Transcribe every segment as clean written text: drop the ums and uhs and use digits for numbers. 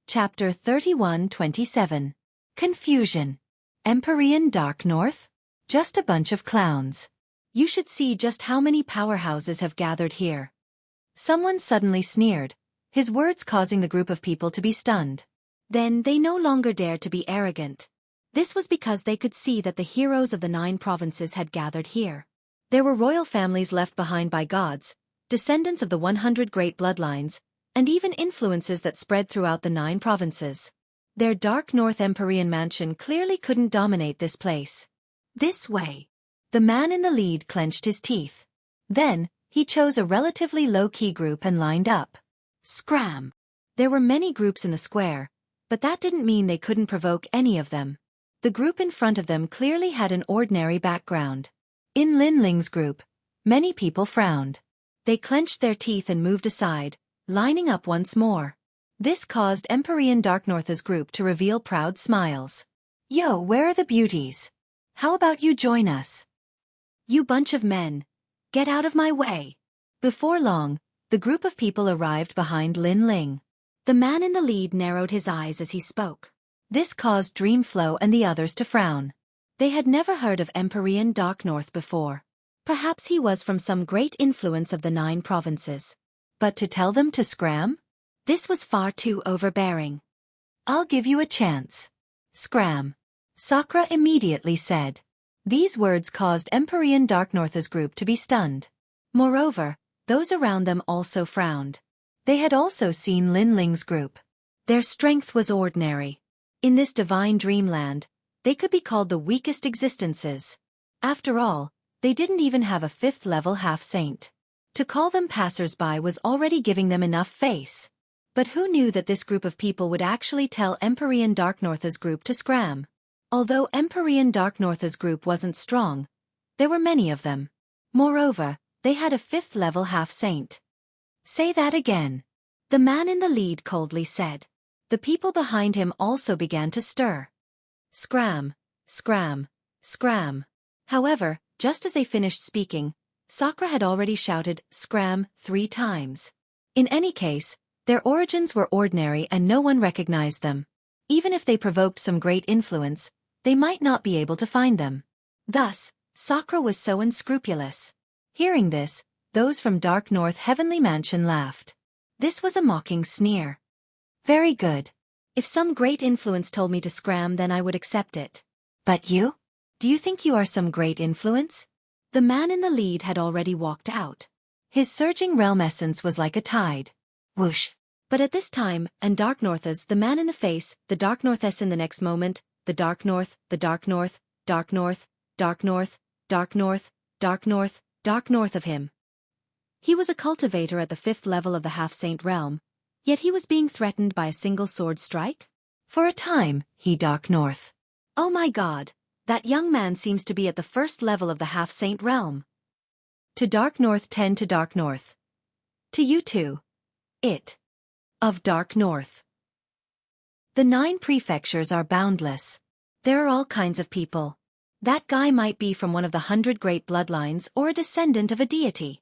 Chapter 31-27. Confusion. Empyrean Dark North? Just a bunch of clowns. You should see just how many powerhouses have gathered here. Someone suddenly sneered, his words causing the group of people to be stunned. Then they no longer dared to be arrogant. This was because they could see that the heroes of the 9 provinces had gathered here. There were royal families left behind by gods, descendants of the 100 great bloodlines, and even influences that spread throughout the 9 provinces. Their Dark North Empyrean mansion clearly couldn't dominate this place. This way. The man in the lead clenched his teeth. Then, he chose a relatively low-key group and lined up. Scram! There were many groups in the square, but that didn't mean they couldn't provoke any of them. The group in front of them clearly had an ordinary background. In Lin Ling's group, many people frowned. They clenched their teeth and moved aside, lining up once more. This caused Empyrean Dark North's group to reveal proud smiles. Yo, where are the beauties? How about you join us? You bunch of men. Get out of my way. Before long, the group of people arrived behind Lin Ling. The man in the lead narrowed his eyes as he spoke. This caused Dreamflow and the others to frown. They had never heard of Empyrean Dark North before. Perhaps he was from some great influence of the 9 provinces. But to tell them to scram? This was far too overbearing. I'll give you a chance. Scram. Sakura immediately said. These words caused Empyrean Dark North's group to be stunned. Moreover, those around them also frowned. They had also seen Lin Ling's group. Their strength was ordinary. In this divine dreamland, they could be called the weakest existences. After all, they didn't even have a 5th-level half-saint. To call them passers-by was already giving them enough face. But who knew that this group of people would actually tell Empyrean Dark North's group to scram? Although Empyrean Dark North's group wasn't strong, there were many of them. Moreover, they had a 5th-level half-saint. Say that again. The man in the lead coldly said. The people behind him also began to stir. Scram, scram, scram. However, just as they finished speaking, Sakura had already shouted, scram, 3 times. In any case, their origins were ordinary and no one recognized them. Even if they provoked some great influence, they might not be able to find them. Thus, Sakura was so unscrupulous. Hearing this, those from Dark North Heavenly Mansion laughed. This was a mocking sneer. Very good. If some great influence told me to scram, then I would accept it. But you? Do you think you are some great influence? The man in the lead had already walked out. His surging realm essence was like a tide. Whoosh. But at this time, and Dark North's the man in the face, the Dark North's in the next moment, the Dark North, the Dark North, Dark North, Dark North, Dark North, Dark North, Dark North of him. He was a cultivator at the 5th level of the half-saint realm, yet he was being threatened by a single sword strike? For a time, he Dark North. Oh my god, that young man seems to be at the 1st level of the half-saint realm. To Dark North 10 to Dark North. To you too. It. Of Dark North. The 9 prefectures are boundless. There are all kinds of people. That guy might be from one of the 100 great bloodlines or a descendant of a deity.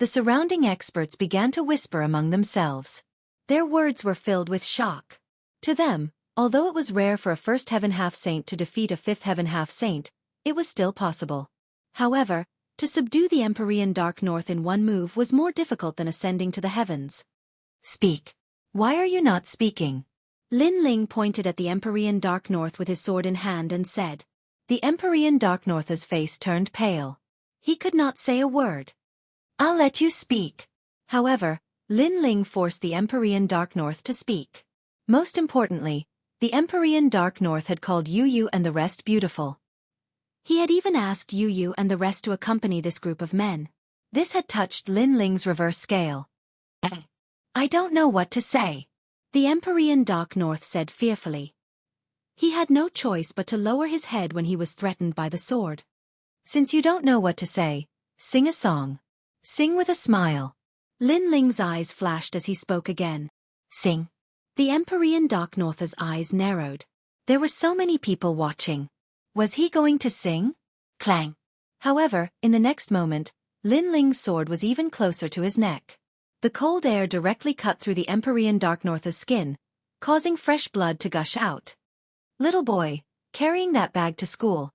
The surrounding experts began to whisper among themselves. Their words were filled with shock. To them, although it was rare for a 1st heaven half-saint to defeat a 5th heaven half-saint, it was still possible. However, to subdue the Empyrean Dark North in one move was more difficult than ascending to the heavens. Speak. Why are you not speaking? Lin Ling pointed at the Empyrean Dark North with his sword in hand and said. The Empyrean Dark North's face turned pale. He could not say a word. I'll let you speak. However, Lin Ling forced the Empyrean Dark North to speak. Most importantly, the Empyrean Dark North had called Yu and the rest beautiful. He had even asked Yu and the rest to accompany this group of men. This had touched Lin Ling's reverse scale. I don't know what to say. The Empyrean Dark North said fearfully. He had no choice but to lower his head when he was threatened by the sword. Since you don't know what to say, sing a song. Sing with a smile. Lin Ling's eyes flashed as he spoke again. Sing. The Empyrean Dark North's eyes narrowed. There were so many people watching. Was he going to sing? Clang. However, in the next moment, Lin Ling's sword was even closer to his neck. The cold air directly cut through the Empyrean Dark North's skin, causing fresh blood to gush out. Little boy, carrying that bag to school.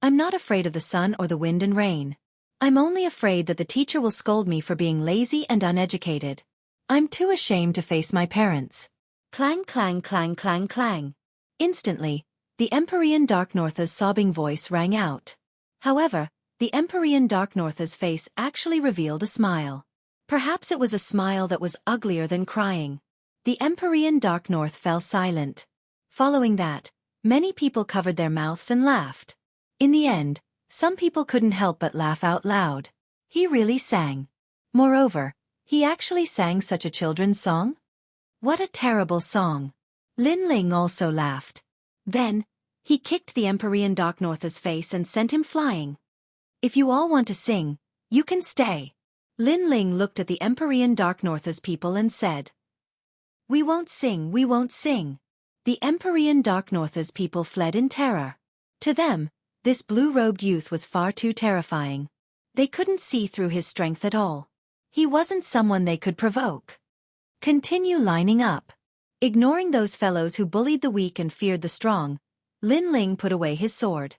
I'm not afraid of the sun or the wind and rain. I'm only afraid that the teacher will scold me for being lazy and uneducated. I'm too ashamed to face my parents. Clang, clang, clang, clang, clang. Instantly, the Empyrean Dark Northa's sobbing voice rang out. However, the Empyrean Dark Northa's face actually revealed a smile. Perhaps it was a smile that was uglier than crying. The Empyrean Dark North fell silent. Following that, many people covered their mouths and laughed. In the end, some people couldn't help but laugh out loud. He really sang. Moreover, he actually sang such a children's song? What a terrible song. Lin Ling also laughed. Then, he kicked the Empyrean Dark Northa's face and sent him flying. If you all want to sing, you can stay. Lin Ling looked at the Empyrean Dark Northa's people and said, We won't sing, we won't sing. The Empyrean Dark Northa's people fled in terror. To them, this blue-robed youth was far too terrifying. They couldn't see through his strength at all. He wasn't someone they could provoke. Continue lining up. Ignoring those fellows who bullied the weak and feared the strong, Lin Ling put away his sword.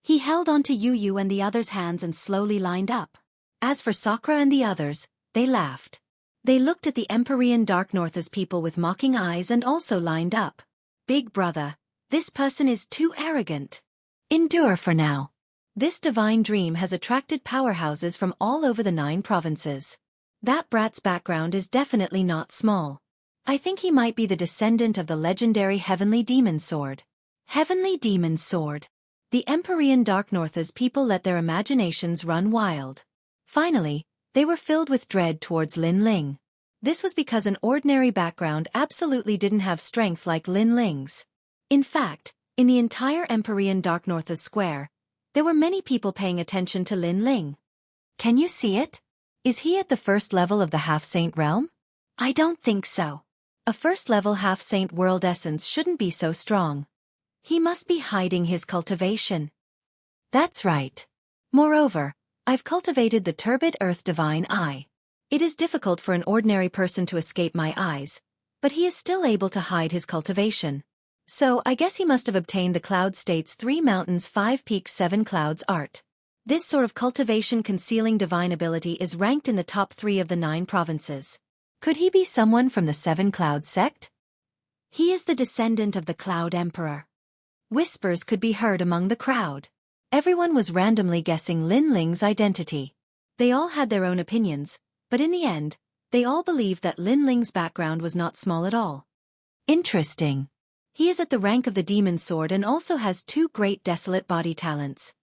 He held onto Yu Yu and the others' hands and slowly lined up. As for Sakura and the others, they laughed. They looked at the Empyrean Dark Northa's people with mocking eyes and also lined up. Big brother, this person is too arrogant. Endure for now. This divine dream has attracted powerhouses from all over the 9 provinces. That brat's background is definitely not small. I think he might be the descendant of the legendary Heavenly Demon Sword. Heavenly Demon Sword. The Empyrean Dark Northa's people let their imaginations run wild. Finally, they were filled with dread towards Lin Ling. This was because an ordinary background absolutely didn't have strength like Lin Ling's. In fact, in the entire Empyrean Dark Northa's square, there were many people paying attention to Lin Ling. Can you see it? Is he at the first level of the half-saint realm? I don't think so. A first-level half-saint world essence shouldn't be so strong. He must be hiding his cultivation. That's right. Moreover, I've cultivated the turbid earth divine eye. It is difficult for an ordinary person to escape my eyes, but he is still able to hide his cultivation. So I guess he must have obtained the Cloud State's 3 mountains 5 peaks 7 clouds art. This sort of cultivation concealing divine ability is ranked in the top 3 of the 9 provinces. Could he be someone from the 7 Cloud sect? He is the descendant of the Cloud Emperor. Whispers could be heard among the crowd. Everyone was randomly guessing Lin Ling's identity. They all had their own opinions, but in the end, they all believed that Lin Ling's background was not small at all. Interesting. He is at the rank of the Demon Sword and also has 2 great desolate body talents.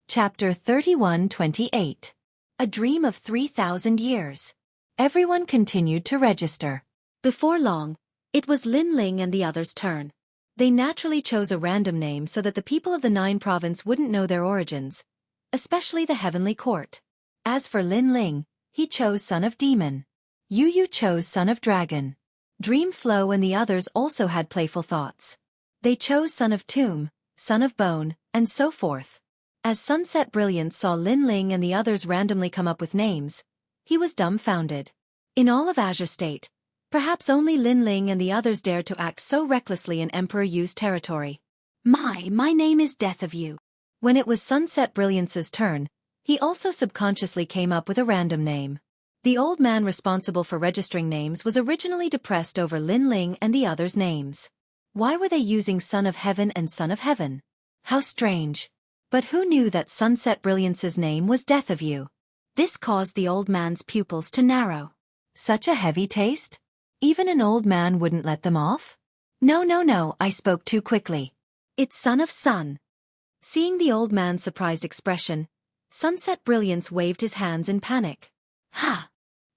Chapter 31-28. A Dream of 3,000 Years. Everyone continued to register. Before long, it was Lin Ling and the others' turn. They naturally chose a random name so that the people of the 9 province wouldn't know their origins, especially the Heavenly Court. As for Lin Ling, he chose Son of Demon. Yu Yu chose Son of Dragon. Dream Flow and the others also had playful thoughts. They chose Son of Tomb, Son of Bone, and so forth. As Sunset Brilliance saw Lin Ling and the others randomly come up with names, he was dumbfounded. In all of Azure State, perhaps only Lin Ling and the others dared to act so recklessly in Emperor Yu's territory. My name is Death of You. When it was Sunset Brilliance's turn, he also subconsciously came up with a random name. The old man responsible for registering names was originally depressed over Lin Ling and the others' names. Why were they using Son of Heaven and Son of Heaven? How strange. But who knew that Sunset Brilliance's name was Death of You? This caused the old man's pupils to narrow. Such a heavy taste? Even an old man wouldn't let them off? No, I spoke too quickly. It's Son of Sun. Seeing the old man's surprised expression, Sunset Brilliance waved his hands in panic. Ha!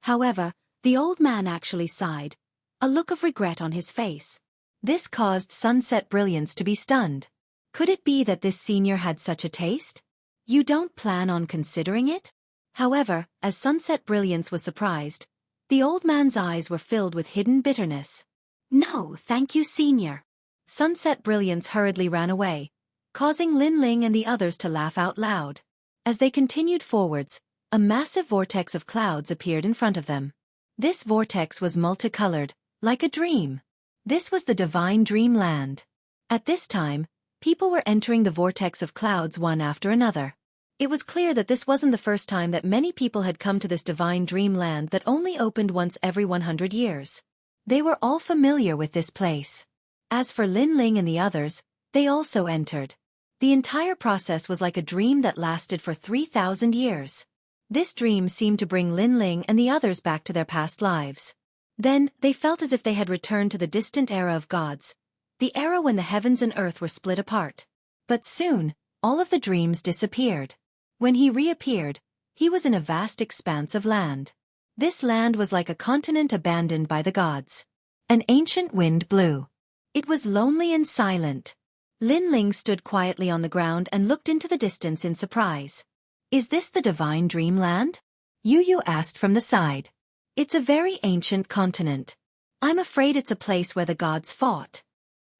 However, the old man actually sighed, a look of regret on his face. This caused Sunset Brilliance to be stunned. Could it be that this senior had such a taste? You don't plan on considering it? However, as Sunset Brilliance was surprised, the old man's eyes were filled with hidden bitterness. No, thank you, senior. Sunset Brilliance hurriedly ran away, causing Lin Ling and the others to laugh out loud. As they continued forwards, a massive vortex of clouds appeared in front of them. This vortex was multicolored, like a dream. This was the divine dreamland. At this time, people were entering the vortex of clouds one after another. It was clear that this wasn't the first time that many people had come to this divine dreamland that only opened once every 100 years. They were all familiar with this place. As for Lin Ling and the others, they also entered. The entire process was like a dream that lasted for 3,000 years. This dream seemed to bring Lin Ling and the others back to their past lives. Then, they felt as if they had returned to the distant era of gods, the era when the heavens and earth were split apart. But soon, all of the dreams disappeared. When he reappeared, he was in a vast expanse of land. This land was like a continent abandoned by the gods. An ancient wind blew. It was lonely and silent. Lin Ling stood quietly on the ground and looked into the distance in surprise. Is this the divine dreamland? Yu asked from the side. It's a very ancient continent. I'm afraid it's a place where the gods fought.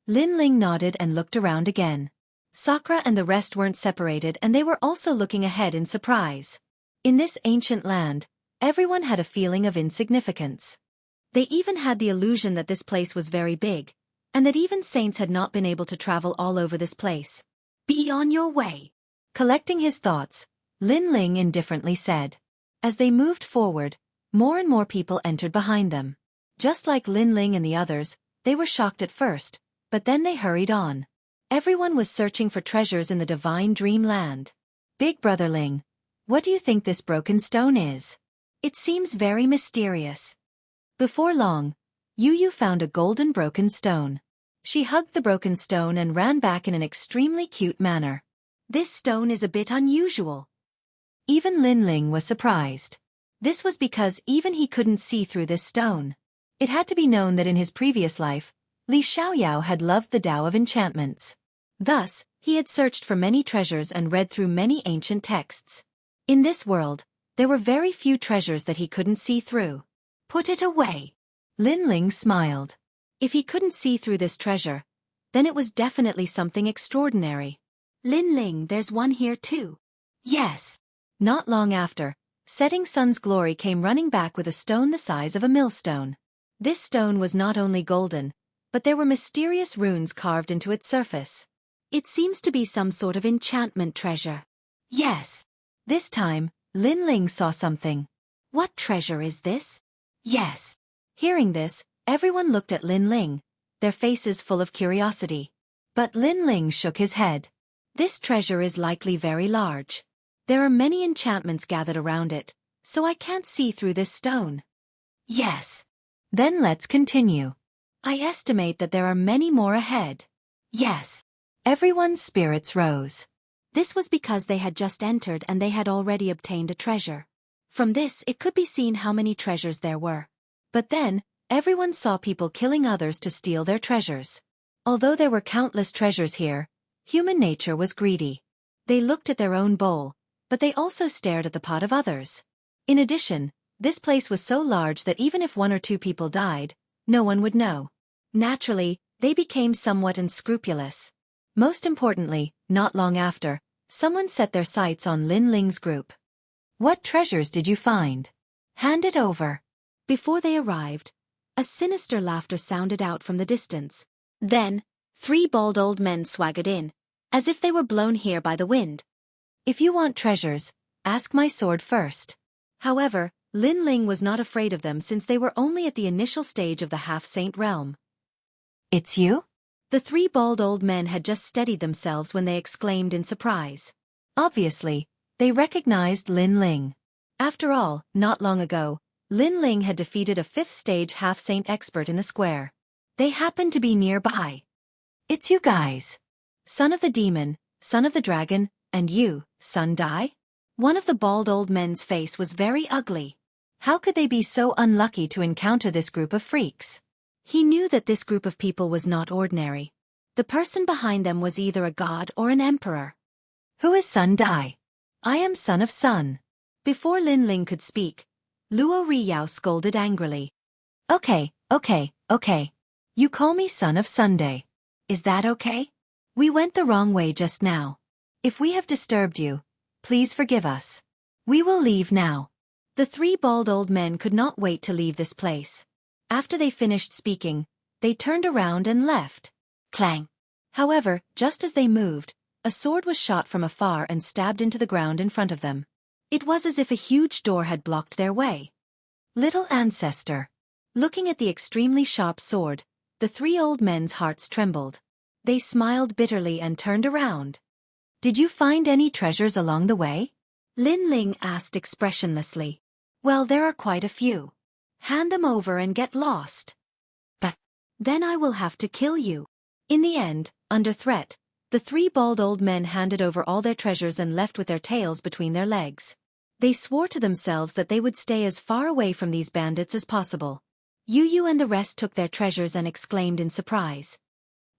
Lin Ling nodded and looked around again. Sakura and the rest weren't separated and they were also looking ahead in surprise. In this ancient land, everyone had a feeling of insignificance. They even had the illusion that this place was very big, and that even saints had not been able to travel all over this place. Be on your way. Collecting his thoughts, Lin Ling indifferently said. As they moved forward, more and more people entered behind them. Just like Lin Ling and the others, they were shocked at first, but then they hurried on. Everyone was searching for treasures in the divine dreamland. Big Brother Ling, what do you think this broken stone is? It seems very mysterious. Before long, Yu found a golden broken stone. She hugged the broken stone and ran back in an extremely cute manner. This stone is a bit unusual. Even Lin Ling was surprised. This was because even he couldn't see through this stone. It had to be known that in his previous life, Li Xiaoyao had loved the Tao of enchantments. Thus, he had searched for many treasures and read through many ancient texts. In this world, there were very few treasures that he couldn't see through. Put it away. Lin Ling smiled. If he couldn't see through this treasure, then it was definitely something extraordinary. Lin Ling, there's one here too. Yes. Not long after, Setting Sun's Glory came running back with a stone the size of a millstone. This stone was not only golden, but there were mysterious runes carved into its surface. It seems to be some sort of enchantment treasure. Yes. This time, Lin Ling saw something. What treasure is this? Yes. Hearing this, everyone looked at Lin Ling, their faces full of curiosity. But Lin Ling shook his head. This treasure is likely very large. There are many enchantments gathered around it, so I can't see through this stone. Yes. Then let's continue. I estimate that there are many more ahead. Yes. Everyone's spirits rose. This was because they had just entered and they had already obtained a treasure. From this it could be seen how many treasures there were. But then, everyone saw people killing others to steal their treasures. Although there were countless treasures here, human nature was greedy. They looked at their own bowl, but they also stared at the pot of others. In addition, this place was so large that even if one or two people died, no one would know. Naturally, they became somewhat unscrupulous. Most importantly, not long after, someone set their sights on Lin Ling's group. What treasures did you find? Hand it over. Before they arrived, a sinister laughter sounded out from the distance. Then, 3 bald old men swaggered in, as if they were blown here by the wind. If you want treasures, ask my sword first. However, Lin Ling was not afraid of them since they were only at the initial stage of the half-saint realm. It's you? The 3 bald old men had just steadied themselves when they exclaimed in surprise. Obviously, they recognized Lin Ling. After all, not long ago, Lin Ling had defeated a 5th-stage half-saint expert in the square. They happened to be nearby. It's you guys. Son of the demon, son of the dragon, and you, Sun Dai? One of the bald old men's face was very ugly. How could they be so unlucky to encounter this group of freaks? He knew that this group of people was not ordinary. The person behind them was either a god or an emperor. Who is Sun Dai? I am son of Sun. Before Lin Ling could speak, Luo Riyao scolded angrily. Okay. You call me son of Sunday. Is that okay? We went the wrong way just now. If we have disturbed you, please forgive us. We will leave now. The 3 bald old men could not wait to leave this place. After they finished speaking, They turned around and left. Clang! However, just as they moved, a sword was shot from afar and stabbed into the ground in front of them. It was as if a huge door had blocked their way. Little ancestor. Looking at the extremely sharp sword, the three old men's hearts trembled. They smiled bitterly and turned around. Did you find any treasures along the way? Lin Ling asked expressionlessly. Well, there are quite a few. Hand them over and get lost. But then I will have to kill you. In the end, under threat, the three bald old men handed over all their treasures and left with their tails between their legs. They swore to themselves that they would stay as far away from these bandits as possible. Yu and the rest took their treasures and exclaimed in surprise.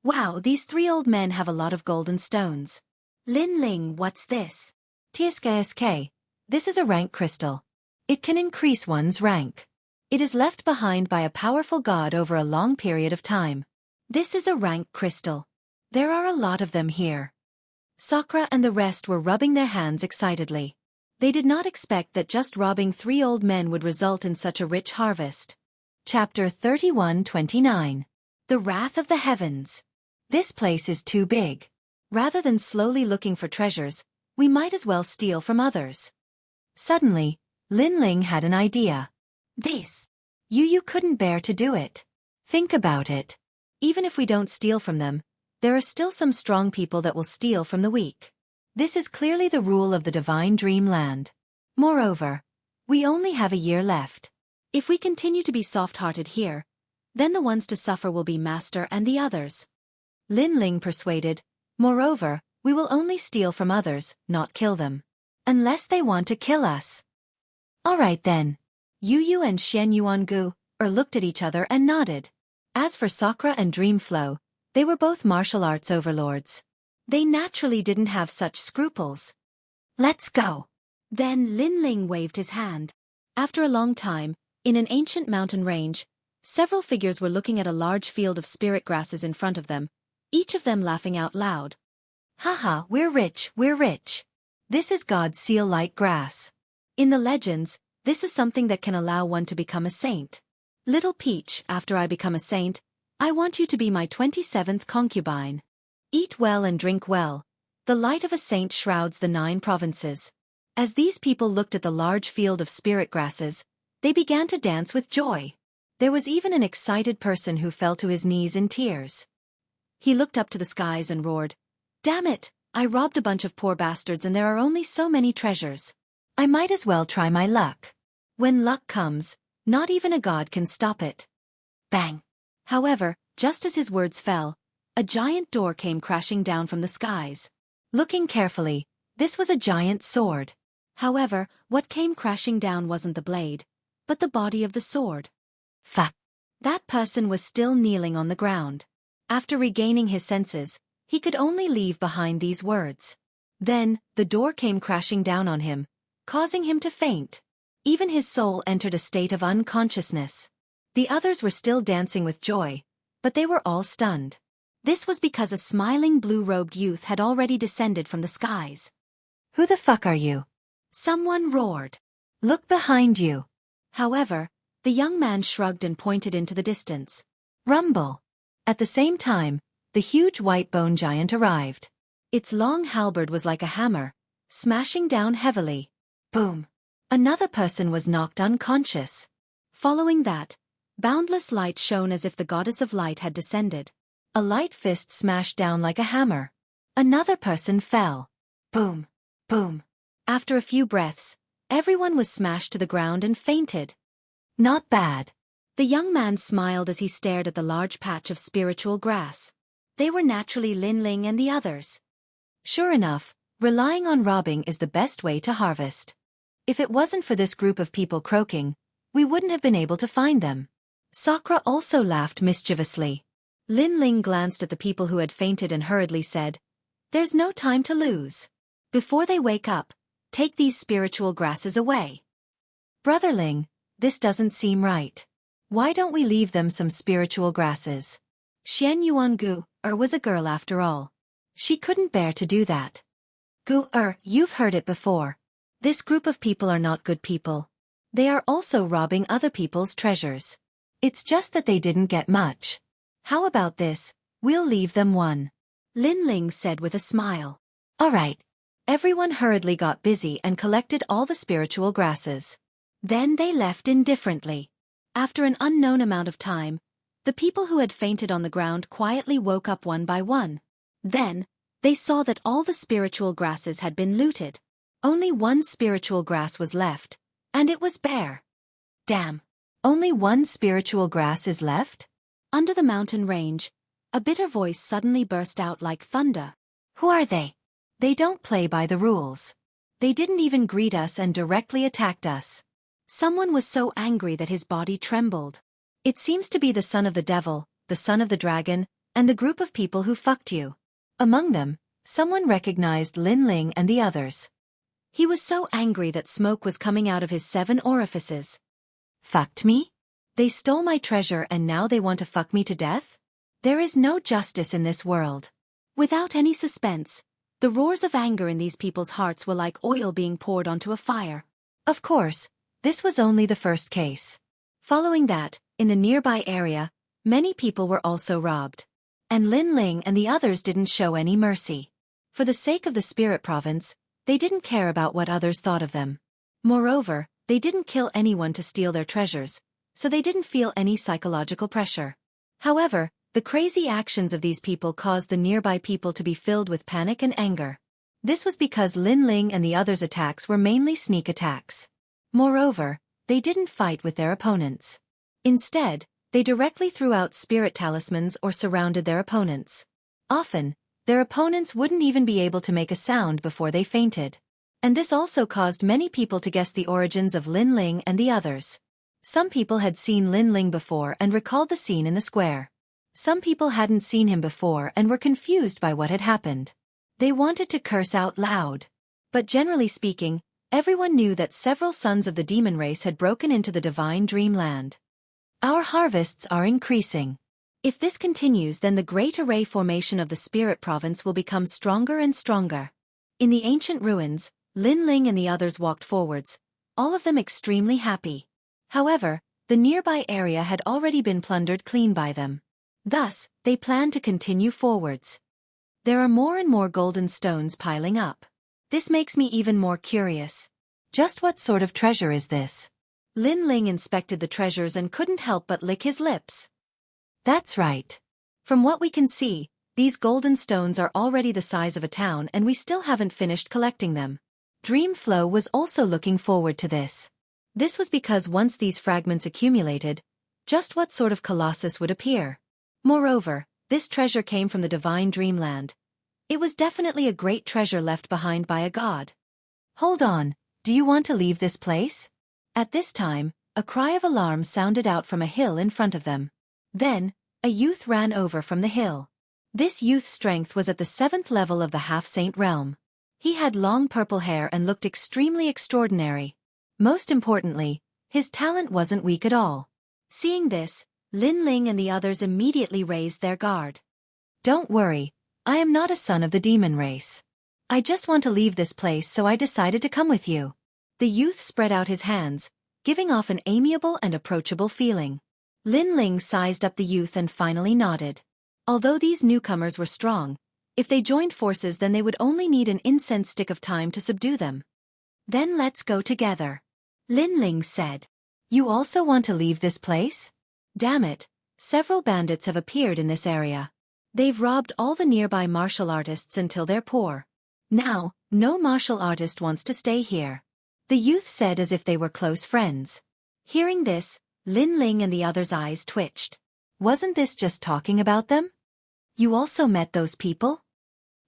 Wow, these three old men have a lot of golden stones. Lin Ling, what's this? TSKSK. This is a rank crystal. It can increase one's rank. It is left behind by a powerful god over a long period of time. This is a rank crystal. There are a lot of them here. Sakura and the rest were rubbing their hands excitedly. They did not expect that just robbing three old men would result in such a rich harvest. Chapter 31-29. The Wrath of the Heavens. This place is too big. Rather than slowly looking for treasures, we might as well steal from others. Suddenly, Lin Ling had an idea. This. Yu couldn't bear to do it. Think about it. Even if we don't steal from them, there are still some strong people that will steal from the weak. This is clearly the rule of the divine dreamland. Moreover, we only have a year left. If we continue to be soft-hearted here, then the ones to suffer will be Master and the others. Lin Ling persuaded. Moreover, we will only steal from others, not kill them. Unless they want to kill us. Alright then. Yu and Xianxia looked at each other and nodded. As for Sakura and Dreamflow, they were both martial arts overlords. They naturally didn't have such scruples. Let's go. Then Lin Ling waved his hand. After a long time, in an ancient mountain range, several figures were looking at a large field of spirit grasses in front of them, each of them laughing out loud. Haha, we're rich, we're rich. This is God's seal-like grass. In the legends, this is something that can allow one to become a saint. Little Peach, after I become a saint, I want you to be my 27th concubine. Eat well and drink well. The light of a saint shrouds the 9 provinces. As these people looked at the large field of spirit grasses, they began to dance with joy. There was even an excited person who fell to his knees in tears. He looked up to the skies and roared, "Damn it, I robbed a bunch of poor bastards and there are only so many treasures. I might as well try my luck. When luck comes, not even a god can stop it." Bang! However, just as his words fell, a giant door came crashing down from the skies. Looking carefully, this was a giant sword. However, what came crashing down wasn't the blade, but the body of the sword. Fuck! That person was still kneeling on the ground. After regaining his senses, he could only leave behind these words. Then, the door came crashing down on him, causing him to faint. Even his soul entered a state of unconsciousness. The others were still dancing with joy, but they were all stunned. This was because a smiling blue-robed youth had already descended from the skies. "Who the fuck are you?" Someone roared. "Look behind you." However, the young man shrugged and pointed into the distance. Rumble. At the same time, the huge white bone giant arrived. Its long halberd was like a hammer, smashing down heavily. Boom. Another person was knocked unconscious. Following that, boundless light shone as if the goddess of light had descended. A light fist smashed down like a hammer. Another person fell. Boom. Boom. After a few breaths, everyone was smashed to the ground and fainted. Not bad. The young man smiled as he stared at the large patch of spiritual grass. They were naturally Lin Ling and the others. Sure enough, relying on robbing is the best way to harvest. If it wasn't for this group of people croaking, we wouldn't have been able to find them. Sakura also laughed mischievously. Lin Ling glanced at the people who had fainted and hurriedly said, "There's no time to lose. Before they wake up, take these spiritual grasses away." "Brother Ling, this doesn't seem right. Why don't we leave them some spiritual grasses?" Xianxia was a girl after all. She couldn't bear to do that. You've heard it before. This group of people are not good people. They are also robbing other people's treasures. It's just that they didn't get much. How about this? We'll leave them one. Lin Ling said with a smile. All right. Everyone hurriedly got busy and collected all the spiritual grasses. Then they left indifferently. After an unknown amount of time, the people who had fainted on the ground quietly woke up one by one. Then, they saw that all the spiritual grasses had been looted. Only one spiritual grass was left, and it was bare. Damn! Only one spiritual grass is left? Under the mountain range, a bitter voice suddenly burst out like thunder. Who are they? They don't play by the rules. They didn't even greet us and directly attacked us. Someone was so angry that his body trembled. It seems to be the son of the devil, the son of the dragon, and the group of people who fucked you. Among them, someone recognized Lin Ling and the others. He was so angry that smoke was coming out of his 7 orifices. Fucked me? They stole my treasure and now they want to fuck me to death? There is no justice in this world. Without any suspense, the roars of anger in these people's hearts were like oil being poured onto a fire. Of course, this was only the first case. Following that, in the nearby area, many people were also robbed. And Lin Ling and the others didn't show any mercy. For the sake of the spirit province, they didn't care about what others thought of them. Moreover, they didn't kill anyone to steal their treasures, so they didn't feel any psychological pressure. However, the crazy actions of these people caused the nearby people to be filled with panic and anger. This was because Lin Ling and the others' attacks were mainly sneak attacks. Moreover, they didn't fight with their opponents. Instead, they directly threw out spirit talismans or surrounded their opponents. Often, their opponents wouldn't even be able to make a sound before they fainted. And this also caused many people to guess the origins of Lin Ling and the others. Some people had seen Lin Ling before and recalled the scene in the square. Some people hadn't seen him before and were confused by what had happened. They wanted to curse out loud. But generally speaking, everyone knew that several sons of the demon race had broken into the divine dreamland. Our harvests are increasing. If this continues, then the great array formation of the spirit province will become stronger and stronger. In the ancient ruins, Lin Ling and the others walked forwards, all of them extremely happy. However, the nearby area had already been plundered clean by them. Thus, they planned to continue forwards. There are more and more golden stones piling up. This makes me even more curious. Just what sort of treasure is this? Lin Ling inspected the treasures and couldn't help but lick his lips. That's right. From what we can see, these golden stones are already the size of a town and we still haven't finished collecting them. Dreamflow was also looking forward to this. This was because once these fragments accumulated, just what sort of colossus would appear? Moreover, this treasure came from the divine dreamland. It was definitely a great treasure left behind by a god. Hold on, do you want to leave this place? At this time, a cry of alarm sounded out from a hill in front of them. Then, a youth ran over from the hill. This youth's strength was at the 7th level of the half-saint realm. He had long purple hair and looked extremely extraordinary. Most importantly, his talent wasn't weak at all. Seeing this, Lin Ling and the others immediately raised their guard. Don't worry, I am not a son of the demon race. I just want to leave this place, so I decided to come with you. The youth spread out his hands, giving off an amiable and approachable feeling. Lin Ling sized up the youth and finally nodded. Although these newcomers were strong, if they joined forces then they would only need an incense stick of time to subdue them. Then let's go together. Lin Ling said. You also want to leave this place? Damn it, several bandits have appeared in this area. They've robbed all the nearby martial artists until they're poor. Now, no martial artist wants to stay here. The youth said as if they were close friends. Hearing this, Lin Ling and the others' eyes twitched. Wasn't this just talking about them? You also met those people?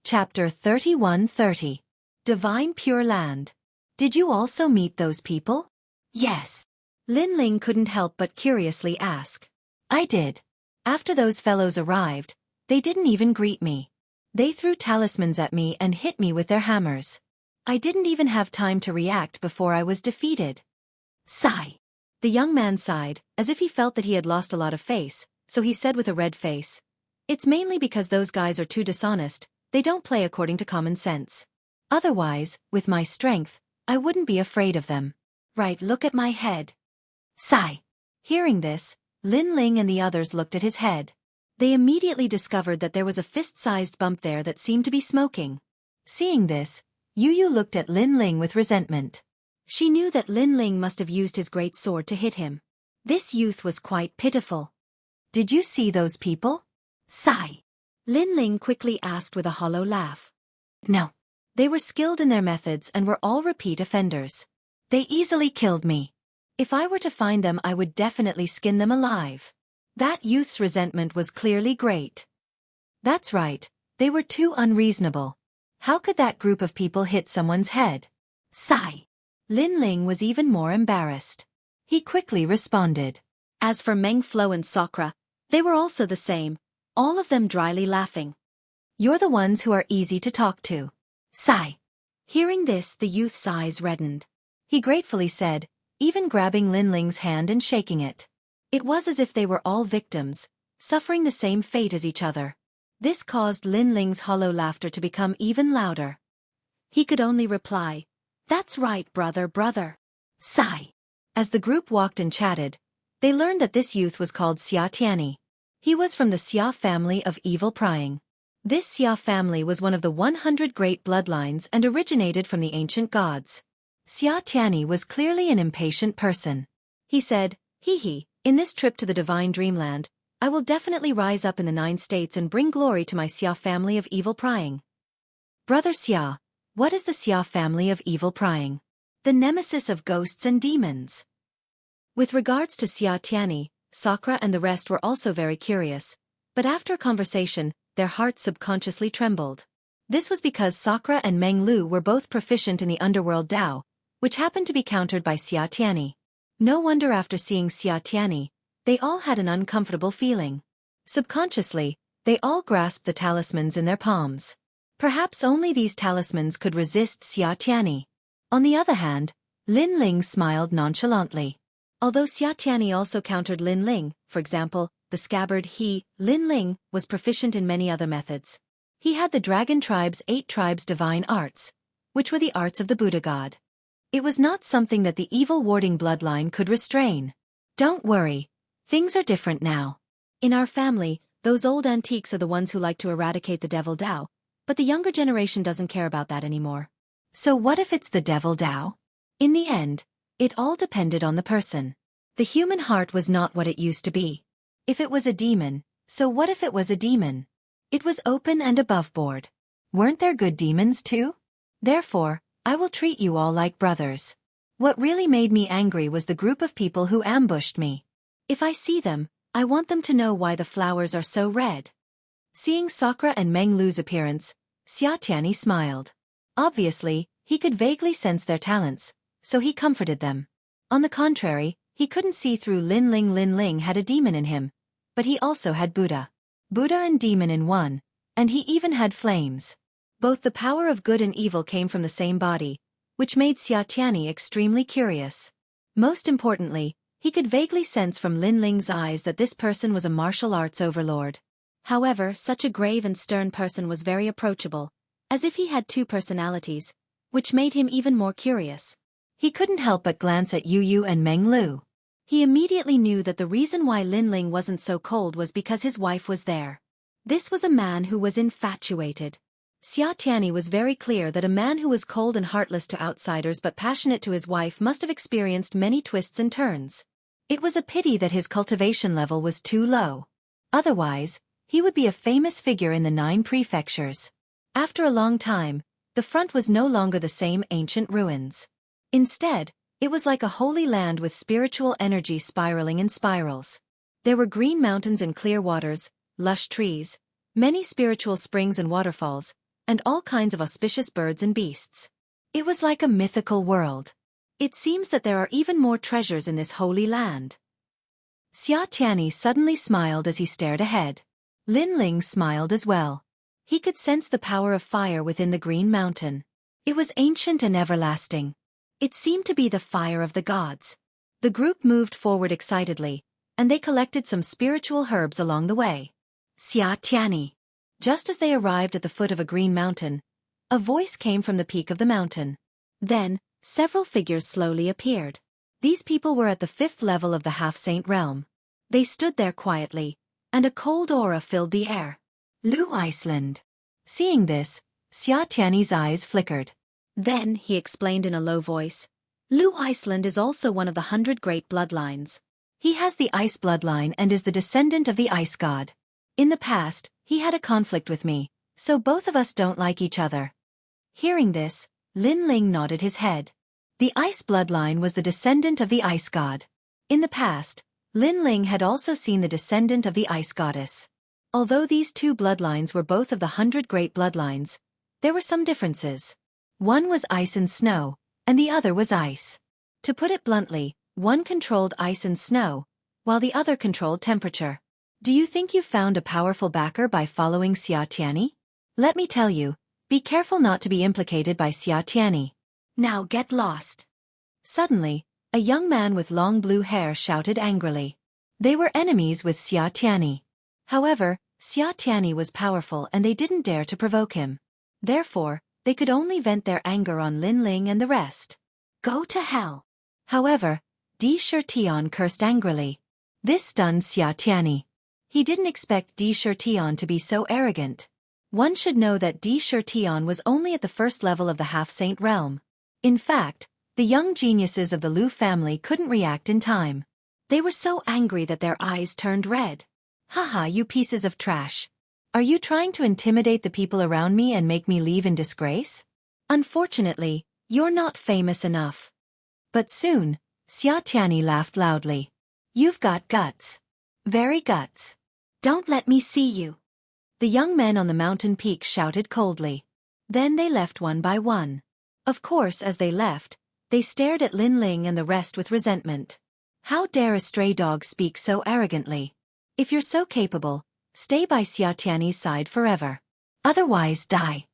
Chapter 31:30. Divine Pure Land. Did you also meet those people? Yes. Lin Ling couldn't help but curiously ask. I did. After those fellows arrived, they didn't even greet me. They threw talismans at me and hit me with their hammers. I didn't even have time to react before I was defeated. Sigh. The young man sighed, as if he felt that he had lost a lot of face, so he said with a red face. It's mainly because those guys are too dishonest, they don't play according to common sense. Otherwise, with my strength, I wouldn't be afraid of them. Right, look at my head. Sigh. Hearing this, Lin Ling and the others looked at his head. They immediately discovered that there was a fist-sized bump there that seemed to be smoking. Seeing this, Yu looked at Lin Ling with resentment. She knew that Lin Ling must have used his great sword to hit him. This youth was quite pitiful. Did you see those people? Sigh. Lin Ling quickly asked with a hollow laugh. No. They were skilled in their methods and were all repeat offenders. They easily killed me. If I were to find them, I would definitely skin them alive. That youth's resentment was clearly great. That's right, they were too unreasonable. How could that group of people hit someone's head? Sigh. Lin Ling was even more embarrassed. He quickly responded. As for Meng Flo and Sakura, they were also the same, all of them dryly laughing. You're the ones who are easy to talk to. Sigh. Hearing this, the youth's eyes reddened. He gratefully said, even grabbing Lin Ling's hand and shaking it. It was as if they were all victims, suffering the same fate as each other. This caused Lin Ling's hollow laughter to become even louder. He could only reply, "That's right, brother. Sigh. As the group walked and chatted, they learned that this youth was called Xia Tianyi. He was from the Xia family of evil prying. This Xia family was one of the 100 great bloodlines and originated from the ancient gods. Xia Tianyi was clearly an impatient person. He said, "Hee, in this trip to the divine dreamland, I will definitely rise up in the 9 states and bring glory to my Xia family of evil prying." Brother Xia, what is the Xia family of evil prying? The nemesis of ghosts and demons. With regards to Xia Tianyi, Sakura and the rest were also very curious, but after conversation, their hearts subconsciously trembled. This was because Sakura and Meng Lu were both proficient in the underworld Dao, which happened to be countered by Xia Tianyi. No wonder after seeing Xia Tianyi, they all had an uncomfortable feeling. Subconsciously, they all grasped the talismans in their palms. Perhaps only these talismans could resist Xia Tianyi. On the other hand, Lin Ling smiled nonchalantly. Although Xia Tianyi also countered Lin Ling, for example, the scabbard Lin Ling was proficient in many other methods. He had the Dragon Tribe's 8 tribes' divine arts, which were the arts of the Buddha god. It was not something that the evil warding bloodline could restrain. Don't worry, things are different now. In our family, those old antiques are the ones who like to eradicate the devil Dao, but the younger generation doesn't care about that anymore. So what if it's the devil Dao? In the end, it all depended on the person. The human heart was not what it used to be. If it was a demon, so what if it was a demon? It was open and above board. Weren't there good demons too? Therefore, I will treat you all like brothers. What really made me angry was the group of people who ambushed me. If I see them, I want them to know why the flowers are so red. Seeing Sakura and Meng Lu's appearance, Xia Tianyi smiled. Obviously, he could vaguely sense their talents, so he comforted them. On the contrary, he couldn't see through Lin Ling. Lin Ling had a demon in him, but he also had Buddha. Buddha and demon in one, and he even had flames. Both the power of good and evil came from the same body, which made Xia Tianyi extremely curious. Most importantly, he could vaguely sense from Lin Ling's eyes that this person was a martial arts overlord. However, such a grave and stern person was very approachable, as if he had 2 personalities, which made him even more curious. He couldn't help but glance at Yu and Meng Lu. He immediately knew that the reason why Lin Ling wasn't so cold was because his wife was there. This was a man who was infatuated. Xia Tianyi was very clear that a man who was cold and heartless to outsiders but passionate to his wife must have experienced many twists and turns. It was a pity that his cultivation level was too low. Otherwise, he would be a famous figure in the 9 prefectures. After a long time, the front was no longer the same ancient ruins. Instead, it was like a holy land with spiritual energy spiraling in spirals. There were green mountains and clear waters, lush trees, many spiritual springs and waterfalls, and all kinds of auspicious birds and beasts. It was like a mythical world. It seems that there are even more treasures in this holy land. Xia Tianyi suddenly smiled as he stared ahead. Lin Ling smiled as well. He could sense the power of fire within the green mountain. It was ancient and everlasting. It seemed to be the fire of the gods. The group moved forward excitedly, and they collected some spiritual herbs along the way. Xia Tianyi. Just as they arrived at the foot of a green mountain, a voice came from the peak of the mountain. Then, several figures slowly appeared. These people were at the 5th level of the half-saint realm. They stood there quietly, and a cold aura filled the air. Lu Iceland. Seeing this, Xianxia's eyes flickered. Then, he explained in a low voice, Lu Iceland is also one of the 100 great bloodlines. He has the ice bloodline and is the descendant of the ice god. In the past, he had a conflict with me, so both of us don't like each other. Hearing this, Lin Ling nodded his head. The ice bloodline was the descendant of the ice god. In the past, Lin Ling had also seen the descendant of the ice goddess. Although these two bloodlines were both of the 100 great bloodlines, there were some differences. One was ice and snow, and the other was ice. To put it bluntly, one controlled ice and snow, while the other controlled temperature. Do you think you've found a powerful backer by following Xianxia? Let me tell you, be careful not to be implicated by Xianxia. Now get lost. Suddenly, a young man with long blue hair shouted angrily. They were enemies with Xianxia. However, Xianxia was powerful and they didn't dare to provoke him. Therefore, they could only vent their anger on Lin Ling and the rest. Go to hell. However, Di Shirtion cursed angrily. This stunned Xianxia. He didn't expect Di Shirtion to be so arrogant. One should know that Di Shirtion was only at the first level of the half-saint realm. In fact, the young geniuses of the Lu family couldn't react in time. They were so angry that their eyes turned red. Haha, you pieces of trash. Are you trying to intimidate the people around me and make me leave in disgrace? Unfortunately, you're not famous enough. But soon, Xianxia laughed loudly. You've got guts. Very guts. Don't let me see you. The young men on the mountain peak shouted coldly. Then they left one by one. Of course, as they left, they stared at Lin Ling and the rest with resentment. How dare a stray dog speak so arrogantly? If you're so capable, stay by Xianxia's side forever. Otherwise die.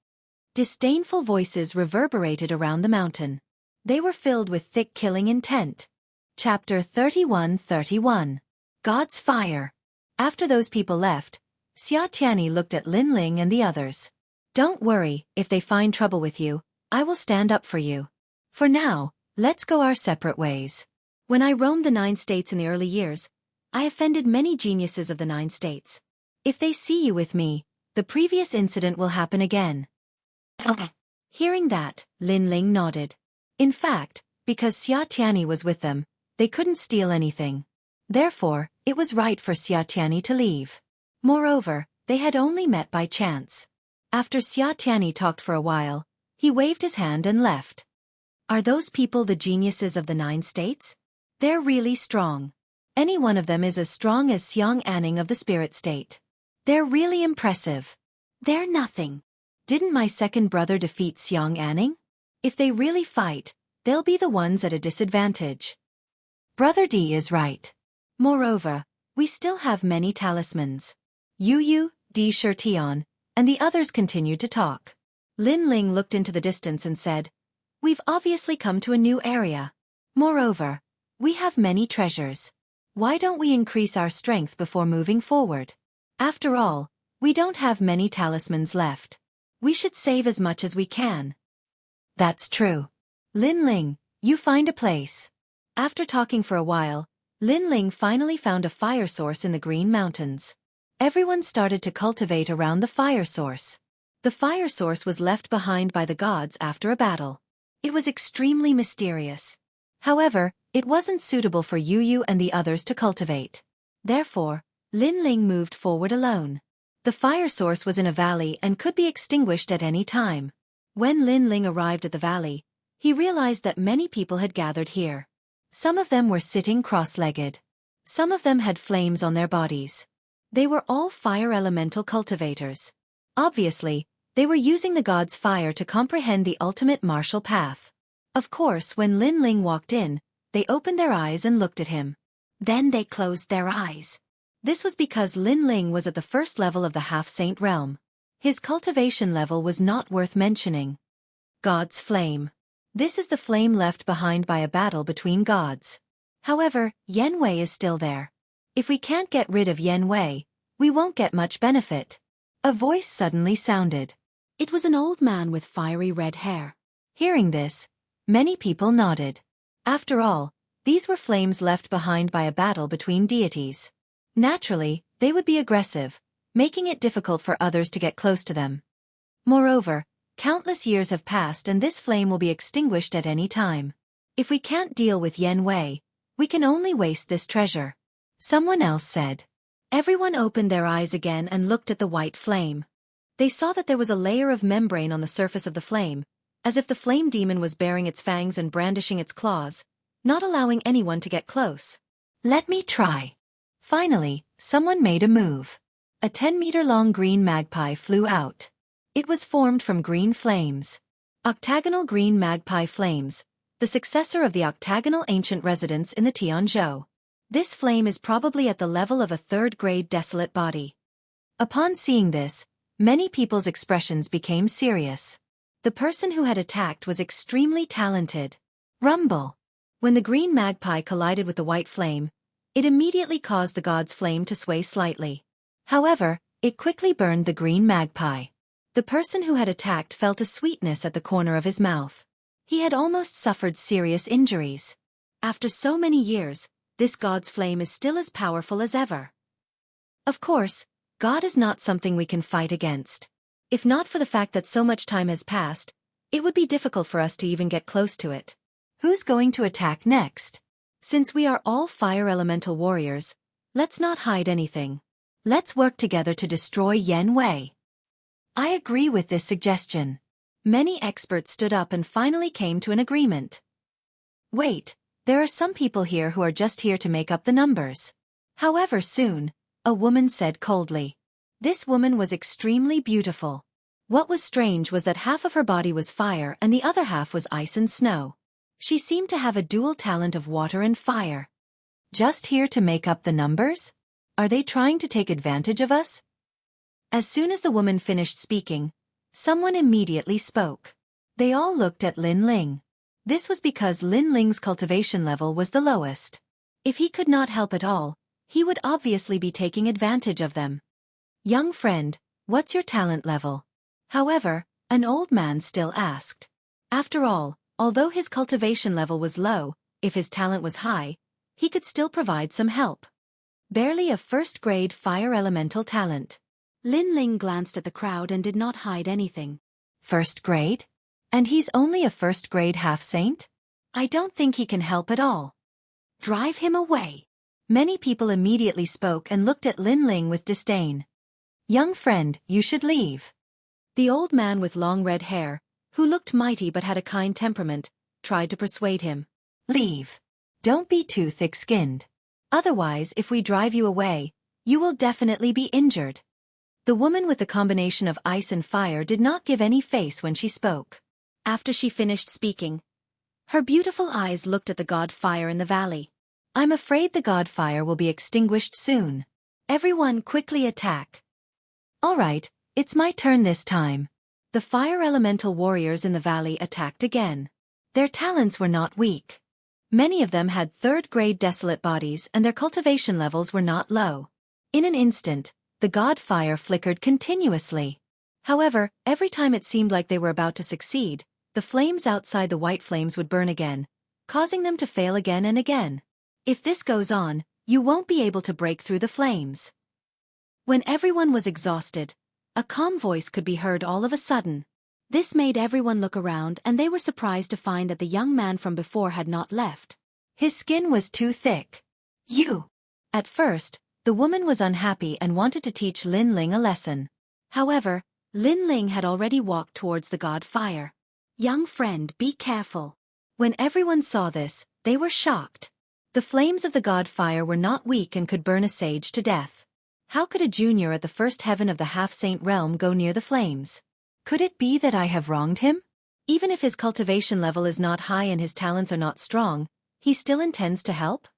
Disdainful voices reverberated around the mountain. They were filled with thick killing intent. Chapter 31:31. God's Fire. After those people left, Xianxia looked at Lin Ling and the others. Don't worry, if they find trouble with you, I will stand up for you. For now, let's go our separate ways. When I roamed the 9 states in the early years, I offended many geniuses of the 9 states. If they see you with me, the previous incident will happen again. Okay. Hearing that, Lin Ling nodded. In fact, because Xianxia was with them, they couldn't steal anything. Therefore, it was right for Xianxia to leave. Moreover, they had only met by chance. After Xianxia talked for a while, he waved his hand and left. Are those people the geniuses of the 9 states? They're really strong. Any one of them is as strong as Xianxia of the spirit state. They're really impressive. They're nothing. Didn't my second brother defeat Xianxia? If they really fight, they'll be the ones at a disadvantage. Brother D is right. Moreover, we still have many talismans. Yu, Di Shirtion, and the others continued to talk. Lin Ling looked into the distance and said, We've obviously come to a new area. Moreover, we have many treasures. Why don't we increase our strength before moving forward? After all, we don't have many talismans left. We should save as much as we can. That's true. Lin Ling, you find a place. After talking for a while, Lin Ling finally found a fire source in the Green Mountains. Everyone started to cultivate around the fire source. The fire source was left behind by the gods after a battle. It was extremely mysterious. However, it wasn't suitable for Yu and the others to cultivate. Therefore, Lin Ling moved forward alone. The fire source was in a valley and could be extinguished at any time. When Lin Ling arrived at the valley, he realized that many people had gathered here. Some of them were sitting cross-legged. Some of them had flames on their bodies. They were all fire elemental cultivators. Obviously, they were using the god's fire to comprehend the ultimate martial path. Of course, when Lin Ling walked in, they opened their eyes and looked at him. Then they closed their eyes. This was because Lin Ling was at the first level of the half-saint realm. His cultivation level was not worth mentioning. God's flame. This is the flame left behind by a battle between gods. However, Yan Wei is still there. If we can't get rid of Yan Wei, we won't get much benefit. A voice suddenly sounded. It was an old man with fiery red hair. Hearing this, many people nodded. After all, these were flames left behind by a battle between deities. Naturally, they would be aggressive, making it difficult for others to get close to them. Moreover, countless years have passed and this flame will be extinguished at any time. If we can't deal with Yan Wei, we can only waste this treasure. Someone else said. Everyone opened their eyes again and looked at the white flame. They saw that there was a layer of membrane on the surface of the flame, as if the flame demon was baring its fangs and brandishing its claws, not allowing anyone to get close. Let me try. Finally, someone made a move. A 10-meter-long green magpie flew out. It was formed from green flames. Octagonal green magpie flames, the successor of the octagonal ancient residence in the Tianzhou. This flame is probably at the level of a third-grade desolate body. Upon seeing this, many people's expressions became serious. The person who had attacked was extremely talented. Rumble. When the green magpie collided with the white flame, it immediately caused the god's flame to sway slightly. However, it quickly burned the green magpie. The person who had attacked felt a sweetness at the corner of his mouth. He had almost suffered serious injuries. After so many years, this god's flame is still as powerful as ever. Of course, God is not something we can fight against. If not for the fact that so much time has passed, it would be difficult for us to even get close to it. Who's going to attack next? Since we are all fire elemental warriors, let's not hide anything. Let's work together to destroy Yan Wei. I agree with this suggestion. Many experts stood up and finally came to an agreement. Wait. There are some people here who are just here to make up the numbers. However, soon, a woman said coldly. This woman was extremely beautiful. What was strange was that half of her body was fire and the other half was ice and snow. She seemed to have a dual talent of water and fire. Just here to make up the numbers? Are they trying to take advantage of us? As soon as the woman finished speaking, someone immediately spoke. They all looked at Lin Ling. This was because Lin Ling's cultivation level was the lowest. If he could not help at all, he would obviously be taking advantage of them. Young friend, what's your talent level? However, an old man still asked. After all, although his cultivation level was low, if his talent was high, he could still provide some help. Barely a first-grade fire elemental talent. Lin Ling glanced at the crowd and did not hide anything. First grade? And he's only a first-grade half-saint? I don't think he can help at all. Drive him away. Many people immediately spoke and looked at Lin Ling with disdain. Young friend, you should leave. The old man with long red hair, who looked mighty but had a kind temperament, tried to persuade him. Leave. Don't be too thick-skinned. Otherwise, if we drive you away, you will definitely be injured. The woman with the combination of ice and fire did not give any face when she spoke. After she finished speaking, her beautiful eyes looked at the god fire in the valley. I'm afraid the god fire will be extinguished soon. Everyone quickly attack. All right, it's my turn this time. The fire elemental warriors in the valley attacked again. Their talents were not weak. Many of them had third-grade desolate bodies and their cultivation levels were not low. In an instant, the god fire flickered continuously. However, every time it seemed like they were about to succeed, the flames outside the white flames would burn again, causing them to fail again and again. If this goes on, you won't be able to break through the flames. When everyone was exhausted, a calm voice could be heard all of a sudden. This made everyone look around and they were surprised to find that the young man from before had not left. His skin was too thick. You! At first, the woman was unhappy and wanted to teach Lin Ling a lesson. However, Lin Ling had already walked towards the god fire. Young friend, be careful. When everyone saw this, they were shocked. The flames of the god fire were not weak and could burn a sage to death. How could a junior at the first heaven of the half-saint realm go near the flames? Could it be that I have wronged him? Even if his cultivation level is not high and his talents are not strong, he still intends to help?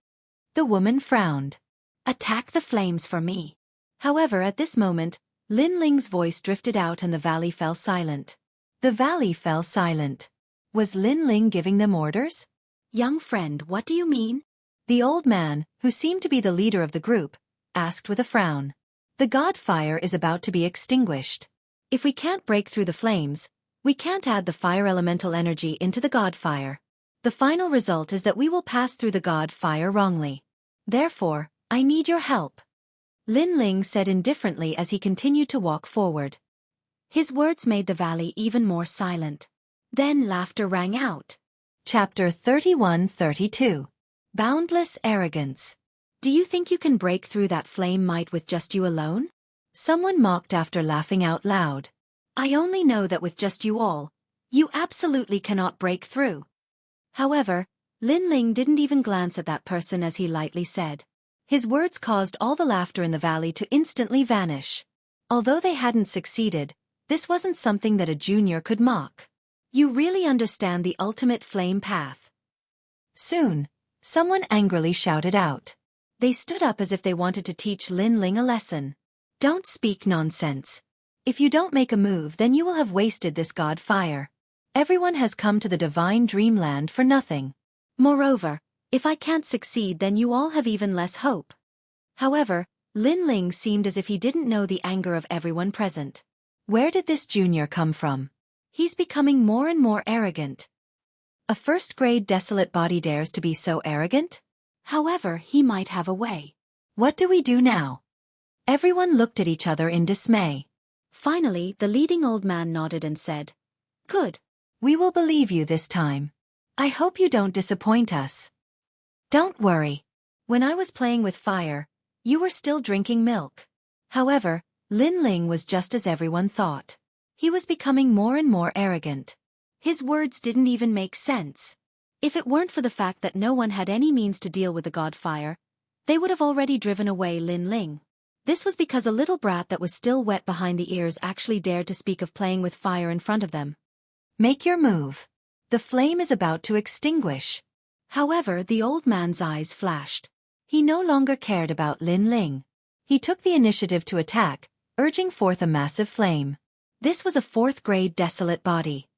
The woman frowned. Attack the flames for me. However, at this moment, Lin Ling's voice drifted out and the valley fell silent. The valley fell silent. Was Lin Ling giving them orders? Young friend, what do you mean? The old man, who seemed to be the leader of the group, asked with a frown. The god fire is about to be extinguished. If we can't break through the flames, we can't add the fire elemental energy into the god fire. The final result is that we will pass through the god fire wrongly. Therefore, I need your help. Lin Ling said indifferently as he continued to walk forward. His words made the valley even more silent. Then laughter rang out. Chapter 31-32. Boundless Arrogance. Do you think you can break through that flame might with just you alone? Someone mocked after laughing out loud. I only know that with just you all, you absolutely cannot break through. However, Lin Ling didn't even glance at that person as he lightly said. His words caused all the laughter in the valley to instantly vanish. Although they hadn't succeeded, this wasn't something that a junior could mock. You really understand the ultimate flame path. Soon, someone angrily shouted out. They stood up as if they wanted to teach Lin Ling a lesson. Don't speak nonsense. If you don't make a move, then you will have wasted this god fire. Everyone has come to the divine dreamland for nothing. Moreover, if I can't succeed, then you all have even less hope. However, Lin Ling seemed as if he didn't know the anger of everyone present. Where did this junior come from? He's becoming more and more arrogant. A first-grade desolate body dares to be so arrogant? However, he might have a way. What do we do now? Everyone looked at each other in dismay. Finally, the leading old man nodded and said, Good. We will believe you this time. I hope you don't disappoint us. Don't worry. When I was playing with fire, you were still drinking milk. However, Lin Ling was just as everyone thought. He was becoming more and more arrogant. His words didn't even make sense. If it weren't for the fact that no one had any means to deal with the god fire, they would have already driven away Lin Ling. This was because a little brat that was still wet behind the ears actually dared to speak of playing with fire in front of them. Make your move. The flame is about to extinguish. However, the old man's eyes flashed. He no longer cared about Lin Ling. He took the initiative to attack, urging forth a massive flame. This was a fourth-grade desolate body.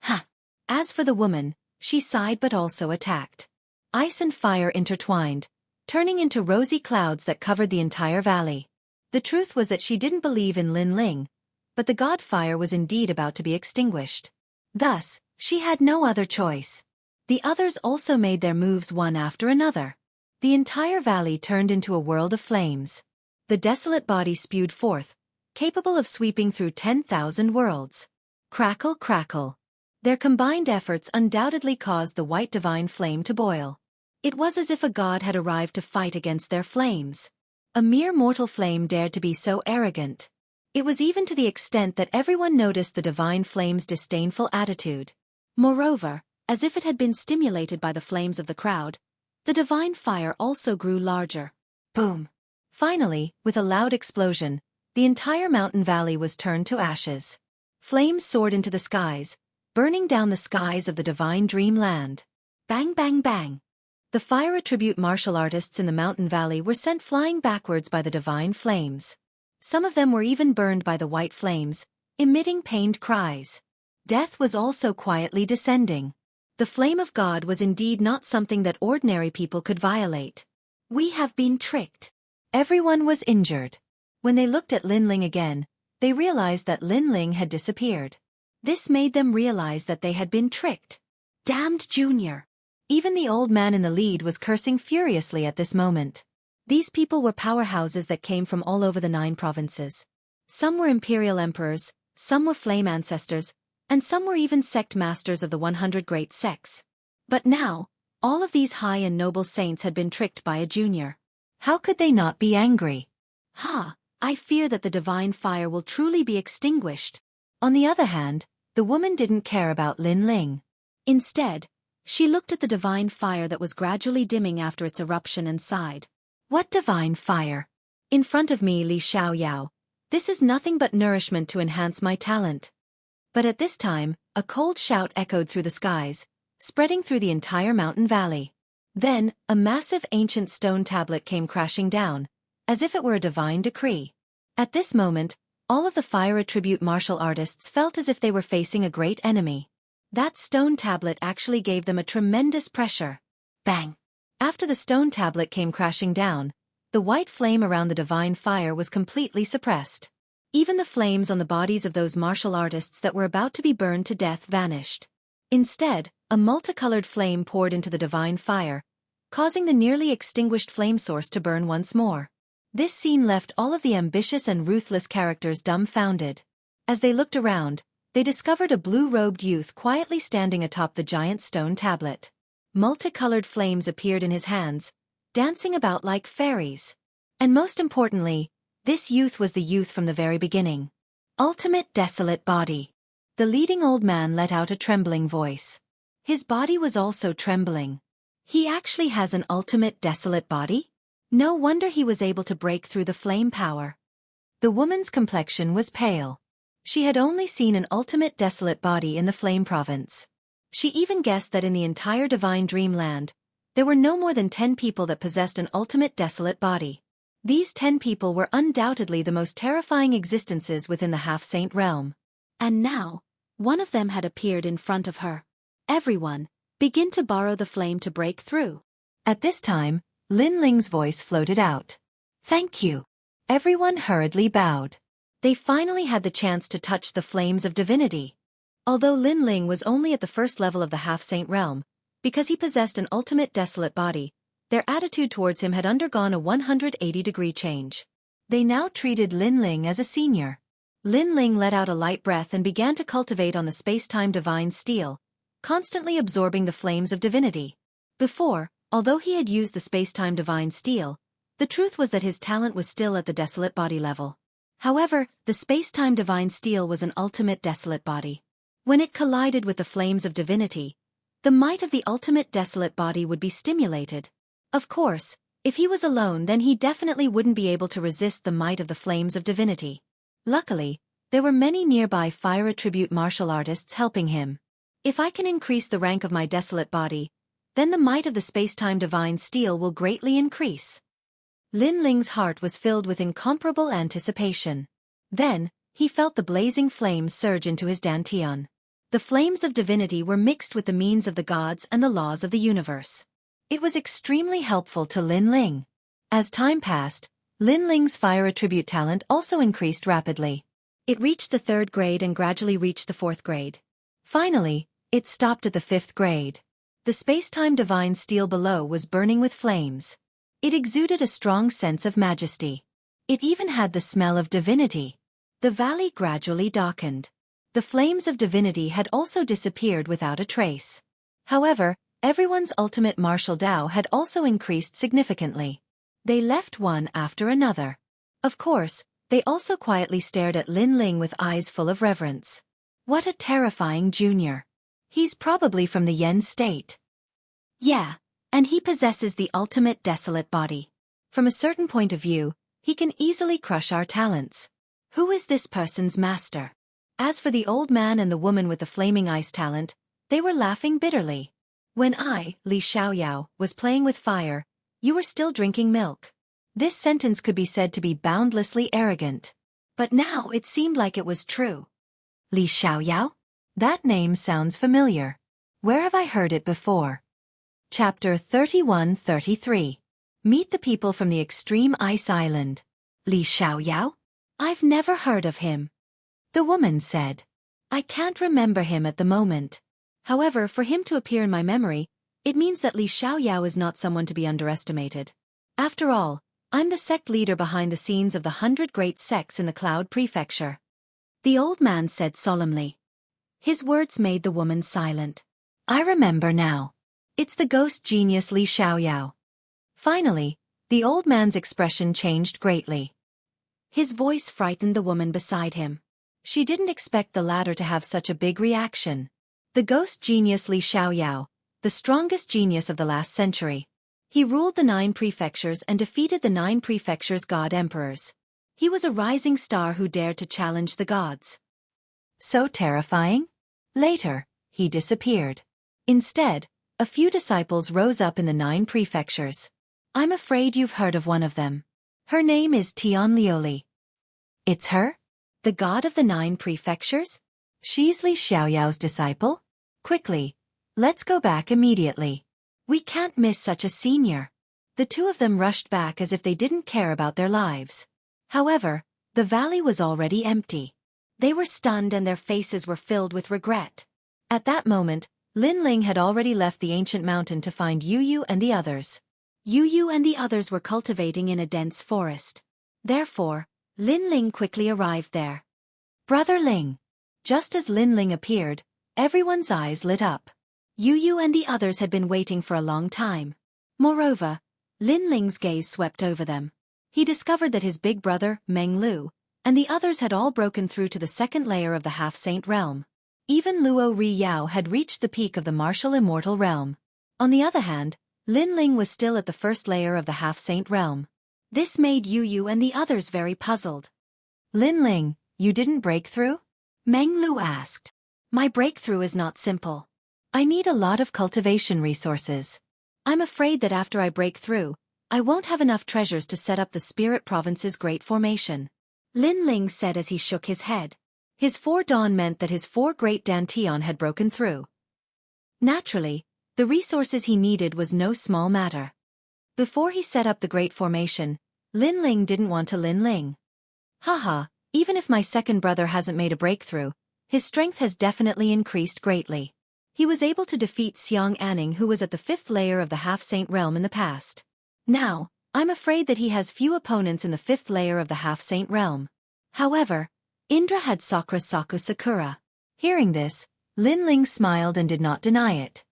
Ha! As for the woman, she sighed but also attacked. Ice and fire intertwined, turning into rosy clouds that covered the entire valley. The truth was that she didn't believe in Lin Ling, but the god fire was indeed about to be extinguished. Thus, she had no other choice. The others also made their moves one after another. The entire valley turned into a world of flames. The desolate body spewed forth, capable of sweeping through 10,000 worlds. Crackle, crackle. Their combined efforts undoubtedly caused the white divine flame to boil. It was as if a god had arrived to fight against their flames. A mere mortal flame dared to be so arrogant. It was even to the extent that everyone noticed the divine flame's disdainful attitude. Moreover, as if it had been stimulated by the flames of the crowd, the divine fire also grew larger. Boom! Finally, with a loud explosion, the entire mountain valley was turned to ashes. Flames soared into the skies, burning down the skies of the divine dreamland. Bang, bang, bang! The fire attribute martial artists in the mountain valley were sent flying backwards by the divine flames. Some of them were even burned by the white flames, emitting pained cries. Death was also quietly descending. The flame of God was indeed not something that ordinary people could violate. We have been tricked. Everyone was injured. When they looked at Lin Ling again, they realized that Lin Ling had disappeared. This made them realize that they had been tricked. Damned junior! Even the old man in the lead was cursing furiously at this moment. These people were powerhouses that came from all over the 9 provinces. Some were imperial emperors, some were flame ancestors, and some were even sect masters of the 100 great sects. But now, all of these high and noble saints had been tricked by a junior. How could they not be angry? I fear that the divine fire will truly be extinguished. On the other hand, the woman didn't care about Lin Ling. Instead, she looked at the divine fire that was gradually dimming after its eruption and sighed. What divine fire? In front of me, Li Xiaoyao. This is nothing but nourishment to enhance my talent. But at this time, a cold shout echoed through the skies, spreading through the entire mountain valley. Then, a massive ancient stone tablet came crashing down, as if it were a divine decree. At this moment, all of the fire attribute martial artists felt as if they were facing a great enemy. That stone tablet actually gave them a tremendous pressure. Bang! After the stone tablet came crashing down, the white flame around the divine fire was completely suppressed. Even the flames on the bodies of those martial artists that were about to be burned to death vanished. Instead, a multicolored flame poured into the divine fire, causing the nearly extinguished flame source to burn once more. This scene left all of the ambitious and ruthless characters dumbfounded. As they looked around, they discovered a blue-robed youth quietly standing atop the giant stone tablet. Multicolored flames appeared in his hands, dancing about like fairies. And most importantly, this youth was the youth from the very beginning. Ultimate desolate body. The leading old man let out a trembling voice. His body was also trembling. He actually has an ultimate desolate body? No wonder he was able to break through the flame power. The woman's complexion was pale. She had only seen an ultimate desolate body in the flame province. She even guessed that in the entire divine dreamland, there were no more than 10 people that possessed an ultimate desolate body. These 10 people were undoubtedly the most terrifying existences within the half-saint realm. And now, one of them had appeared in front of her. Everyone, begin to borrow the flame to break through. At this time, Lin Ling's voice floated out. Thank you. Everyone hurriedly bowed. They finally had the chance to touch the flames of divinity. Although Lin Ling was only at the first level of the half-saint realm, because he possessed an ultimate desolate body, their attitude towards him had undergone a 180-degree change. They now treated Lin Ling as a senior. Lin Ling let out a light breath and began to cultivate on the space-time divine steel, constantly absorbing the flames of divinity. Before, although he had used the space-time divine steel, the truth was that his talent was still at the desolate body level. However, the space-time divine steel was an ultimate desolate body. When it collided with the flames of divinity, the might of the ultimate desolate body would be stimulated. Of course, if he was alone, then he definitely wouldn't be able to resist the might of the flames of divinity. Luckily, there were many nearby fire attribute martial artists helping him. If I can increase the rank of my desolate body, then the might of the space-time divine steel will greatly increase. Lin Ling's heart was filled with incomparable anticipation. Then, he felt the blazing flames surge into his dantian. The flames of divinity were mixed with the means of the gods and the laws of the universe. It was extremely helpful to Lin Ling. As time passed, Lin Ling's fire attribute talent also increased rapidly. It reached the 3rd grade and gradually reached the 4th grade. Finally, it stopped at the 5th grade. The space-time divine steel below was burning with flames. It exuded a strong sense of majesty. It even had the smell of divinity. The valley gradually darkened. The flames of divinity had also disappeared without a trace. However, everyone's ultimate martial Dao had also increased significantly. They left one after another. Of course, they also quietly stared at Lin Ling with eyes full of reverence. What a terrifying junior. He's probably from the Yen state. Yeah, and he possesses the ultimate desolate body. From a certain point of view, he can easily crush our talents. Who is this person's master? As for the old man and the woman with the flaming ice talent, they were laughing bitterly. When I, Li Xiaoyao, was playing with fire, you were still drinking milk. This sentence could be said to be boundlessly arrogant. But now it seemed like it was true. Li Xiaoyao? That name sounds familiar. Where have I heard it before? Chapter 31-33. Meet the people from the extreme ice island. Li Xiaoyao? I've never heard of him. The woman said. I can't remember him at the moment. However, for him to appear in my memory, it means that Li Xiaoyao is not someone to be underestimated. After all, I'm the sect leader behind the scenes of the 100 great sects in the Cloud Prefecture. The old man said solemnly. His words made the woman silent. I remember now. It's the ghost genius Li Xiaoyao. Finally, the old man's expression changed greatly. His voice frightened the woman beside him. She didn't expect the latter to have such a big reaction. The ghost genius Li Xiaoyao, the strongest genius of the last century. He ruled the 9 prefectures and defeated the 9 prefectures' god emperors. He was a rising star who dared to challenge the gods. So terrifying? Later, he disappeared. Instead, a few disciples rose up in the 9 prefectures. I'm afraid you've heard of one of them. Her name is Tian Lioli. It's her? The god of the 9 prefectures? She's Li Xiaoyao's disciple? Quickly, let's go back immediately. We can't miss such a senior. The two of them rushed back as if they didn't care about their lives. However, the valley was already empty. They were stunned and their faces were filled with regret. At that moment, Lin Ling had already left the ancient mountain to find Yu Yu and the others. Yu and the others were cultivating in a dense forest. Therefore, Lin Ling quickly arrived there. Brother Ling. Just as Lin Ling appeared, everyone's eyes lit up. Yu and the others had been waiting for a long time. Moreover, Lin Ling's gaze swept over them. He discovered that his big brother, Meng Lu, and the others had all broken through to the second layer of the half-saint realm. Even Luo Ri Yao had reached the peak of the martial immortal realm. On the other hand, Lin Ling was still at the first layer of the half-saint realm. This made Yu and the others very puzzled. Lin Ling, you didn't break through? Meng Lu asked. My breakthrough is not simple. I need a lot of cultivation resources. I'm afraid that after I break through, I won't have enough treasures to set up the Spirit Province's great formation. Lin Ling said as he shook his head. His 4 dawn meant that his 4 great dantian had broken through. Naturally, the resources he needed was no small matter. Before he set up the great formation, Lin Ling didn't want to Lin Ling. Haha, even if my second brother hasn't made a breakthrough, his strength has definitely increased greatly. He was able to defeat Xianxia, who was at the 5th layer of the half-saint realm in the past. Now, I'm afraid that he has few opponents in the 5th layer of the half-saint realm. However, Indra had Sakura Saku Sakura. Hearing this, Lin Ling smiled and did not deny it.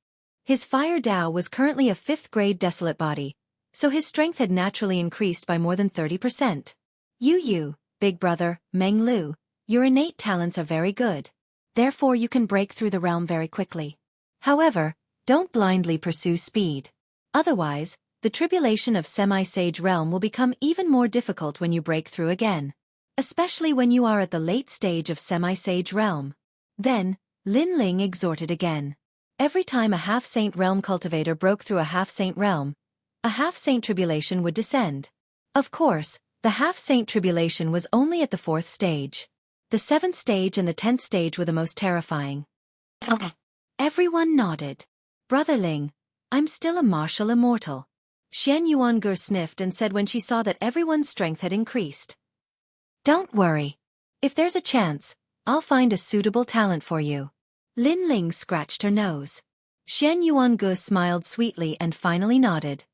His fire Dao was currently a 5th grade desolate body, so his strength had naturally increased by more than 30%. Yu, big brother, Meng Lu, your innate talents are very good. Therefore you can break through the realm very quickly. However, don't blindly pursue speed. Otherwise, the tribulation of semi-sage realm will become even more difficult when you break through again. Especially when you are at the late stage of semi-sage realm. Then, Lin Ling exhorted again. Every time a half-saint realm cultivator broke through a half-saint realm, a half-saint tribulation would descend. Of course, the half-saint tribulation was only at the 4th stage. The 7th stage and the 10th stage were the most terrifying. Everyone nodded. Brother Ling, I'm still a martial immortal. Xianxia sniffed and said when she saw that everyone's strength had increased. Don't worry. If there's a chance, I'll find a suitable talent for you. Lin Ling scratched her nose. Xianxia smiled sweetly and finally nodded.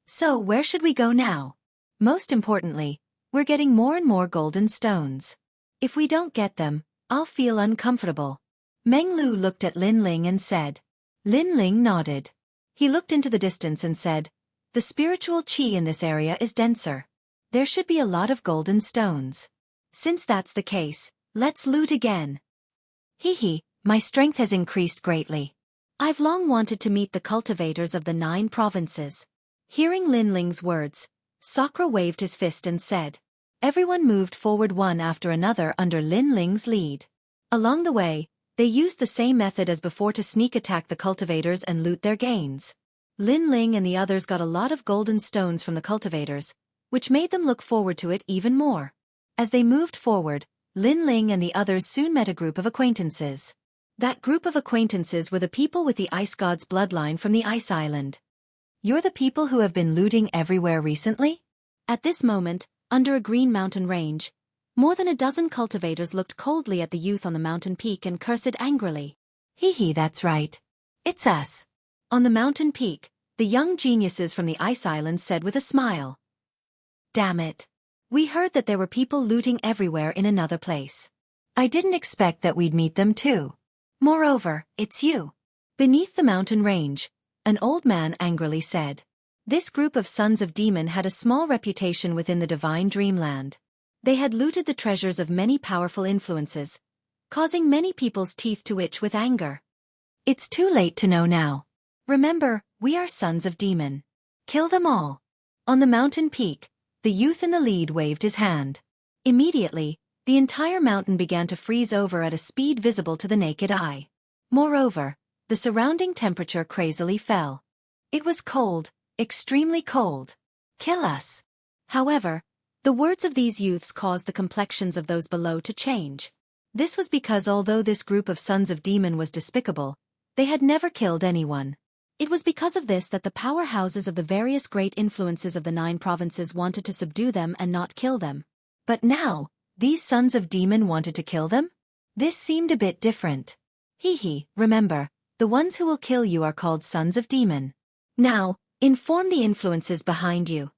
So where should we go now? Most importantly, we're getting more and more golden stones. If we don't get them, I'll feel uncomfortable. Meng Lu looked at Lin Ling and said. Lin Ling nodded. He looked into the distance and said, the spiritual qi in this area is denser. There should be a lot of golden stones. Since that's the case, let's loot again. Hee, my strength has increased greatly. I've long wanted to meet the cultivators of the 9 provinces. Hearing Lin Ling's words, Sakura waved his fist and said. Everyone moved forward one after another under Lin Ling's lead. Along the way, they used the same method as before to sneak attack the cultivators and loot their gains. Lin Ling and the others got a lot of golden stones from the cultivators, which made them look forward to it even more. As they moved forward, Lin Ling and the others soon met a group of acquaintances. That group of acquaintances were the people with the ice god's bloodline from the ice island. You're the people who have been looting everywhere recently? At this moment, under a green mountain range, more than a dozen cultivators looked coldly at the youth on the mountain peak and cursed angrily. Hee, that's right. It's us. On the mountain peak, the young geniuses from the ice island said with a smile. Damn it. We heard that there were people looting everywhere in another place. I didn't expect that we'd meet them too. Moreover, it's you. Beneath the mountain range, an old man angrily said. This group of sons of demon had a small reputation within the divine dreamland. They had looted the treasures of many powerful influences, causing many people's teeth to itch with anger. It's too late to know now. Remember, we are sons of demon. Kill them all. On the mountain peak, the youth in the lead waved his hand. Immediately, the entire mountain began to freeze over at a speed visible to the naked eye. Moreover, the surrounding temperature crazily fell. It was cold, extremely cold. Kill us. However, the words of these youths caused the complexions of those below to change. This was because although this group of sons of demon was despicable, they had never killed anyone. It was because of this that the powerhouses of the various great influences of the 9 provinces wanted to subdue them and not kill them. But now, these sons of demon wanted to kill them? This seemed a bit different. Hee, remember, the ones who will kill you are called sons of demon. Now, Inform the influences behind you.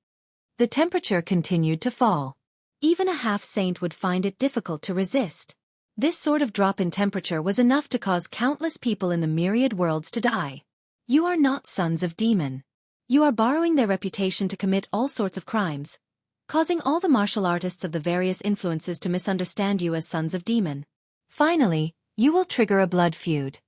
The temperature continued to fall. Even a half-saint would find it difficult to resist. This sort of drop in temperature was enough to cause countless people in the myriad worlds to die. You are not sons of demon. You are borrowing their reputation to commit all sorts of crimes, causing all the martial artists of the various influences to misunderstand you as sons of demon. Finally, you will trigger a blood feud.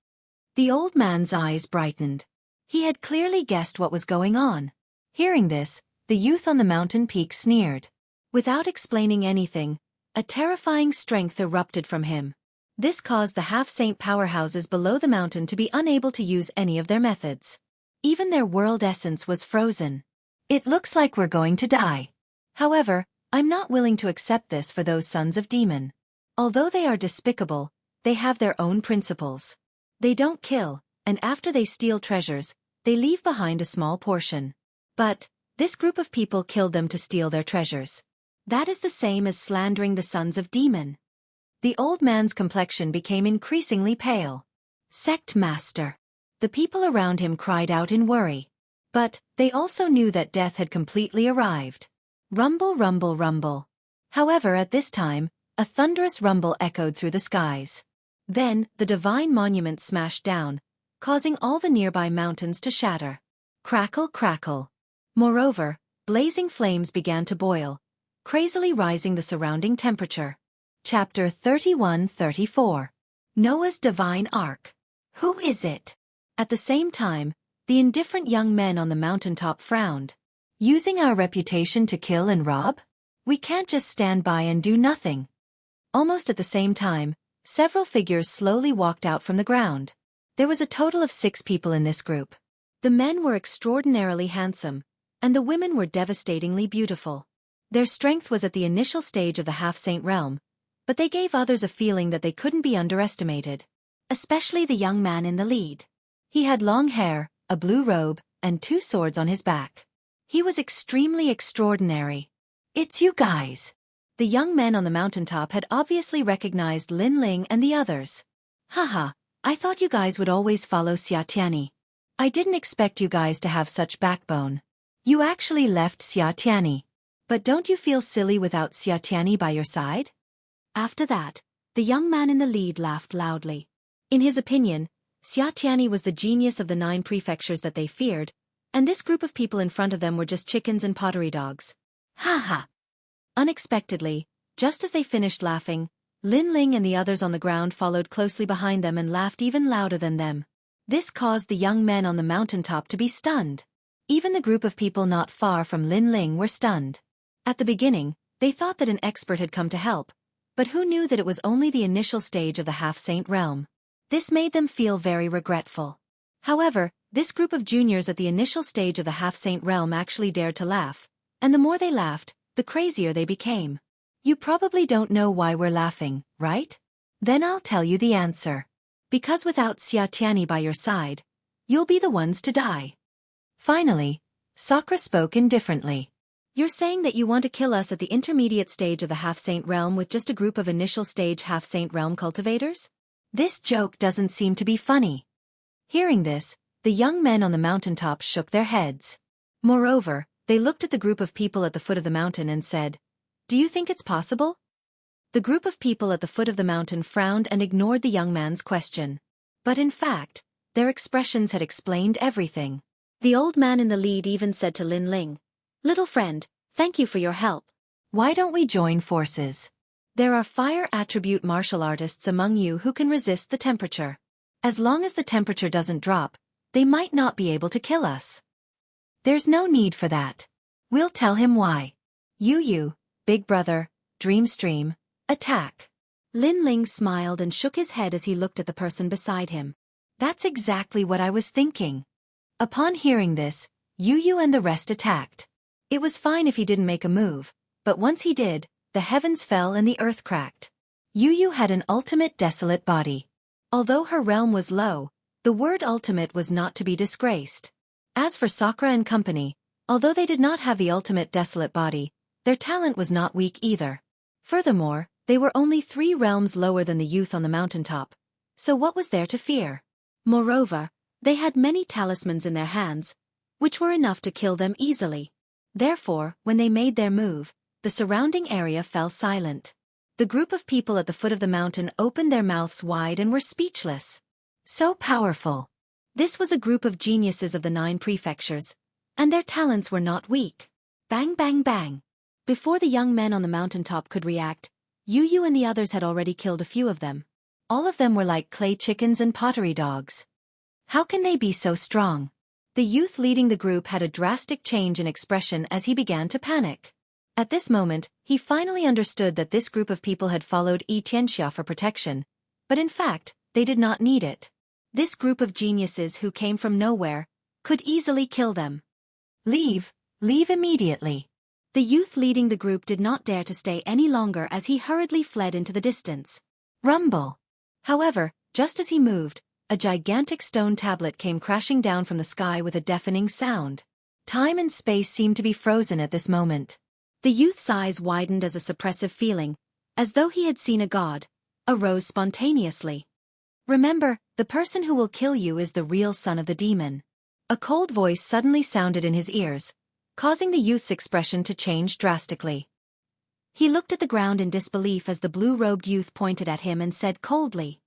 The old man's eyes brightened. He had clearly guessed what was going on. Hearing this, the youth on the mountain peak sneered. Without explaining anything, a terrifying strength erupted from him. This caused the half-saint powerhouses below the mountain to be unable to use any of their methods. Even their world essence was frozen. It looks like we're going to die. However, I'm not willing to accept this for those sons of demon. Although they are despicable, they have their own principles. They don't kill, and after they steal treasures, they leave behind a small portion. But this group of people killed them to steal their treasures. That is the same as slandering the sons of demon. The old man's complexion became increasingly pale. Sect master. The people around him cried out in worry. But they also knew that death had completely arrived. Rumble, rumble, rumble. However, at this time, a thunderous rumble echoed through the skies. Then, the divine monument smashed down, causing all the nearby mountains to shatter. Crackle, crackle. Moreover, blazing flames began to boil, crazily rising the surrounding temperature. Chapter 31-34. Noah's Divine Ark. Who is it? At the same time, the indifferent young men on the mountaintop frowned. Using our reputation to kill and rob? We can't just stand by and do nothing. Almost at the same time, several figures slowly walked out from the ground. There was a total of 6 people in this group. The men were extraordinarily handsome, and the women were devastatingly beautiful. Their strength was at the initial stage of the half-saint realm, but they gave others a feeling that they couldn't be underestimated. Especially the young man in the lead. He had long hair, a blue robe, and 2 swords on his back. He was extremely extraordinary. It's you guys. The young men on the mountaintop had obviously recognized Lin Ling and the others. Haha, I thought you guys would always follow Xianxia. I didn't expect you guys to have such backbone. You actually left Xianxia. But don't you feel silly without Xianxia by your side? After that, the young man in the lead laughed loudly. In his opinion, Xianxia was the genius of the 9 prefectures that they feared, and this group of people in front of them were just chickens and pottery dogs. Ha ha! Unexpectedly, just as they finished laughing, Lin Ling and the others on the ground followed closely behind them and laughed even louder than them. This caused the young men on the mountaintop to be stunned. Even the group of people not far from Lin Ling were stunned. At the beginning, they thought that an expert had come to help, but who knew that it was only the initial stage of the half-saint realm? This made them feel very regretful. However, this group of juniors at the initial stage of the half-saint realm actually dared to laugh, and the more they laughed, the crazier they became. You probably don't know why we're laughing, right? Then I'll tell you the answer. Because without Xianxia by your side, you'll be the ones to die. Finally, Sakura spoke indifferently. You're saying that you want to kill us at the intermediate stage of the half-saint realm with just a group of initial stage half-saint realm cultivators? This joke doesn't seem to be funny. Hearing this, the young men on the mountaintop shook their heads. Moreover, they looked at the group of people at the foot of the mountain and said, "Do you think it's possible?" The group of people at the foot of the mountain frowned and ignored the young man's question. But in fact, their expressions had explained everything. The old man in the lead even said to Lin Ling, "Little friend, thank you for your help. Why don't we join forces? There are fire attribute martial artists among you who can resist the temperature. As long as the temperature doesn't drop, they might not be able to kill us. There's no need for that. We'll tell him why. You, big brother, Dreamstream, attack." Lin Ling smiled and shook his head as he looked at the person beside him. That's exactly what I was thinking. Upon hearing this, Yu and the rest attacked. It was fine if he didn't make a move, but once he did, the heavens fell and the earth cracked. Yu had an ultimate desolate body. Although her realm was low, the word ultimate was not to be disgraced. As for Sakura and company, although they did not have the ultimate desolate body, their talent was not weak either. Furthermore, they were only 3 realms lower than the youth on the mountaintop, so what was there to fear? Moreover, they had many talismans in their hands, which were enough to kill them easily. Therefore, when they made their move, the surrounding area fell silent. The group of people at the foot of the mountain opened their mouths wide and were speechless. So powerful. This was a group of geniuses of the 9 prefectures, and their talents were not weak. Bang bang bang. Before the young men on the mountaintop could react, Yu and the others had already killed a few of them. All of them were like clay chickens and pottery dogs. How can they be so strong? The youth leading the group had a drastic change in expression as he began to panic. At this moment, he finally understood that this group of people had followed Xianxia for protection, but in fact, they did not need it. This group of geniuses who came from nowhere could easily kill them. Leave immediately. The youth leading the group did not dare to stay any longer as he hurriedly fled into the distance. Rumble. However, just as he moved, a gigantic stone tablet came crashing down from the sky with a deafening sound. Time and space seemed to be frozen at this moment. The youth's eyes widened as a suppressive feeling, as though he had seen a god, arose spontaneously. Remember, the person who will kill you is the real son of the demon. A cold voice suddenly sounded in his ears, causing the youth's expression to change drastically. He looked at the ground in disbelief as the blue-robed youth pointed at him and said coldly,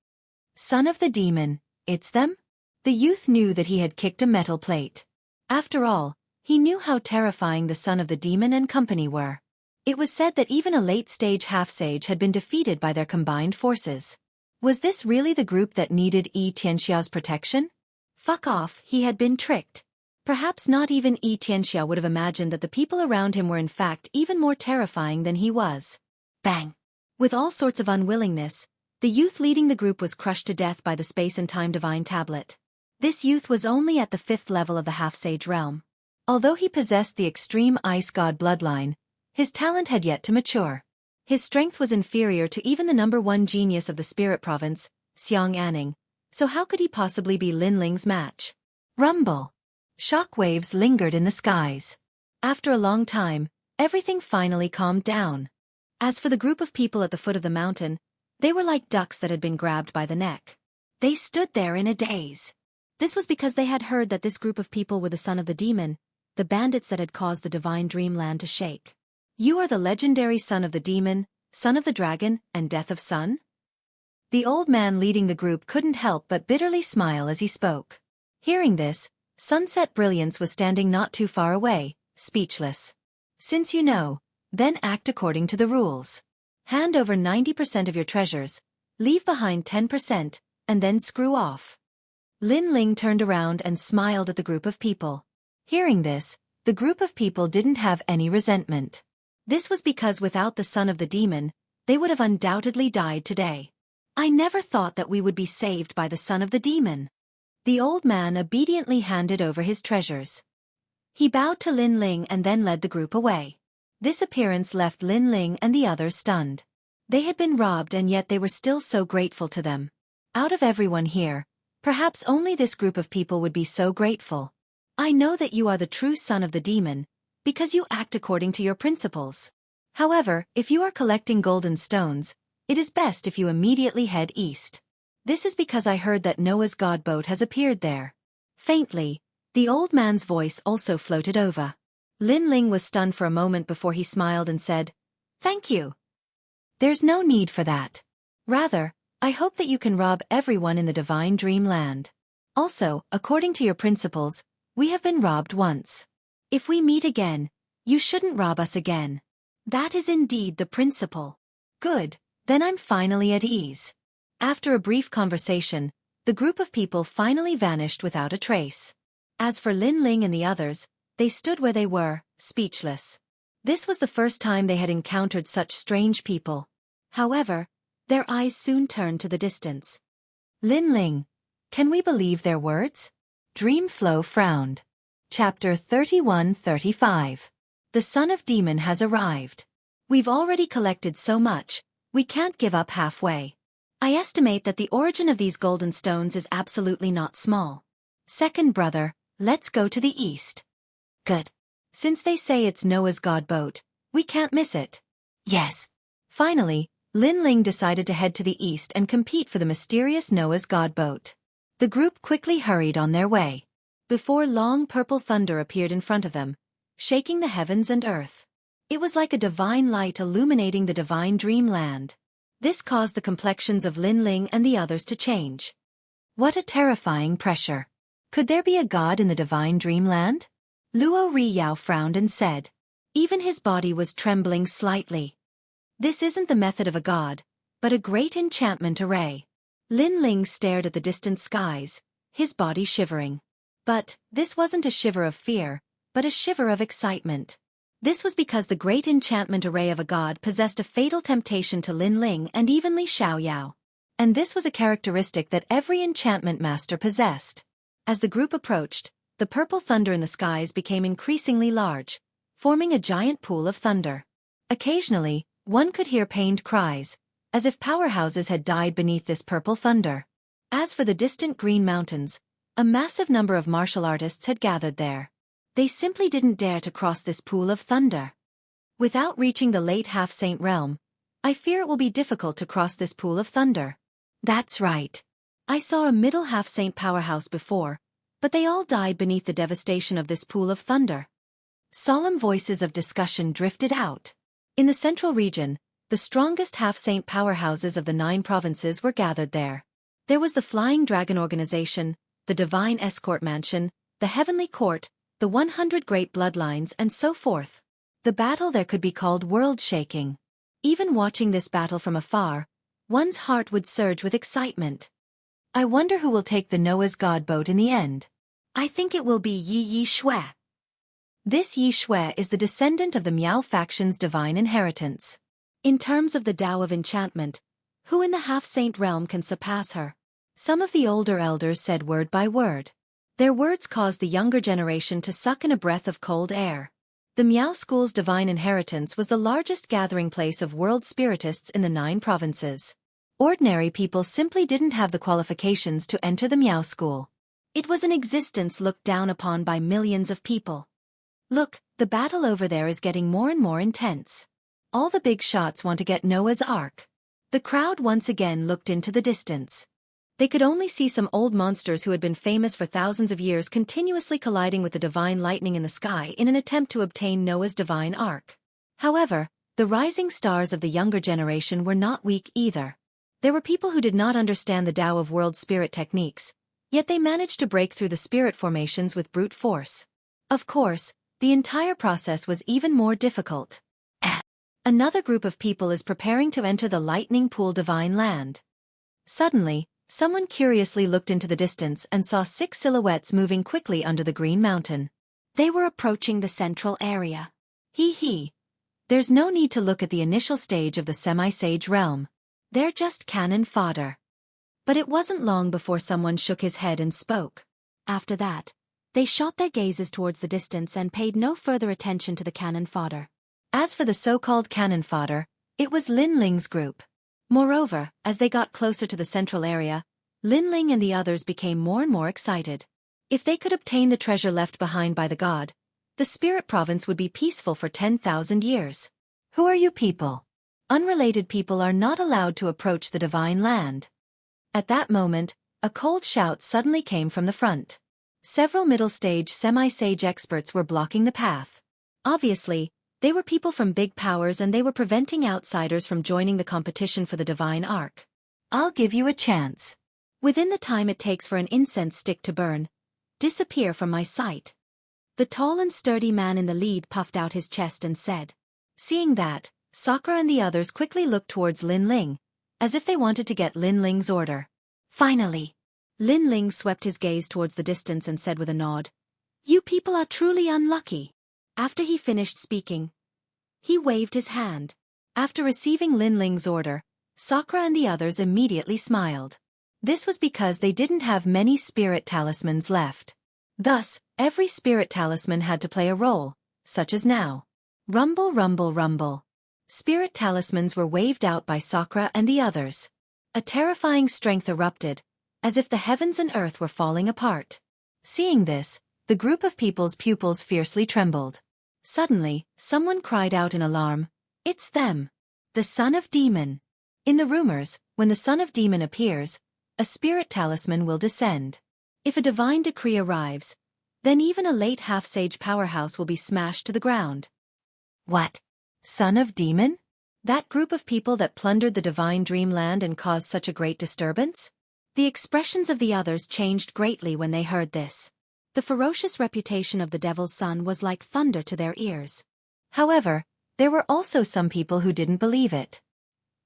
"Son of the demon, it's them?" The youth knew that he had kicked a metal plate. After all, he knew how terrifying the son of the demon and company were. It was said that even a late-stage half-sage had been defeated by their combined forces. Was this really the group that needed Xianxia's protection? Fuck off, he had been tricked. Perhaps not even Xianxia would have imagined that the people around him were in fact even more terrifying than he was. Bang! With all sorts of unwillingness, the youth leading the group was crushed to death by the space and time divine tablet. This youth was only at the 5th level of the half-sage realm. Although he possessed the extreme ice god bloodline, his talent had yet to mature. His strength was inferior to even the #1 genius of the spirit province, Xianxia, so how could he possibly be Lin Ling's match? Rumble. Shock waves lingered in the skies. After a long time, everything finally calmed down. As for the group of people at the foot of the mountain, they were like ducks that had been grabbed by the neck. They stood there in a daze. This was because they had heard that this group of people were the son of the demon, the bandits that had caused the divine dreamland to shake. You are the legendary son of the demon, son of the dragon, and death of sun? The old man leading the group couldn't help but bitterly smile as he spoke. Hearing this, Sunset Brilliance was standing not too far away, speechless. Since you know, then act according to the rules. Hand over 90% of your treasures, leave behind 10%, and then screw off. Lin Ling turned around and smiled at the group of people. Hearing this, the group of people didn't have any resentment. This was because without the son of the demon, they would have undoubtedly died today. I never thought that we would be saved by the son of the demon. The old man obediently handed over his treasures. He bowed to Lin Ling and then led the group away. This appearance left Lin Ling and the others stunned. They had been robbed and yet they were still so grateful to them. Out of everyone here, perhaps only this group of people would be so grateful. I know that you are the true son of the demon, because you act according to your principles. However, if you are collecting golden stones, it is best if you immediately head east. This is because I heard that Noah's god boat has appeared there. Faintly, the old man's voice also floated over. Lin Ling was stunned for a moment before he smiled and said, "Thank you. There's no need for that. Rather, I hope that you can rob everyone in the divine dreamland. Also, according to your principles, we have been robbed once. If we meet again, you shouldn't rob us again. That is indeed the principle. Good, then I'm finally at ease." After a brief conversation, the group of people finally vanished without a trace. As for Lin Ling and the others, they stood where they were, speechless. This was the first time they had encountered such strange people. However, their eyes soon turned to the distance. Lin Ling, can we believe their words? Dreamflow frowned. Chapter 31-35. The son of demon has arrived. We've already collected so much, we can't give up halfway. I estimate that the origin of these golden stones is absolutely not small. Second brother, let's go to the east. Good. Since they say it's Noah's god boat, we can't miss it. Yes. Finally, Lin Ling decided to head to the east and compete for the mysterious Noah's god boat. The group quickly hurried on their way. before long purple thunder appeared in front of them, shaking the heavens and earth. It was like a divine light illuminating the divine dreamland. This caused the complexions of Lin Ling and the others to change. What a terrifying pressure. Could there be a god in the divine dreamland? Luo Riyao frowned and said. Even his body was trembling slightly. This isn't the method of a god, but a great enchantment array. Lin Ling stared at the distant skies, his body shivering. But this wasn't a shiver of fear, but a shiver of excitement. This was because the great enchantment array of a god possessed a fatal temptation to Lin Ling and even Li Xiaoyao. And this was a characteristic that every enchantment master possessed. As the group approached, the purple thunder in the skies became increasingly large, forming a giant pool of thunder. Occasionally, one could hear pained cries, as if powerhouses had died beneath this purple thunder. As for the distant green mountains, a massive number of martial artists had gathered there. They simply didn't dare to cross this pool of thunder. Without reaching the late half-saint realm, I fear it will be difficult to cross this pool of thunder. That's right. I saw a middle half-saint powerhouse before, but they all died beneath the devastation of this pool of thunder. Solemn voices of discussion drifted out. In the central region, the strongest half-saint powerhouses of the 9 provinces were gathered there. There was the Flying Dragon Organization, the Divine Escort Mansion, the Heavenly Court, the 100 Great Bloodlines and so forth. The battle there could be called world-shaking. Even watching this battle from afar, one's heart would surge with excitement. I wonder who will take the Noah's God boat in the end. I think it will be Yi Shui. This Yi Shui is the descendant of the Miao faction's divine inheritance. In terms of the Tao of enchantment, who in the half-saint realm can surpass her? Some of the older elders said word by word. Their words caused the younger generation to suck in a breath of cold air. The Miao school's divine inheritance was the largest gathering place of world spiritists in the 9 provinces. Ordinary people simply didn't have the qualifications to enter the Miao school. It was an existence looked down upon by millions of people. Look, the battle over there is getting more and more intense. All the big shots want to get Noah's Ark. The crowd once again looked into the distance. They could only see some old monsters who had been famous for thousands of years continuously colliding with the divine lightning in the sky in an attempt to obtain Noah's divine ark. However, the rising stars of the younger generation were not weak either. There were people who did not understand the Tao of world spirit techniques, yet they managed to break through the spirit formations with brute force. Of course, the entire process was even more difficult. Another group of people is preparing to enter the lightning pool divine land. Suddenly, someone curiously looked into the distance and saw 6 silhouettes moving quickly under the green mountain. They were approaching the central area. Hee. There's no need to look at the initial stage of the semi-sage realm. They're just cannon fodder. But it wasn't long before someone shook his head and spoke. After that, they shot their gazes towards the distance and paid no further attention to the cannon fodder. As for the so-called cannon fodder, it was Lin Ling's group. Moreover, as they got closer to the central area, Lin Ling and the others became more and more excited. If they could obtain the treasure left behind by the god, the spirit province would be peaceful for 10,000 years. Who are you people? Unrelated people are not allowed to approach the divine land. At that moment, a cold shout suddenly came from the front. Several middle-stage semi-sage experts were blocking the path. Obviously, they were people from big powers and they were preventing outsiders from joining the competition for the divine ark. I'll give you a chance. Within the time it takes for an incense stick to burn, disappear from my sight. The tall and sturdy man in the lead puffed out his chest and said. Seeing that, Sakura and the others quickly looked towards Lin Ling, as if they wanted to get Lin Ling's order. Finally, Lin Ling swept his gaze towards the distance and said with a nod, "You people are truly unlucky." After he finished speaking, he waved his hand. After receiving Lin Ling's order, Sakura and the others immediately smiled. This was because they didn't have many spirit talismans left. Thus, every spirit talisman had to play a role, such as now. Rumble, rumble, rumble. Spirit talismans were waved out by Sakura and the others. A terrifying strength erupted, as if the heavens and earth were falling apart. Seeing this, the group of people's pupils fiercely trembled. Suddenly, someone cried out in alarm, "It's them! The Son of Demon!" In the rumors, when the Son of Demon appears, a spirit talisman will descend. If a divine decree arrives, then even a late half-sage powerhouse will be smashed to the ground. What? Son of Demon? That group of people that plundered the divine dreamland and caused such a great disturbance? The expressions of the others changed greatly when they heard this. The ferocious reputation of the Devil's Son was like thunder to their ears. However, there were also some people who didn't believe it.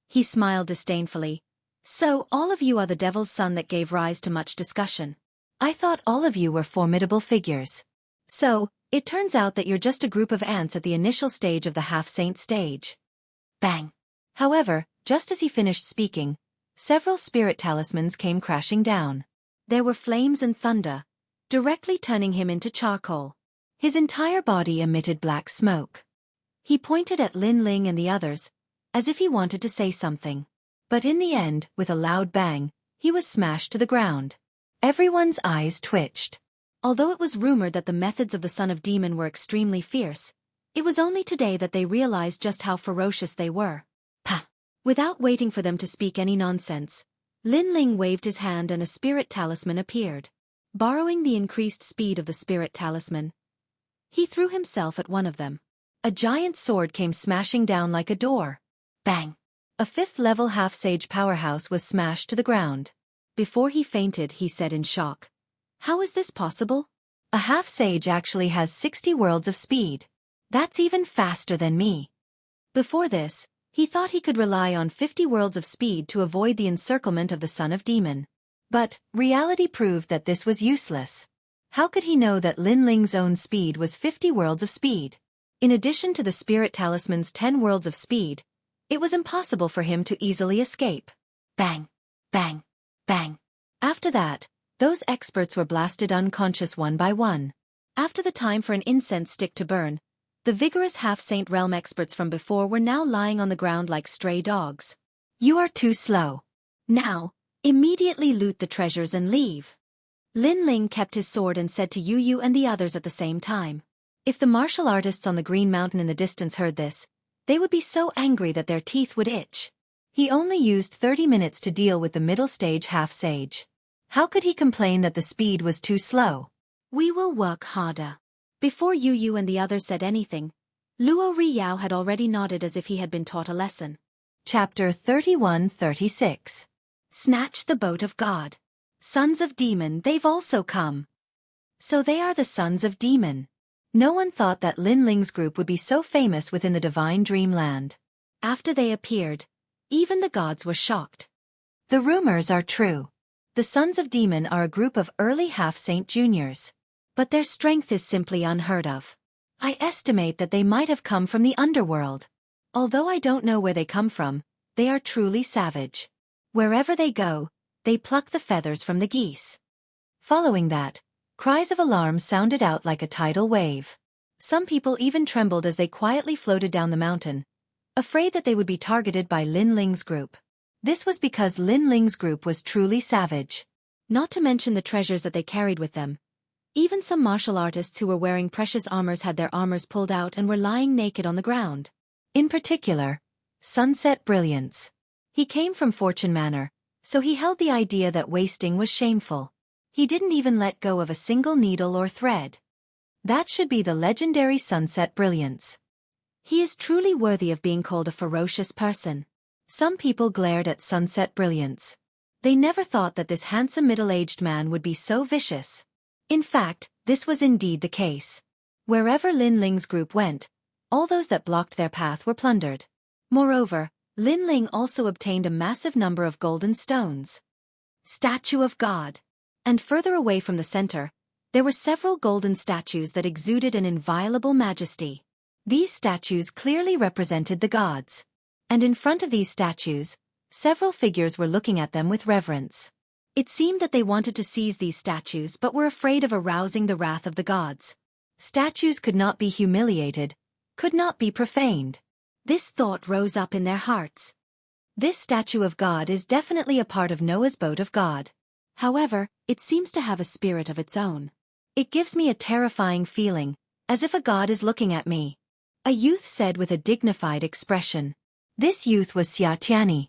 He smiled disdainfully. So, all of you are the Devil's Son that gave rise to much discussion. I thought all of you were formidable figures. So, it turns out that you're just a group of ants at the initial stage of the half-saint stage. Bang! However, just as he finished speaking, several spirit talismans came crashing down. There were flames and thunder, directly turning him into charcoal. His entire body emitted black smoke. He pointed at Lin Ling and the others, as if he wanted to say something. But in the end, with a loud bang, he was smashed to the ground. Everyone's eyes twitched. Although it was rumored that the methods of the Son of Demon were extremely fierce, it was only today that they realized just how ferocious they were. Pah! Without waiting for them to speak any nonsense, Lin Ling waved his hand and a spirit talisman appeared. Borrowing the increased speed of the spirit talisman, he threw himself at one of them. A giant sword came smashing down like a door. Bang! A 5th-level half-sage powerhouse was smashed to the ground. Before he fainted, he said in shock, "How is this possible? A half-sage actually has 60 worlds of speed. That's even faster than me." Before this, he thought he could rely on 50 worlds of speed to avoid the encirclement of the Son of Demon. But reality proved that this was useless. How could he know that Lin Ling's own speed was 50 worlds of speed? In addition to the spirit talisman's 10 worlds of speed, it was impossible for him to easily escape. Bang! Bang! Bang! After that, those experts were blasted unconscious one by one. After the time for an incense stick to burn, the vigorous half-saint realm experts from before were now lying on the ground like stray dogs. "You are too slow. Now, immediately loot the treasures and leave." Lin Ling kept his sword and said to Yu Yu and the others at the same time. If the martial artists on the Green Mountain in the distance heard this, they would be so angry that their teeth would itch. He only used 30 minutes to deal with the middle-stage half-sage. How could he complain that the speed was too slow? "We will work harder." Before Yu Yu and the others said anything, Luo Riyao had already nodded as if he had been taught a lesson. Chapter 31-36. Snatch the Boat of God. Sons of Demon, they've also come. So they are the Sons of Demon. No one thought that Lin Ling's group would be so famous within the divine dreamland. After they appeared, even the gods were shocked. The rumors are true. The Sons of Demon are a group of early half-saint juniors. But their strength is simply unheard of. I estimate that they might have come from the underworld. Although I don't know where they come from, they are truly savage. Wherever they go, they pluck the feathers from the geese. Following that, cries of alarm sounded out like a tidal wave. Some people even trembled as they quietly floated down the mountain, afraid that they would be targeted by Lin Ling's group. This was because Lin Ling's group was truly savage. Not to mention the treasures that they carried with them. Even some martial artists who were wearing precious armors had their armors pulled out and were lying naked on the ground. In particular, Sunset Brilliance. He came from Fortune Manor, so he held the idea that wasting was shameful. He didn't even let go of a single needle or thread. That should be the legendary Sunset Brilliance. He is truly worthy of being called a ferocious person. Some people glared at Sunset Brilliance. They never thought that this handsome middle-aged man would be so vicious. In fact, this was indeed the case. Wherever Lin Ling's group went, all those that blocked their path were plundered. Moreover, Lin Ling also obtained a massive number of golden stones. Statue of God. And further away from the center, there were several golden statues that exuded an inviolable majesty. These statues clearly represented the gods. And in front of these statues, several figures were looking at them with reverence. It seemed that they wanted to seize these statues but were afraid of arousing the wrath of the gods. Statues could not be humiliated, could not be profaned. This thought rose up in their hearts. This statue of God is definitely a part of Noah's boat of God. However, it seems to have a spirit of its own. It gives me a terrifying feeling, as if a god is looking at me. A youth said with a dignified expression. This youth was Xianxia.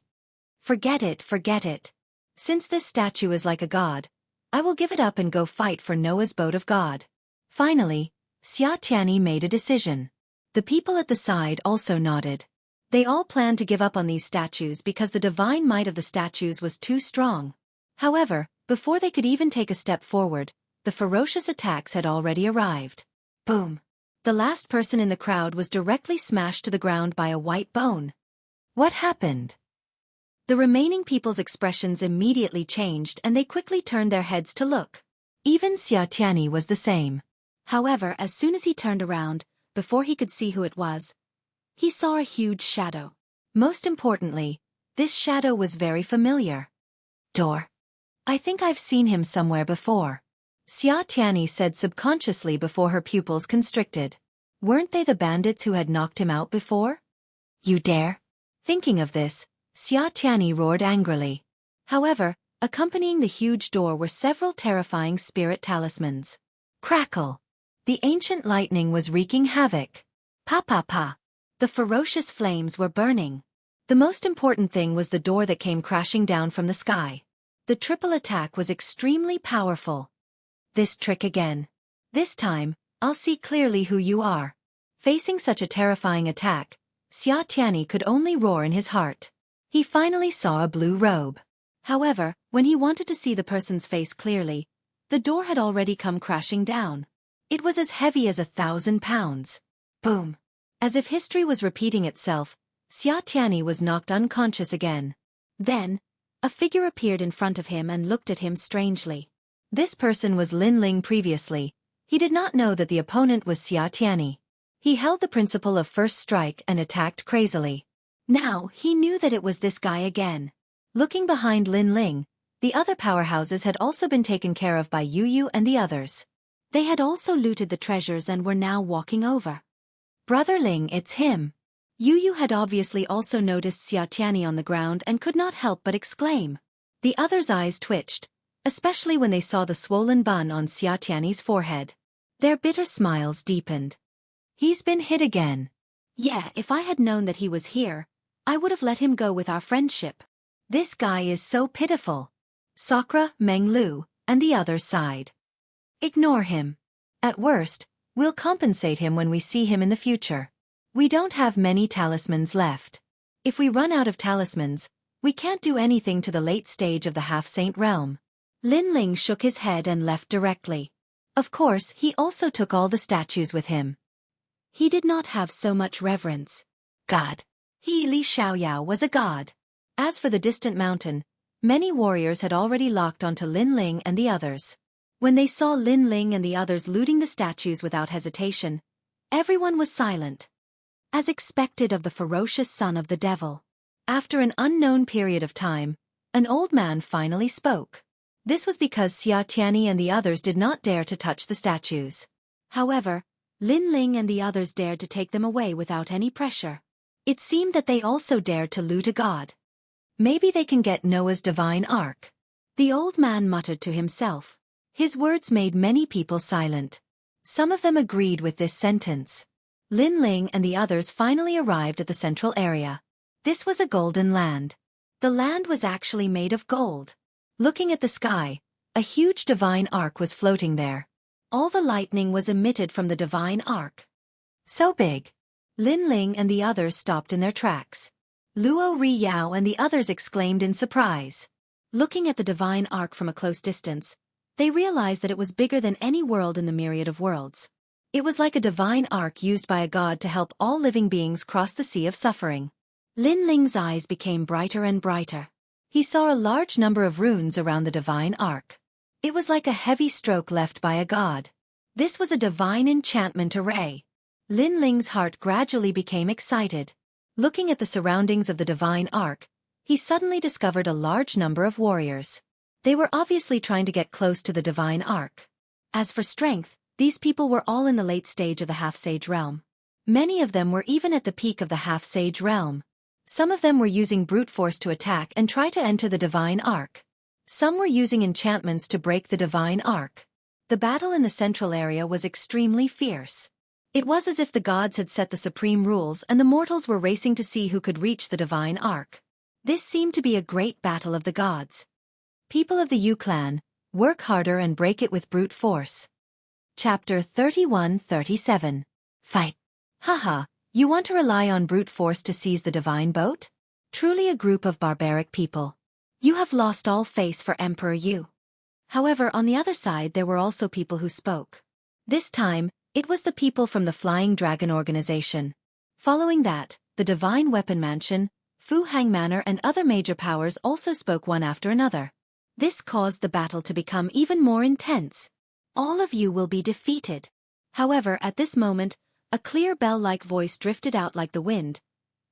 Forget it, forget it. Since this statue is like a god, I will give it up and go fight for Noah's boat of God. Finally, Xianxia made a decision. The people at the side also nodded. They all planned to give up on these statues because the divine might of the statues was too strong. However, before they could even take a step forward, the ferocious attacks had already arrived. Boom! The last person in the crowd was directly smashed to the ground by a white bone. What happened? The remaining people's expressions immediately changed and they quickly turned their heads to look. Even Xianxia was the same. However, as soon as he turned around, before he could see who it was, he saw a huge shadow. Most importantly, this shadow was very familiar. Door. I think I've seen him somewhere before. Xianxia said subconsciously before her pupils constricted. Weren't they the bandits who had knocked him out before? You dare? Thinking of this, Xianxia roared angrily. However, accompanying the huge door were several terrifying spirit talismans. Crackle! The ancient lightning was wreaking havoc. Pa pa pa! The ferocious flames were burning. The most important thing was the door that came crashing down from the sky. The triple attack was extremely powerful. This trick again. This time, I'll see clearly who you are. Facing such a terrifying attack, Xianxia could only roar in his heart. He finally saw a blue robe. However, when he wanted to see the person's face clearly, the door had already come crashing down. It was as heavy as 1,000 pounds. Boom! As if history was repeating itself, Xianxia was knocked unconscious again. Then, a figure appeared in front of him and looked at him strangely. This person was Lin Ling previously. He did not know that the opponent was Xianxia. He held the principle of first strike and attacked crazily. Now, he knew that it was this guy again. Looking behind Lin Ling, the other powerhouses had also been taken care of by Yu and the others. They had also looted the treasures and were now walking over. Brother Ling, it's him. Yu had obviously also noticed Xianxia on the ground and could not help but exclaim. The others' eyes twitched, especially when they saw the swollen bun on Xianxia's forehead. Their bitter smiles deepened. He's been hit again. Yeah, if I had known that he was here, I would have let him go with our friendship. This guy is so pitiful. Sakura, Meng Lu, and the others sighed. Ignore him. At worst, we'll compensate him when we see him in the future. We don't have many talismans left. If we run out of talismans, we can't do anything to the late stage of the half-saint realm. Lin Ling shook his head and left directly. Of course, he also took all the statues with him. He did not have so much reverence. God. He Li Xiaoyao was a god. As for the distant mountain, many warriors had already locked onto Lin Ling and the others. When they saw Lin Ling and the others looting the statues without hesitation, everyone was silent. As expected of the ferocious son of the devil. After an unknown period of time, an old man finally spoke. This was because Xianxia and the others did not dare to touch the statues. However, Lin Ling and the others dared to take them away without any pressure. It seemed that they also dared to loot a god. Maybe they can get Noah's divine ark. The old man muttered to himself. His words made many people silent. Some of them agreed with this sentence. Lin Ling and the others finally arrived at the central area. This was a golden land. The land was actually made of gold. Looking at the sky, a huge divine ark was floating there. All the lightning was emitted from the divine ark. So big. Lin Ling and the others stopped in their tracks. Luo Ri Yao and the others exclaimed in surprise. Looking at the divine ark from a close distance, they realized that it was bigger than any world in the myriad of worlds. It was like a divine ark used by a god to help all living beings cross the sea of suffering. Lin Ling's eyes became brighter and brighter. He saw a large number of runes around the divine ark. It was like a heavy stroke left by a god. This was a divine enchantment array. Lin Ling's heart gradually became excited. Looking at the surroundings of the divine ark, he suddenly discovered a large number of warriors. They were obviously trying to get close to the divine ark. As for strength, these people were all in the late stage of the half-sage realm. Many of them were even at the peak of the half-sage realm. Some of them were using brute force to attack and try to enter the divine ark. Some were using enchantments to break the divine ark. The battle in the central area was extremely fierce. It was as if the gods had set the supreme rules and the mortals were racing to see who could reach the divine ark. This seemed to be a great battle of the gods. People of the Yu clan, work harder and break it with brute force. Chapter 31-37. Fight. Haha, you want to rely on brute force to seize the divine boat? Truly a group of barbaric people. You have lost all face for Emperor Yu. However, on the other side there were also people who spoke. This time, it was the people from the Flying Dragon organization. Following that, the Divine Weapon Mansion, Fu Hang Manor and other major powers also spoke one after another. This caused the battle to become even more intense. All of you will be defeated. However, at this moment, a clear bell-like voice drifted out like the wind,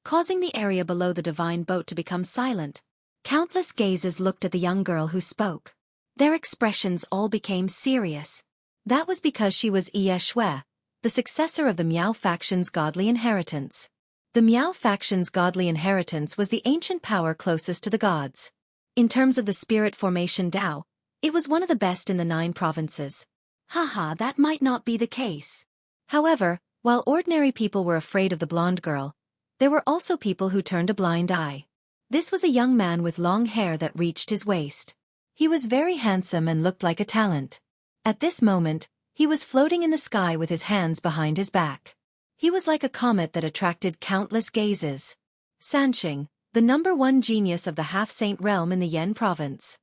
causing the area below the divine boat to become silent. Countless gazes looked at the young girl who spoke. Their expressions all became serious. That was because she was Ye Shui, the successor of the Miao faction's godly inheritance. The Miao faction's godly inheritance was the ancient power closest to the gods. In terms of the spirit formation Dao, it was one of the best in the 9 provinces. Haha, that might not be the case. However, while ordinary people were afraid of the blonde girl, there were also people who turned a blind eye. This was a young man with long hair that reached his waist. He was very handsome and looked like a talent. At this moment, he was floating in the sky with his hands behind his back. He was like a comet that attracted countless gazes. Sanxing, the #1 genius of the half-saint realm in the Yan province.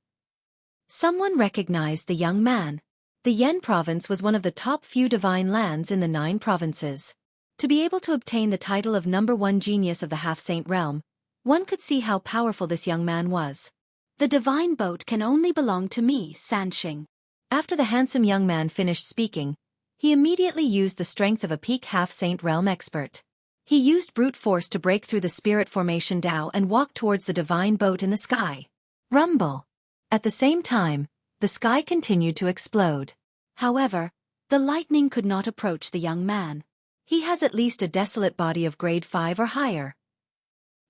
Someone recognized the young man. The Yan province was one of the top few divine lands in the 9 provinces. To be able to obtain the title of #1 genius of the half-saint realm, one could see how powerful this young man was. The divine boat can only belong to me, Sanxing. After the handsome young man finished speaking, he immediately used the strength of a peak half-saint realm expert. He used brute force to break through the spirit formation Dao and walk towards the divine boat in the sky. Rumble. At the same time, the sky continued to explode. However, the lightning could not approach the young man. He has at least a desolate body of grade 5 or higher.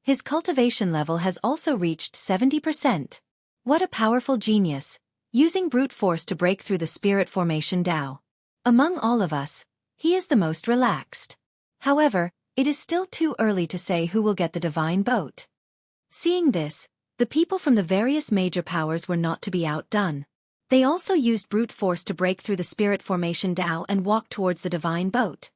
His cultivation level has also reached 70%. What a powerful genius, using brute force to break through the spirit formation Dao. Among all of us, he is the most relaxed. However, it is still too early to say who will get the divine boat. Seeing this, the people from the various major powers were not to be outdone. They also used brute force to break through the spirit formation Dao and walk towards the divine boat.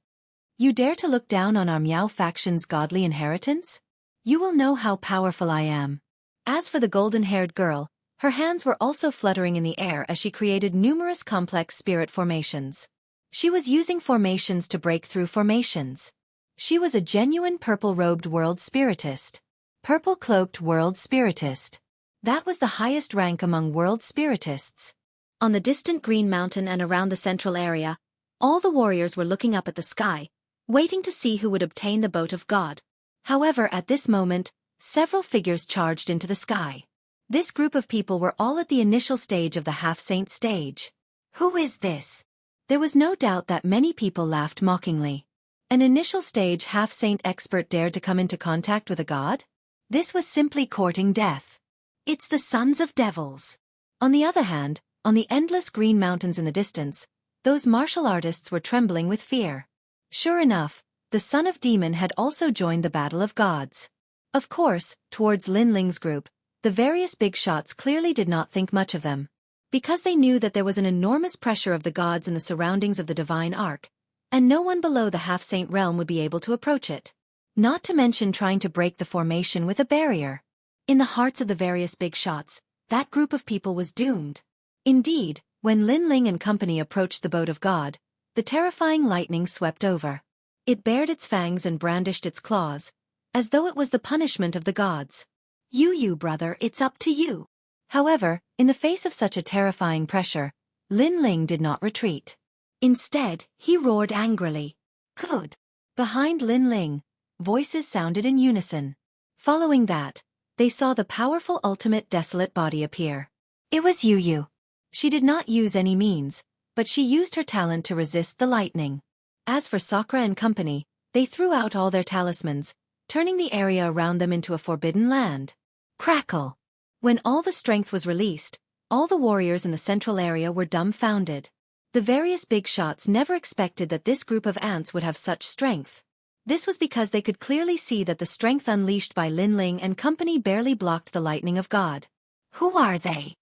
You dare to look down on our Miao faction's godly inheritance? You will know how powerful I am. As for the golden-haired girl, her hands were also fluttering in the air as she created numerous complex spirit formations. She was using formations to break through formations. She was a genuine purple-robed world spiritist. Purple-cloaked world spiritist. That was the highest rank among world spiritists. On the distant Green Mountain and around the central area, all the warriors were looking up at the sky, waiting to see who would obtain the boat of God. However, at this moment, several figures charged into the sky. This group of people were all at the initial stage of the half-saint stage. Who is this? There was no doubt that many people laughed mockingly. An initial stage half-saint expert dared to come into contact with a god? This was simply courting death. It's the sons of devils. On the other hand, on the endless green mountains in the distance, those martial artists were trembling with fear. Sure enough, the son of demon had also joined the battle of gods. Of course, towards Lin Ling's group, the various big shots clearly did not think much of them. Because they knew that there was an enormous pressure of the gods in the surroundings of the divine arc, and no one below the half-saint realm would be able to approach it. Not to mention trying to break the formation with a barrier. In the hearts of the various big shots, that group of people was doomed. Indeed, when Lin Ling and company approached the boat of God, the terrifying lightning swept over. It bared its fangs and brandished its claws, as though it was the punishment of the gods. You brother, it's up to you. However, in the face of such a terrifying pressure, Lin Ling did not retreat. Instead, he roared angrily. Good. Behind Lin Ling, voices sounded in unison. Following that, they saw the powerful ultimate desolate body appear. It was Yu. She did not use any means, but she used her talent to resist the lightning. As for Sakura and company, they threw out all their talismans, turning the area around them into a forbidden land. Crackle! When all the strength was released, all the warriors in the central area were dumbfounded. The various big shots never expected that this group of ants would have such strength. This was because they could clearly see that the strength unleashed by Lin Ling and company barely blocked the lightning of God. Who are they?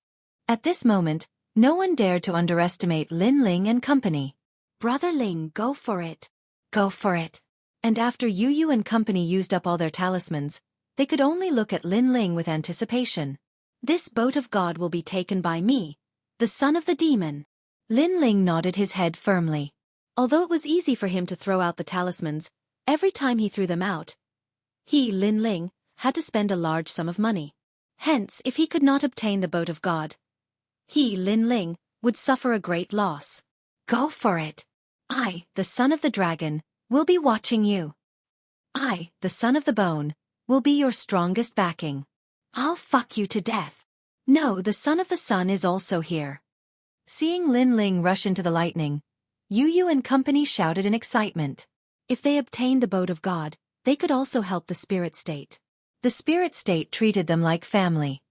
At this moment, no one dared to underestimate Lin Ling and company. Brother Ling, go for it. Go for it. And after Yu and company used up all their talismans, they could only look at Lin Ling with anticipation. This boat of God will be taken by me, the son of the demon. Lin Ling nodded his head firmly. Although it was easy for him to throw out the talismans, every time he threw them out, he, Lin Ling, had to spend a large sum of money. Hence, if he could not obtain the boat of God, he, Lin Ling, would suffer a great loss. Go for it. I, the son of the dragon, will be watching you. I, the son of the bone, will be your strongest backing. I'll fuck you to death. No, the son of the sun is also here. Seeing Lin Ling rush into the lightning, Yu and company shouted in excitement. If they obtained the boat of God, they could also help the spirit state. The spirit state treated them like family.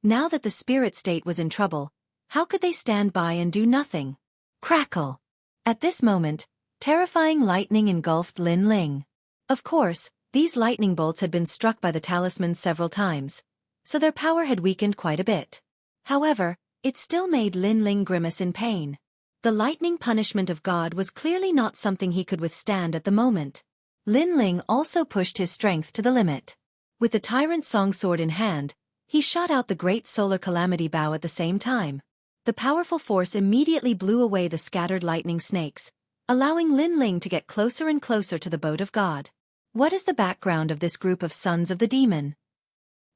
Now that the spirit state was in trouble, how could they stand by and do nothing? Crackle! At this moment, terrifying lightning engulfed Lin Ling. Of course, these lightning bolts had been struck by the talismans several times, so their power had weakened quite a bit. However, it still made Lin Ling grimace in pain. The lightning punishment of God was clearly not something he could withstand at the moment. Lin Ling also pushed his strength to the limit. With the tyrant song sword in hand, he shot out the great solar calamity bow at the same time. The powerful force immediately blew away the scattered lightning snakes, allowing Lin Ling to get closer and closer to the boat of God. What is the background of this group of sons of the demon?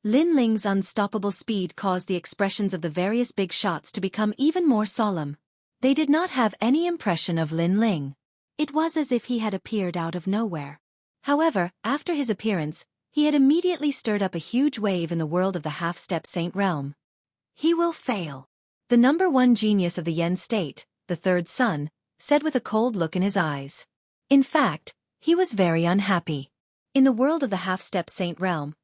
Lin Ling's unstoppable speed caused the expressions of the various big shots to become even more solemn. They did not have any impression of Lin Ling. It was as if he had appeared out of nowhere. However, after his appearance, he had immediately stirred up a huge wave in the world of the half-step saint realm. He will fail. The number one genius of the Yen state, the third son, said with a cold look in his eyes. In fact, he was very unhappy. In the world of the half-step saint realm,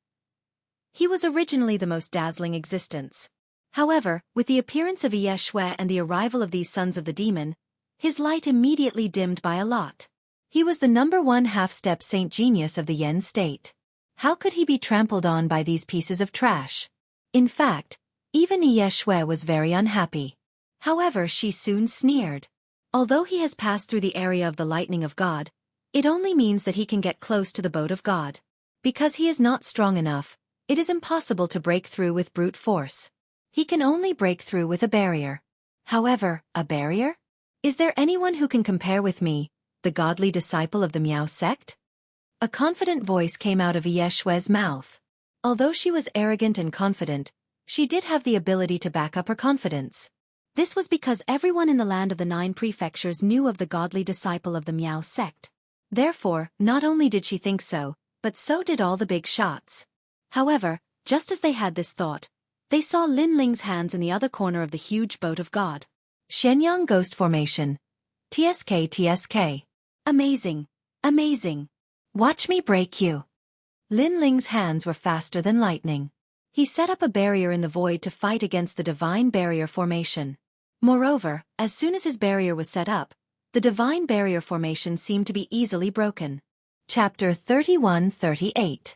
he was originally the most dazzling existence. However, with the appearance of Ye Shui and the arrival of these sons of the demon, his light immediately dimmed by a lot. He was the number one half-step saint genius of the Yen state. How could he be trampled on by these pieces of trash? In fact, even Ye Shui was very unhappy. However, she soon sneered. Although he has passed through the area of the lightning of God, it only means that he can get close to the boat of God. Because he is not strong enough, it is impossible to break through with brute force. He can only break through with a barrier. However, a barrier? Is there anyone who can compare with me, the godly disciple of the Miao sect? A confident voice came out of Ye Shui's mouth. Although she was arrogant and confident, she did have the ability to back up her confidence. This was because everyone in the land of the 9 prefectures knew of the godly disciple of the Miao sect. Therefore, not only did she think so, but so did all the big shots. However, just as they had this thought, they saw Lin Ling's hands in the other corner of the huge boat of God. Shenyang Ghost Formation. TSK. Amazing. Amazing. Watch me break you. Lin Ling's hands were faster than lightning. He set up a barrier in the void to fight against the divine barrier formation. Moreover, as soon as his barrier was set up, the divine barrier formation seemed to be easily broken. Chapter 31-38.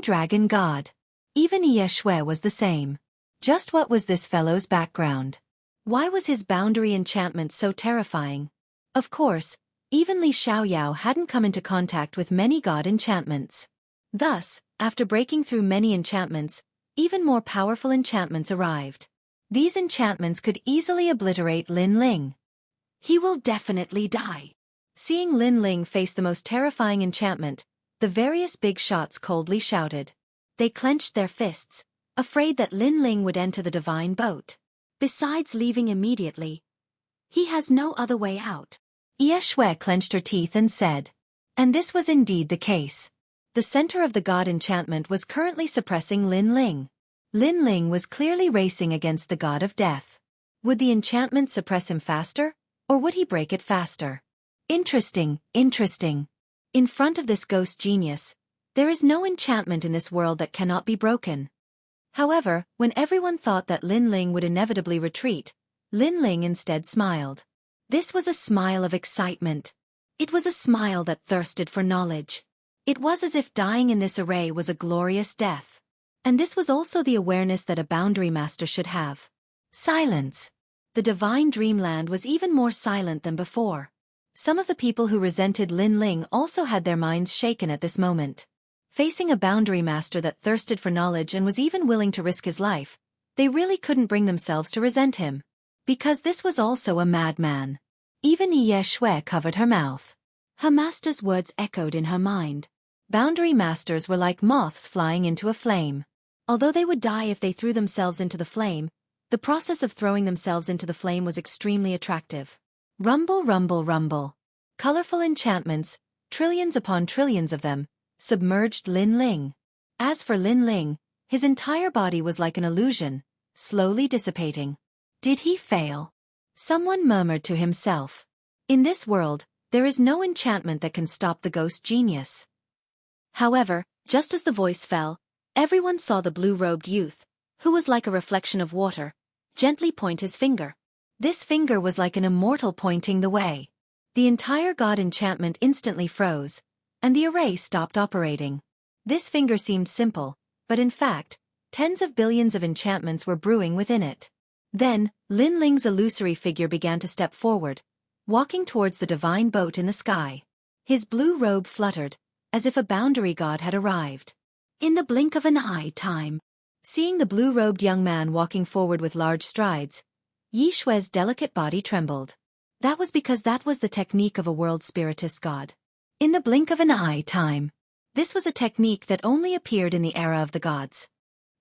Dragon God. Even Ye Shui was the same. Just what was this fellow's background? Why was his boundary enchantment so terrifying? Of course, even Li Xiaoyao hadn't come into contact with many god enchantments. Thus, after breaking through many enchantments, even more powerful enchantments arrived. These enchantments could easily obliterate Lin Ling. He will definitely die. Seeing Lin Ling face the most terrifying enchantment, the various big shots coldly shouted. They clenched their fists, afraid that Lin Ling would enter the divine boat. Besides leaving immediately, he has no other way out. Ye Shui clenched her teeth and said. And this was indeed the case. The center of the god enchantment was currently suppressing Lin Ling. Lin Ling was clearly racing against the god of death. Would the enchantment suppress him faster, or would he break it faster? Interesting. In front of this ghost genius, there is no enchantment in this world that cannot be broken. However, when everyone thought that Lin Ling would inevitably retreat, Lin Ling instead smiled. This was a smile of excitement. It was a smile that thirsted for knowledge. It was as if dying in this array was a glorious death. And this was also the awareness that a boundary master should have. Silence. The divine dreamland was even more silent than before. Some of the people who resented Lin Ling also had their minds shaken at this moment. Facing a boundary master that thirsted for knowledge and was even willing to risk his life, they really couldn't bring themselves to resent him. Because this was also a madman. Even Ye Shui covered her mouth. Her master's words echoed in her mind. Boundary masters were like moths flying into a flame. Although they would die if they threw themselves into the flame, the process of throwing themselves into the flame was extremely attractive. Rumble, rumble, rumble. Colorful enchantments, trillions upon trillions of them, submerged Lin Ling. As for Lin Ling, his entire body was like an illusion, slowly dissipating. Did he fail? Someone murmured to himself. In this world, there is no enchantment that can stop the ghost genius. However, just as the voice fell, everyone saw the blue-robed youth, who was like a reflection of water, gently point his finger. This finger was like an immortal pointing the way. The entire god enchantment instantly froze, and the array stopped operating. This finger seemed simple, but in fact, tens of billions of enchantments were brewing within it. Then, Lin Ling's illusory figure began to step forward, walking towards the divine boat in the sky. His blue robe fluttered, as if a boundary god had arrived. In the blink of an eye time. Seeing the blue-robed young man walking forward with large strides, Ye Shui's delicate body trembled. That was because that was the technique of a world spiritist god. In the blink of an eye time. This was a technique that only appeared in the era of the gods.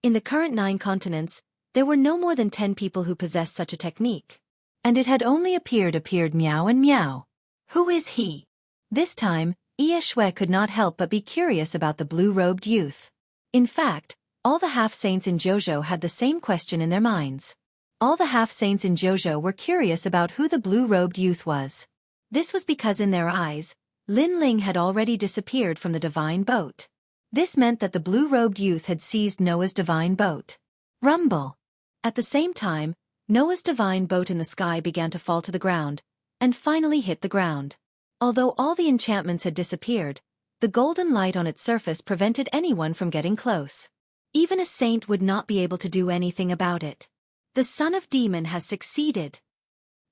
In the current 9 continents, there were no more than 10 people who possessed such a technique. And it had only appeared Meow and Meow. Who is he? This time, Ye Shui could not help but be curious about the blue-robed youth. In fact, all the half-saints in Jianghu had the same question in their minds. All the half-saints in Jianghu were curious about who the blue-robed youth was. This was because in their eyes, Lin Ling had already disappeared from the divine boat. This meant that the blue-robed youth had seized Noah's divine boat. Rumble. At the same time, Noah's divine boat in the sky began to fall to the ground, and finally hit the ground. Although all the enchantments had disappeared, the golden light on its surface prevented anyone from getting close. Even a saint would not be able to do anything about it. The son of demon has succeeded.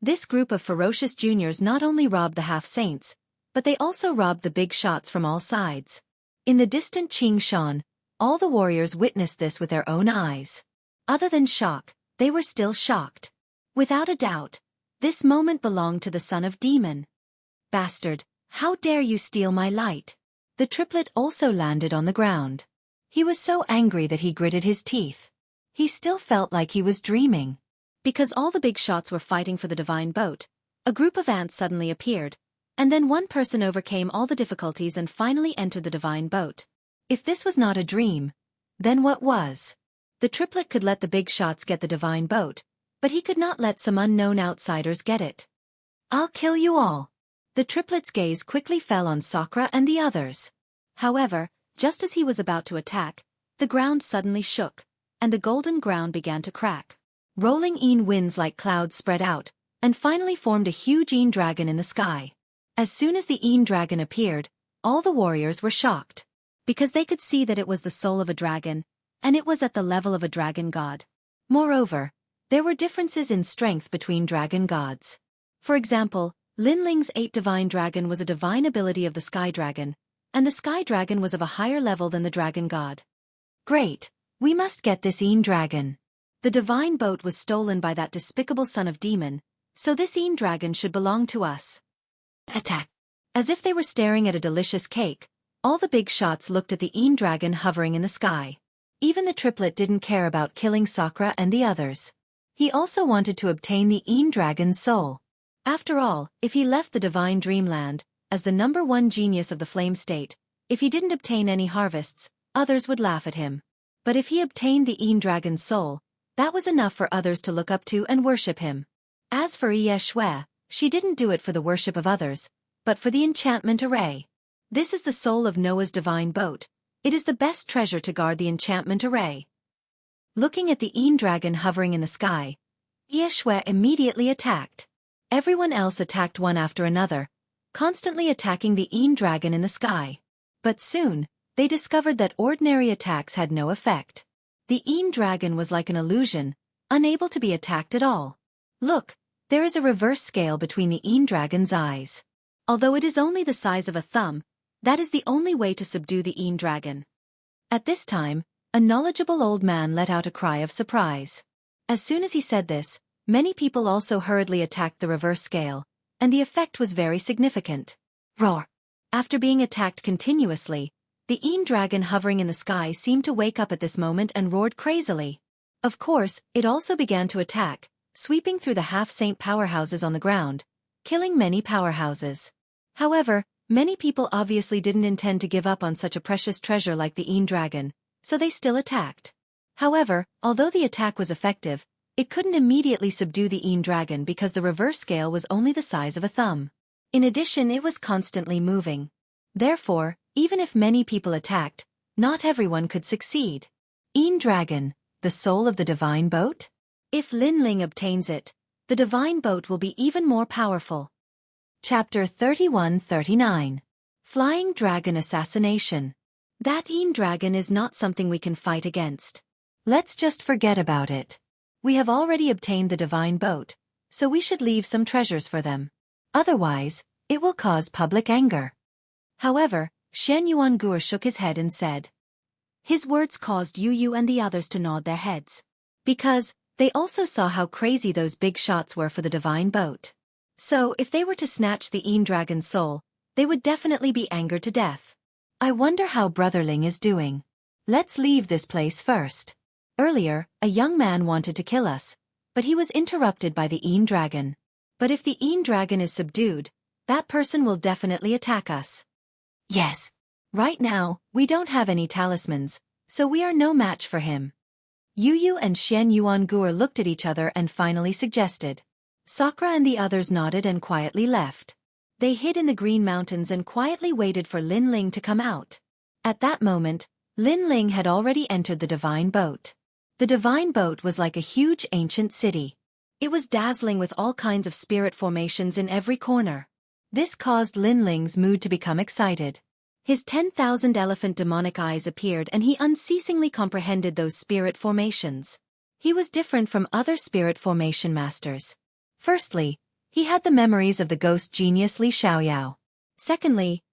This group of ferocious juniors not only robbed the half-saints, but they also robbed the big shots from all sides. In the distant Qingshan, all the warriors witnessed this with their own eyes. Other than shock, they were still shocked. Without a doubt, this moment belonged to the son of demon. Bastard, how dare you steal my light? The triplet also landed on the ground. He was so angry that he gritted his teeth. He still felt like he was dreaming. Because all the big shots were fighting for the divine boat, a group of ants suddenly appeared, and then one person overcame all the difficulties and finally entered the divine boat. If this was not a dream, then what was? The triplet could let the big shots get the divine boat, but he could not let some unknown outsiders get it. I'll kill you all. The triplet's gaze quickly fell on Sakura and the others. However, just as he was about to attack, the ground suddenly shook, and the golden ground began to crack. Rolling winds like clouds spread out, and finally formed a huge dragon in the sky. As soon as the dragon appeared, all the warriors were shocked. Because they could see that it was the soul of a dragon, and it was at the level of a dragon god. Moreover, there were differences in strength between dragon gods. For example, Lin Ling's 8 divine dragon was a divine ability of the sky dragon, and the sky dragon was of a higher level than the dragon god. Great, we must get this dragon. The divine boat was stolen by that despicable son of demon, so this dragon should belong to us. Attack! As if they were staring at a delicious cake, all the big shots looked at the dragon hovering in the sky. Even the triplet didn't care about killing Sakura and the others. He also wanted to obtain the dragon's soul. After all, if he left the divine dreamland, as the #1 genius of the flame state, if he didn't obtain any harvests, others would laugh at him. But if he obtained the dragon's soul, that was enough for others to look up to and worship him. As for Ye Shui, she didn't do it for the worship of others, but for the enchantment array. This is the soul of Noah's divine boat. It is the best treasure to guard the enchantment array. Looking at the dragon hovering in the sky, Ye Shui immediately attacked. Everyone else attacked one after another, constantly attacking the dragon in the sky. But soon, they discovered that ordinary attacks had no effect. The dragon was like an illusion, unable to be attacked at all. Look, there is a reverse scale between the dragon's eyes. Although it is only the size of a thumb, that is the only way to subdue the Een dragon. At this time, a knowledgeable old man let out a cry of surprise. As soon as he said this, many people also hurriedly attacked the reverse scale, and the effect was very significant. Roar! After being attacked continuously, the Een dragon hovering in the sky seemed to wake up at this moment and roared crazily. Of course, it also began to attack, sweeping through the half-saint powerhouses on the ground, killing many powerhouses. However, many people obviously didn't intend to give up on such a precious treasure like the Een dragon, so they still attacked. However, although the attack was effective, it couldn't immediately subdue the Een dragon because the reverse scale was only the size of a thumb. In addition, it was constantly moving. Therefore, even if many people attacked, not everyone could succeed. Een dragon, the soul of the divine boat? If Lin Ling obtains it, the divine boat will be even more powerful. Chapter 31-39. Flying Dragon Assassination. That Een dragon is not something we can fight against. Let's just forget about it. We have already obtained the divine boat, so we should leave some treasures for them. Otherwise, it will cause public anger. However, Xianxia shook his head and said. His words caused Yu and the others to nod their heads. Because, they also saw how crazy those big shots were for the divine boat. So, if they were to snatch the Een dragon's soul, they would definitely be angered to death. I wonder how Brother Ling is doing. Let's leave this place first. Earlier, a young man wanted to kill us, but he was interrupted by the Een dragon. But if the Een dragon is subdued, that person will definitely attack us. Yes. Right now, we don't have any talismans, so we are no match for him. Yu and Xianxia looked at each other and finally suggested. Sakura and the others nodded and quietly left. They hid in the Green Mountains and quietly waited for Lin Ling to come out. At that moment, Lin Ling had already entered the divine boat. The divine boat was like a huge ancient city. It was dazzling with all kinds of spirit formations in every corner. This caused Lin Ling's mood to become excited. His 10,000 elephant demonic eyes appeared and he unceasingly comprehended those spirit formations. He was different from other spirit formation masters. Firstly, he had the memories of the ghost genius Li Xiaoyao. Secondly,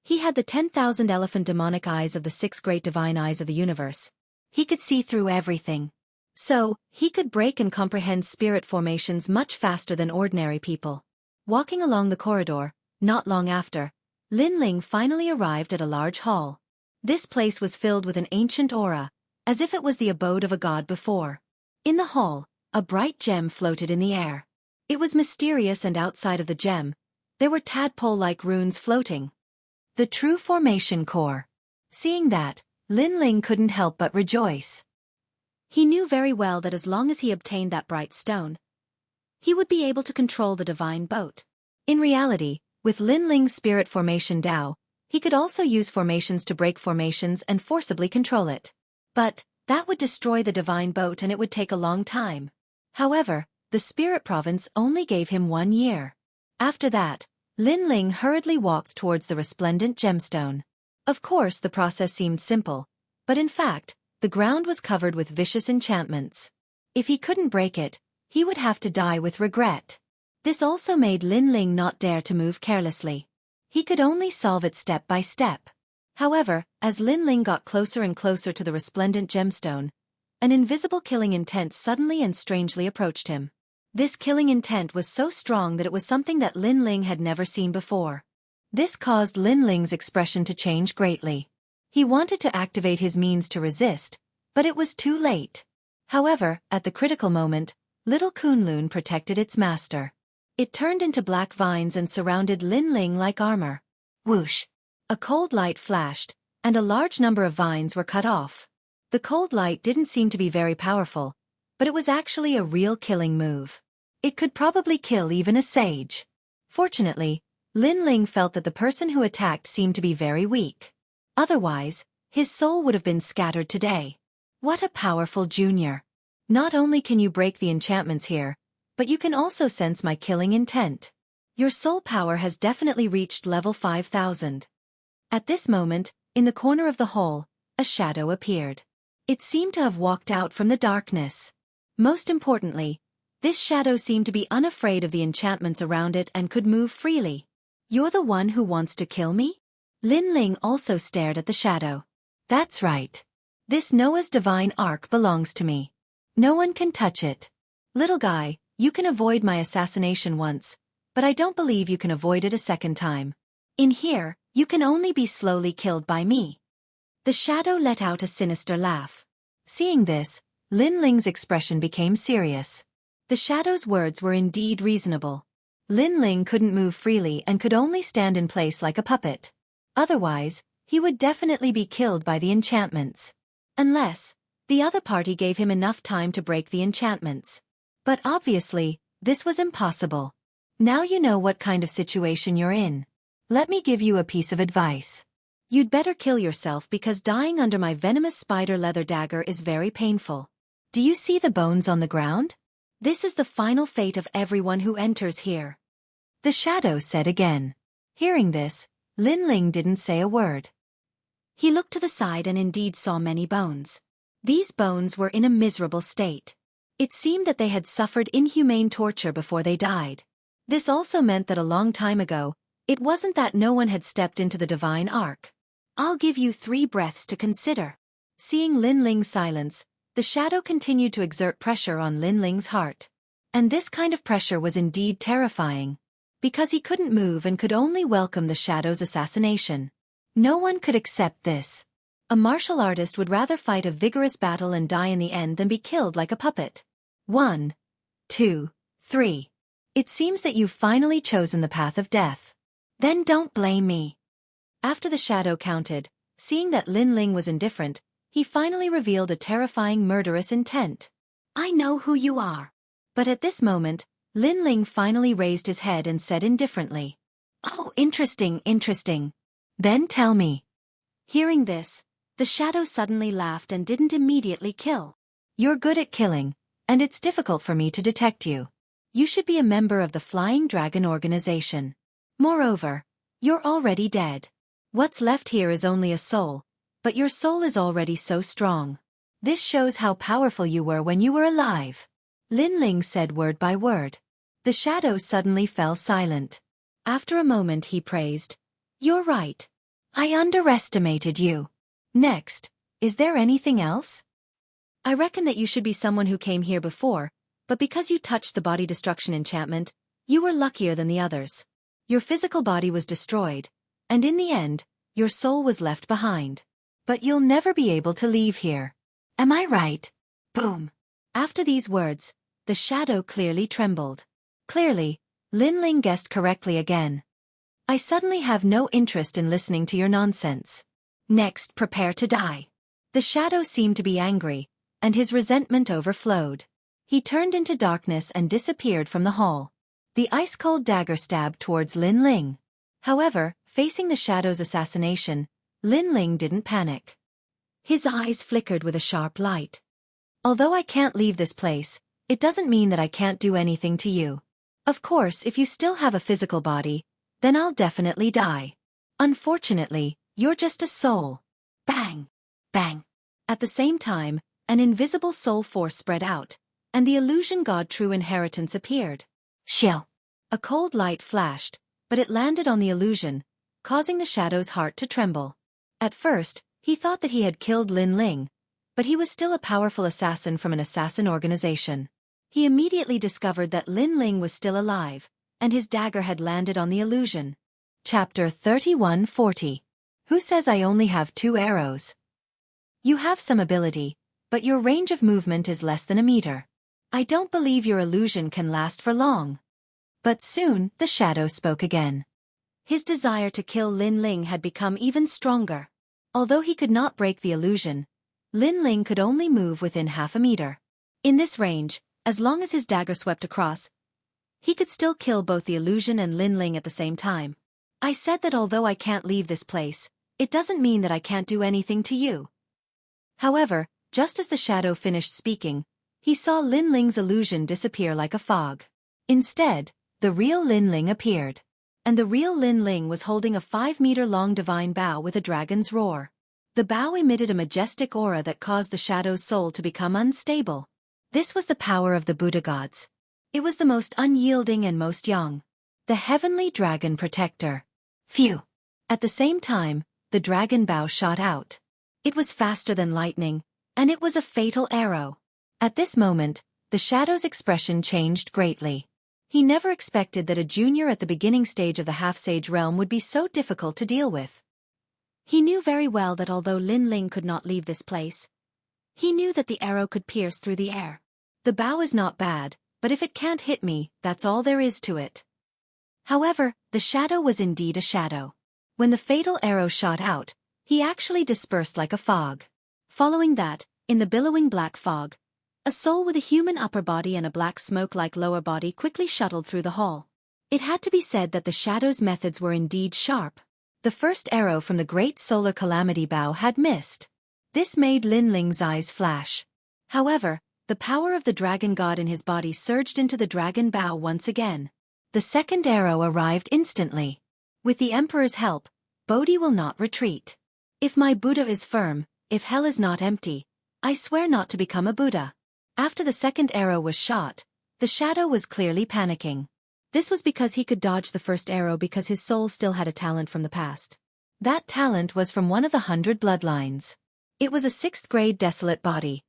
he had the 10,000 elephant demonic eyes of the 6 great divine eyes of the universe. He could see through everything. So, he could break and comprehend spirit formations much faster than ordinary people. Walking along the corridor, not long after, Lin Ling finally arrived at a large hall. This place was filled with an ancient aura, as if it was the abode of a god before. In the hall, a bright gem floated in the air. It was mysterious, and outside of the gem, there were tadpole-like runes floating. The true formation core. Seeing that, Lin Ling couldn't help but rejoice. He knew very well that as long as he obtained that bright stone, he would be able to control the divine boat. In reality, with Lin Ling's spirit formation Dao, he could also use formations to break formations and forcibly control it. But, that would destroy the divine boat and it would take a long time. However, the spirit province only gave him 1 year. After that, Lin Ling hurriedly walked towards the resplendent gemstone. Of course, the process seemed simple, but in fact, the ground was covered with vicious enchantments. If he couldn't break it, he would have to die with regret. This also made Lin Ling not dare to move carelessly. He could only solve it step by step. However, as Lin Ling got closer and closer to the resplendent gemstone, an invisible killing intent suddenly and strangely approached him. This killing intent was so strong that it was something that Lin Ling had never seen before. This caused Lin Ling's expression to change greatly. He wanted to activate his means to resist, but it was too late. However, at the critical moment, little Kunlun protected its master. It turned into black vines and surrounded Lin Ling like armor. Whoosh! A cold light flashed, and a large number of vines were cut off. The cold light didn't seem to be very powerful, but it was actually a real killing move. It could probably kill even a sage. Fortunately, Lin Ling felt that the person who attacked seemed to be very weak. Otherwise, his soul would have been scattered today. What a powerful junior. Not only can you break the enchantments here, but you can also sense my killing intent. Your soul power has definitely reached level 5000. At this moment, in the corner of the hall, a shadow appeared. It seemed to have walked out from the darkness. Most importantly, this shadow seemed to be unafraid of the enchantments around it and could move freely. You're the one who wants to kill me? Lin Ling also stared at the shadow. That's right. This Noah's divine ark belongs to me. No one can touch it. Little guy, you can avoid my assassination once, but I don't believe you can avoid it a second time. In here, you can only be slowly killed by me. The shadow let out a sinister laugh. Seeing this, Lin Ling's expression became serious. The shadow's words were indeed reasonable. Lin Ling couldn't move freely and could only stand in place like a puppet. Otherwise, he would definitely be killed by the enchantments. Unless the other party gave him enough time to break the enchantments. But obviously, this was impossible. Now you know what kind of situation you're in. Let me give you a piece of advice. You'd better kill yourself because dying under my venomous spider leather dagger is very painful. Do you see the bones on the ground? This is the final fate of everyone who enters here. The shadow said again. Hearing this, Lin Ling didn't say a word. He looked to the side and indeed saw many bones. These bones were in a miserable state. It seemed that they had suffered inhumane torture before they died. This also meant that a long time ago, it wasn't that no one had stepped into the divine ark. I'll give you 3 breaths to consider. Seeing Lin Ling's silence, the shadow continued to exert pressure on Lin Ling's heart. And this kind of pressure was indeed terrifying. Because he couldn't move and could only welcome the shadow's assassination. No one could accept this. A martial artist would rather fight a vigorous battle and die in the end than be killed like a puppet. 1, 2, 3. It seems that you've finally chosen the path of death. Then don't blame me. After the shadow counted, seeing that Lin Ling was indifferent, he finally revealed a terrifying murderous intent. I know who you are. But at this moment, Lin Ling finally raised his head and said indifferently. Oh, interesting. Then tell me. Hearing this, the shadow suddenly laughed and didn't immediately kill. You're good at killing, and it's difficult for me to detect you. You should be a member of the Flying Dragon organization. Moreover, you're already dead. What's left here is only a soul, but your soul is already so strong. This shows how powerful you were when you were alive. Lin Ling said word by word. The shadow suddenly fell silent. After a moment he praised. You're right. I underestimated you. Next, is there anything else? I reckon that you should be someone who came here before, but because you touched the body destruction enchantment, you were luckier than the others. Your physical body was destroyed, and in the end, your soul was left behind. But you'll never be able to leave here. Am I right? Boom. After these words, the shadow clearly trembled. Clearly, Lin Ling guessed correctly again. I suddenly have no interest in listening to your nonsense. Next, prepare to die. The shadow seemed to be angry, and his resentment overflowed. He turned into darkness and disappeared from the hall. The ice-cold dagger stabbed towards Lin Ling. However, facing the shadow's assassination, Lin Ling didn't panic. His eyes flickered with a sharp light. Although I can't leave this place, it doesn't mean that I can't do anything to you. Of course, if you still have a physical body, then I'll definitely die. Unfortunately, you're just a soul. Bang! Bang! At the same time, an invisible soul force spread out, and the illusion god True Inheritance appeared. Shill! A cold light flashed, but it landed on the illusion, causing the shadow's heart to tremble. At first, he thought that he had killed Lin Ling, but he was still a powerful assassin from an assassin organization. He immediately discovered that Lin Ling was still alive, and his dagger had landed on the illusion. Chapter 3140. Who says I only have 2 arrows? You have some ability, but your range of movement is less than a meter. I don't believe your illusion can last for long. But soon, the shadow spoke again. His desire to kill Lin Ling had become even stronger. Although he could not break the illusion, Lin Ling could only move within half a meter. In this range, as long as his dagger swept across, he could still kill both the illusion and Lin Ling at the same time. I said that although I can't leave this place, it doesn't mean that I can't do anything to you. However, just as the shadow finished speaking, he saw Lin Ling's illusion disappear like a fog. Instead, the real Lin Ling appeared. And the real Lin Ling was holding a 5-meter-long divine bow with a dragon's roar. The bow emitted a majestic aura that caused the shadow's soul to become unstable. This was the power of the Buddha gods. It was the most unyielding and most young. the heavenly dragon protector. Phew! At the same time, the dragon bow shot out. It was faster than lightning, and it was a fatal arrow. At this moment, the shadow's expression changed greatly. He never expected that a junior at the beginning stage of the half-sage realm would be so difficult to deal with. He knew very well that although Lin Ling could not leave this place, he knew that the arrow could pierce through the air. The bow is not bad, but if it can't hit me, that's all there is to it. However, the shadow was indeed a shadow. When the fatal arrow shot out, he actually dispersed like a fog. Following that, in the billowing black fog, a soul with a human upper body and a black smoke-like lower body quickly shuttled through the hall. It had to be said that the shadow's methods were indeed sharp. The first arrow from the great solar calamity bow had missed. This made Lin Ling's eyes flash. However, the power of the dragon god in his body surged into the dragon bow once again. The second arrow arrived instantly. With the Emperor's help, Bodhi will not retreat. If my Buddha is firm, if hell is not empty, I swear not to become a Buddha. After the second arrow was shot, the shadow was clearly panicking. This was because he could dodge the first arrow because his soul still had a talent from the past. That talent was from one of the 100 bloodlines. It was a 6th grade desolate body.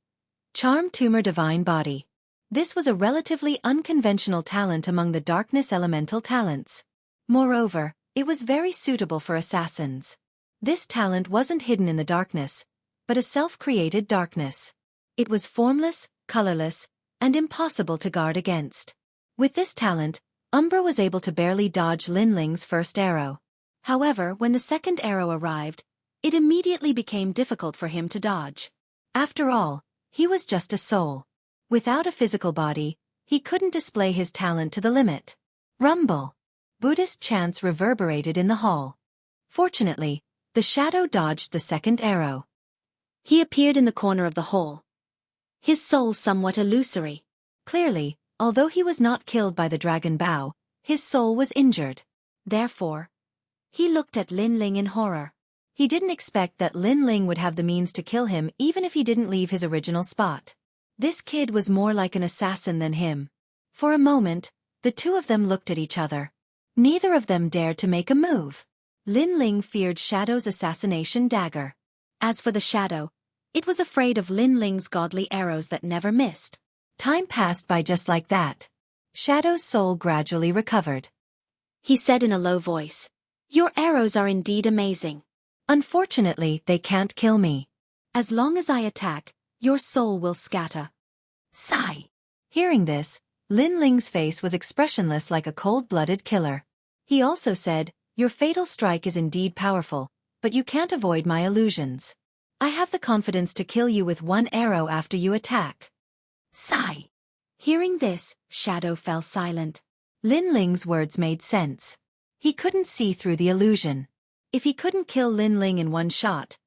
Charm tumor divine body. This was a relatively unconventional talent among the darkness elemental talents. Moreover, it was very suitable for assassins. This talent wasn't hidden in the darkness, but a self-created darkness. It was formless, colorless, and impossible to guard against. With this talent, Umbra was able to barely dodge Lin Ling's first arrow. However, when the second arrow arrived, it immediately became difficult for him to dodge. After all, he was just a soul. Without a physical body, he couldn't display his talent to the limit. Rumble! Buddhist chants reverberated in the hall. Fortunately, the shadow dodged the second arrow. He appeared in the corner of the hall. His soul somewhat illusory. Clearly, although he was not killed by the dragon bow, his soul was injured. Therefore, he looked at Lin Ling in horror. He didn't expect that Lin Ling would have the means to kill him even if he didn't leave his original spot. This kid was more like an assassin than him. For a moment, the two of them looked at each other. Neither of them dared to make a move. Lin Ling feared Shadow's assassination dagger. As for the Shadow, it was afraid of Lin Ling's godly arrows that never missed. Time passed by just like that. Shadow's soul gradually recovered. He said in a low voice, "Your arrows are indeed amazing. Unfortunately, they can't kill me. As long as I attack, your soul will scatter." Sigh. Hearing this, Lin Ling's face was expressionless like a cold-blooded killer. He also said, "Your fatal strike is indeed powerful, but you can't avoid my illusions. I have the confidence to kill you with one arrow after you attack." Sigh. Hearing this, Shadow fell silent. Lin Ling's words made sense. He couldn't see through the illusion. If he couldn't kill Lin Ling in one shot,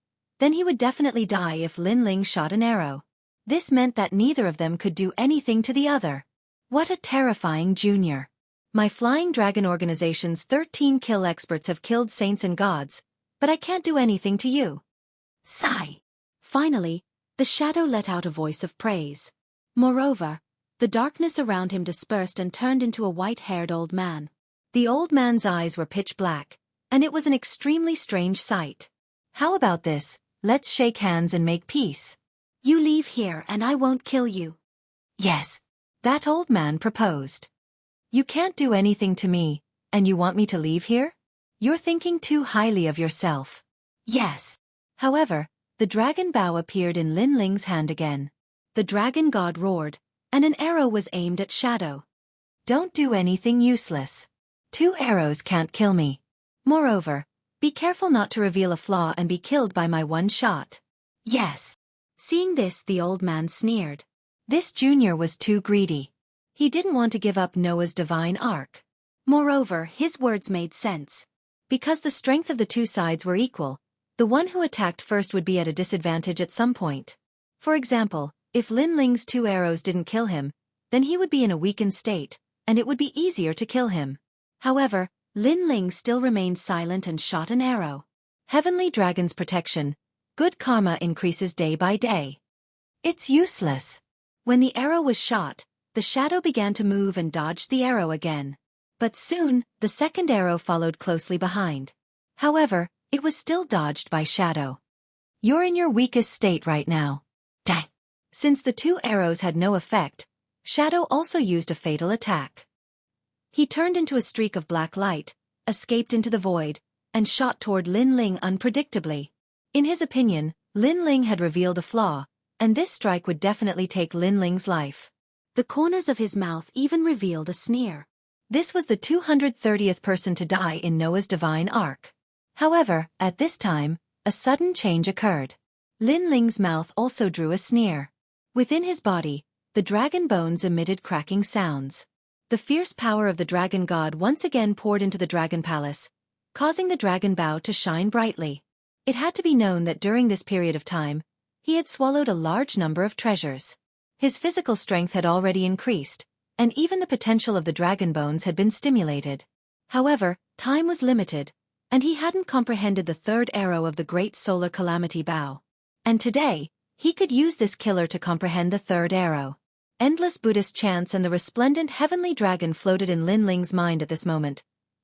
then he would definitely die if Lin Ling shot an arrow. This meant that neither of them could do anything to the other. What a terrifying junior. My Flying Dragon organization's 13 kill experts have killed saints and gods, but I can't do anything to you. Sigh. Finally, the shadow let out a voice of praise. Moreover, the darkness around him dispersed and turned into a white-haired old man. The old man's eyes were pitch black, and it was an extremely strange sight. "How about this? Let's shake hands and make peace. You leave here and I won't kill you." "Yes," that old man proposed. "You can't do anything to me, and you want me to leave here? You're thinking too highly of yourself." "Yes." However, the dragon bow appeared in Lin Ling's hand again. The dragon god roared, and an arrow was aimed at Shadow. "Don't do anything useless. 2 arrows can't kill me. Moreover, be careful not to reveal a flaw and be killed by my one shot." "Yes." Seeing this, the old man sneered. This junior was too greedy. He didn't want to give up Noah's divine ark. Moreover, his words made sense. Because the strength of the two sides were equal, the one who attacked first would be at a disadvantage at some point. For example, if Lin Ling's 2 arrows didn't kill him, then he would be in a weakened state, and it would be easier to kill him. However, Lin Ling still remained silent and shot an arrow. Heavenly Dragon's protection. Good karma increases day by day. It's useless. When the arrow was shot, the shadow began to move and dodged the arrow again. But soon, the second arrow followed closely behind. However, it was still dodged by Shadow. You're in your weakest state right now. Dang. Since the two arrows had no effect, Shadow also used a fatal attack. He turned into a streak of black light, escaped into the void, and shot toward Lin Ling unpredictably. In his opinion, Lin Ling had revealed a flaw, and this strike would definitely take Lin Ling's life. The corners of his mouth even revealed a sneer. This was the 230th person to die in Noah's divine ark. However, at this time, a sudden change occurred. Lin Ling's mouth also drew a sneer. Within his body, the dragon bones emitted cracking sounds. The fierce power of the dragon god once again poured into the dragon palace, causing the dragon bow to shine brightly. It had to be known that during this period of time, he had swallowed a large number of treasures. His physical strength had already increased, and even the potential of the dragon bones had been stimulated. However, time was limited, and he hadn't comprehended the third arrow of the great solar calamity bow. And today, he could use this killer to comprehend the third arrow. Endless Buddhist chants and the resplendent heavenly dragon floated in Lin Ling's mind at this moment,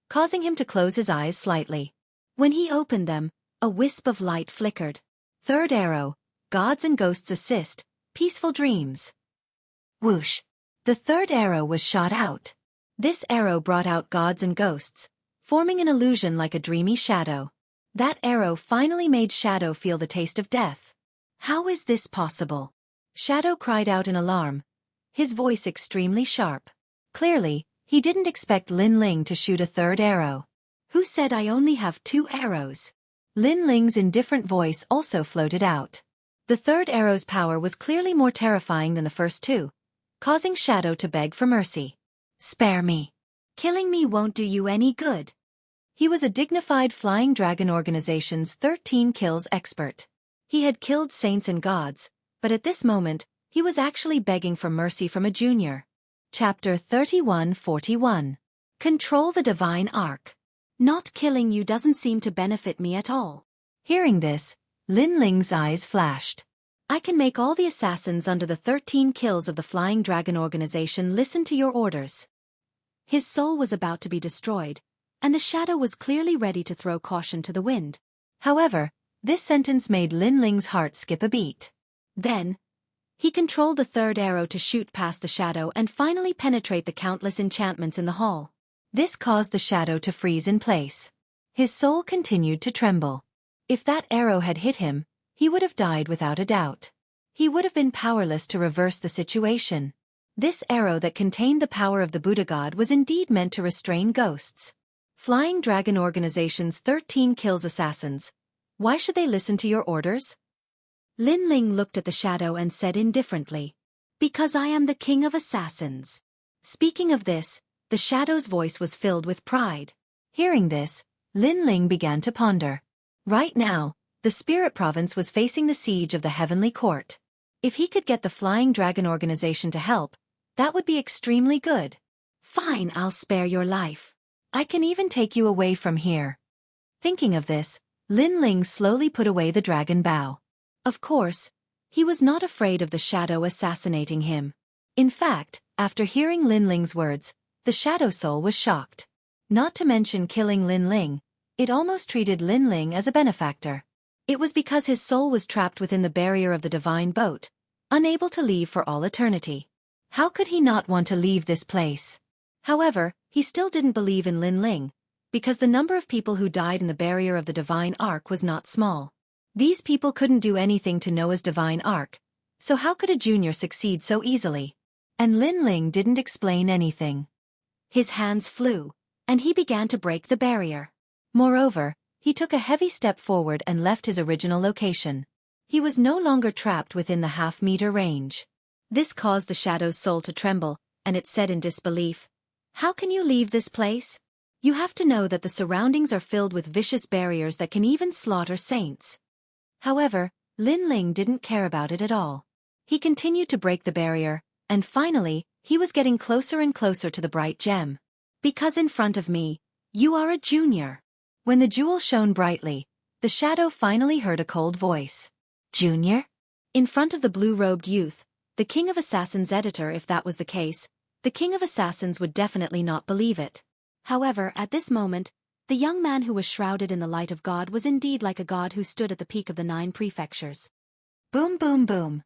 causing him to close his eyes slightly. When he opened them, a wisp of light flickered. Third arrow, gods and ghosts assist, peaceful dreams. Whoosh! The third arrow was shot out. This arrow brought out gods and ghosts, forming an illusion like a dreamy shadow. That arrow finally made Shadow feel the taste of death. How is this possible? Shadow cried out in alarm, his voice extremely sharp. Clearly, he didn't expect Lin Ling to shoot a third arrow. Who said I only have 2 arrows? Lin Ling's indifferent voice also floated out. The third arrow's power was clearly more terrifying than the first 2, causing Shadow to beg for mercy. Spare me. Killing me won't do you any good. He was a dignified Flying Dragon Organization's 13 kills expert. He had killed saints and gods, but at this moment, he was actually begging for mercy from a junior. Chapter 3141. Control the Divine Ark. Not killing you doesn't seem to benefit me at all. Hearing this, Lin Ling's eyes flashed. I can make all the assassins under the 13 kills of the Flying Dragon Organization listen to your orders. His soul was about to be destroyed, and the Shadow was clearly ready to throw caution to the wind. However, this sentence made Lin Ling's heart skip a beat. Then, he controlled the third arrow to shoot past the Shadow and finally penetrate the countless enchantments in the hall. This caused the Shadow to freeze in place. His soul continued to tremble. If that arrow had hit him, he would have died without a doubt. He would have been powerless to reverse the situation. This arrow that contained the power of the Buddha God was indeed meant to restrain ghosts. Flying Dragon Organization's 13 kills assassins. Why should they listen to your orders? Lin Ling looked at the Shadow and said indifferently, because I am the king of assassins. Speaking of this, the Shadow's voice was filled with pride. Hearing this, Lin Ling began to ponder. Right now, the Spirit Province was facing the siege of the Heavenly Court. If he could get the Flying Dragon Organization to help, that would be extremely good. Fine, I'll spare your life. I can even take you away from here. Thinking of this, Lin Ling slowly put away the dragon bow. Of course, he was not afraid of the Shadow assassinating him. In fact, after hearing Lin Ling's words, the Shadow Soul was shocked. Not to mention killing Lin Ling, it almost treated Lin Ling as a benefactor. It was because his soul was trapped within the barrier of the divine boat, unable to leave for all eternity. How could he not want to leave this place? However, he still didn't believe in Lin Ling, because the number of people who died in the barrier of the divine ark was not small. These people couldn't do anything to Noah's divine ark, so how could a junior succeed so easily? And Lin Ling didn't explain anything. His hands flew, and he began to break the barrier. Moreover, he took a heavy step forward and left his original location. He was no longer trapped within the half-meter range. This caused the Shadow's soul to tremble, and it said in disbelief, "How can you leave this place? You have to know that the surroundings are filled with vicious barriers that can even slaughter saints." However, Lin Ling didn't care about it at all. He continued to break the barrier, and finally, he was getting closer and closer to the bright gem. Because in front of me, you are a junior. When the jewel shone brightly, the Shadow finally heard a cold voice. Junior? In front of the blue-robed youth, the King of Assassins editor. If that was the case, the King of Assassins would definitely not believe it. However, at this moment, the young man who was shrouded in the light of God was indeed like a god who stood at the peak of the 9 prefectures. Boom boom boom.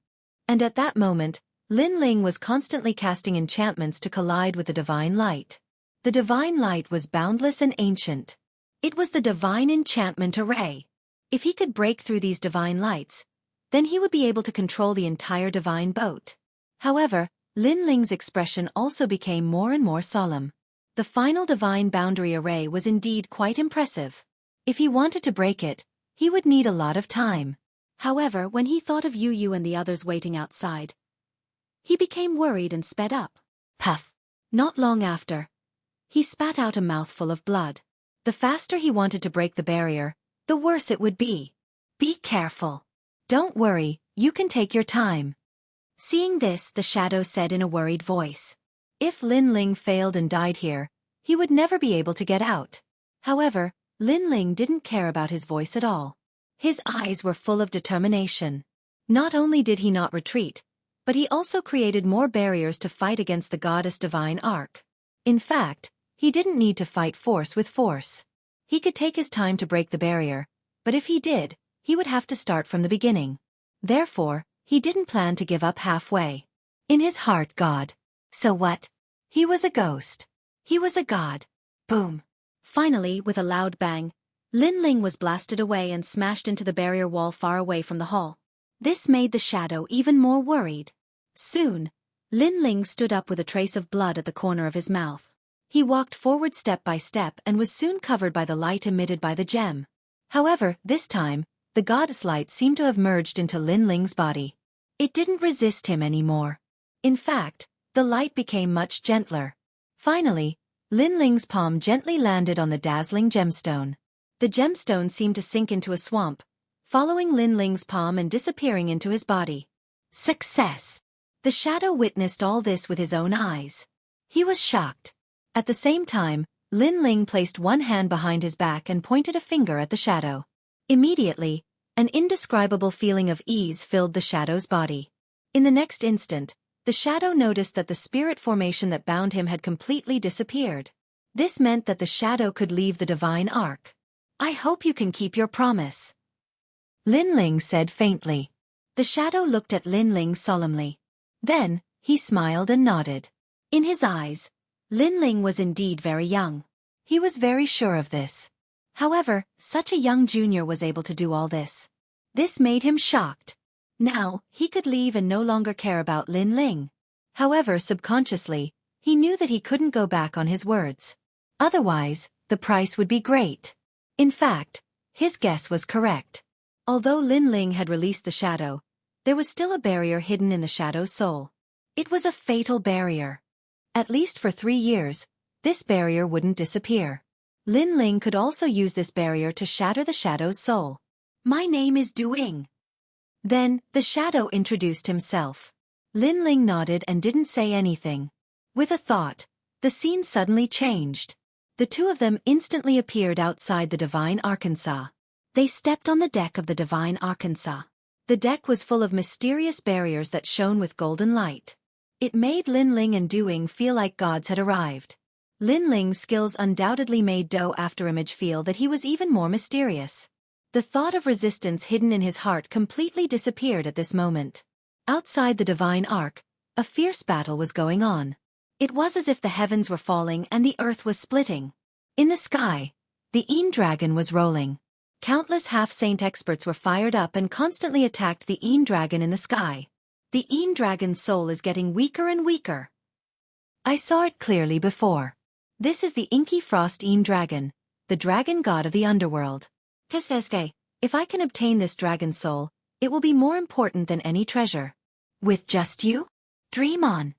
And at that moment, Lin Ling was constantly casting enchantments to collide with the divine light. The divine light was boundless and ancient. It was the divine enchantment array. If he could break through these divine lights, then he would be able to control the entire divine boat. However, Lin Ling's expression also became more and more solemn. The final divine boundary array was indeed quite impressive. If he wanted to break it, he would need a lot of time. However, when he thought of Yu and the others waiting outside, he became worried and sped up. Puff! Not long after, he spat out a mouthful of blood. The faster he wanted to break the barrier, the worse it would be. Be careful. Don't worry, you can take your time. Seeing this, the shadow said in a worried voice. If Lin Ling failed and died here, he would never be able to get out. However, Lin Ling didn't care about his voice at all. His eyes were full of determination. Not only did he not retreat, but he also created more barriers to fight against the goddess divine arc. In fact, he didn't need to fight force with force. He could take his time to break the barrier, but if he did, he would have to start from the beginning. Therefore, he didn't plan to give up halfway. In his heart, God. So what? He was a ghost. He was a god. Boom. Finally, with a loud bang, Lin Ling was blasted away and smashed into the barrier wall far away from the hall. This made the shadow even more worried. Soon, Lin Ling stood up with a trace of blood at the corner of his mouth. He walked forward step by step and was soon covered by the light emitted by the gem. However, this time, the goddess light seemed to have merged into Lin Ling's body. It didn't resist him anymore. In fact, the light became much gentler. Finally, Lin Ling's palm gently landed on the dazzling gemstone. The gemstone seemed to sink into a swamp, following Lin Ling's palm and disappearing into his body. Success! The shadow witnessed all this with his own eyes. He was shocked. At the same time, Lin Ling placed one hand behind his back and pointed a finger at the shadow. Immediately, an indescribable feeling of ease filled the shadow's body. In the next instant, the shadow noticed that the spirit formation that bound him had completely disappeared. This meant that the shadow could leave the divine arc. I hope you can keep your promise, Lin Ling said faintly. The shadow looked at Lin Ling solemnly. Then, he smiled and nodded. In his eyes, Lin Ling was indeed very young. He was very sure of this. However, such a young junior was able to do all this. This made him shocked. Now, he could leave and no longer care about Lin Ling. However, subconsciously, he knew that he couldn't go back on his words. Otherwise, the price would be great. In fact, his guess was correct. Although Lin Ling had released the shadow, there was still a barrier hidden in the shadow's soul. It was a fatal barrier. At least for 3 years, this barrier wouldn't disappear. Lin Ling could also use this barrier to shatter the shadow's soul. My name is Duing. Then, the shadow introduced himself. Lin Ling nodded and didn't say anything. With a thought, the scene suddenly changed. The two of them instantly appeared outside the Divine Arkansas. They stepped on the deck of the Divine Arkansas. The deck was full of mysterious barriers that shone with golden light. It made Lin Ling and Duing feel like gods had arrived. Lin Ling's skills undoubtedly made Do Afterimage feel that he was even more mysterious. The thought of resistance hidden in his heart completely disappeared at this moment. Outside the Divine Ark, a fierce battle was going on. It was as if the heavens were falling and the earth was splitting. In the sky, the Een Dragon was rolling. Countless half-saint experts were fired up and constantly attacked the Een Dragon in the sky. The Een Dragon's soul is getting weaker and weaker. I saw it clearly before. This is the Inky Frost Een Dragon, the dragon god of the underworld. Keseske, if I can obtain this dragon soul, it will be more important than any treasure. With just you? Dream on.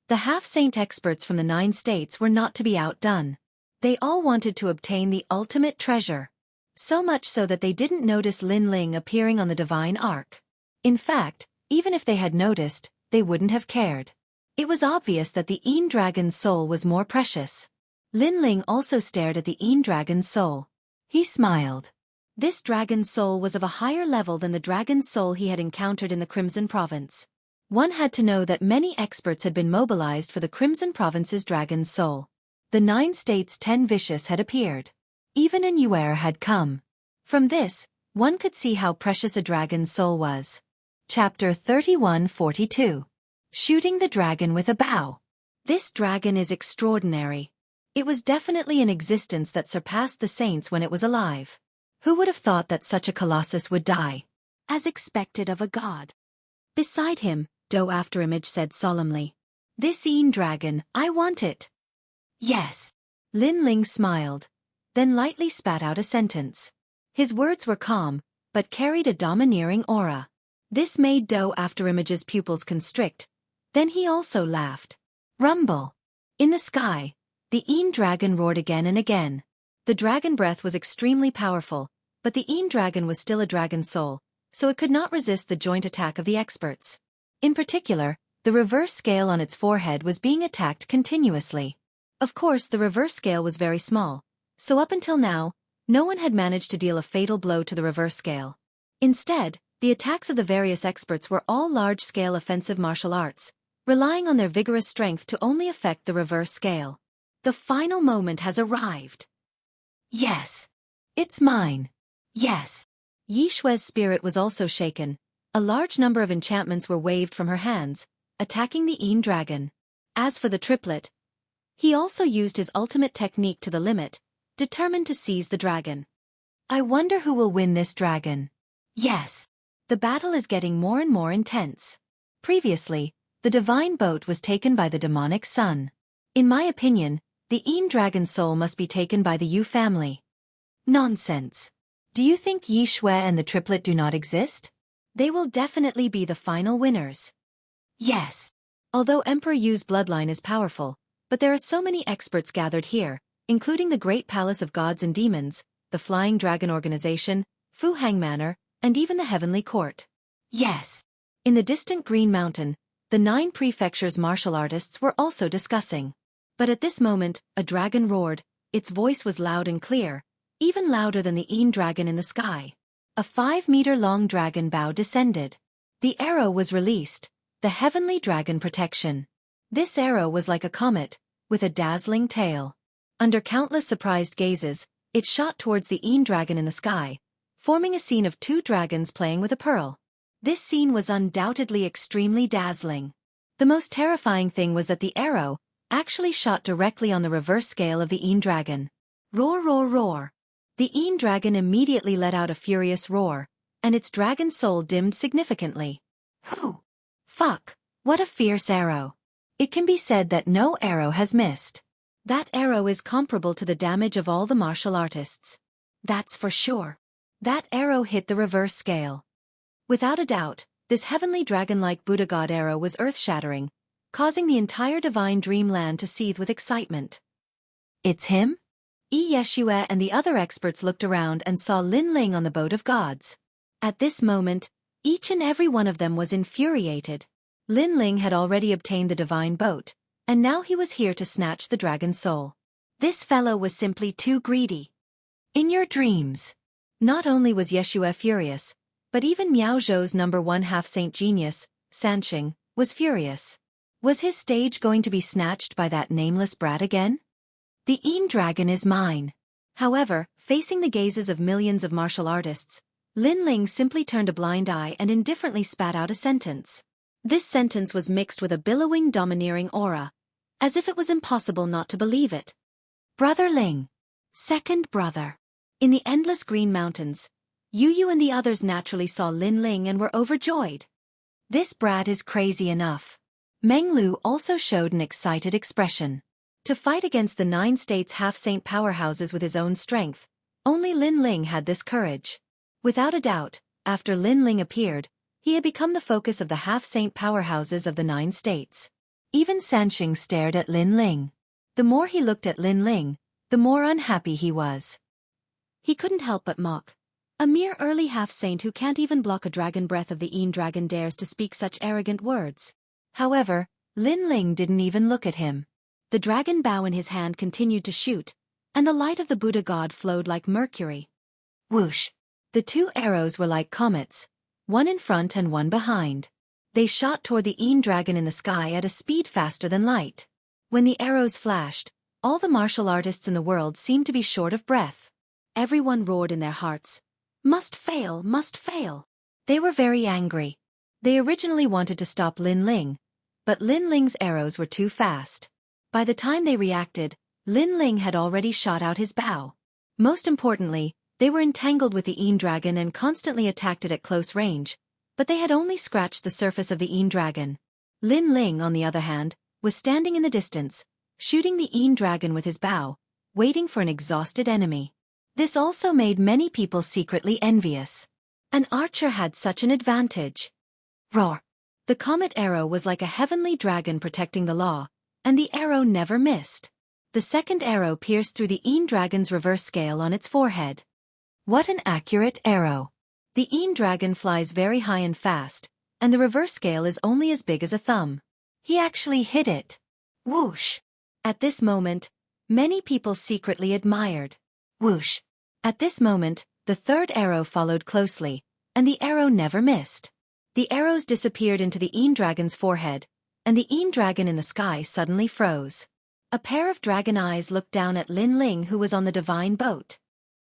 The half-saint experts from the 9 states were not to be outdone. They all wanted to obtain the ultimate treasure. So much so that they didn't notice Lin Ling appearing on the Divine Ark. In fact, even if they had noticed, they wouldn't have cared. It was obvious that the Een Dragon's soul was more precious. Lin Ling also stared at the Een Dragon's soul. He smiled. This dragon's soul was of a higher level than the dragon's soul he had encountered in the Crimson Province. One had to know that many experts had been mobilized for the Crimson Province's dragon's soul. The 9 states 10 vicious had appeared. Even a new era had come. From this, one could see how precious a dragon's soul was. Chapter 3142. Shooting the Dragon with a Bow. This dragon is extraordinary. It was definitely an existence that surpassed the saints when it was alive. Who would have thought that such a colossus would die? As expected of a god. Beside him, Afterimage said solemnly. This dragon, I want it. Yes. Lin Ling smiled, then lightly spat out a sentence. His words were calm, but carried a domineering aura. This made Afterimage's pupils constrict. Then he also laughed. Rumble. In the sky, the dragon roared again and again. The dragon breath was extremely powerful, but the dragon was still a dragon soul, so it could not resist the joint attack of the experts. In particular, the reverse scale on its forehead was being attacked continuously. Of course, the reverse scale was very small, so up until now, no one had managed to deal a fatal blow to the reverse scale. Instead, the attacks of the various experts were all large-scale offensive martial arts, relying on their vigorous strength to only affect the reverse scale. The final moment has arrived. Yes. It's mine. Yes. Yi Shui's spirit was also shaken. A large number of enchantments were waved from her hands, attacking the dragon. As for the triplet, he also used his ultimate technique to the limit, determined to seize the dragon. I wonder who will win this dragon. Yes. The battle is getting more and more intense. Previously, the divine boat was taken by the demonic sun. In my opinion, the dragon's soul must be taken by the Yu family. Nonsense. Do you think Yi Shui and the triplet do not exist? They will definitely be the final winners. Yes. Although Emperor Yu's bloodline is powerful, but there are so many experts gathered here, including the Great Palace of Gods and Demons, the Flying Dragon Organization, Fu Hang Manor, and even the Heavenly Court. Yes. In the distant Green Mountain, the 9 prefectures' martial artists were also discussing. But at this moment, a dragon roared. Its voice was loud and clear, even louder than the dragon in the sky. A 5-meter-long dragon bow descended. The arrow was released, the heavenly dragon protection. This arrow was like a comet, with a dazzling tail. Under countless surprised gazes, it shot towards the dragon in the sky, forming a scene of 2 dragons playing with a pearl. This scene was undoubtedly extremely dazzling. The most terrifying thing was that the arrow actually shot directly on the reverse scale of the dragon. Roar, roar, roar. The dragon immediately let out a furious roar, and its dragon soul dimmed significantly. Whew! Fuck! What a fierce arrow! It can be said that no arrow has missed. That arrow is comparable to the damage of all the martial artists. That's for sure. That arrow hit the reverse scale. Without a doubt, this heavenly dragon-like Buddha god arrow was earth-shattering, causing the entire divine dreamland to seethe with excitement. It's him? Yeshua and the other experts looked around and saw Lin Ling on the boat of gods. At this moment, each and every one of them was infuriated. Lin Ling had already obtained the divine boat, and now he was here to snatch the dragon's soul. This fellow was simply too greedy. In your dreams. Not only was Yeshua furious, but even Miao Zhou's #1 half-saint genius, Sanxing, was furious. Was his stage going to be snatched by that nameless brat again? The dragon is mine. However, facing the gazes of millions of martial artists, Lin Ling simply turned a blind eye and indifferently spat out a sentence. This sentence was mixed with a billowing domineering aura, as if it was impossible not to believe it. Brother Ling. Second brother. In the endless green mountains, Yu and the others naturally saw Lin Ling and were overjoyed. This brat is crazy enough. Meng Lu also showed an excited expression. To fight against the 9 states half-saint powerhouses with his own strength, only Lin Ling had this courage. Without a doubt, after Lin Ling appeared, he had become the focus of the half-saint powerhouses of the 9 states. Even Sanxing stared at Lin Ling. The more he looked at Lin Ling, the more unhappy he was. He couldn't help but mock. A mere early half-saint who can't even block a dragon breath of the dragon dares to speak such arrogant words. However, Lin Ling didn't even look at him. The dragon bow in his hand continued to shoot, and the light of the Buddha god flowed like mercury. Whoosh! The 2 arrows were like comets, one in front and one behind. They shot toward the dragon in the sky at a speed faster than light. When the arrows flashed, All the martial artists in the world seemed to be short of breath. Everyone roared in their hearts. Must fail, must fail. They were very angry. They originally wanted to stop Lin Ling, but Lin Ling's arrows were too fast. By the time they reacted, Lin Ling had already shot out his bow. Most importantly, they were entangled with the Yin dragon and constantly attacked it at close range, but they had only scratched the surface of the Yin dragon. Lin Ling, on the other hand, was standing in the distance, shooting the Yin dragon with his bow, waiting for an exhausted enemy. This also made many people secretly envious. An archer had such an advantage. Roar! The comet arrow was like a heavenly dragon protecting the law, and the arrow never missed. The second arrow pierced through the Yin dragon's reverse scale on its forehead. What an accurate arrow! The Yin dragon flies very high and fast, and the reverse scale is only as big as a thumb. He actually hit it. Whoosh! At this moment, many people secretly admired. Whoosh! At this moment, the third arrow followed closely, and the arrow never missed. The arrows disappeared into the Yin dragon's forehead, and the Yin dragon in the sky suddenly froze. A pair of dragon eyes looked down at Lin Ling, who was on the divine boat.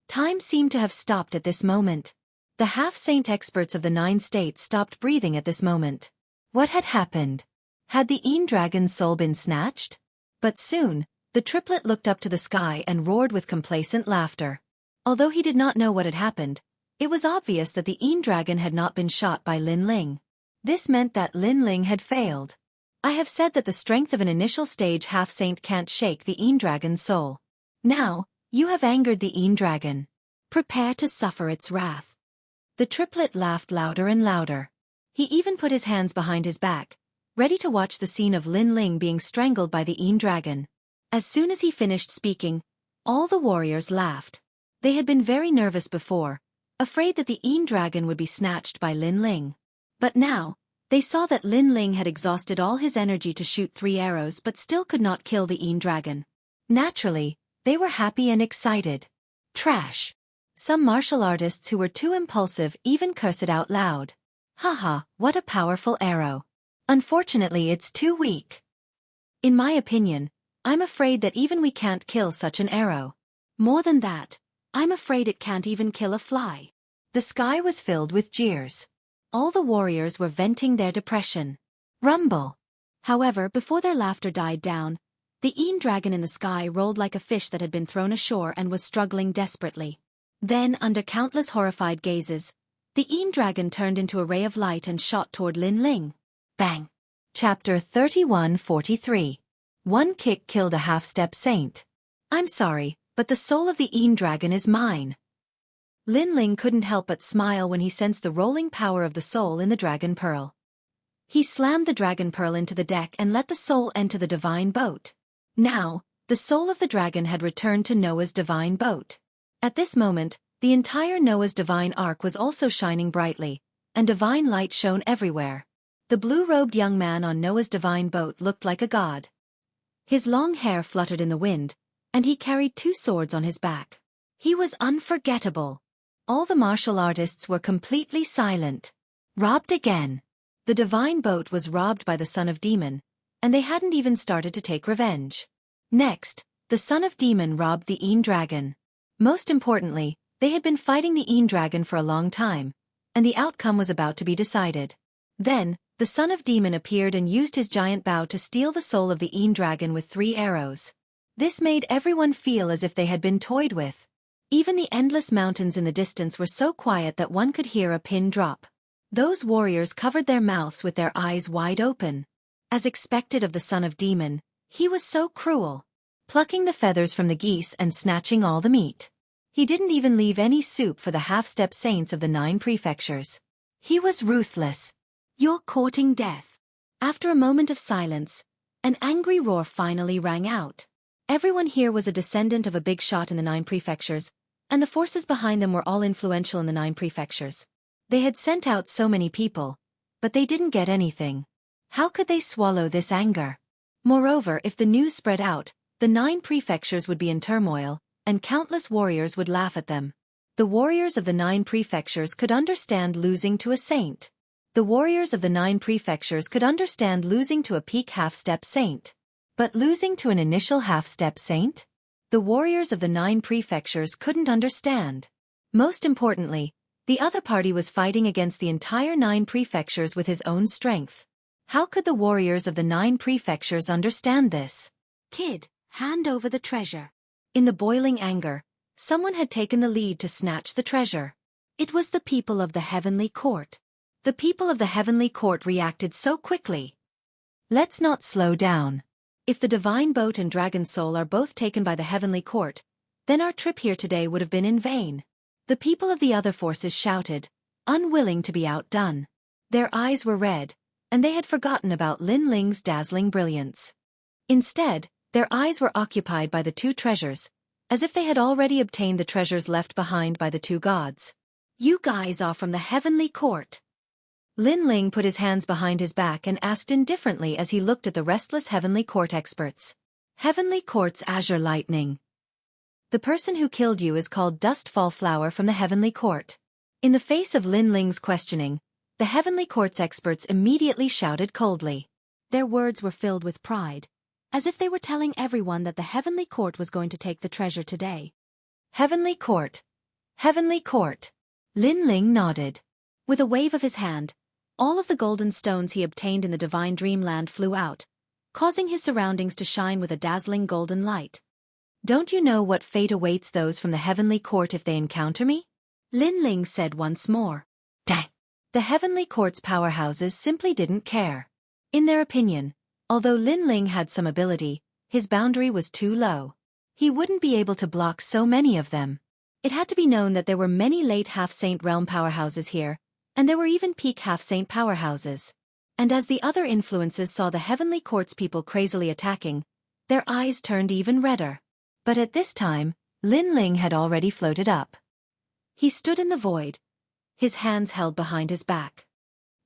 Time seemed to have stopped at this moment. The half-saint experts of the 9 states stopped breathing at this moment. What had happened? Had the Yin dragon's soul been snatched? But soon, the triplet looked up to the sky and roared with complacent laughter. Although he did not know what had happened, it was obvious that the Yin dragon had not been shot by Lin Ling. This meant that Lin Ling had failed. I have said that the strength of an initial stage half-saint can't shake the Yin dragon's soul. Now, you have angered the Yin dragon. Prepare to suffer its wrath. The triplet laughed louder and louder. He even put his hands behind his back, ready to watch the scene of Lin Ling being strangled by the Yin dragon. As soon as he finished speaking, all the warriors laughed. They had been very nervous before, afraid that the Yin dragon would be snatched by Lin Ling. But now, they saw that Lin Ling had exhausted all his energy to shoot 3 arrows but still could not kill the Yin dragon. Naturally, they were happy and excited. Trash! Some martial artists who were too impulsive even cursed it out loud. Haha, what a powerful arrow. Unfortunately, it's too weak. In my opinion, I'm afraid that even we can't kill such an arrow. More than that, I'm afraid it can't even kill a fly. The sky was filled with jeers. All the warriors were venting their depression. Rumble! However, before their laughter died down, the Yin dragon in the sky rolled like a fish that had been thrown ashore and was struggling desperately. Then, under countless horrified gazes, the Yin dragon turned into a ray of light and shot toward Lin Ling. Bang! Chapter 31:43. One kick killed a half-step saint. I'm sorry, but the soul of the Yin dragon is mine. Lin Ling couldn't help but smile when he sensed the rolling power of the soul in the dragon pearl. He slammed the dragon pearl into the deck and let the soul enter the divine boat. Now, the soul of the dragon had returned to Noah's divine boat. At this moment, the entire Noah's divine ark was also shining brightly, and divine light shone everywhere. The blue-robed young man on Noah's divine boat looked like a god. His long hair fluttered in the wind, and he carried 2 swords on his back. He was unforgettable. All the martial artists were completely silent. Robbed again. The divine boat was robbed by the son of demon, and they hadn't even started to take revenge. Next, the son of demon robbed the Yin dragon. Most importantly, they had been fighting the Yin dragon for a long time, and the outcome was about to be decided. Then, the son of demon appeared and used his giant bow to steal the soul of the Yin dragon with 3 arrows. This made everyone feel as if they had been toyed with. Even the endless mountains in the distance were so quiet that one could hear a pin drop. Those warriors covered their mouths with their eyes wide open. As expected of the son of demon, he was so cruel, plucking the feathers from the geese and snatching all the meat. He didn't even leave any soup for the half-step saints of the 9 prefectures. He was ruthless. You're courting death. After a moment of silence, an angry roar finally rang out. Everyone here was a descendant of a big shot in the 9 prefectures, and the forces behind them were all influential in the 9 prefectures. They had sent out so many people, but they didn't get anything. How could they swallow this anger? Moreover, if the news spread out, the 9 prefectures would be in turmoil, and countless warriors would laugh at them. The warriors of the 9 prefectures could understand losing to a saint. The warriors of the 9 prefectures could understand losing to a peak half-step saint. But losing to an initial half-step saint? The warriors of the 9 prefectures couldn't understand. Most importantly, the other party was fighting against the entire 9 prefectures with his own strength. How could the warriors of the 9 prefectures understand this? Kid, hand over the treasure. In the boiling anger, someone had taken the lead to snatch the treasure. It was the people of the Heavenly Court. The people of the Heavenly Court reacted so quickly. Let's not slow down. If the Divine Boat and Dragon Soul are both taken by the Heavenly Court, then our trip here today would have been in vain. The people of the other forces shouted, unwilling to be outdone. Their eyes were red, and they had forgotten about Lin Ling's dazzling brilliance. Instead, their eyes were occupied by the 2 treasures, as if they had already obtained the treasures left behind by the 2 gods. You guys are from the Heavenly Court. Lin Ling put his hands behind his back and asked indifferently as he looked at the restless Heavenly Court experts. Heavenly Court's azure lightning. The person who killed you is called Dustfall Flower from the Heavenly Court. In the face of Lin Ling's questioning, the Heavenly Court's experts immediately shouted coldly. Their words were filled with pride, as if they were telling everyone that the Heavenly Court was going to take the treasure today. Heavenly Court. Heavenly Court. Lin Ling nodded. With a wave of his hand, all of the golden stones he obtained in the Divine Dreamland flew out, causing his surroundings to shine with a dazzling golden light. Don't you know what fate awaits those from the Heavenly Court if they encounter me? Lin Ling said once more. Dang. The Heavenly Court's powerhouses simply didn't care. In their opinion, although Lin Ling had some ability, his boundary was too low. He wouldn't be able to block so many of them. It had to be known that there were many late half-saint realm powerhouses here, and there were even peak half-saint powerhouses. And as the other influences saw the Heavenly Court's people crazily attacking, their eyes turned even redder. But at this time, Lin Ling had already floated up. He stood in the void, his hands held behind his back.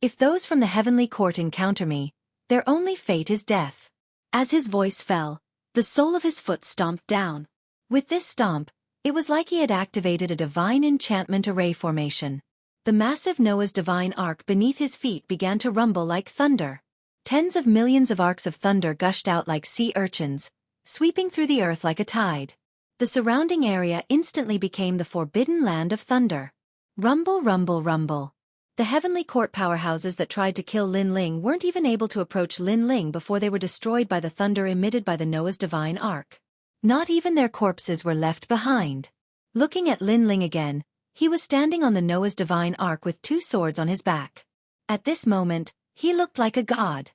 If those from the Heavenly Court encounter me, their only fate is death. As his voice fell, the sole of his foot stomped down. With this stomp, it was like he had activated a divine enchantment array formation. The massive Noah's divine ark beneath his feet began to rumble like thunder. Tens of millions of arcs of thunder gushed out like sea urchins, sweeping through the earth like a tide. The surrounding area instantly became the forbidden land of thunder. Rumble, rumble, rumble. The Heavenly Court powerhouses that tried to kill Lin Ling weren't even able to approach Lin Ling before they were destroyed by the thunder emitted by the Noah's divine ark. Not even their corpses were left behind. Looking at Lin Ling again, he was standing on the Noah's divine ark with 2 swords on his back. At this moment, he looked like a god.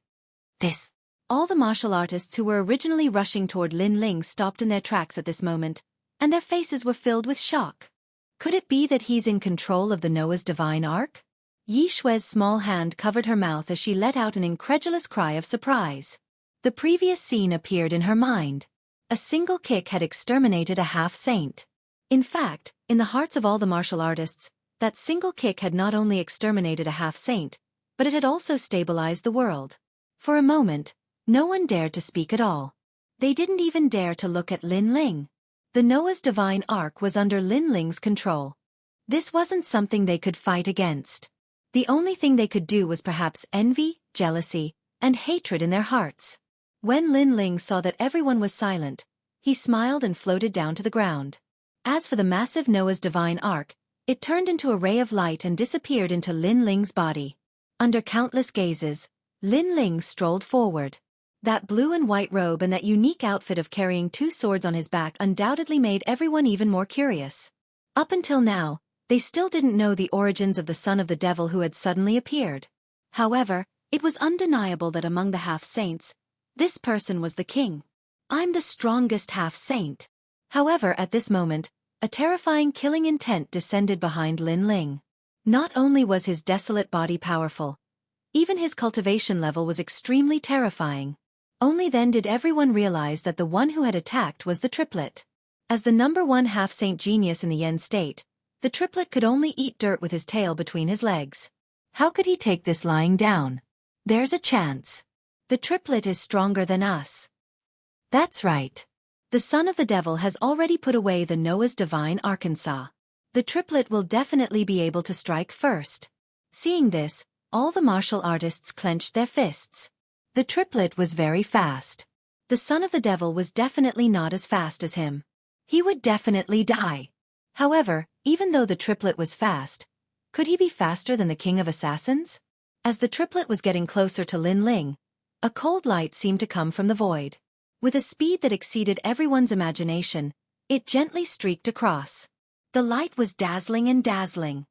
This. All the martial artists who were originally rushing toward Lin Ling stopped in their tracks at this moment, and their faces were filled with shock. Could it be that he's in control of the Noah's divine ark? Yi Shui's small hand covered her mouth as she let out an incredulous cry of surprise. The previous scene appeared in her mind. A single kick had exterminated a half-saint. In fact, in the hearts of all the martial artists, that single kick had not only exterminated a half-saint, but it had also stabilized the world. For a moment, no one dared to speak at all. They didn't even dare to look at Lin Ling. The Noah's divine ark was under Lin Ling's control. This wasn't something they could fight against. The only thing they could do was perhaps envy, jealousy, and hatred in their hearts. When Lin Ling saw that everyone was silent, he smiled and floated down to the ground. As for the massive Noah's divine ark, it turned into a ray of light and disappeared into Lin Ling's body. Under countless gazes, Lin Ling strolled forward. That blue and white robe and that unique outfit of carrying 2 swords on his back undoubtedly made everyone even more curious. Up until now, they still didn't know the origins of the son of the devil who had suddenly appeared. However, it was undeniable that among the half-saints, this person was the king. I'm the strongest half-saint. However, at this moment, a terrifying killing intent descended behind Lin Ling. Not only was his desolate body powerful, even his cultivation level was extremely terrifying. Only then did everyone realize that the one who had attacked was the triplet. As the #1 half-saint genius in the Yen state, the triplet could only eat dirt with his tail between his legs. How could he take this lying down? There's a chance. The triplet is stronger than us. That's right. The son of the devil has already put away the Noah's divine Arkansas. The triplet will definitely be able to strike first. Seeing this, all the martial artists clenched their fists. The triplet was very fast. The son of the devil was definitely not as fast as him. He would definitely die. However, even though the triplet was fast, could he be faster than the king of assassins? As the triplet was getting closer to Lin Ling, a cold light seemed to come from the void. With a speed that exceeded everyone's imagination, it gently streaked across. The light was dazzling and dazzling.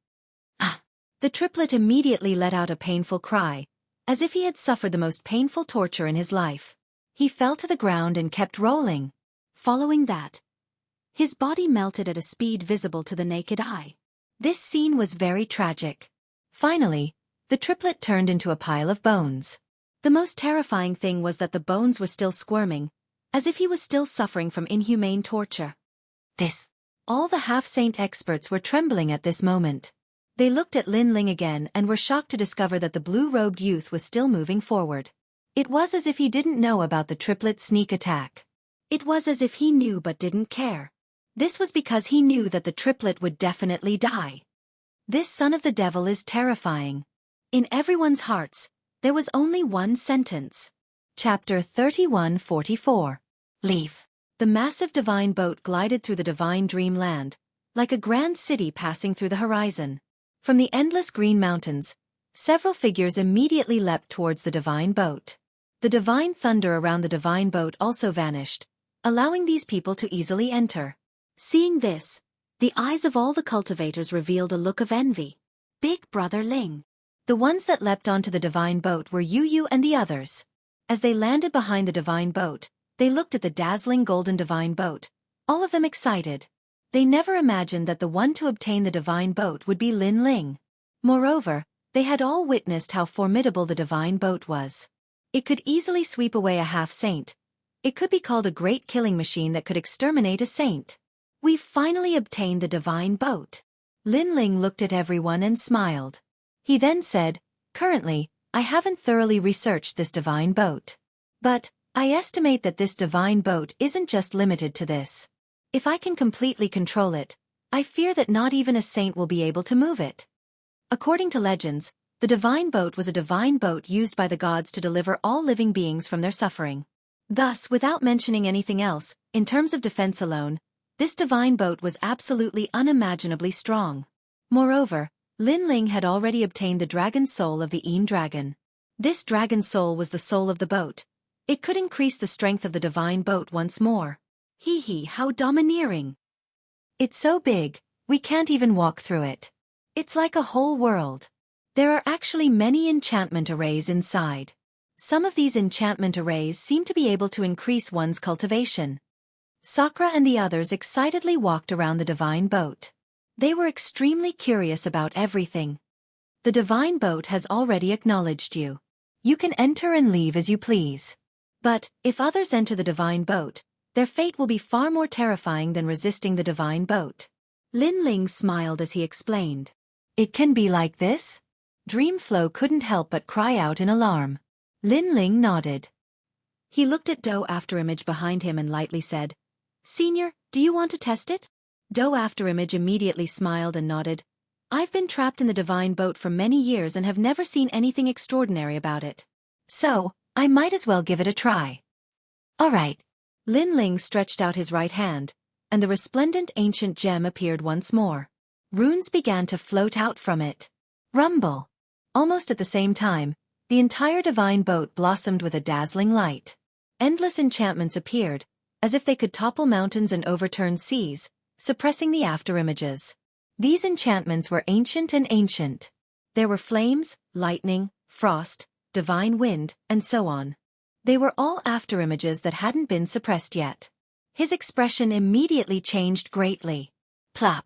Ah! The triplet immediately let out a painful cry, as if he had suffered the most painful torture in his life. He fell to the ground and kept rolling. Following that, his body melted at a speed visible to the naked eye. This scene was very tragic. Finally, the triplet turned into a pile of bones. The most terrifying thing was that the bones were still squirming, as if he was still suffering from inhumane torture. All the half-saint experts were trembling at this moment. They looked at Lin Ling again and were shocked to discover that the blue-robed youth was still moving forward. It was as if he didn't know about the triplet's sneak attack. It was as if he knew but didn't care. This was because he knew that the triplet would definitely die. This son of the devil is terrifying. In everyone's hearts, there was only one sentence. Chapter 3144. Leave. The massive divine boat glided through the divine dreamland, like a grand city passing through the horizon. From the endless green mountains, several figures immediately leapt towards the divine boat. The divine thunder around the divine boat also vanished, allowing these people to easily enter. Seeing this, the eyes of all the cultivators revealed a look of envy. Big Brother Ling. The ones that leapt onto the divine boat were Yu and the others. As they landed behind the divine boat, they looked at the dazzling golden divine boat, all of them excited. They never imagined that the one to obtain the divine boat would be Lin Ling. Moreover, they had all witnessed how formidable the divine boat was. It could easily sweep away a half-saint. It could be called a great killing machine that could exterminate a saint. We've finally obtained the divine boat. Lin Ling looked at everyone and smiled. He then said, "Currently, I haven't thoroughly researched this divine boat. But I estimate that this divine boat isn't just limited to this. If I can completely control it, I fear that not even a saint will be able to move it." According to legends, the divine boat was a divine boat used by the gods to deliver all living beings from their suffering. Thus, without mentioning anything else, in terms of defense alone, this divine boat was absolutely unimaginably strong. Moreover, Lin Ling had already obtained the dragon soul of the Een dragon. This dragon soul was the soul of the boat. It could increase the strength of the divine boat once more. Hee, how domineering. It's so big, we can't even walk through it. It's like a whole world. There are actually many enchantment arrays inside. Some of these enchantment arrays seem to be able to increase one's cultivation. Sakura and the others excitedly walked around the divine boat. They were extremely curious about everything. The divine boat has already acknowledged you. You can enter and leave as you please. But, if others enter the divine boat, their fate will be far more terrifying than resisting the divine boat. Lin Ling smiled as he explained. It can be like this? Dreamflow couldn't help but cry out in alarm. Lin Ling nodded. He looked at Do Afterimage behind him and lightly said, "Senior, do you want to test it?" Do Afterimage immediately smiled and nodded. "I've been trapped in the divine boat for many years and have never seen anything extraordinary about it. So, I might as well give it a try." "All right." Lin Ling stretched out his right hand, and the resplendent ancient gem appeared once more. Runes began to float out from it. Rumble. Almost at the same time, the entire divine boat blossomed with a dazzling light. Endless enchantments appeared, as if they could topple mountains and overturn seas, suppressing the afterimages. These enchantments were ancient and ancient. There were flames, lightning, frost, divine wind, and so on. They were all afterimages that hadn't been suppressed yet. His expression immediately changed greatly. Plop.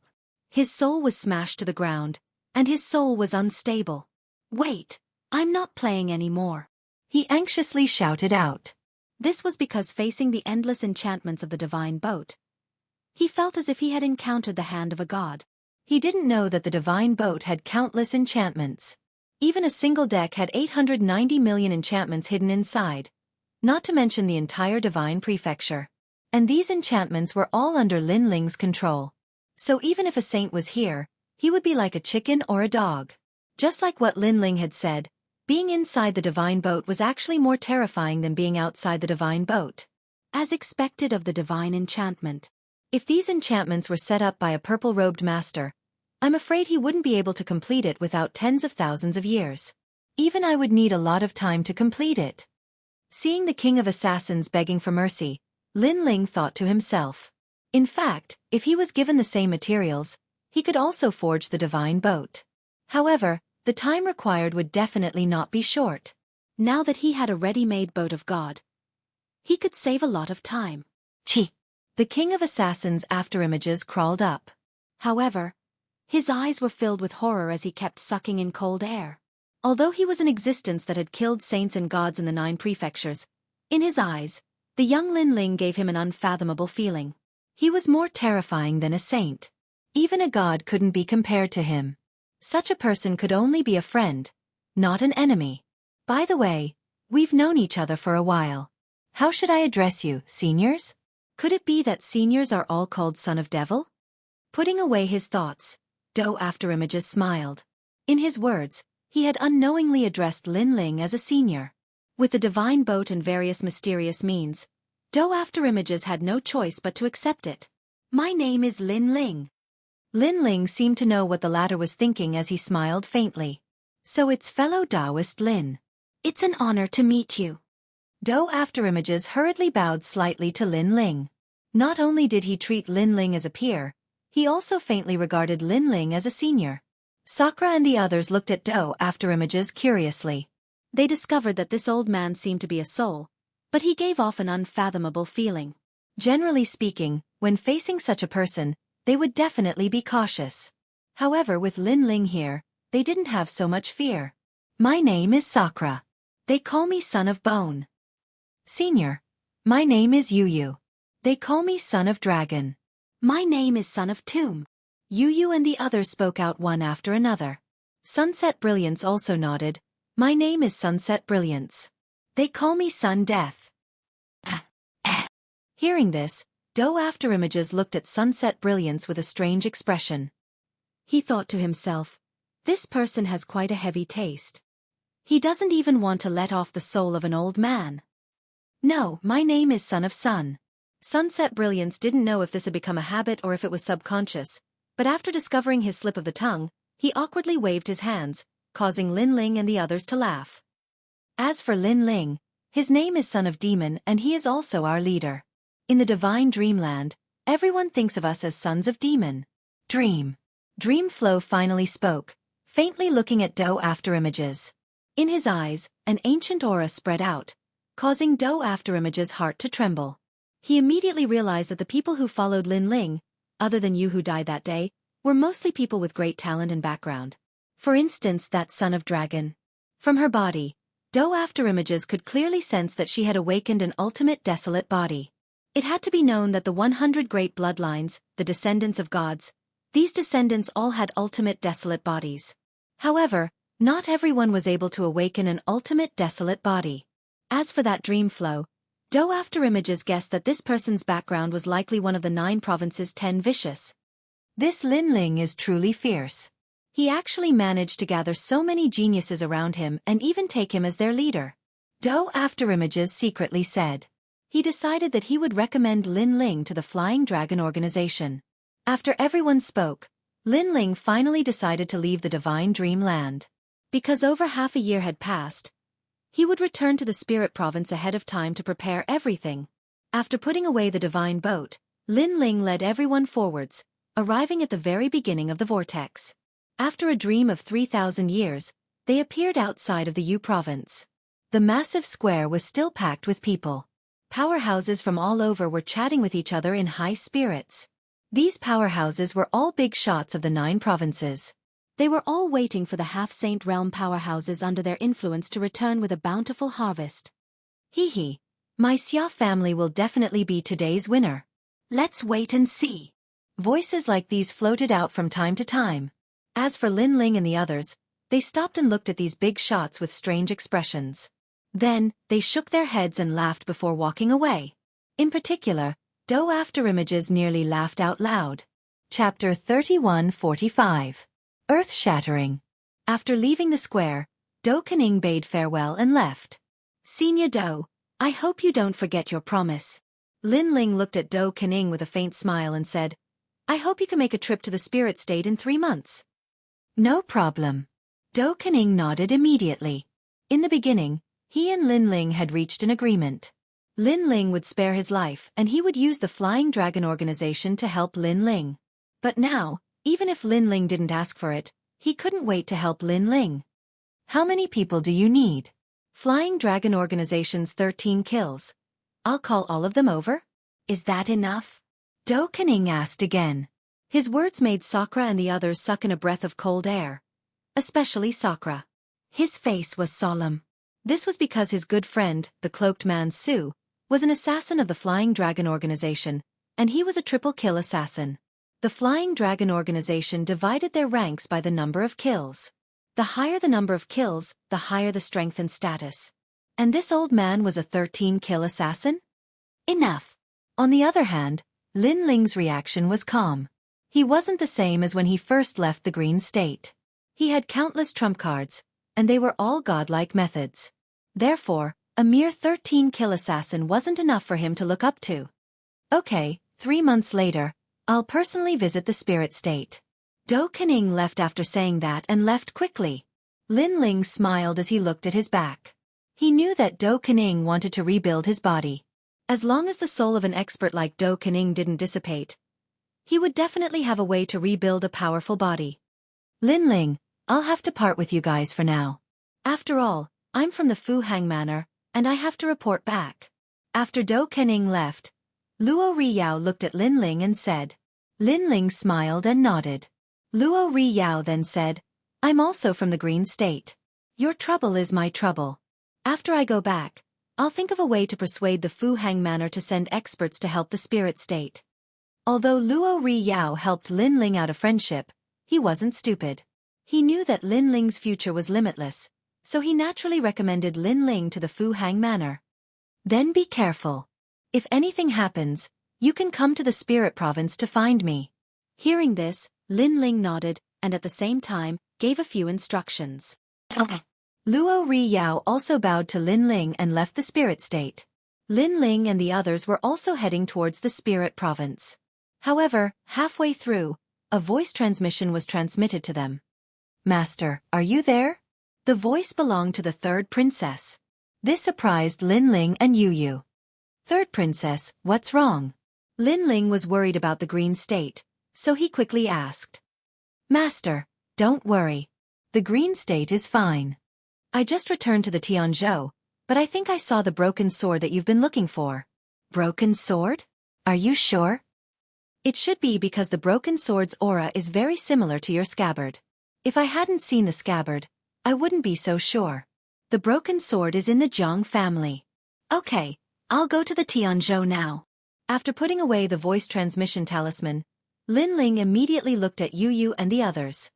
His soul was smashed to the ground, and his soul was unstable. "Wait, I'm not playing anymore," he anxiously shouted out. This was because facing the endless enchantments of the divine boat, he felt as if he had encountered the hand of a god. He didn't know that the divine boat had countless enchantments. Even a single deck had 890 million enchantments hidden inside, not to mention the entire divine prefecture. And these enchantments were all under Lin Ling's control. So even if a saint was here, he would be like a chicken or a dog. Just like what Lin Ling had said, being inside the divine boat was actually more terrifying than being outside the divine boat. as expected of the divine enchantment. If these enchantments were set up by a purple-robed master, I'm afraid he wouldn't be able to complete it without tens of thousands of years. Even I would need a lot of time to complete it. Seeing the king of assassins begging for mercy, Lin Ling thought to himself. In fact, if he was given the same materials, he could also forge the divine boat. However, the time required would definitely not be short. Now that he had a ready-made boat of God, he could save a lot of time. Chi! The king of assassins' afterimages crawled up. However, his eyes were filled with horror as he kept sucking in cold air. Although he was an existence that had killed saints and gods in the 9 prefectures, in his eyes, the young Lin Ling gave him an unfathomable feeling. He was more terrifying than a saint. Even a god couldn't be compared to him. Such a person could only be a friend, not an enemy. By the way, we've known each other for a while. How should I address you, seniors? Could it be that seniors are all called Son of Devil? Putting away his thoughts, Do Afterimages smiled. In his words, he had unknowingly addressed Lin Ling as a senior. With the divine boat and various mysterious means, Do Afterimages had no choice but to accept it. My name is Lin Ling. Lin Ling seemed to know what the latter was thinking as he smiled faintly. So it's fellow Taoist Lin. It's an honor to meet you. Do Afterimages hurriedly bowed slightly to Lin Ling. Not only did he treat Lin Ling as a peer, he also faintly regarded Lin Ling as a senior. Sakura and the others looked at Do Afterimages curiously. They discovered that this old man seemed to be a soul, but he gave off an unfathomable feeling. Generally speaking, when facing such a person, they would definitely be cautious. However, with Lin Ling here, they didn't have so much fear. My name is Sakura. They call me Son of Bone. Senior. My name is Yu. They call me Son of Dragon. My name is Son of Tomb. Yu and the others spoke out one after another. Sunset Brilliance also nodded. My name is Sunset Brilliance. They call me Sun Death. Hearing this, Do Afterimages looked at Sunset Brilliance with a strange expression. He thought to himself, this person has quite a heavy taste. He doesn't even want to let off the soul of an old man. No, my name is Son of Sun. Sunset Brilliance didn't know if this had become a habit or if it was subconscious, but after discovering his slip of the tongue, he awkwardly waved his hands, causing Lin Ling and the others to laugh. As for Lin Ling, his name is Son of Demon and he is also our leader. In the divine dreamland, everyone thinks of us as sons of demon. Dream. Dreamflow finally spoke, faintly looking at Do Afterimages. In his eyes, an ancient aura spread out, causing Do Afterimages' heart to tremble. He immediately realized that the people who followed Lin Ling, other than Yu who died that day, were mostly people with great talent and background. For instance, that son of dragon. From her body, Do Afterimages could clearly sense that she had awakened an ultimate desolate body. It had to be known that the 100 great bloodlines, the descendants of gods, these descendants all had ultimate desolate bodies. However, not everyone was able to awaken an ultimate desolate body. As for that Dreamflow, Do Afterimages guessed that this person's background was likely one of the 9 provinces' 10 vicious. This Lin Ling is truly fierce. He actually managed to gather so many geniuses around him and even take him as their leader. Do Afterimages secretly said. He decided that he would recommend Lin Ling to the Flying Dragon organization. After everyone spoke, Lin Ling finally decided to leave the Divine Dreamland. Because over half a year had passed, he would return to the Spirit Province ahead of time to prepare everything. After putting away the divine boat, Lin Ling led everyone forwards, arriving at the very beginning of the vortex. After a dream of 3,000 years, they appeared outside of the Yu province. The massive square was still packed with people. Powerhouses from all over were chatting with each other in high spirits. These powerhouses were all big shots of the 9 provinces. They were all waiting for the half-saint realm powerhouses under their influence to return with a bountiful harvest. Hee, my Xia family will definitely be today's winner. Let's wait and see. Voices like these floated out from time to time. As for Lin Ling and the others, they stopped and looked at these big shots with strange expressions. Then, they shook their heads and laughed before walking away. In particular, Do Afterimages nearly laughed out loud. Chapter 3145. Earth-shattering. After leaving the square, Do Canning bade farewell and left. Senior Do, I hope you don't forget your promise. Lin Ling looked at Do Kening with a faint smile and said, I hope you can make a trip to the spirit state in 3 months. No problem. Do Kening nodded immediately. In the beginning, he and Lin Ling had reached an agreement. Lin Ling would spare his life and he would use the Flying Dragon organization to help Lin Ling. But now, even if Lin Ling didn't ask for it, he couldn't wait to help Lin Ling. How many people do you need? Flying Dragon organization's 13 kills. I'll call all of them over? Is that enough? Do Kening asked again. His words made Sakura and the others suck in a breath of cold air. Especially Sakura. His face was solemn. This was because his good friend, the cloaked man Su, was an assassin of the Flying Dragon organization, and he was a triple-kill assassin. The Flying Dragon organization divided their ranks by the number of kills. The higher the number of kills, the higher the strength and status. And this old man was a 13-kill assassin? Enough. On the other hand, Lin Ling's reaction was calm. He wasn't the same as when he first left the Green State. He had countless trump cards, and they were all godlike methods. Therefore, a mere 13-kill assassin wasn't enough for him to look up to. Okay, 3 months later, I'll personally visit the spirit state. Do Kening left after saying that and left quickly. Lin Ling smiled as he looked at his back. He knew that Do Kening wanted to rebuild his body. As long as the soul of an expert like Do Kening didn't dissipate, he would definitely have a way to rebuild a powerful body. Lin Ling, I'll have to part with you guys for now. After all, I'm from the Fu Hang Manor, and I have to report back. After Do Kening left, Luo Riyao looked at Lin Ling and said. Lin Ling smiled and nodded. Luo Riyao then said, I'm also from the Green State. Your trouble is my trouble. After I go back, I'll think of a way to persuade the Fu Hang Manor to send experts to help the spirit state. Although Luo Riyao helped Lin Ling out of friendship, he wasn't stupid. He knew that Lin Ling's future was limitless, so he naturally recommended Lin Ling to the Fu Hang Manor. Then be careful. If anything happens, you can come to the spirit province to find me. Hearing this, Lin Ling nodded, and at the same time, gave a few instructions. Luo Riyao also bowed to Lin Ling and left the spirit state. Lin Ling and the others were also heading towards the spirit province. However, halfway through, a voice transmission was transmitted to them. Master, are you there? The voice belonged to the third princess. This surprised Lin Ling and Yu Yu. Third princess, what's wrong? Lin Ling was worried about the Green State, so he quickly asked. Master, don't worry. The Green State is fine. I just returned to the Tianzhou, but I think I saw the broken sword that you've been looking for. Broken sword? Are you sure? It should be because the broken sword's aura is very similar to your scabbard. If I hadn't seen the scabbard, I wouldn't be so sure. The broken sword is in the Jiang family. Okay, I'll go to the Tianzhou now. After putting away the voice transmission talisman, Lin Ling immediately looked at Yu Yu and the others.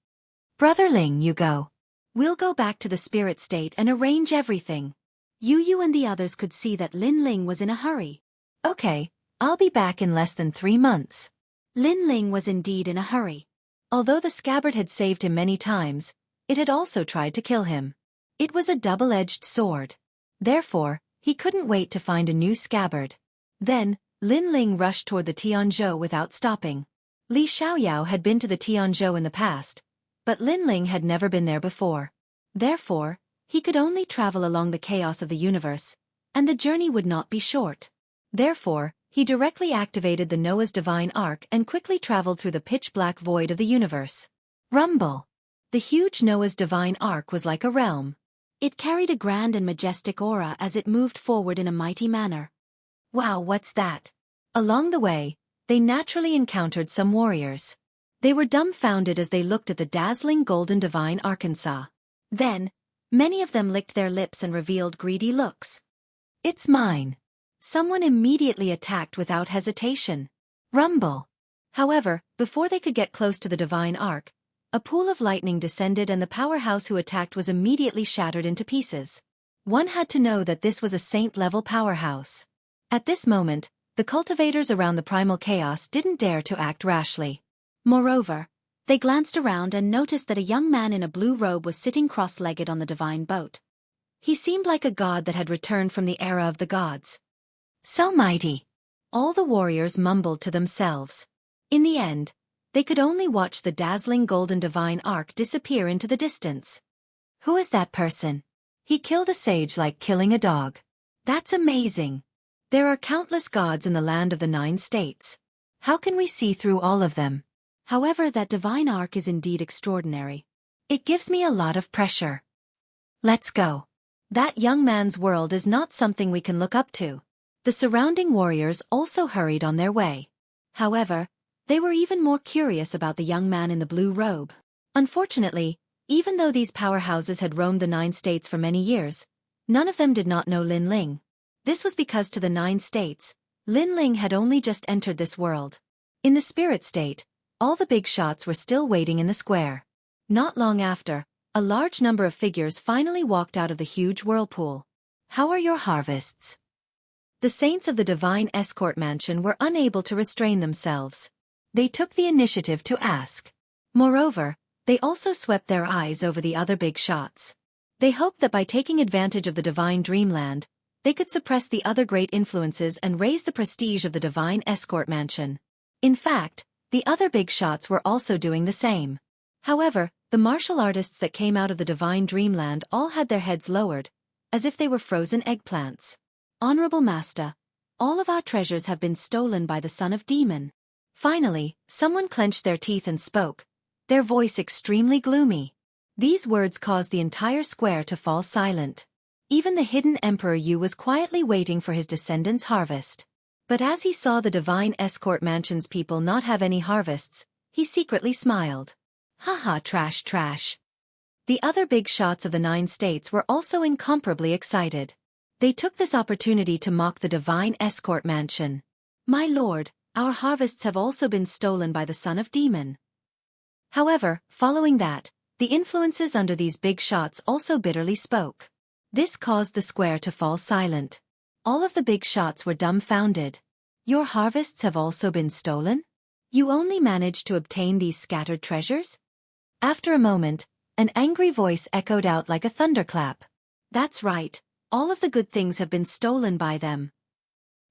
Brother Ling, you go. We'll go back to the spirit state and arrange everything. Yu Yu and the others could see that Lin Ling was in a hurry. Okay, I'll be back in less than 3 months. Lin Ling was indeed in a hurry. Although the scabbard had saved him many times, it had also tried to kill him. It was a double-edged sword. Therefore, he couldn't wait to find a new scabbard. Then, Lin Ling rushed toward the Tianzhou without stopping. Li Xiaoyao had been to the Tianzhou in the past, but Lin Ling had never been there before. Therefore, he could only travel along the chaos of the universe, and the journey would not be short. Therefore, he directly activated the Noah's Divine Ark and quickly traveled through the pitch-black void of the universe. Rumble! The huge Noah's Divine Ark was like a realm. It carried a grand and majestic aura as it moved forward in a mighty manner. Wow, what's that? Along the way, they naturally encountered some warriors. They were dumbfounded as they looked at the dazzling golden Divine Arkansas. Then, many of them licked their lips and revealed greedy looks. It's mine. Someone immediately attacked without hesitation. Rumble! However, before they could get close to the Divine Ark, a pool of lightning descended and the powerhouse who attacked was immediately shattered into pieces. One had to know that this was a saint-level powerhouse. At this moment, the cultivators around the primal chaos didn't dare to act rashly. Moreover, they glanced around and noticed that a young man in a blue robe was sitting cross-legged on the divine boat. He seemed like a god that had returned from the era of the gods. So mighty. All the warriors mumbled to themselves. In the end, they could only watch the dazzling golden divine arc disappear into the distance. Who is that person? He killed a sage like killing a dog. That's amazing. There are countless gods in the land of the 9 states. How can we see through all of them? However, that divine arc is indeed extraordinary. It gives me a lot of pressure. Let's go. That young man's world is not something we can look up to. The surrounding warriors also hurried on their way. However, they were even more curious about the young man in the blue robe. Unfortunately, even though these powerhouses had roamed the 9 states for many years, none of them did not know Lin Ling. This was because to the 9 states, Lin Ling had only just entered this world. In the spirit state, all the big shots were still waiting in the square. Not long after, a large number of figures finally walked out of the huge whirlpool. How are your harvests? The saints of the divine escort mansion were unable to restrain themselves. They took the initiative to ask. Moreover, they also swept their eyes over the other big shots. They hoped that by taking advantage of the divine dreamland, they could suppress the other great influences and raise the prestige of the divine escort mansion. In fact, the other big shots were also doing the same. However, the martial artists that came out of the divine dreamland all had their heads lowered, as if they were frozen eggplants. Honorable Master, all of our treasures have been stolen by the son of demon. Finally, someone clenched their teeth and spoke, their voice extremely gloomy. These words caused the entire square to fall silent. Even the hidden Emperor Yu was quietly waiting for his descendants' harvest. But as he saw the divine escort mansion's people not have any harvests, he secretly smiled. Haha, trash, trash. The other big shots of the 9 states were also incomparably excited. They took this opportunity to mock the divine escort mansion. My lord, our harvests have also been stolen by the son of demon. However, following that, the influences under these big shots also bitterly spoke. This caused the square to fall silent. All of the big shots were dumbfounded. Your harvests have also been stolen? You only managed to obtain these scattered treasures? After a moment, an angry voice echoed out like a thunderclap. That's right, all of the good things have been stolen by them.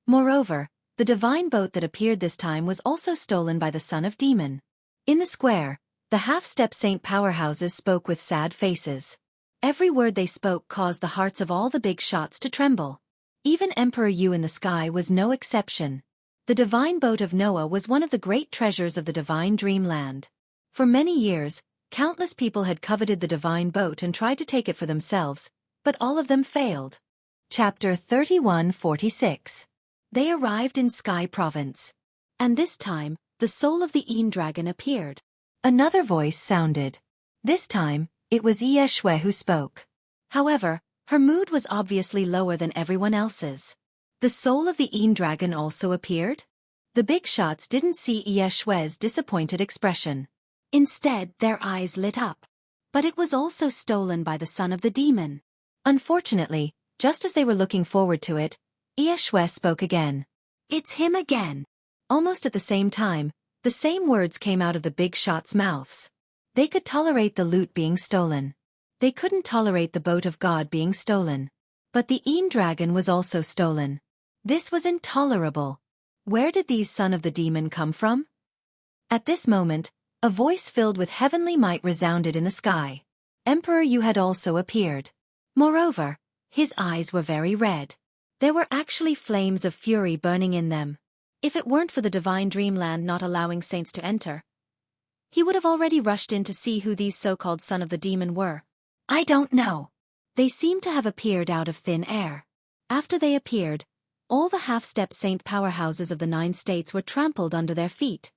Moreover, the divine boat that appeared this time was also stolen by the son of demon. In the square, the half-step saint powerhouses spoke with sad faces. Every word they spoke caused the hearts of all the big shots to tremble. Even Emperor Yu in the sky was no exception. The divine boat of Noah was one of the great treasures of the divine dreamland. For many years, countless people had coveted the divine boat and tried to take it for themselves, but all of them failed. Chapter 3146. They arrived in Sky Province. And this time, the soul of the Yin Dragon appeared. Another voice sounded. This time, it was Ye Shui who spoke. However, her mood was obviously lower than everyone else's. The soul of the Yin Dragon also appeared? The big shots didn't see Ye Shui's disappointed expression. Instead, their eyes lit up. But it was also stolen by the son of the demon. Unfortunately, just as they were looking forward to it, Ye Shui spoke again. It's him again. Almost at the same time, the same words came out of the big shots' mouths. They could tolerate the loot being stolen. They couldn't tolerate the boat of God being stolen. But the Yin Dragon was also stolen. This was intolerable. Where did these sons of the demon come from? At this moment, a voice filled with heavenly might resounded in the sky. Emperor Yu had also appeared. Moreover, his eyes were very red. There were actually flames of fury burning in them. If it weren't for the divine dreamland not allowing saints to enter, he would have already rushed in to see who these so-called sons of the demon were. I don't know. They seemed to have appeared out of thin air. After they appeared, all the half-step saint powerhouses of the 9 states were trampled under their feet.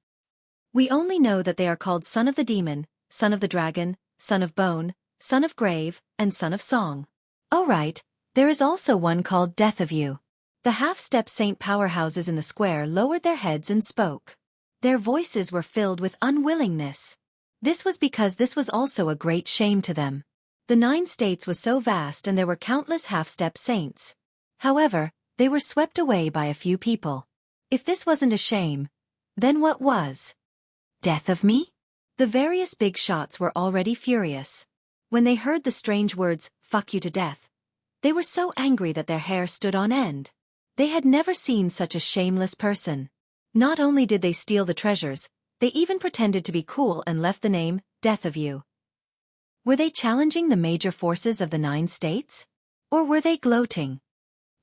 We only know that they are called Son of the Demon, Son of the Dragon, Son of Bone, Son of Grave, and Son of Song. Oh right, there is also one called Death of You. The half-step saint powerhouses in the square lowered their heads and spoke. Their voices were filled with unwillingness. This was because this was also a great shame to them. The 9 states was so vast and there were countless half-step saints. However, they were swept away by a few people. If this wasn't a shame, then what was? Death of me? The various big shots were already furious. When they heard the strange words, fuck you to death, they were so angry that their hair stood on end. They had never seen such a shameless person. Not only did they steal the treasures, they even pretended to be cool and left the name, Death of You. Were they challenging the major forces of the 9 states? Or were they gloating?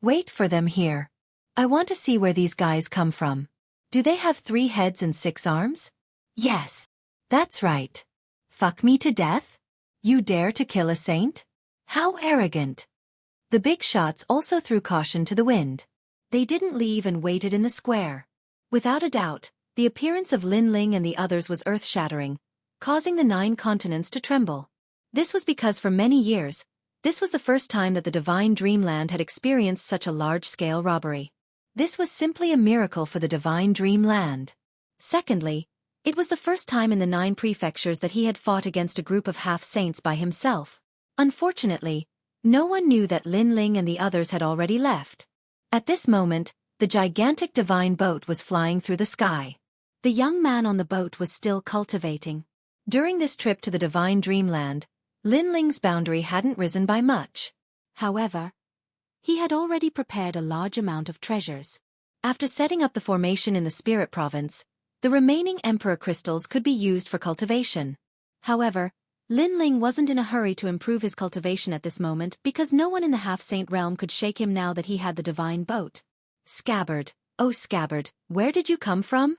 Wait for them here. I want to see where these guys come from. Do they have 3 heads and 6 arms? Yes. That's right. Fuck me to death? You dare to kill a saint? How arrogant. The big shots also threw caution to the wind. They didn't leave and waited in the square. Without a doubt, the appearance of Lin Ling and the others was earth-shattering, causing the 9 continents to tremble. This was because for many years, this was the first time that the divine dreamland had experienced such a large-scale robbery. This was simply a miracle for the divine dreamland. Secondly, it was the first time in the 9 prefectures that he had fought against a group of half-saints by himself. Unfortunately, no one knew that Lin Ling and the others had already left. At this moment, the gigantic divine boat was flying through the sky. The young man on the boat was still cultivating. During this trip to the divine dreamland, Lin Ling's boundary hadn't risen by much. However, he had already prepared a large amount of treasures. After setting up the formation in the spirit province, the remaining emperor crystals could be used for cultivation. However, Lin Ling wasn't in a hurry to improve his cultivation at this moment because no one in the half-saint realm could shake him now that he had the divine boat. Scabbard, oh Scabbard, where did you come from?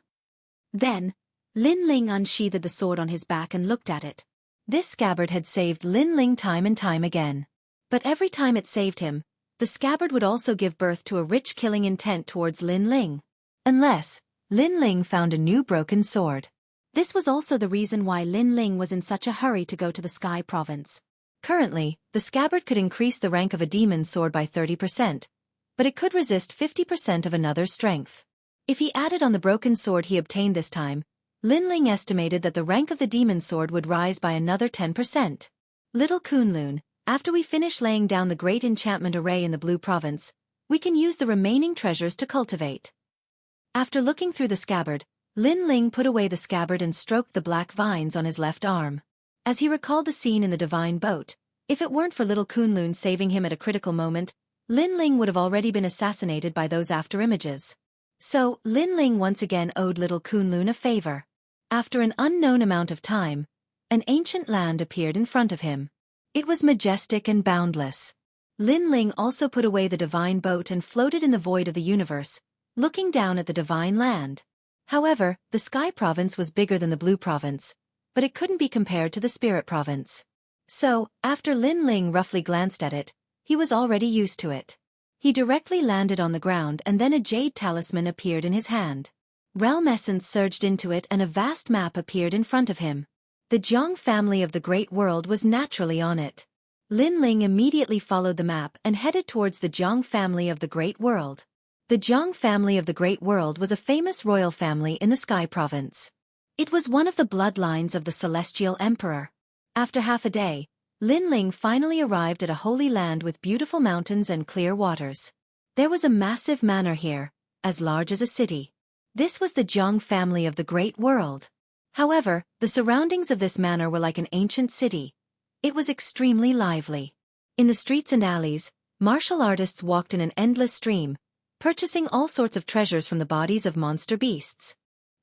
Then, Lin Ling unsheathed the sword on his back and looked at it. This scabbard had saved Lin Ling time and time again. But every time it saved him, the scabbard would also give birth to a rich killing intent towards Lin Ling. Unless, Lin Ling found a new broken sword. This was also the reason why Lin Ling was in such a hurry to go to the Sky Province. Currently, the scabbard could increase the rank of a demon's sword by 30%, but it could resist 50% of another's strength. If he added on the broken sword he obtained this time, Lin Ling estimated that the rank of the demon's sword would rise by another 10%. Little Kunlun, after we finish laying down the great enchantment array in the Blue Province, we can use the remaining treasures to cultivate. After looking through the scabbard, Lin Ling put away the scabbard and stroked the black vines on his left arm. As he recalled the scene in the divine boat, if it weren't for little Kunlun saving him at a critical moment, Lin Ling would have already been assassinated by those after images. So, Lin Ling once again owed little Kunlun a favor. After an unknown amount of time, an ancient land appeared in front of him. It was majestic and boundless. Lin Ling also put away the divine boat and floated in the void of the universe, looking down at the divine land. However, the Sky Province was bigger than the Blue Province, but it couldn't be compared to the Spirit Province. So, after Lin Ling roughly glanced at it, he was already used to it. He directly landed on the ground and then a jade talisman appeared in his hand. Realm essence surged into it and a vast map appeared in front of him. The Jianghu family of the Great World was naturally on it. Lin Ling immediately followed the map and headed towards the Jianghu family of the Great World. The Jianghu family of the Great World was a famous royal family in the Sky Province. It was one of the bloodlines of the Celestial Emperor. After half a day, Lin Ling finally arrived at a holy land with beautiful mountains and clear waters. There was a massive manor here, as large as a city. This was the Jianghu family of the Great World. However, the surroundings of this manor were like an ancient city. It was extremely lively. In the streets and alleys, martial artists walked in an endless stream, purchasing all sorts of treasures from the bodies of monster beasts.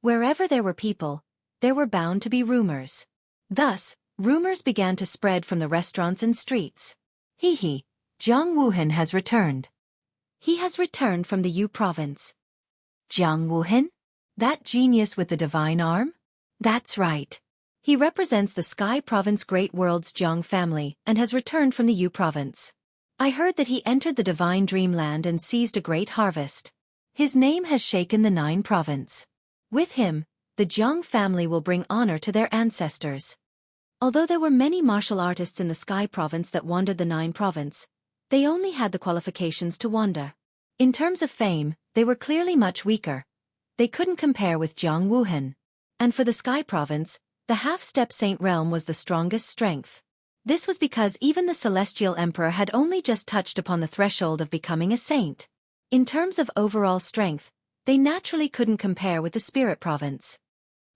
Wherever there were people, there were bound to be rumors. Thus, rumors began to spread from the restaurants and streets. Hee, Jiang Wuhan has returned. He has returned from the Yu province. Jiang Wuhan? That genius with the divine arm? That's right. He represents the Sky Province Great World's Jianghu family and has returned from the Yu province. I heard that he entered the divine dreamland and seized a great harvest. His name has shaken the 9 province. With him, the Jianghu family will bring honor to their ancestors. Although there were many martial artists in the Sky Province that wandered the 9 province, they only had the qualifications to wander. In terms of fame, they were clearly much weaker. They couldn't compare with Jiang Wuhan. And for the Sky Province, the half-step saint realm was the strongest strength. This was because even the Celestial Emperor had only just touched upon the threshold of becoming a saint. In terms of overall strength, they naturally couldn't compare with the Spirit Province.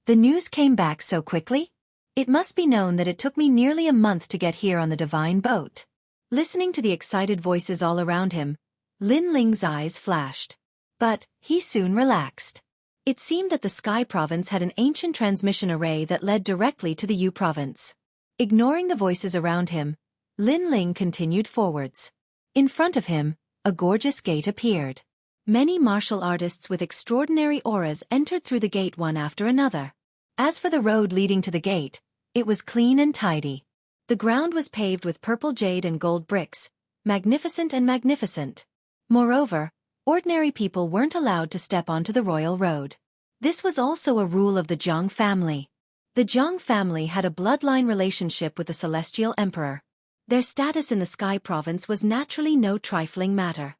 The news came back so quickly? It must be known that it took me nearly a month to get here on the divine boat. Listening to the excited voices all around him, Lin Ling's eyes flashed. But he soon relaxed. It seemed that the Sky Province had an ancient transmission array that led directly to the Yu Province. Ignoring the voices around him, Lin Ling continued forwards. In front of him, a gorgeous gate appeared. Many martial artists with extraordinary auras entered through the gate one after another. As for the road leading to the gate, it was clean and tidy. The ground was paved with purple jade and gold bricks, magnificent and magnificent. Moreover, ordinary people weren't allowed to step onto the royal road. This was also a rule of the Jiang family. The Jiang family had a bloodline relationship with the Celestial Emperor. Their status in the Sky Province was naturally no trifling matter.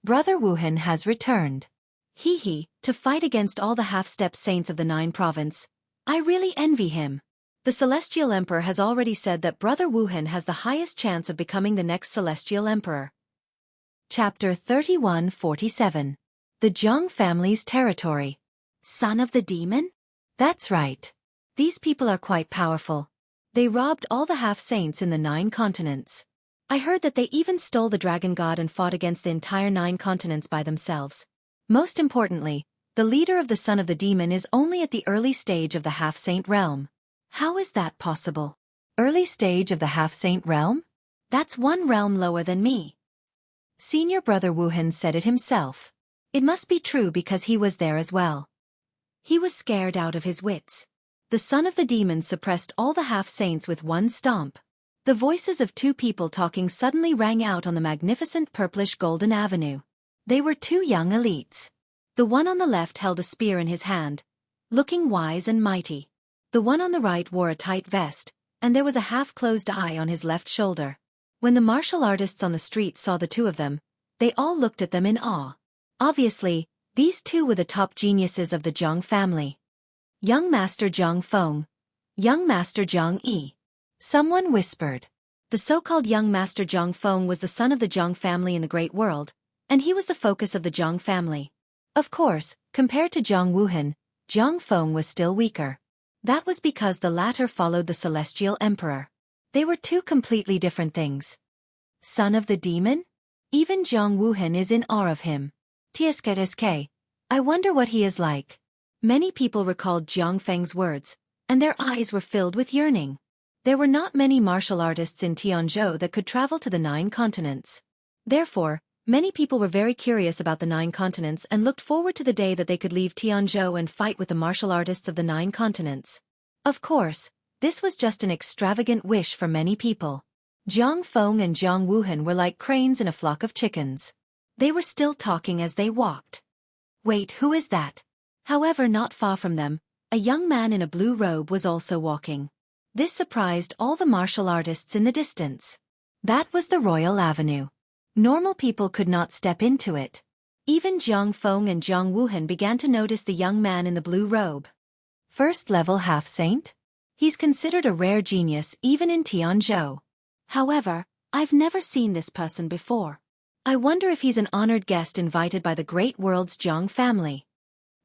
Brother Wuhan has returned. To fight against all the half-step saints of the Nine Province. I really envy him. The Celestial Emperor has already said that Brother Wuhan has the highest chance of becoming the next Celestial Emperor. Chapter 3147. The Jiang family's territory. Son of the demon? That's right. These people are quite powerful. They robbed all the half-saints in the 9 continents. I heard that they even stole the dragon god and fought against the entire 9 continents by themselves. Most importantly, the leader of the Son of the Demon is only at the early stage of the half-saint realm. How is that possible? Early stage of the half-saint realm? That's 1 realm lower than me. Senior brother Wuhan said it himself. It must be true because he was there as well. He was scared out of his wits. The Son of the Demon suppressed all the half-saints with 1 stomp. The voices of 2 people talking suddenly rang out on the magnificent purplish-golden avenue. They were 2 young elites. The one on the left held a spear in his hand, looking wise and mighty. The one on the right wore a tight vest, and there was a half-closed eye on his left shoulder. When the martial artists on the street saw the 2 of them, they all looked at them in awe. Obviously, these 2 were the top geniuses of the Jiang family. Young Master Jiang Feng. Young Master Jiang Yi. Someone whispered. The so-called Young Master Jiang Feng was the son of the Jiang family in the Great World, and he was the focus of the Jiang family. Of course, compared to Jiang Wuhan, Jiang Feng was still weaker. That was because the latter followed the Celestial Emperor. They were 2 completely different things. Son of the Demon? Even Jiang Wuhan is in awe of him. TSK, I wonder what he is like. Many people recalled Jiang Feng's words, and their eyes were filled with yearning. There were not many martial artists in Tianzhou that could travel to the 9 continents. Therefore, many people were very curious about the 9 continents and looked forward to the day that they could leave Tianzhou and fight with the martial artists of the 9 continents. Of course, this was just an extravagant wish for many people. Jiang Feng and Jiang Wuhan were like cranes in a flock of chickens. They were still talking as they walked. Wait, who is that? However, not far from them, a young man in a blue robe was also walking. This surprised all the martial artists in the distance. That was the Royal Avenue. Normal people could not step into it. Even Jiang Feng and Jiang Wuhan began to notice the young man in the blue robe. First-level half-saint? He's considered a rare genius even in Tianzhou. However, I've never seen this person before. I wonder if he's an honored guest invited by the great world's Jiang family.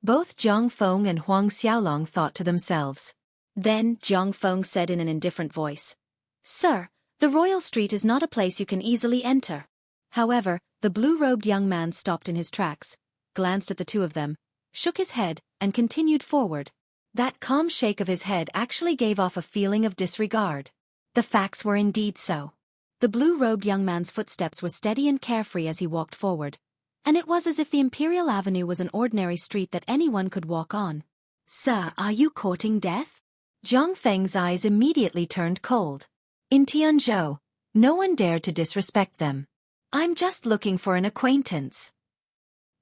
Both Jiang Feng and Huang Xiaolong thought to themselves. Then Jiang Feng said in an indifferent voice, "Sir, the royal street is not a place you can easily enter." However, the blue-robed young man stopped in his tracks, glanced at the 2 of them, shook his head, and continued forward. That calm shake of his head actually gave off a feeling of disregard. The facts were indeed so. The blue-robed young man's footsteps were steady and carefree as he walked forward, and it was as if the Imperial Avenue was an ordinary street that anyone could walk on. "Sir, are you courting death?" Jiang Feng's eyes immediately turned cold. In Tianzhou, no one dared to disrespect them. "I'm just looking for an acquaintance."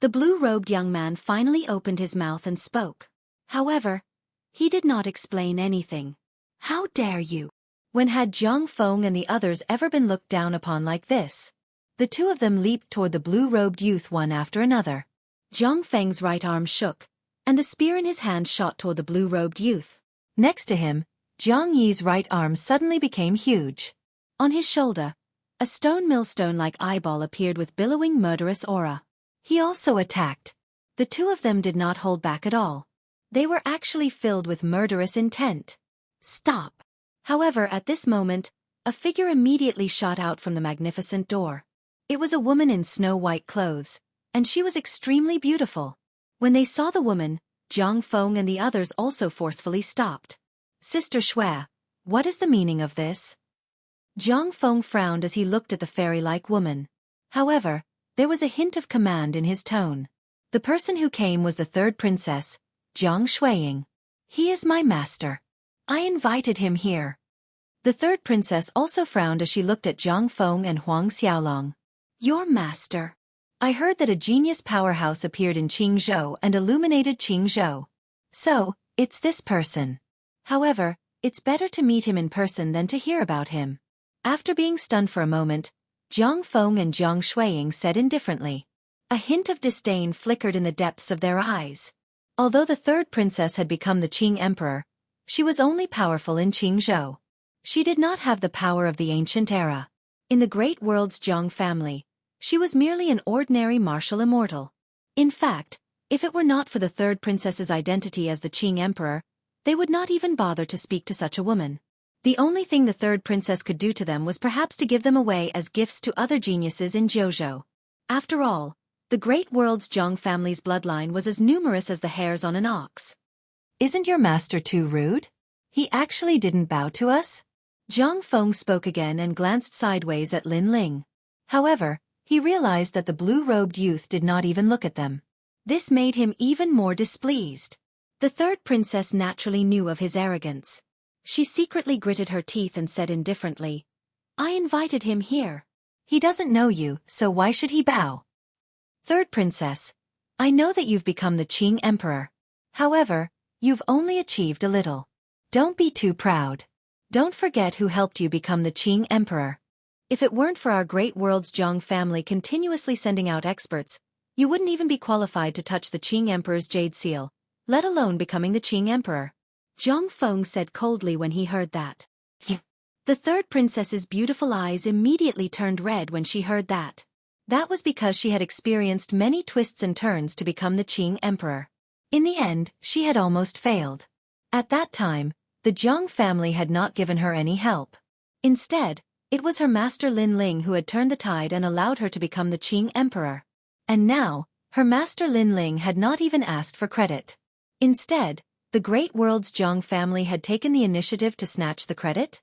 The blue-robed young man finally opened his mouth and spoke. However, he did not explain anything. "How dare you?" When had Jiang Feng and the others ever been looked down upon like this? The 2 of them leaped toward the blue-robed youth one after another. Jiang Feng's right arm shook, and the spear in his hand shot toward the blue-robed youth. Next to him, Jiang Yi's right arm suddenly became huge. On his shoulder, a stone millstone-like eyeball appeared with billowing murderous aura. He also attacked. The 2 of them did not hold back at all. They were actually filled with murderous intent. "Stop!" However, at this moment, a figure immediately shot out from the magnificent door. It was a woman in snow-white clothes, and she was extremely beautiful. When they saw the woman, Jiang Feng and the others also forcefully stopped. Sister Shui, what is the meaning of this? Jiang Feng frowned as he looked at the fairy-like woman. However, there was a hint of command in his tone. The person who came was the third princess, Jiang Shuiying. He is my master. I invited him here. The third princess also frowned as she looked at Jiang Feng and Huang Xiaolong. Your master. I heard that a genius powerhouse appeared in Qingzhou and illuminated Qingzhou. So, it's this person. However, it's better to meet him in person than to hear about him. After being stunned for a moment, Jiang Feng and Jiang Shuiying said indifferently. A hint of disdain flickered in the depths of their eyes. Although the third princess had become the Qing emperor, she was only powerful in Qingzhou. She did not have the power of the ancient era. In the great world's Jiang family, she was merely an ordinary martial immortal. In fact, if it were not for the third princess's identity as the Qing emperor, they would not even bother to speak to such a woman. The only thing the third princess could do to them was perhaps to give them away as gifts to other geniuses in Jiuzhou. After all, the great world's Jiang family's bloodline was as numerous as the hairs on an ox. Isn't your master too rude? He actually didn't bow to us? Jiang Feng spoke again and glanced sideways at Lin Ling. However, he realized that the blue-robed youth did not even look at them. This made him even more displeased. The third princess naturally knew of his arrogance. She secretly gritted her teeth and said indifferently, I invited him here. He doesn't know you, so why should he bow? Third princess, I know that you've become the Qing emperor. However, you've only achieved a little. Don't be too proud. Don't forget who helped you become the Qing emperor. If it weren't for our great world's Jiang family continuously sending out experts, you wouldn't even be qualified to touch the Qing emperor's jade seal, let alone becoming the Qing emperor. Jiang Feng said coldly when he heard that. The third princess's beautiful eyes immediately turned red when she heard that. That was because she had experienced many twists and turns to become the Qing emperor. In the end, she had almost failed. At that time, the Jiang family had not given her any help. Instead, it was her master Lin Ling who had turned the tide and allowed her to become the Qing emperor. And now, her master Lin Ling had not even asked for credit. Instead, the great world's Jiang family had taken the initiative to snatch the credit?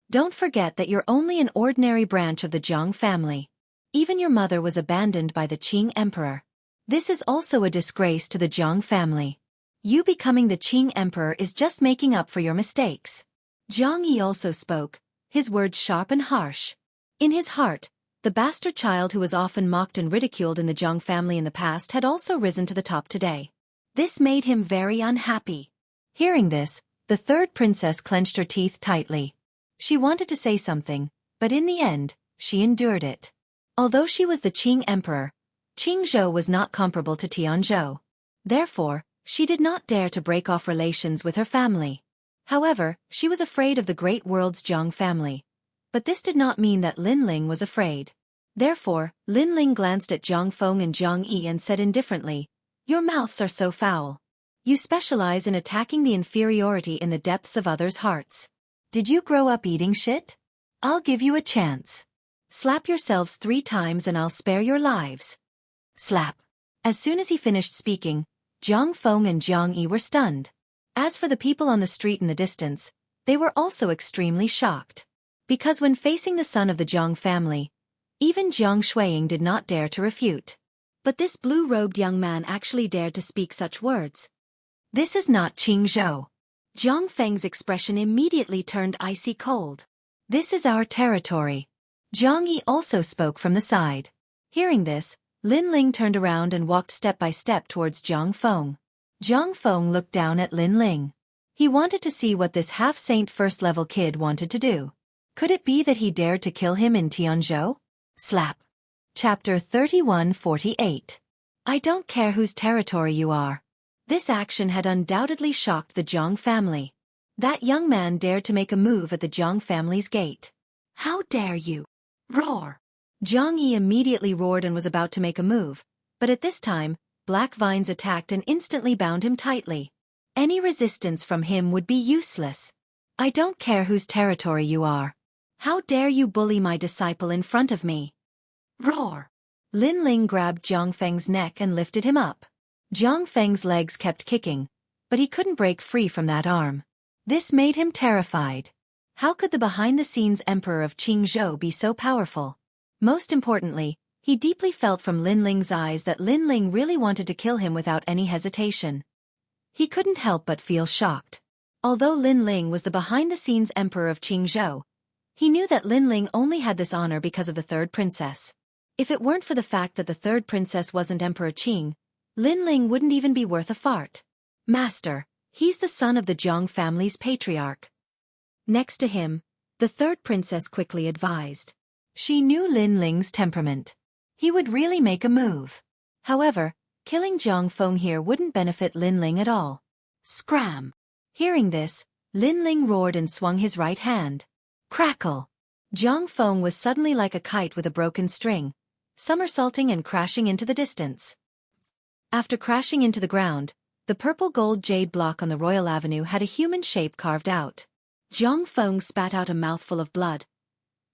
Don't forget that you're only an ordinary branch of the Jiang family. Even your mother was abandoned by the Qing emperor. This is also a disgrace to the Jiang family. You becoming the Qing emperor is just making up for your mistakes. Jiang Yi also spoke, his words sharp and harsh. In his heart, the bastard child who was often mocked and ridiculed in the Jiang family in the past had also risen to the top today. This made him very unhappy. Hearing this, the third princess clenched her teeth tightly. She wanted to say something, but in the end, she endured it. Although she was the Qing emperor, Qingzhou was not comparable to Tianzhou. Therefore, she did not dare to break off relations with her family. However, she was afraid of the great world's Jiang family. But this did not mean that Lin Ling was afraid. Therefore, Lin Ling glanced at Jiang Feng and Jiang Yi and said indifferently, Your mouths are so foul. You specialize in attacking the inferiority in the depths of others' hearts. Did you grow up eating shit? I'll give you a chance. Slap yourselves 3 times and I'll spare your lives. Slap. As soon as he finished speaking, Jiang Feng and Jiang Yi were stunned. As for the people on the street in the distance, they were also extremely shocked. Because when facing the son of the Jiang family, even Jiang Shuiying did not dare to refute. But this blue-robed young man actually dared to speak such words. This is not Qingzhou. Jiang Feng's expression immediately turned icy cold. This is our territory. Jiang Yi also spoke from the side. Hearing this, Lin Ling turned around and walked step by step towards Jiang Feng. Jiang Feng looked down at Lin Ling. He wanted to see what this half-saint first-level kid wanted to do. Could it be that he dared to kill him in Tianzhou? Slap. Chapter 3148. I don't care whose territory you are. This action had undoubtedly shocked the Jiang family. That young man dared to make a move at the Jiang family's gate. How dare you? Roar. Jiang Yi immediately roared and was about to make a move, but at this time, Black Vines attacked and instantly bound him tightly. Any resistance from him would be useless. I don't care whose territory you are. How dare you bully my disciple in front of me? Roar! Lin Ling grabbed Jiang Feng's neck and lifted him up. Jiang Feng's legs kept kicking, but he couldn't break free from that arm. This made him terrified. How could the behind-the-scenes emperor of Qingzhou be so powerful? Most importantly, he deeply felt from Lin Ling's eyes that Lin Ling really wanted to kill him without any hesitation. He couldn't help but feel shocked. Although Lin Ling was the behind-the-scenes emperor of Qingzhou, he knew that Lin Ling only had this honor because of the third princess. If it weren't for the fact that the third princess wasn't Emperor Qing, Lin Ling wouldn't even be worth a fart. Master, he's the son of the Jiang family's patriarch. Next to him, the third princess quickly advised. She knew Lin Ling's temperament. He would really make a move. However, killing Jiang Feng here wouldn't benefit Lin Ling at all. Scram! Hearing this, Lin Ling roared and swung his right hand. Crackle! Jiang Feng was suddenly like a kite with a broken string, somersaulting and crashing into the distance. After crashing into the ground, the purple gold jade block on the Royal Avenue had a human shape carved out. Jiang Feng spat out a mouthful of blood,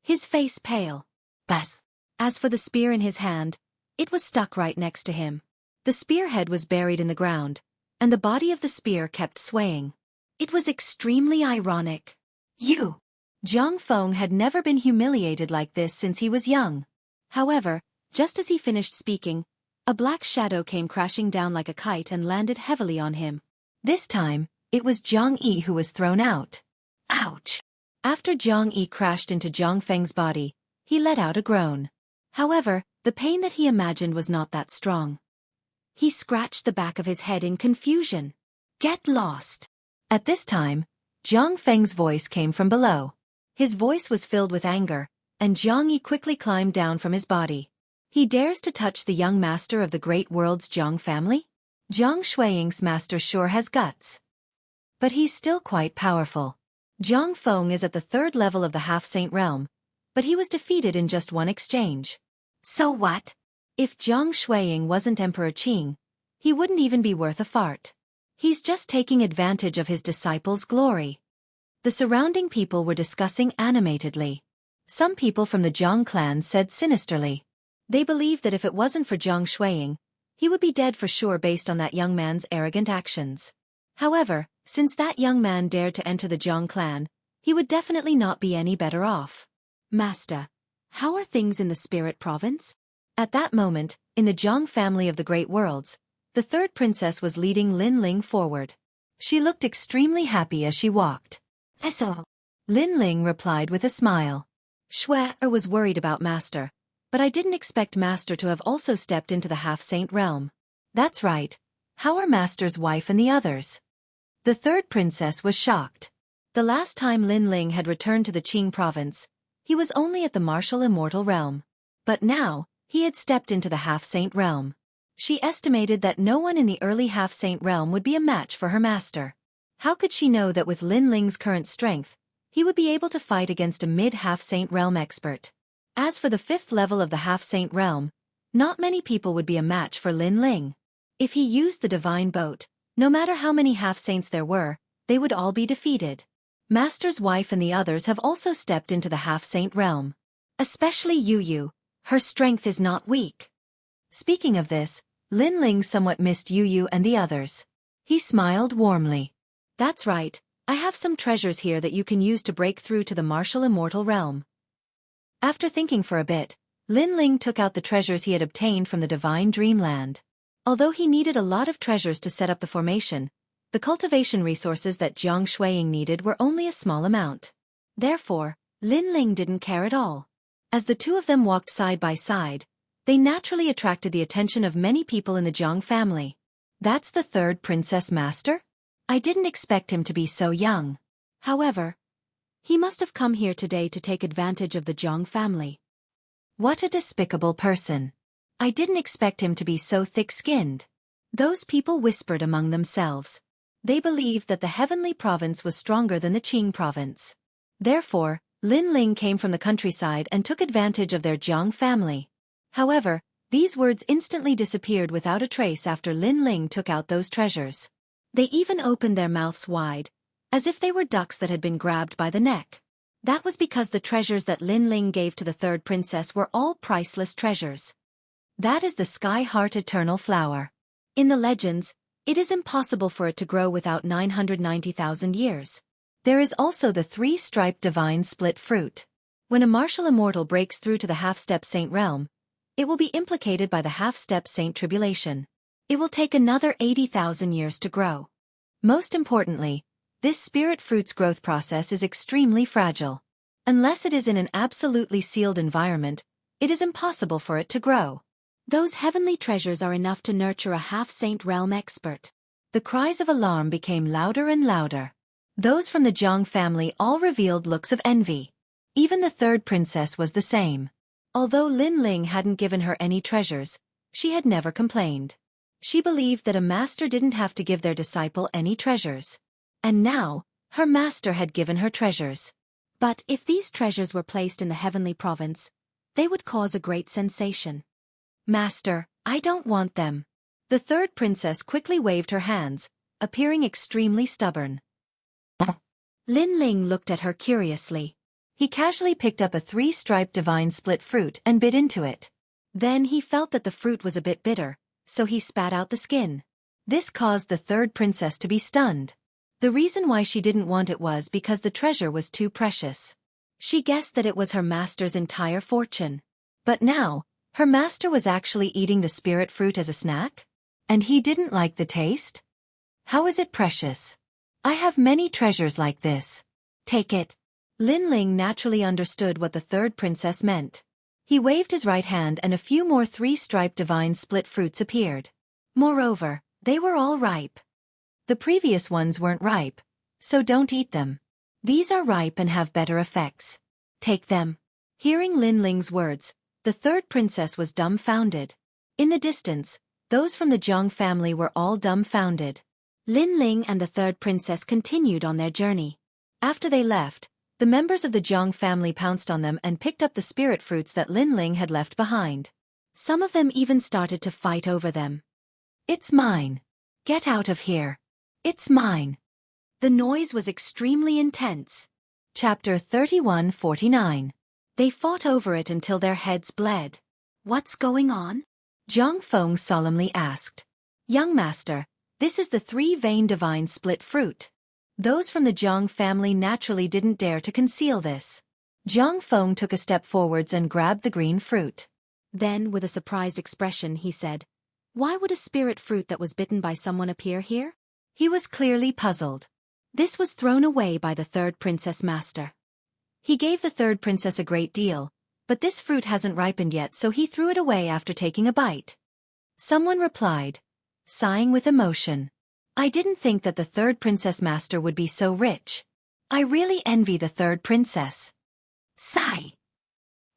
his face pale. Bas! As for the spear in his hand, it was stuck right next to him. The spearhead was buried in the ground, and the body of the spear kept swaying. It was extremely ironic. You! Jiang Feng had never been humiliated like this since he was young. However, just as he finished speaking, a black shadow came crashing down like a kite and landed heavily on him. This time, it was Jiang Yi who was thrown out. Ouch! After Jiang Yi crashed into Jiang Feng's body, he let out a groan. However, the pain that he imagined was not that strong. He scratched the back of his head in confusion. Get lost! At this time, Jiang Feng's voice came from below. His voice was filled with anger, and Jiang Yi quickly climbed down from his body. He dares to touch the young master of the great world's Jiang family? Jiang Shuiying's master sure has guts. But he's still quite powerful. Jiang Feng is at the third level of the half-saint realm, but he was defeated in just one exchange. So what? If Jiang Shuiying wasn't Emperor Qing, he wouldn't even be worth a fart. He's just taking advantage of his disciples' glory. The surrounding people were discussing animatedly. Some people from the Jiang clan said sinisterly. They believed that if it wasn't for Jiang Shuiying, he would be dead for sure based on that young man's arrogant actions. However, since that young man dared to enter the Jiang clan, he would definitely not be any better off. Master, how are things in the Spirit Province? At that moment, in the Jiang family of the Great Worlds, the third princess was leading Lin Ling forward. She looked extremely happy as she walked. Eso. Lin Ling replied with a smile. Shui was worried about Master, but I didn't expect Master to have also stepped into the half-saint realm. That's right. How are Master's wife and the others? The third princess was shocked. The last time Lin Ling had returned to the Qing province, he was only at the martial immortal realm. But now, he had stepped into the half-saint realm. She estimated that no one in the early half-saint realm would be a match for her master. How could she know that with Lin Ling's current strength, he would be able to fight against a mid-half-saint realm expert? As for the fifth level of the half-saint realm, not many people would be a match for Lin Ling. If he used the divine boat, no matter how many half-saints there were, they would all be defeated. Master's wife and the others have also stepped into the half-saint realm. Especially Yu Yu, her strength is not weak. Speaking of this, Lin Ling somewhat missed Yu Yu and the others. He smiled warmly. That's right, I have some treasures here that you can use to break through to the martial immortal realm. After thinking for a bit, Lin Ling took out the treasures he had obtained from the divine dreamland. Although he needed a lot of treasures to set up the formation, the cultivation resources that Jiang Shuiying needed were only a small amount. Therefore, Lin Ling didn't care at all. As the two of them walked side by side, they naturally attracted the attention of many people in the Jiang family. That's the third princess master? I didn't expect him to be so young. However, he must have come here today to take advantage of the Jiang family. What a despicable person. I didn't expect him to be so thick-skinned. Those people whispered among themselves. They believed that the heavenly province was stronger than the Qing province. Therefore, Lin Ling came from the countryside and took advantage of their Jiang family. However, these words instantly disappeared without a trace after Lin Ling took out those treasures. They even opened their mouths wide, as if they were ducks that had been grabbed by the neck. That was because the treasures that Lin Ling gave to the third princess were all priceless treasures. That is the sky heart eternal flower. In the legends, it is impossible for it to grow without 990,000 years. There is also the three-striped divine split fruit. When a martial immortal breaks through to the half-step saint realm, it will be implicated by the half-step saint tribulation. It will take another 80,000 years to grow. Most importantly, this spirit fruit's growth process is extremely fragile. Unless it is in an absolutely sealed environment, it is impossible for it to grow. Those heavenly treasures are enough to nurture a half-saint realm expert. The cries of alarm became louder and louder. Those from the Jiang family all revealed looks of envy. Even the third princess was the same. Although Lin Ling hadn't given her any treasures, she had never complained. She believed that a master didn't have to give their disciple any treasures. And now, her master had given her treasures. But if these treasures were placed in the heavenly province, they would cause a great sensation. Master, I don't want them. The third princess quickly waved her hands, appearing extremely stubborn. Lin Ling looked at her curiously. He casually picked up a three-striped divine split fruit and bit into it. Then he felt that the fruit was a bit bitter, so he spat out the skin. This caused the third princess to be stunned. The reason why she didn't want it was because the treasure was too precious. She guessed that it was her master's entire fortune. But now, her master was actually eating the spirit fruit as a snack? And he didn't like the taste? How is it precious? I have many treasures like this. Take it. Lin Ling naturally understood what the third princess meant. He waved his right hand and a few more three-striped divine split fruits appeared. Moreover, they were all ripe. The previous ones weren't ripe, so don't eat them. These are ripe and have better effects. Take them. Hearing Lin Ling's words, the third princess was dumbfounded. In the distance, those from the Jiang family were all dumbfounded. Lin Ling and the third princess continued on their journey. After they left, the members of the Jiang family pounced on them and picked up the spirit fruits that Lin Ling had left behind. Some of them even started to fight over them. It's mine. Get out of here. It's mine. The noise was extremely intense. Chapter 31:49. They fought over it until their heads bled. What's going on? Zhang Feng solemnly asked. Young master, this is the three-vein divine split fruit. Those from the Jiang family naturally didn't dare to conceal this. Zhang Feng took a step forwards and grabbed the green fruit. Then, with a surprised expression, he said, "Why would a spirit fruit that was bitten by someone appear here?" He was clearly puzzled. This was thrown away by the third princess master. He gave the third princess a great deal, but this fruit hasn't ripened yet, so he threw it away after taking a bite. Someone replied, sighing with emotion. I didn't think that the third princess master would be so rich. I really envy the third princess. Sigh.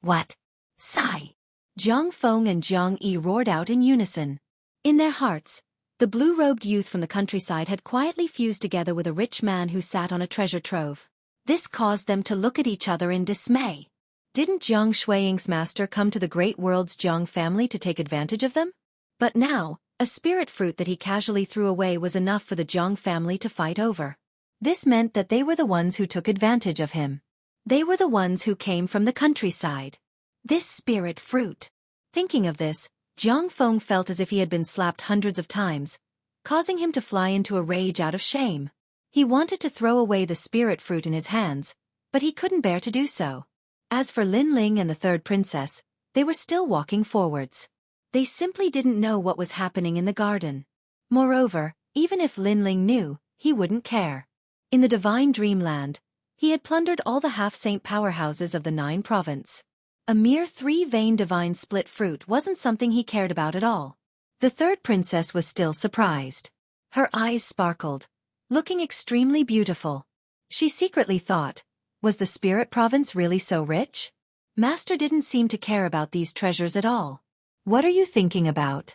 What? Sigh. Jiang Feng and Jiang Yi roared out in unison. In their hearts, the blue-robed youth from the countryside had quietly fused together with a rich man who sat on a treasure trove. This caused them to look at each other in dismay. Didn't Jiang Shuiying's master come to the great world's Jiang family to take advantage of them? But now, a spirit fruit that he casually threw away was enough for the Jiang family to fight over. This meant that they were the ones who took advantage of him. They were the ones who came from the countryside. This spirit fruit. Thinking of this, Jiang Feng felt as if he had been slapped hundreds of times, causing him to fly into a rage out of shame. He wanted to throw away the spirit fruit in his hands, but he couldn't bear to do so. As for Lin Ling and the third princess, they were still walking forwards. They simply didn't know what was happening in the garden. Moreover, even if Lin Ling knew, he wouldn't care. In the divine dreamland, he had plundered all the half-saint powerhouses of the 9 province. A mere 3-vein divine split fruit wasn't something he cared about at all. The third princess was still surprised. Her eyes sparkled, looking extremely beautiful. She secretly thought, was the spirit province really so rich? Master didn't seem to care about these treasures at all. What are you thinking about?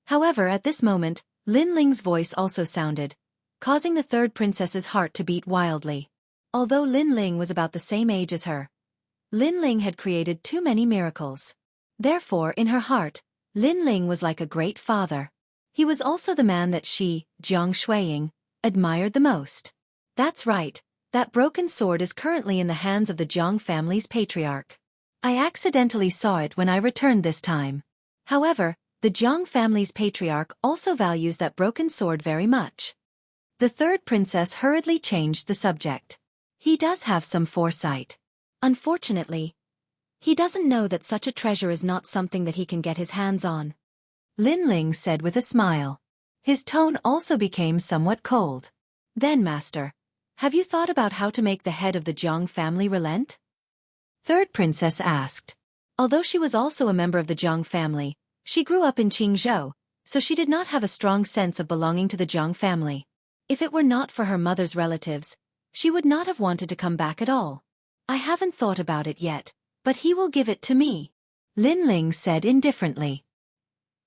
However, at this moment, Lin Ling's voice also sounded, causing the third princess's heart to beat wildly. Although Lin Ling was about the same age as her, Lin Ling had created too many miracles. Therefore, in her heart, Lin Ling was like a great father. He was also the man that she, Jiang Shuiying, admired the most. That's right, That broken sword is currently in the hands of the Jiang family's patriarch. I accidentally saw it when I returned this time. However, the Jiang family's patriarch also values that broken sword very much. The third princess hurriedly changed the subject. He does have some foresight. Unfortunately, he doesn't know that such a treasure is not something that he can get his hands on. Lin Ling said with a smile. His tone also became somewhat cold. Then, master, have you thought about how to make the head of the Jiang family relent? Third princess asked. Although she was also a member of the Jiang family, she grew up in Jianghu, so she did not have a strong sense of belonging to the Jiang family. If it were not for her mother's relatives, she would not have wanted to come back at all. I haven't thought about it yet, but he will give it to me, Lin Ling said indifferently.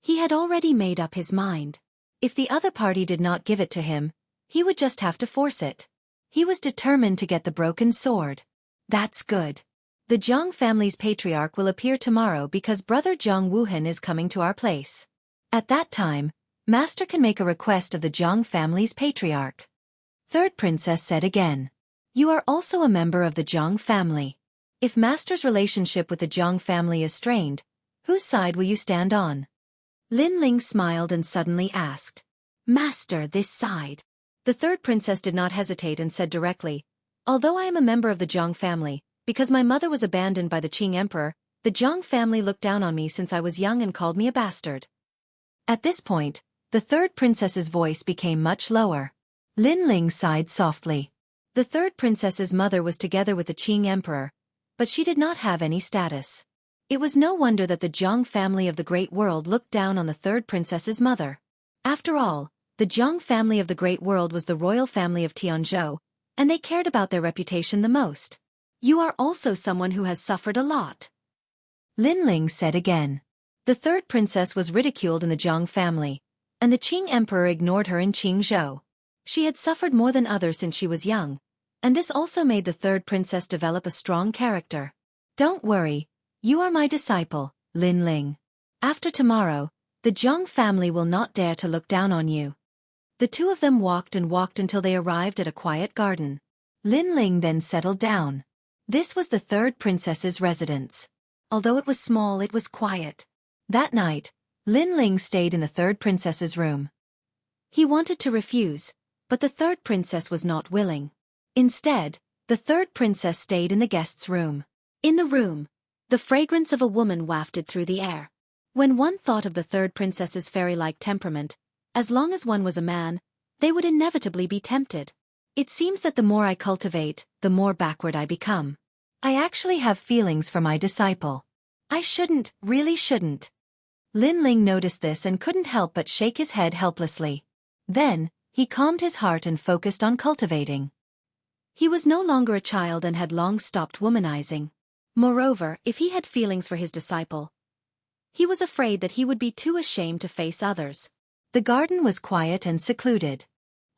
He had already made up his mind. If the other party did not give it to him, he would just have to force it. He was determined to get the broken sword. That's good. The Jiang family's patriarch will appear tomorrow because brother Jiang Wuhan is coming to our place. At that time, Master can make a request of the Jiang family's patriarch. Third princess said again. You are also a member of the Jiang family. If Master's relationship with the Jiang family is strained, whose side will you stand on? Lin Ling smiled and suddenly asked. Master, this side. The third princess did not hesitate and said directly, although I am a member of the Jiang family, because my mother was abandoned by the Qing emperor, the Jiang family looked down on me since I was young and called me a bastard. At this point, the third princess's voice became much lower. Lin Ling sighed softly. The third princess's mother was together with the Qing emperor, but she did not have any status. It was no wonder that the Jiang family of the Great World looked down on the third princess's mother. After all, the Jiang family of the Great World was the royal family of Tianzhou, and they cared about their reputation the most. You are also someone who has suffered a lot, Lin Ling said again. The third princess was ridiculed in the Jiang family, and the Qing emperor ignored her in Qingzhou. She had suffered more than others since she was young, and this also made the third princess develop a strong character. Don't worry, you are my disciple, Lin Ling. After tomorrow, the Jiang family will not dare to look down on you. The two of them walked and walked until they arrived at a quiet garden. Lin Ling then settled down. This was the third princess's residence. Although it was small, it was quiet. That night, Lin Ling stayed in the third princess's room. He wanted to refuse, but the third princess was not willing. Instead, the third princess stayed in the guest's room. In the room, the fragrance of a woman wafted through the air. When one thought of the third princess's fairy-like temperament, as long as one was a man, they would inevitably be tempted. It seems that the more I cultivate, the more backward I become. I actually have feelings for my disciple. I shouldn't, really shouldn't. Lin Ling noticed this and couldn't help but shake his head helplessly. Then, he calmed his heart and focused on cultivating. He was no longer a child and had long stopped womanizing. Moreover, if he had feelings for his disciple, he was afraid that he would be too ashamed to face others. The garden was quiet and secluded.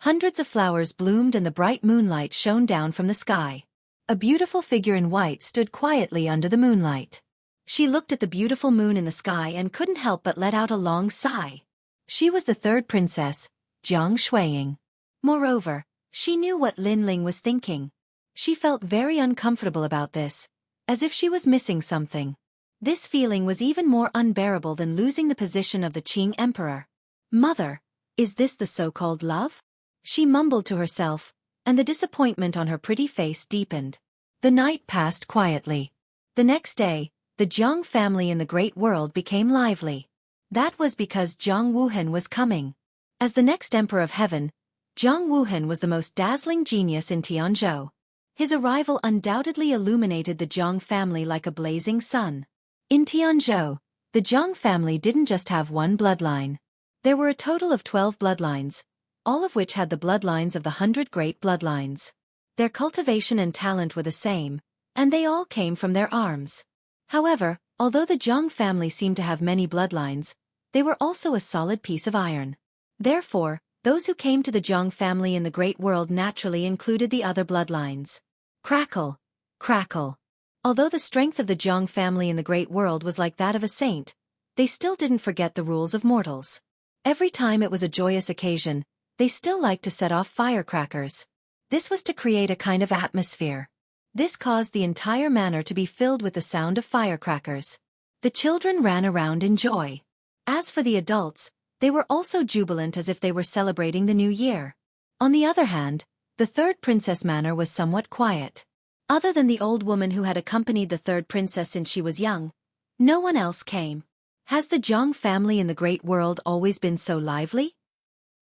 Hundreds of flowers bloomed and the bright moonlight shone down from the sky. A beautiful figure in white stood quietly under the moonlight. She looked at the beautiful moon in the sky and couldn't help but let out a long sigh. She was the third princess, Jiang Shuiying. Moreover, she knew what Lin Ling was thinking. She felt very uncomfortable about this, as if she was missing something. This feeling was even more unbearable than losing the position of the Qing emperor. Mother, is this the so-called love? She mumbled to herself, and the disappointment on her pretty face deepened. The night passed quietly. The next day, the Jiang family in the Great World became lively. That was because Jiang Wuhan was coming. As the next Emperor of Heaven, Jiang Wuhan was the most dazzling genius in Tianzhou. His arrival undoubtedly illuminated the Jiang family like a blazing sun. In Tianzhou, the Jiang family didn't just have one bloodline. There were a total of 12 bloodlines, all of which had the bloodlines of the 100 great bloodlines. Their cultivation and talent were the same, and they all came from their arms. However, although the Jiang family seemed to have many bloodlines, they were also a solid piece of iron. Therefore, those who came to the Jiang family in the Great World naturally included the other bloodlines. Crackle, crackle. Although the strength of the Jiang family in the Great World was like that of a saint, they still didn't forget the rules of mortals. Every time it was a joyous occasion, they still liked to set off firecrackers. This was to create a kind of atmosphere. This caused the entire manor to be filled with the sound of firecrackers. The children ran around in joy. As for the adults, they were also jubilant as if they were celebrating the new year. On the other hand, the third princess manor was somewhat quiet. Other than the old woman who had accompanied the third princess since she was young, no one else came. Has the Jiang family in the great world always been so lively?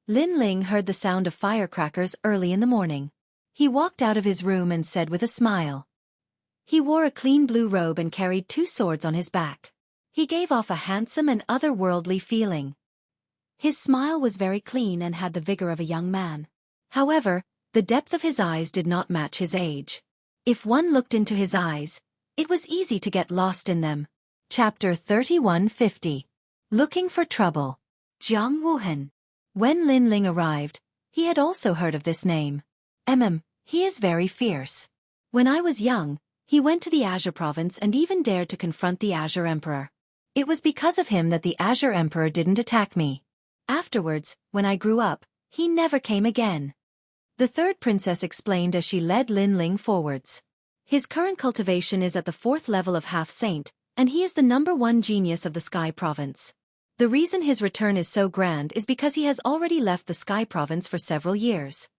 Lin Ling heard the sound of firecrackers early in the morning. He walked out of his room and said with a smile. He wore a clean blue robe and carried 2 swords on his back. He gave off a handsome and otherworldly feeling. His smile was very clean and had the vigor of a young man. However, the depth of his eyes did not match his age. If one looked into his eyes, it was easy to get lost in them. Chapter 3150. Looking for Trouble. Jianghu. When Lin Ling arrived, he had also heard of this name. He is very fierce. When I was young, he went to the Azure province and even dared to confront the Azure Emperor. It was because of him that the Azure Emperor didn't attack me. Afterwards, when I grew up, he never came again. The third princess explained as she led Lin Ling forwards. His current cultivation is at the 4th level of half-saint, and he is the #1 genius of the Sky Province. The reason his return is so grand is because he has already left the Sky Province for several years.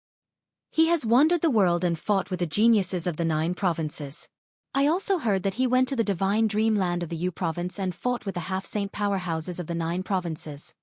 He has wandered the world and fought with the geniuses of the 9 provinces. I also heard that he went to the divine dreamland of the U Province and fought with the half-saint powerhouses of the 9 provinces.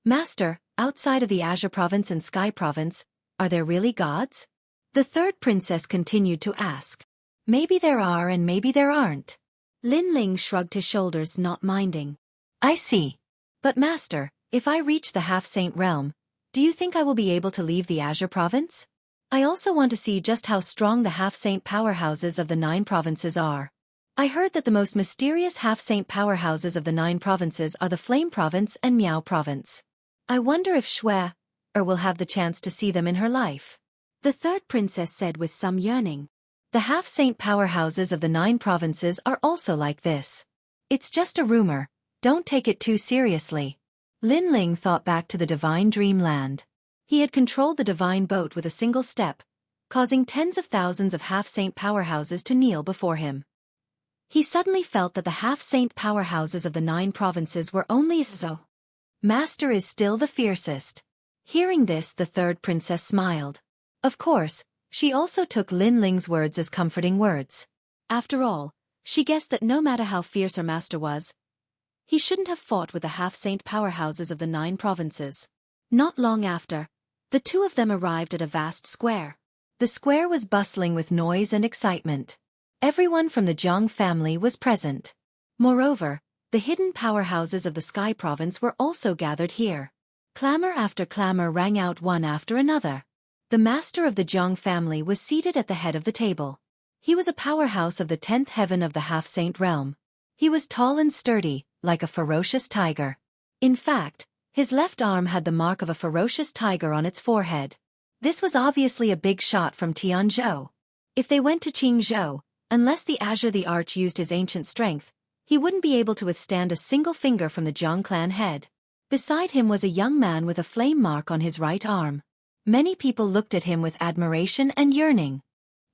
Master, outside of the Azure Province and Sky Province, are there really gods? The third princess continued to ask. Maybe there are and maybe there aren't. Lin Ling shrugged his shoulders, not minding. I see. But master, if I reach the half-saint realm, do you think I will be able to leave the Azure Province? I also want to see just how strong the half-saint powerhouses of the 9 provinces are. I heard that the most mysterious half-saint powerhouses of the 9 provinces are the Flame Province and Miao Province. I wonder if Shui will have the chance to see them in her life. The third princess said with some yearning. The half-saint powerhouses of the 9 provinces are also like this. It's just a rumor, don't take it too seriously. Lin Ling thought back to the divine dreamland. He had controlled the divine boat with a single step, causing tens of thousands of half-saint powerhouses to kneel before him. He suddenly felt that the half-saint powerhouses of the 9 provinces were only so. Master is still the fiercest. Hearing this, the third princess smiled. Of course, she also took Lin Ling's words as comforting words. After all, she guessed that no matter how fierce her master was, he shouldn't have fought with the half-saint powerhouses of the 9 provinces. Not long after, the 2 of them arrived at a vast square. The square was bustling with noise and excitement. Everyone from the Jiang family was present. Moreover, the hidden powerhouses of the Sky Province were also gathered here. Clamor after clamor rang out one after another. The master of the Jiang family was seated at the head of the table. He was a powerhouse of the 10th heaven of the half-saint realm. He was tall and sturdy, like a ferocious tiger. In fact, his left arm had the mark of a ferocious tiger on its forehead. This was obviously a big shot from Tianzhou. If they went to Qingzhou, unless the Azure the Arch used his ancient strength, he wouldn't be able to withstand a single finger from the Jiang clan head. Beside him was a young man with a flame mark on his right arm. Many people looked at him with admiration and yearning.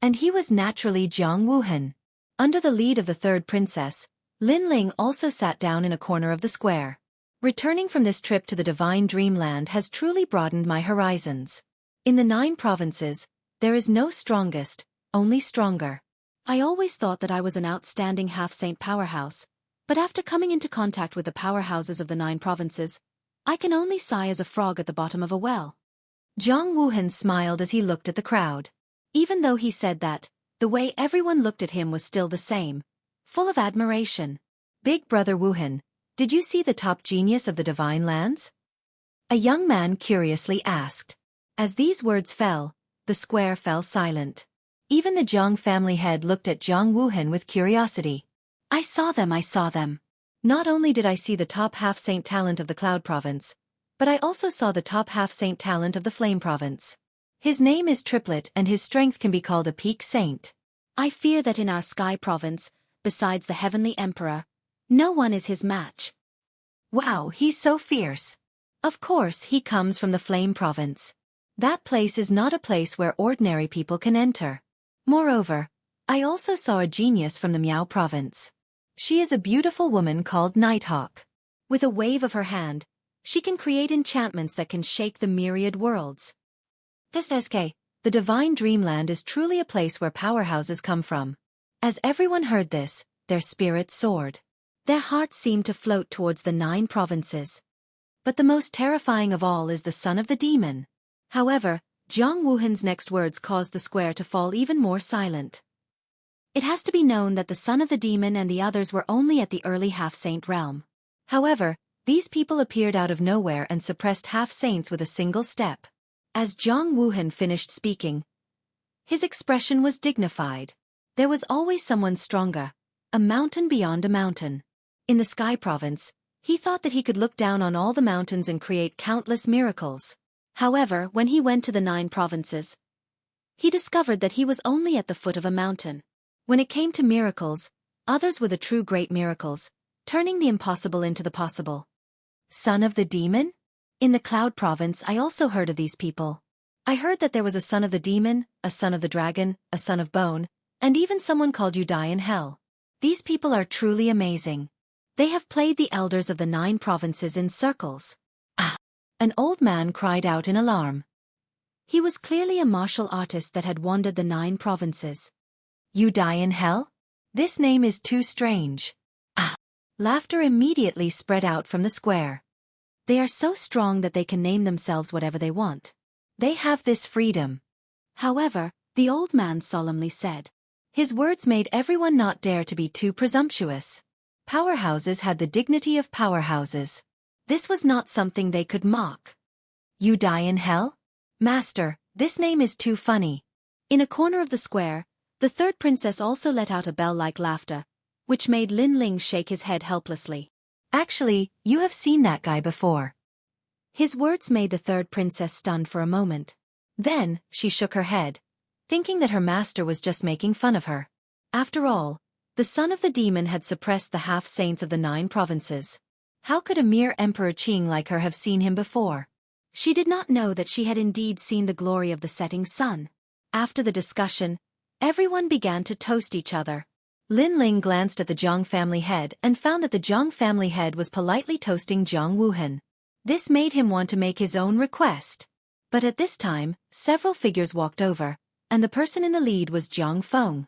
And he was naturally Jianghu. Under the lead of the third princess, Lin Ling also sat down in a corner of the square. Returning from this trip to the divine dreamland has truly broadened my horizons. In the 9 provinces, there is no strongest, only stronger. I always thought that I was an outstanding half-saint powerhouse, but after coming into contact with the powerhouses of the 9 provinces, I can only sigh as a frog at the bottom of a well. Jiang Wuhan smiled as he looked at the crowd. Even though he said that, the way everyone looked at him was still the same, full of admiration. Big brother Wuhan, did you see the top genius of the divine lands? A young man curiously asked. As these words fell, the square fell silent. Even the Jiang family head looked at Jiang Wuhan with curiosity. I saw them. Not only did I see the top half-saint talent of the Cloud Province, but I also saw the top half-saint talent of the Flame Province. His name is Triplet and his strength can be called a peak saint. I fear that in our Sky Province, besides the Heavenly Emperor, no one is his match. Wow, he's so fierce. Of course he comes from the Flame Province. That place is not a place where ordinary people can enter. Moreover, I also saw a genius from the Miao province. She is a beautiful woman called Nighthawk. With a wave of her hand, she can create enchantments that can shake the myriad worlds. This SK, the divine dreamland is truly a place where powerhouses come from. As everyone heard this, their spirits soared. Their hearts seemed to float towards the 9 provinces. But the most terrifying of all is the son of the demon. However, Jiang Wuhan's next words caused the square to fall even more silent. It has to be known that the son of the demon and the others were only at the early half-saint realm. However, these people appeared out of nowhere and suppressed half-saints with a single step. As Jiang Wuhan finished speaking, his expression was dignified. There was always someone stronger, a mountain beyond a mountain. In the Sky Province, he thought that he could look down on all the mountains and create countless miracles. However, when he went to the 9 provinces, he discovered that he was only at the foot of a mountain. When it came to miracles, others were the true great miracles, turning the impossible into the possible. Son of the demon? In the Cloud Province I also heard of these people. I heard that there was a son of the demon, a son of the dragon, a son of bone, and even someone called you die in hell. These people are truly amazing. They have played the elders of the 9 provinces in circles. Ah! An old man cried out in alarm. He was clearly a martial artist that had wandered the 9 provinces. You die in hell? This name is too strange. Ah! Laughter immediately spread out from the square. They are so strong that they can name themselves whatever they want. They have this freedom. However, the old man solemnly said. His words made everyone not dare to be too presumptuous. Powerhouses had the dignity of powerhouses. This was not something they could mock. You die in hell? Master, this name is too funny. In a corner of the square, the 3rd princess also let out a bell-like laughter, which made Lin Ling shake his head helplessly. Actually, you have seen that guy before. His words made the 3rd princess stunned for a moment. Then, she shook her head, thinking that her master was just making fun of her. After all, the son of the demon had suppressed the half-saints of the 9 provinces. How could a mere Emperor Qing like her have seen him before? She did not know that she had indeed seen the glory of the setting sun. After the discussion, everyone began to toast each other. Lin Ling glanced at the Jiang family head and found that the Jiang family head was politely toasting Jiang Wuhan. This made him want to make his own request. But at this time, several figures walked over, and the person in the lead was Jiang Feng.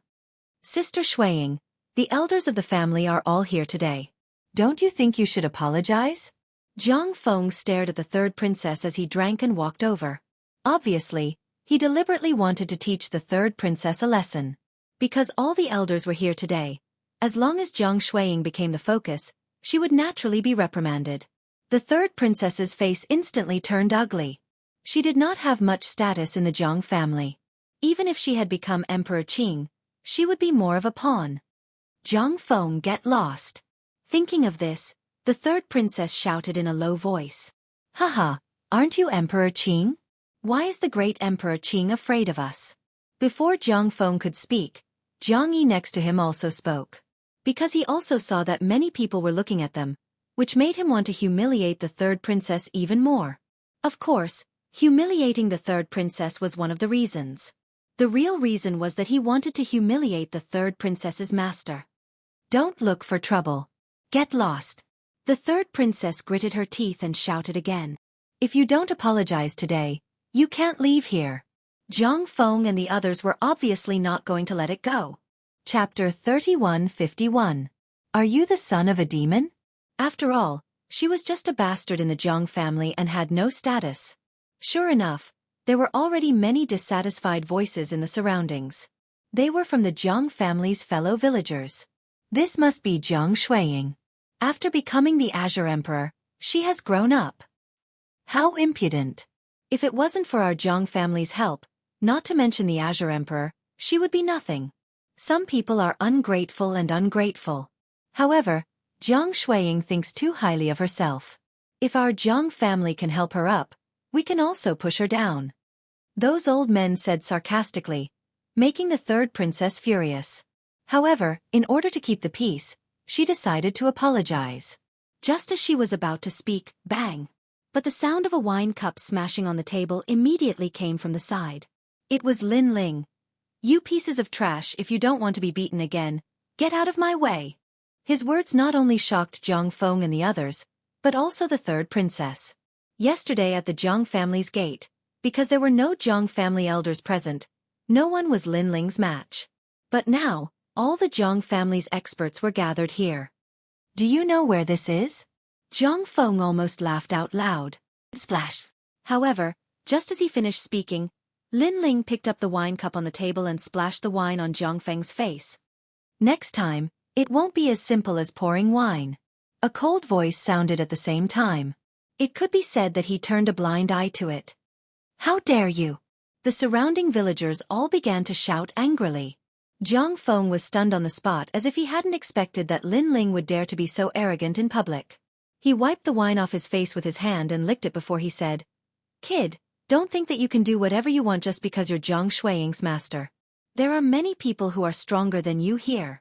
Sister Shuiying, the elders of the family are all here today. Don't you think you should apologize? Jiang Feng stared at the 3rd princess as he drank and walked over. Obviously, he deliberately wanted to teach the 3rd princess a lesson. Because all the elders were here today, as long as Jiang Shuiying became the focus, she would naturally be reprimanded. The 3rd princess's face instantly turned ugly. She did not have much status in the Jiang family. Even if she had become Emperor Qing, she would be more of a pawn. Jiang Feng, get lost. Thinking of this, the 3rd princess shouted in a low voice. Haha, aren't you Emperor Qing? Why is the great Emperor Qing afraid of us? Before Jiang Feng could speak, Jiang Yi next to him also spoke. Because he also saw that many people were looking at them, which made him want to humiliate the 3rd princess even more. Of course, humiliating the 3rd princess was one of the reasons. The real reason was that he wanted to humiliate the 3rd princess's master. Don't look for trouble. Get lost. The 3rd princess gritted her teeth and shouted again. If you don't apologize today, you can't leave here. Jiang Feng and the others were obviously not going to let it go. Chapter 3151. Are you the son of a demon? After all, she was just a bastard in the Jiang family and had no status. Sure enough, there were already many dissatisfied voices in the surroundings. They were from the Jiang family's fellow villagers. This must be Jiang Shuiying. After becoming the Azure Emperor, she has grown up. How impudent. If it wasn't for our Jiang family's help, not to mention the Azure Emperor, she would be nothing. Some people are ungrateful and ungrateful. However, Jiang Shuiying thinks too highly of herself. If our Jiang family can help her up, we can also push her down. Those old men said sarcastically, making the 3rd princess furious. However, in order to keep the peace, she decided to apologize. Just as she was about to speak, bang! But the sound of a wine cup smashing on the table immediately came from the side. It was Lin Ling. "You pieces of trash, if you don't want to be beaten again, get out of my way." His words not only shocked Jiang Feng and the others, but also the third princess. Yesterday at the Jiang family's gate, because there were no Jiang family elders present, no one was Lin Ling's match. But now, all the Jiang family's experts were gathered here. "Do you know where this is?" Jiang Feng almost laughed out loud. Splash! However, just as he finished speaking, Lin Ling picked up the wine cup on the table and splashed the wine on Jiang Feng's face. "Next time, it won't be as simple as pouring wine." A cold voice sounded at the same time. It could be said that he turned a blind eye to it. "How dare you!" The surrounding villagers all began to shout angrily. Jiang Feng was stunned on the spot as if he hadn't expected that Lin Ling would dare to be so arrogant in public. He wiped the wine off his face with his hand and licked it before he said, "Kid, don't think that you can do whatever you want just because you're Jiang Shuiying's master. There are many people who are stronger than you here."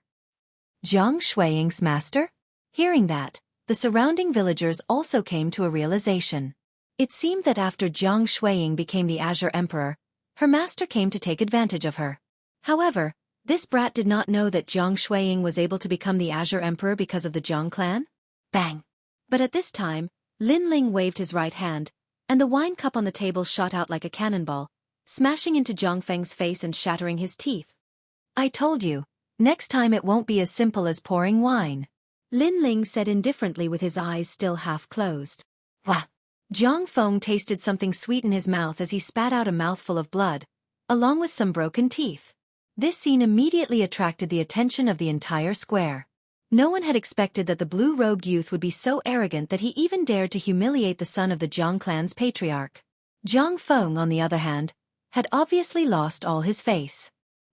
Jiang Shuiying's master? Hearing that, the surrounding villagers also came to a realization. It seemed that after Jiang Shuiying became the Azure Emperor, her master came to take advantage of her. However, this brat did not know that Jiang Shuiying was able to become the Azure Emperor because of the Jiang clan. Bang! But at this time, Lin Ling waved his right hand, and the wine cup on the table shot out like a cannonball, smashing into Jiang Feng's face and shattering his teeth. "I told you, next time it won't be as simple as pouring wine," Lin Ling said indifferently with his eyes still half closed. Wah! Jiang Feng tasted something sweet in his mouth as he spat out a mouthful of blood, along with some broken teeth. This scene immediately attracted the attention of the entire square. No one had expected that the blue-robed youth would be so arrogant that he even dared to humiliate the son of the Jiang clan's patriarch. Jiang Feng, on the other hand, had obviously lost all his face.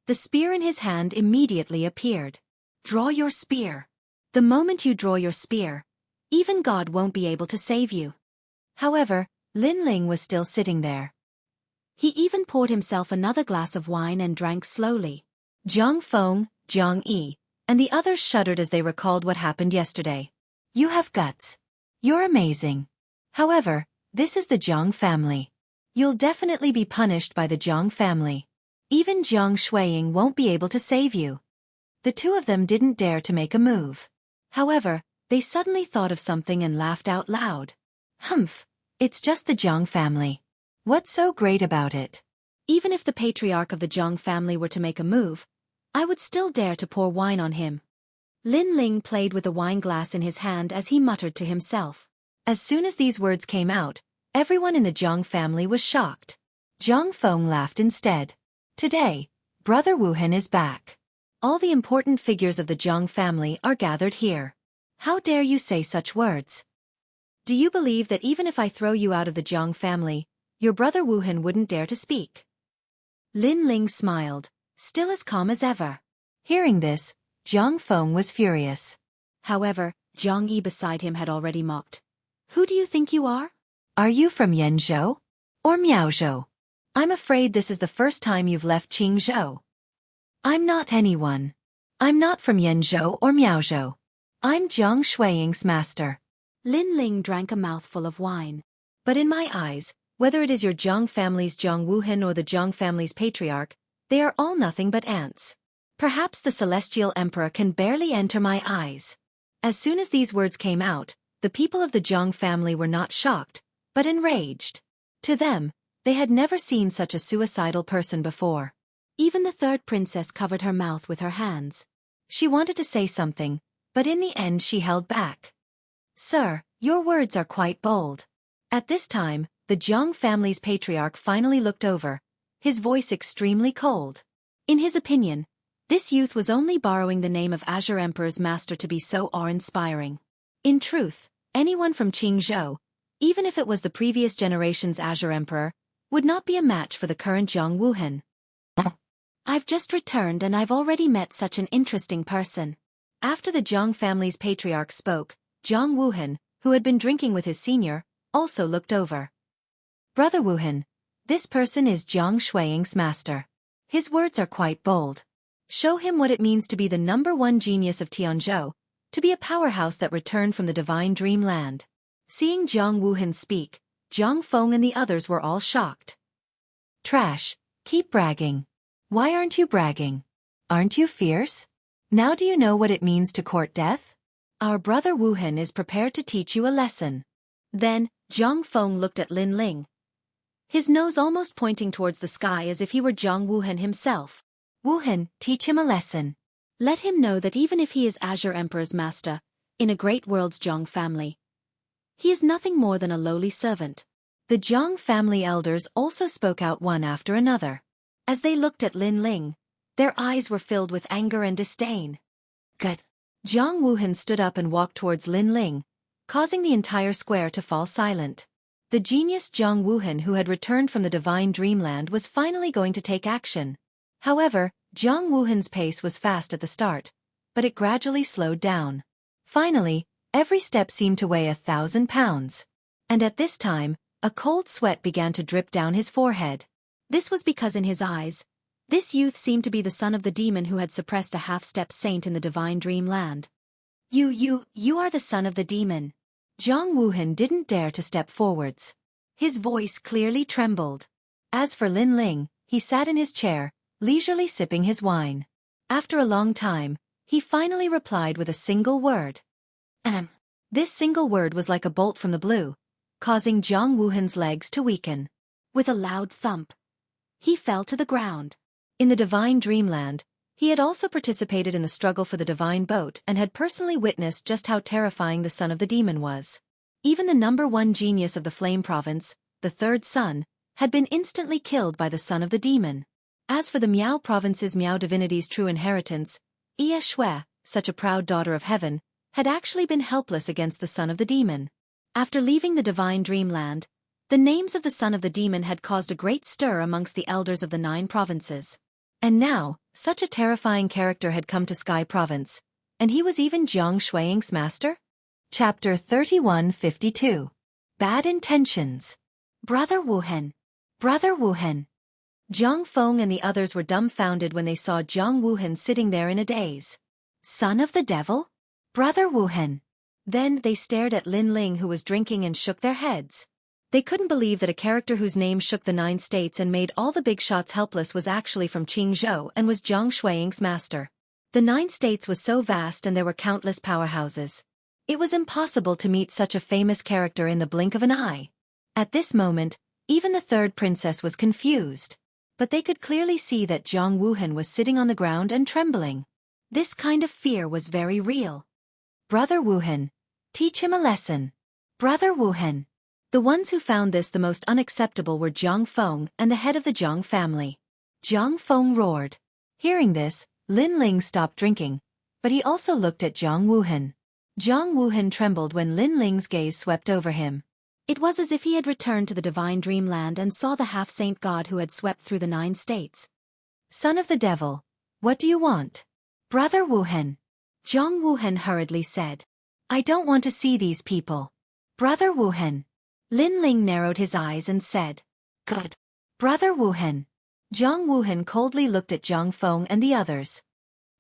The spear in his hand immediately appeared. "Draw your spear. The moment you draw your spear, even God won't be able to save you." However, Lin Ling was still sitting there. He even poured himself another glass of wine and drank slowly. Jiang Feng, Jiang Yi, and the others shuddered as they recalled what happened yesterday. "You have guts. You're amazing. However, this is the Jiang family. You'll definitely be punished by the Jiang family. Even Jiang Shuiying won't be able to save you." The two of them didn't dare to make a move. However, they suddenly thought of something and laughed out loud. "Humph, it's just the Jiang family. What's so great about it? Even if the patriarch of the Jiang family were to make a move, I would still dare to pour wine on him." Lin Ling played with a wine glass in his hand as he muttered to himself. As soon as these words came out, everyone in the Jiang family was shocked. Jiang Feng laughed instead. "Today, Brother Wuhan is back. All the important figures of the Jiang family are gathered here. How dare you say such words? Do you believe that even if I throw you out of the Jiang family, your brother Wuhan wouldn't dare to speak?" Lin Ling smiled, still as calm as ever. Hearing this, Jiang Feng was furious. However, Jiang Yi beside him had already mocked. "Who do you think you are? Are you from Yanzhou? Or Miaozhou? I'm afraid this is the first time you've left Qingzhou." "I'm not anyone. I'm not from Yanzhou or Miaozhou. I'm Jiang Shuiying's master." Lin Ling drank a mouthful of wine. "But in my eyes, whether it is your Jiang family's Jiang Wuhan or the Jiang family's patriarch, they are all nothing but ants. Perhaps the celestial emperor can barely enter my eyes." As soon as these words came out, the people of the Jiang family were not shocked, but enraged. To them, they had never seen such a suicidal person before. Even the third princess covered her mouth with her hands. She wanted to say something, but in the end she held back. "Sir, your words are quite bold." At this time, the Jiang family's patriarch finally looked over, his voice extremely cold. In his opinion, this youth was only borrowing the name of Azure Emperor's master to be so awe-inspiring. In truth, anyone from Qingzhou, even if it was the previous generation's Azure Emperor, would not be a match for the current Jiang Wuhan. "I've just returned and I've already met such an interesting person." After the Jiang family's patriarch spoke, Jiang Wuhan, who had been drinking with his senior, also looked over. "Brother Wuhan, this person is Jiang Shuiying's master. His words are quite bold. Show him what it means to be the #1 genius of Tianzhou, to be a powerhouse that returned from the divine dreamland." Seeing Jiang Wuhan speak, Jiang Feng and the others were all shocked. Trash, keep bragging. Why aren't you bragging? Aren't you fierce? Now do you know what it means to court death? Our brother Wu Hen is prepared to teach you a lesson. Then, Jiang Feng looked at Lin Ling, his nose almost pointing towards the sky as if he were Jiang Wu Hen himself. Wu Hen, teach him a lesson. Let him know that even if he is Azure Emperor's master, in a great world's Jiang family, he is nothing more than a lowly servant. The Jiang family elders also spoke out one after another. As they looked at Lin Ling, their eyes were filled with anger and disdain. Good. Jiang Wu Hen stood up and walked towards Lin Ling, causing the entire square to fall silent. The genius Jiang Wu Hen, who had returned from the divine dreamland, was finally going to take action. However, Jiang Wu Hen's pace was fast at the start, but it gradually slowed down. Finally, every step seemed to weigh 1,000 pounds. And at this time, a cold sweat began to drip down his forehead. This was because in his eyes, this youth seemed to be the son of the demon who had suppressed a half-step saint in the divine dreamland. You are the son of the demon. Jiang Wu Hen didn't dare to step forwards. His voice clearly trembled. As for Lin Ling, he sat in his chair, leisurely sipping his wine. After a long time, he finally replied with a single word. This single word was like a bolt from the blue, causing Jiang Wu Hen's legs to weaken. With a loud thump, he fell to the ground. In the divine dreamland, he had also participated in the struggle for the divine boat and had personally witnessed just how terrifying the son of the demon was. Even the #1 genius of the Flame Province, the third son, had been instantly killed by the son of the demon. As for the Miao Province's Miao divinity's true inheritance, Ye Shui, such a proud daughter of heaven, had actually been helpless against the son of the demon. After leaving the divine dreamland, the names of the son of the demon had caused a great stir amongst the elders of the 9 provinces. And now, such a terrifying character had come to Sky Province, and he was even Jiang Shuiying's master? Chapter 3152. Bad Intentions. Brother Wu Hen. Brother Wu Hen. Jiang Feng and the others were dumbfounded when they saw Jiang Wu Hen sitting there in a daze. Son of the devil? Brother Wu Hen. Then they stared at Lin Ling, who was drinking, and shook their heads. They couldn't believe that a character whose name shook the 9 states and made all the big shots helpless was actually from Qingzhou and was Jiang Shuiying's master. The 9 states was so vast and there were countless powerhouses. It was impossible to meet such a famous character in the blink of an eye. At this moment, even the 3rd princess was confused. But they could clearly see that Jiang Wu Hen was sitting on the ground and trembling. This kind of fear was very real. Brother Wu Hen, teach him a lesson. Brother Wu Hen. The ones who found this the most unacceptable were Jiang Feng and the head of the Jiang family. Jiang Feng roared. Hearing this, Lin Ling stopped drinking, but he also looked at Jiang Wu Hen. Jiang Wu Hen trembled when Lin Ling's gaze swept over him. It was as if he had returned to the divine dreamland and saw the half-saint god who had swept through the 9 states. Son of the devil, what do you want? Brother Wu Hen. Jiang Wu Hen hurriedly said. I don't want to see these people. Brother Wu Hen. Lin Ling narrowed his eyes and said. Good. Brother Wu Hen. Jiang Wu Hen coldly looked at Jiang Feng and the others.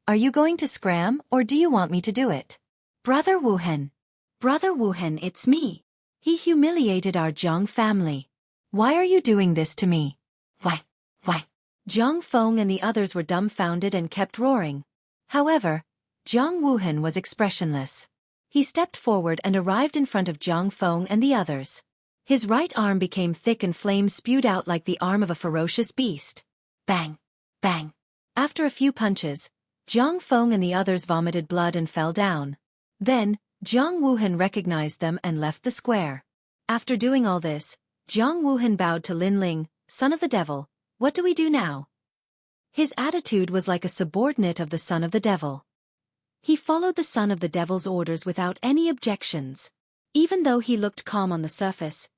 Are you going to scram, or do you want me to do it? Brother Wu Hen. Brother Wu Hen, it's me. He humiliated our Jiang family. Why are you doing this to me? Why? Jiang Feng and the others were dumbfounded and kept roaring. However, Jiang Wu Hen was expressionless. He stepped forward and arrived in front of Jiang Feng and the others. His right arm became thick and flames spewed out like the arm of a ferocious beast. Bang! Bang! After a few punches, Jiang Feng and the others vomited blood and fell down. Then, Jiang Wu Hen recognized them and left the square. After doing all this, Jiang Wu Hen bowed to Lin Ling. Son of the devil, what do we do now? His attitude was like a subordinate of the son of the devil. He followed the son of the devil's orders without any objections. Even though he looked calm on the surface,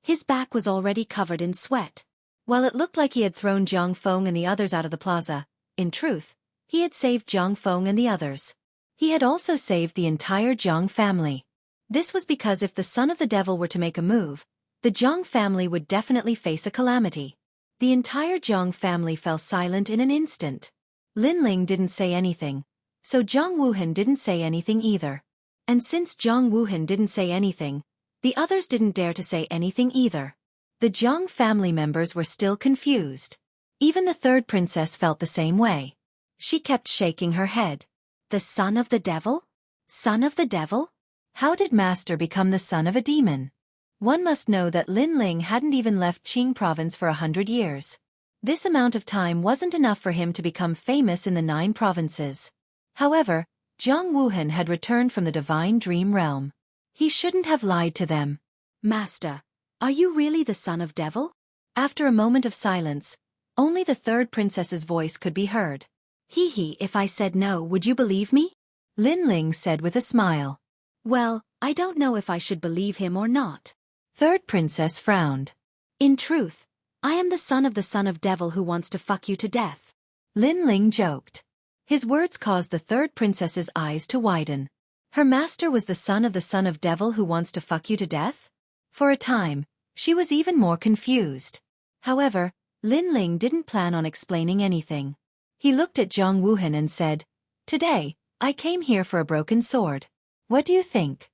his back was already covered in sweat. While it looked like he had thrown Jiang Feng and the others out of the plaza, in truth, he had saved Jiang Feng and the others. He had also saved the entire Jiang family. This was because if the son of the devil were to make a move, the Jiang family would definitely face a calamity. The entire Jiang family fell silent in an instant. Lin Ling didn't say anything, so Jiang Wu Hen didn't say anything either. And since Jiang Wu Hen didn't say anything, The others didn't dare to say anything either. The Jiang family members were still confused. Even the third princess felt the same way. She kept shaking her head. The son of the devil? Son of the devil? How did Master become the son of a demon? One must know that Lin Ling hadn't even left Qing province for 100 years. This amount of time wasn't enough for him to become famous in the 9 provinces. However, Jiang Wuhan had returned from the divine dream realm. He shouldn't have lied to them. Master, are you really the son of devil? After a moment of silence, only the third princess's voice could be heard. Hee, if I said no, would you believe me? Lin Ling said with a smile. Well, I don't know if I should believe him or not. Third princess frowned. In truth, I am the son of devil who wants to fuck you to death. Lin Ling joked. His words caused the third princess's eyes to widen. Her master was the son of devil who wants to fuck you to death? For a time, she was even more confused. However, Lin Ling didn't plan on explaining anything. He looked at Jiang Wuhan and said, Today, I came here for a broken sword. What do you think?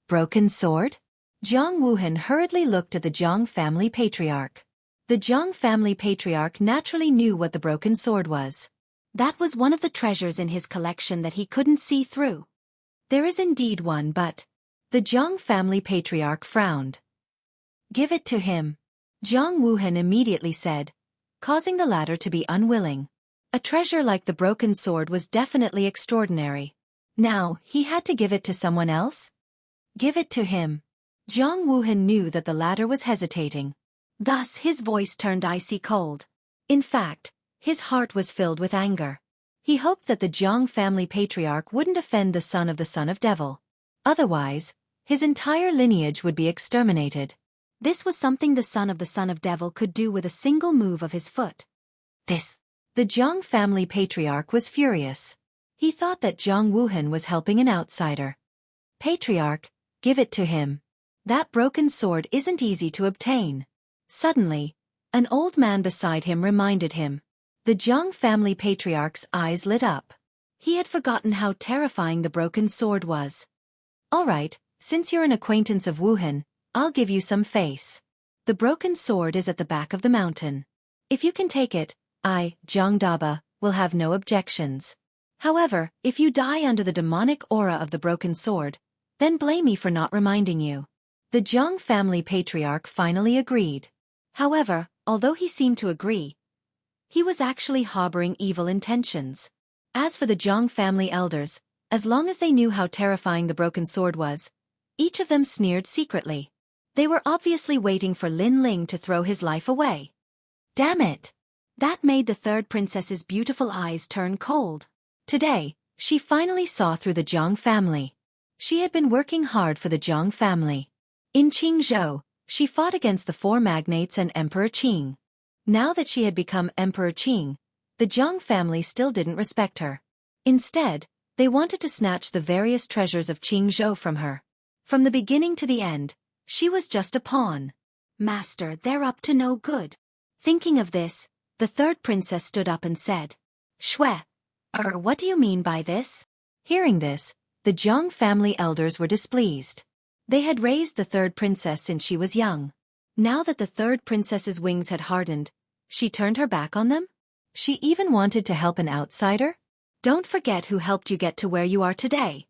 Broken sword? Jiang Wuhan hurriedly looked at the Jiang family patriarch. The Jiang family patriarch naturally knew what the broken sword was. That was one of the treasures in his collection that he couldn't see through. There is indeed one, but... The Jiang family patriarch frowned. Give it to him. Jiang Wuhan immediately said, causing the latter to be unwilling. A treasure like the broken sword was definitely extraordinary. Now, he had to give it to someone else? Give it to him. Jiang Wuhan knew that the latter was hesitating. Thus his voice turned icy cold. In fact, his heart was filled with anger. He hoped that the Jiang family patriarch wouldn't offend the son of devil. Otherwise, his entire lineage would be exterminated. This was something the son of devil could do with a single move of his foot. The Jiang family patriarch was furious. He thought that Jiang Wuhan was helping an outsider. Patriarch, give it to him. That broken sword isn't easy to obtain. Suddenly, an old man beside him reminded him. The Jiang family patriarch's eyes lit up. He had forgotten how terrifying the broken sword was. All right, since you're an acquaintance of Wuhan, I'll give you some face. The broken sword is at the back of the mountain. If you can take it, I, Jiang Daba, will have no objections. However, if you die under the demonic aura of the broken sword, then blame me for not reminding you. The Jiang family patriarch finally agreed. However, although he seemed to agree, he was actually harboring evil intentions. As for the Jiang family elders, as long as they knew how terrifying the broken sword was, each of them sneered secretly. They were obviously waiting for Lin Ling to throw his life away. Damn it! That made the third princess's beautiful eyes turn cold. Today, she finally saw through the Jiang family. She had been working hard for the Jiang family. In Qingzhou, she fought against the 4 magnates and Emperor Qing. Now that she had become Emperor Qing, the Jiang family still didn't respect her. Instead, they wanted to snatch the various treasures of Qingzhou from her. From the beginning to the end, she was just a pawn. Master, they're up to no good. Thinking of this, the third princess stood up and said, Shwe, what do you mean by this? Hearing this, the Jiang family elders were displeased. They had raised the third princess since she was young. Now that the third princess's wings had hardened, she turned her back on them? She even wanted to help an outsider? Don't forget who helped you get to where you are today.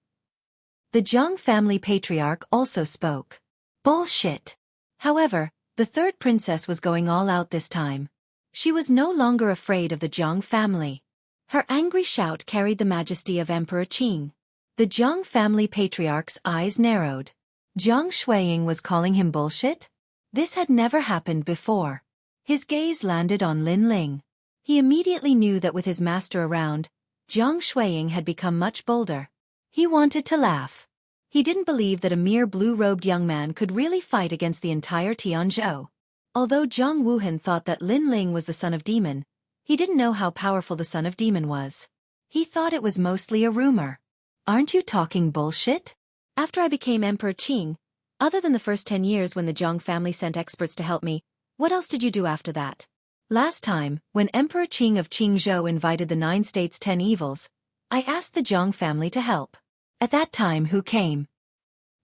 The Jiang family patriarch also spoke. Bullshit. However, the third princess was going all out this time. She was no longer afraid of the Jiang family. Her angry shout carried the majesty of Emperor Qing. The Jiang family patriarch's eyes narrowed. Jiang Shuiying was calling him bullshit? This had never happened before. His gaze landed on Lin Ling. He immediately knew that with his master around, Jiang Shuiying had become much bolder. He wanted to laugh. He didn't believe that a mere blue-robed young man could really fight against the entire Tianzhou. Although Jiang Wuhan thought that Lin Ling was the son of demon, he didn't know how powerful the son of demon was. He thought it was mostly a rumor. Aren't you talking bullshit? After I became Emperor Qing, other than the first 10 years when the Jiang family sent experts to help me, what else did you do after that? Last time, when Emperor Qing of Qingzhou invited the 9 states' 10 evils, I asked the Jiang family to help. At that time, who came?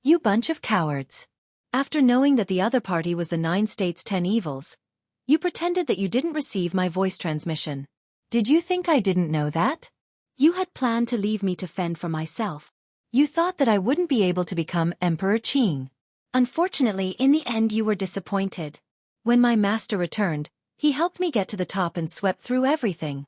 You bunch of cowards. After knowing that the other party was the 9 states 10 evils, you pretended that you didn't receive my voice transmission. Did you think I didn't know that? You had planned to leave me to fend for myself. You thought that I wouldn't be able to become Emperor Qing. Unfortunately, in the end you were disappointed. When my master returned, he helped me get to the top and swept through everything.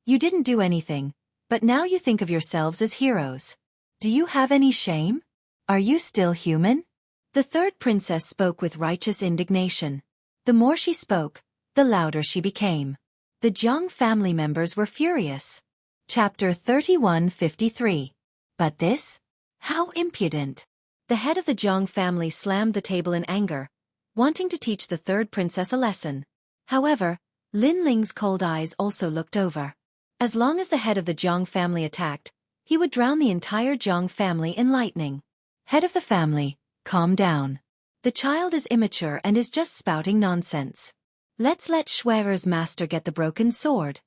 You didn't do anything, but now you think of yourselves as heroes. Do you have any shame? Are you still human? The third princess spoke with righteous indignation. The more she spoke, the louder she became. The Jiang family members were furious. Chapter 31:53. But this? How impudent! The head of the Jiang family slammed the table in anger, wanting to teach the third princess a lesson. However, Lin Ling's cold eyes also looked over. As long as the head of the Jiang family attacked, he would drown the entire Jiang family in lightning. Head of the family, calm down. The child is immature and is just spouting nonsense. Let's let Schwerer's master get the broken sword.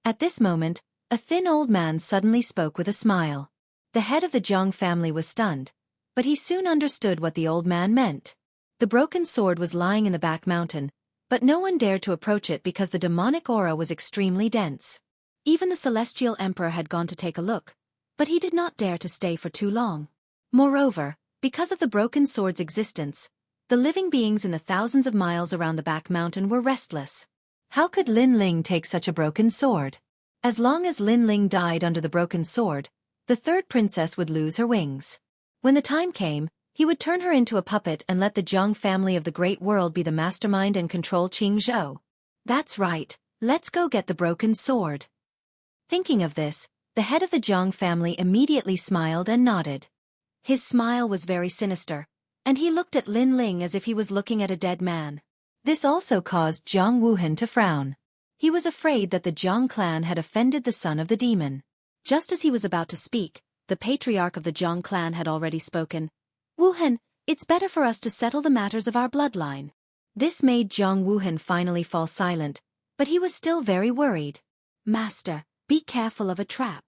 At this moment, a thin old man suddenly spoke with a smile. The head of the Jiang family was stunned, but he soon understood what the old man meant. The broken sword was lying in the back mountain, but no one dared to approach it because the demonic aura was extremely dense. Even the celestial emperor had gone to take a look, but he did not dare to stay for too long. Moreover, because of the broken sword's existence, the living beings in the thousands of miles around the back mountain were restless. How could Lin Ling take such a broken sword? As long as Lin Ling died under the broken sword, the third princess would lose her wings. When the time came, he would turn her into a puppet and let the Jiang family of the Great World be the mastermind and control Qingzhou. That's right, let's go get the broken sword. Thinking of this, the head of the Jiang family immediately smiled and nodded. His smile was very sinister, and he looked at Lin Ling as if he was looking at a dead man. This also caused Jiang Wuhan to frown. He was afraid that the Jiang clan had offended the son of the demon. Just as he was about to speak, the patriarch of the Jiang clan had already spoken. Wuhan, it's better for us to settle the matters of our bloodline. This made Jiang Wuhan finally fall silent, but he was still very worried. Master, be careful of a trap.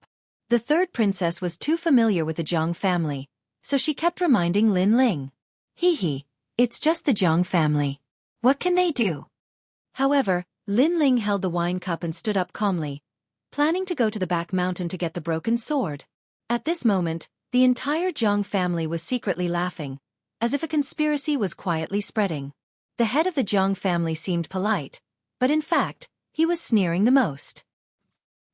The third princess was too familiar with the Jiang family, so she kept reminding Lin Ling. Hee, it's just the Jiang family. What can they do? However, Lin Ling held the wine cup and stood up calmly, planning to go to the back mountain to get the broken sword. At this moment, the entire Jiang family was secretly laughing, as if a conspiracy was quietly spreading. The head of the Jiang family seemed polite, but in fact, he was sneering the most.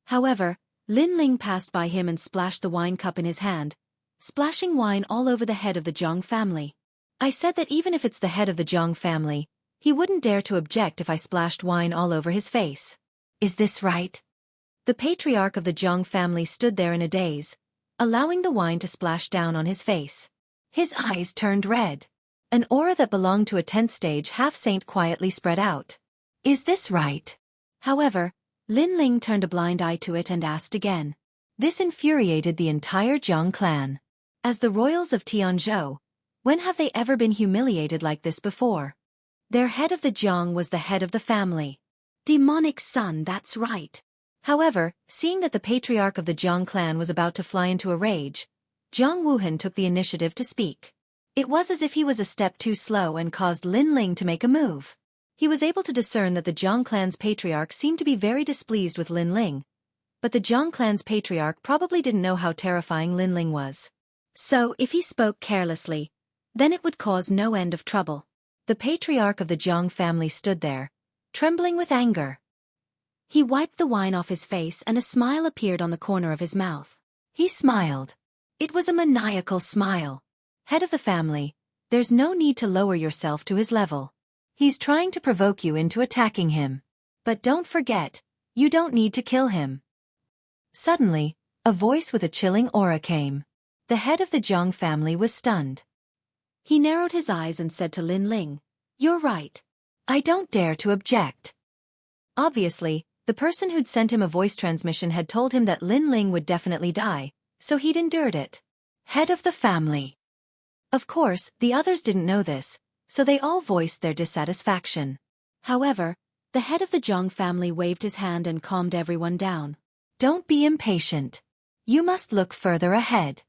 However, Lin Ling passed by him and splashed the wine cup in his hand, splashing wine all over the head of the Jiang family. I said that even if it's the head of the Jiang family, he wouldn't dare to object if I splashed wine all over his face. Is this right? The patriarch of the Jiang family stood there in a daze, allowing the wine to splash down on his face. His eyes turned red. An aura that belonged to a 10th stage half-saint quietly spread out. Is this right? However, Lin Ling turned a blind eye to it and asked again. This infuriated the entire Jiang clan. As the royals of Tianzhou, when have they ever been humiliated like this before? Their head of the Jiang was the head of the family. Demonic son, that's right. However, seeing that the patriarch of the Jiang clan was about to fly into a rage, Jiang Wuhan took the initiative to speak. It was as if he was a step too slow and caused Lin Ling to make a move. He was able to discern that the Jiang clan's patriarch seemed to be very displeased with Lin Ling, but the Jiang clan's patriarch probably didn't know how terrifying Lin Ling was. So, if he spoke carelessly, then it would cause no end of trouble. The patriarch of the Jiang family stood there, trembling with anger. He wiped the wine off his face and a smile appeared on the corner of his mouth. He smiled. It was a maniacal smile. Head of the family, there's no need to lower yourself to his level. He's trying to provoke you into attacking him. But don't forget, you don't need to kill him. Suddenly, a voice with a chilling aura came. The head of the Jiang family was stunned. He narrowed his eyes and said to Lin Ling, "You're right. I don't dare to object." Obviously, the person who'd sent him a voice transmission had told him that Lin Ling would definitely die, so he'd endured it. Head of the family. Of course, the others didn't know this, so they all voiced their dissatisfaction. However, the head of the Jiang family waved his hand and calmed everyone down. Don't be impatient. You must look further ahead.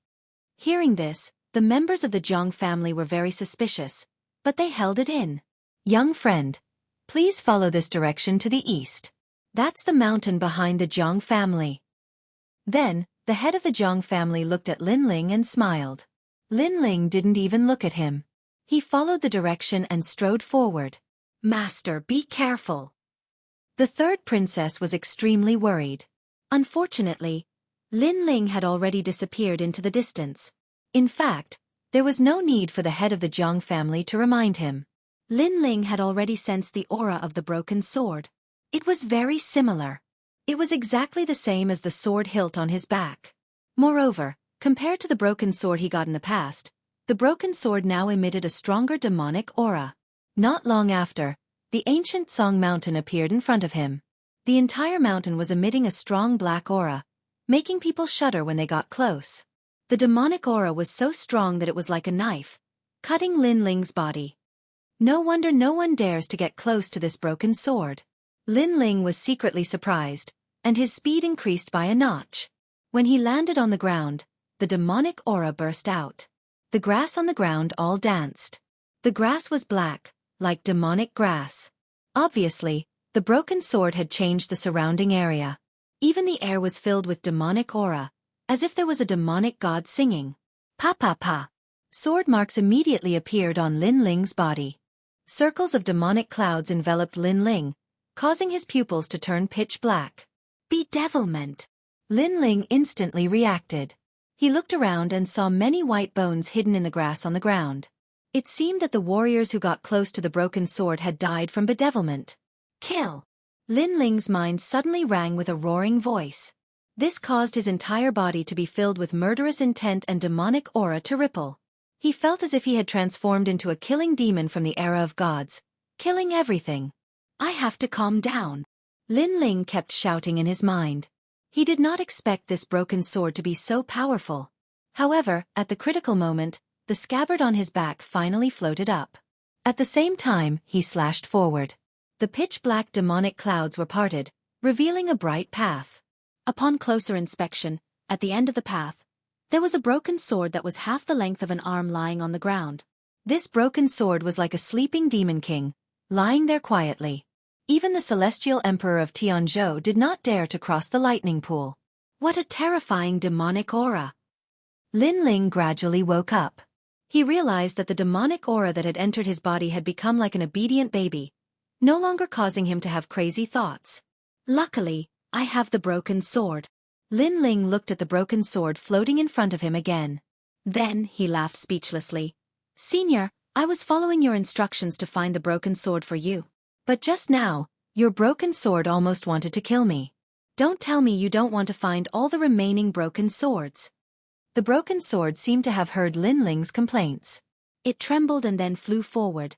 Hearing this, The members of the Jiang family were very suspicious, but they held it in. Young friend, please follow this direction to the east. That's the mountain behind the Jiang family. Then, the head of the Jiang family looked at Lin Ling and smiled. Lin Ling didn't even look at him. He followed the direction and strode forward. Master, be careful. The third princess was extremely worried. Unfortunately, Lin Ling had already disappeared into the distance. In fact, there was no need for the head of the Jiang family to remind him. Lin Ling had already sensed the aura of the broken sword. It was very similar. It was exactly the same as the sword hilt on his back. Moreover, compared to the broken sword he got in the past, the broken sword now emitted a stronger demonic aura. Not long after, the ancient Song Mountain appeared in front of him. The entire mountain was emitting a strong black aura, making people shudder when they got close. The demonic aura was so strong that it was like a knife, cutting Lin Ling's body. No wonder no one dares to get close to this broken sword. Lin Ling was secretly surprised, and his speed increased by a notch. When he landed on the ground, the demonic aura burst out. The grass on the ground all danced. The grass was black, like demonic grass. Obviously, the broken sword had changed the surrounding area. Even the air was filled with demonic aura, as if there was a demonic god singing. Pa pa pa. Sword marks immediately appeared on Lin Ling's body. Circles of demonic clouds enveloped Lin Ling, causing his pupils to turn pitch black. Bedevilment. Lin Ling instantly reacted. He looked around and saw many white bones hidden in the grass on the ground. It seemed that the warriors who got close to the broken sword had died from bedevilment. Kill. Lin Ling's mind suddenly rang with a roaring voice. This caused his entire body to be filled with murderous intent and demonic aura to ripple. He felt as if he had transformed into a killing demon from the era of gods, killing everything. I have to calm down. Lin Ling kept shouting in his mind. He did not expect this broken sword to be so powerful. However, at the critical moment, the scabbard on his back finally floated up. At the same time, he slashed forward. The pitch-black demonic clouds were parted, revealing a bright path. Upon closer inspection, at the end of the path, there was a broken sword that was half the length of an arm lying on the ground. This broken sword was like a sleeping demon king, lying there quietly. Even the celestial emperor of Jianghu did not dare to cross the lightning pool. What a terrifying demonic aura! Lin Ling gradually woke up. He realized that the demonic aura that had entered his body had become like an obedient baby, no longer causing him to have crazy thoughts. Luckily, I have the broken sword. Lin Ling looked at the broken sword floating in front of him again. Then he laughed speechlessly. Senior, I was following your instructions to find the broken sword for you. But just now, your broken sword almost wanted to kill me. Don't tell me you don't want to find all the remaining broken swords. The broken sword seemed to have heard Lin Ling's complaints. It trembled and then flew forward,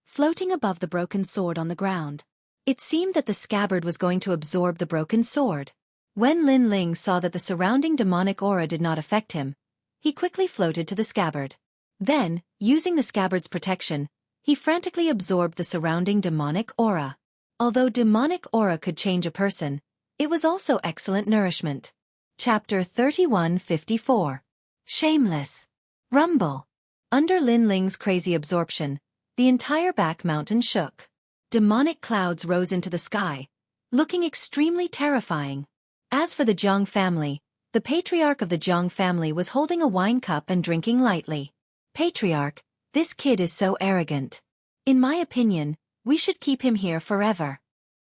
floating above the broken sword on the ground. It seemed that the scabbard was going to absorb the broken sword. When Lin Ling saw that the surrounding demonic aura did not affect him, he quickly floated to the scabbard. Then, using the scabbard's protection, he frantically absorbed the surrounding demonic aura. Although demonic aura could change a person, it was also excellent nourishment. Chapter 3154. Shameless. Rumble. Under Lin Ling's crazy absorption, the entire back mountain shook. Demonic clouds rose into the sky, looking extremely terrifying. As for the Jiang family, the patriarch of the Jiang family was holding a wine cup and drinking lightly. Patriarch, this kid is so arrogant. In my opinion, we should keep him here forever.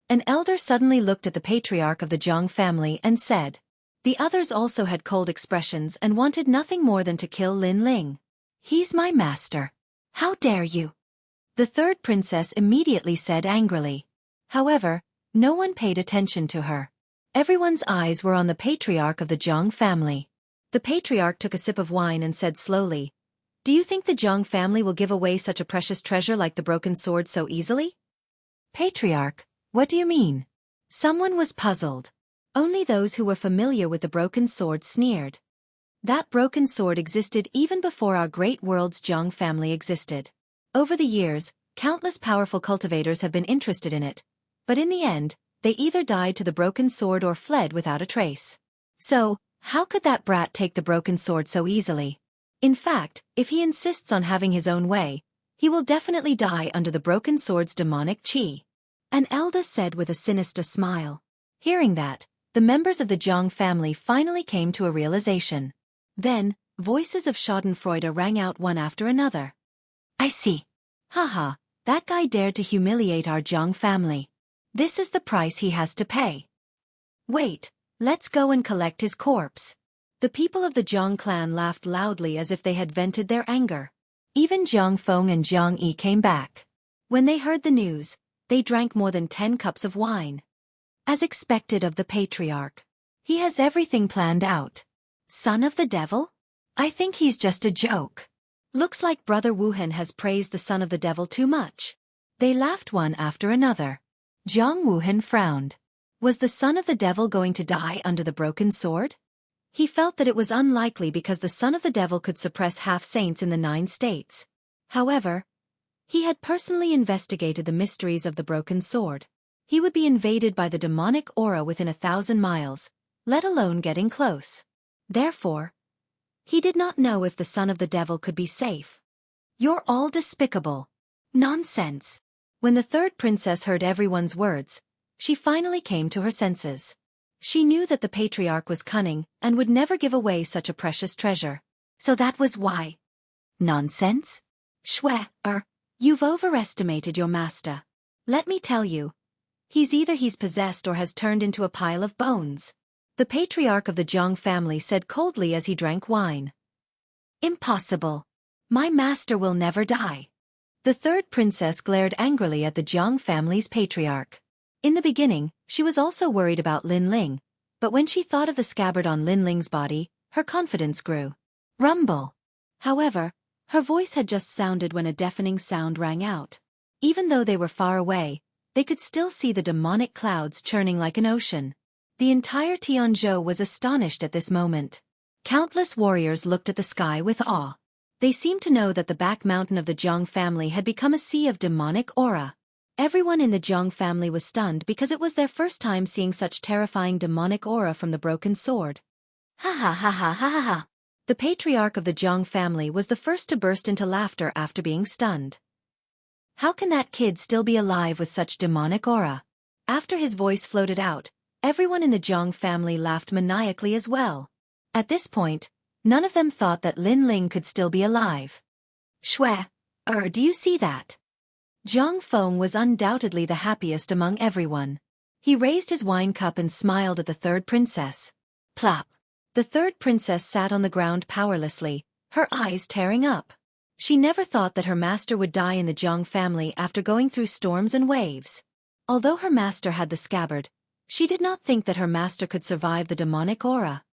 An elder suddenly looked at the patriarch of the Jiang family and said. The others also had cold expressions and wanted nothing more than to kill Lin Ling. He's my master. How dare you? The third princess immediately said angrily. However, no one paid attention to her. Everyone's eyes were on the patriarch of the Jiang family. The patriarch took a sip of wine and said slowly, Do you think the Jiang family will give away such a precious treasure like the broken sword so easily? Patriarch, what do you mean? Someone was puzzled. Only those who were familiar with the broken sword sneered. That broken sword existed even before our great world's Jiang family existed. Over the years, countless powerful cultivators have been interested in it, but in the end, they either died to the broken sword or fled without a trace. So, how could that brat take the broken sword so easily? In fact, if he insists on having his own way, he will definitely die under the broken sword's demonic qi. An elder said with a sinister smile. Hearing that, the members of the Jiang family finally came to a realization. Then, voices of schadenfreude rang out one after another. I see. Haha, that guy dared to humiliate our Jiang family. This is the price he has to pay. Wait, let's go and collect his corpse. The people of the Jiang clan laughed loudly as if they had vented their anger. Even Jiang Feng and Jiang Yi came back. When they heard the news, they drank more than 10 cups of wine. As expected of the patriarch. He has everything planned out. Son of the devil? I think he's just a joke. Looks like Brother Wuhan has praised the son of the devil too much. They laughed one after another. Jiang Wuhan frowned. Was the son of the devil going to die under the broken sword? He felt that it was unlikely because the son of the devil could suppress half-saints in the 9 states. However, he had personally investigated the mysteries of the broken sword. He would be invaded by the demonic aura within 1,000 miles, let alone getting close. Therefore, he did not know if the son of the devil could be safe. You're all despicable. Nonsense. When the third princess heard everyone's words, she finally came to her senses. She knew that the patriarch was cunning and would never give away such a precious treasure. So that was why. Nonsense? You've overestimated your master. Let me tell you. He's possessed or has turned into a pile of bones. The patriarch of the Jiang family said coldly as he drank wine. Impossible. My master will never die. The third princess glared angrily at the Jiang family's patriarch. In the beginning, she was also worried about Lin Ling, but when she thought of the scabbard on Lin Ling's body, her confidence grew. Rumble. However, her voice had just sounded when a deafening sound rang out. Even though they were far away, they could still see the demonic clouds churning like an ocean. The entire Tianzhou was astonished at this moment. Countless warriors looked at the sky with awe. They seemed to know that the back mountain of the Jiang family had become a sea of demonic aura. Everyone in the Jiang family was stunned because it was their first time seeing such terrifying demonic aura from the broken sword. Ha ha ha ha ha ha ha. The patriarch of the Jiang family was the first to burst into laughter after being stunned. How can that kid still be alive with such demonic aura? After his voice floated out, everyone in the Jiang family laughed maniacally as well. At this point, none of them thought that Lin Ling could still be alive. Do you see that? Jiang Feng was undoubtedly the happiest among everyone. He raised his wine cup and smiled at the third princess. Plop. The third princess sat on the ground powerlessly, her eyes tearing up. She never thought that her master would die in the Jiang family after going through storms and waves. Although her master had the scabbard, she did not think that her master could survive the demonic aura.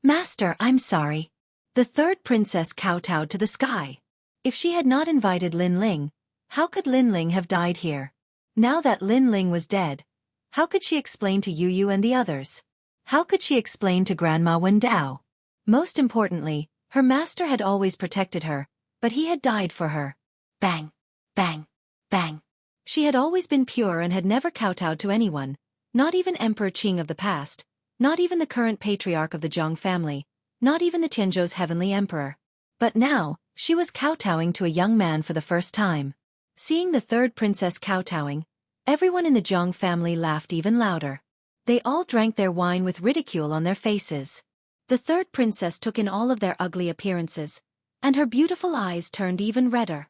Master, I'm sorry. The third princess kowtowed to the sky. If she had not invited Lin Ling, how could Lin Ling have died here? Now that Lin Ling was dead, how could she explain to Yu Yu and the others? How could she explain to Grandma Wendao? Most importantly, her master had always protected her, but he had died for her. Bang, bang, bang. She had always been pure and had never kowtowed to anyone, not even Emperor Qing of the past, not even the current patriarch of the Jiang family, not even the Tianzhou's heavenly emperor. But now, she was kowtowing to a young man for the first time. Seeing the third princess kowtowing, everyone in the Jiang family laughed even louder. They all drank their wine with ridicule on their faces. The third princess took in all of their ugly appearances, and her beautiful eyes turned even redder.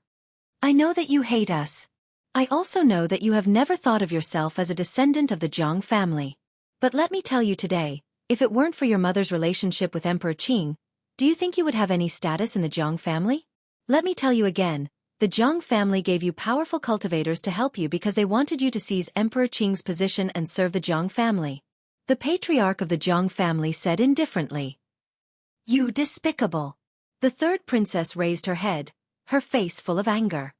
I know that you hate us. I also know that you have never thought of yourself as a descendant of the Jiang family. But let me tell you today, if it weren't for your mother's relationship with Emperor Qing, do you think you would have any status in the Jiang family? Let me tell you again, the Jiang family gave you powerful cultivators to help you because they wanted you to seize Emperor Qing's position and serve the Jiang family. The patriarch of the Jiang family said indifferently. You despicable. The third princess raised her head, her face full of anger.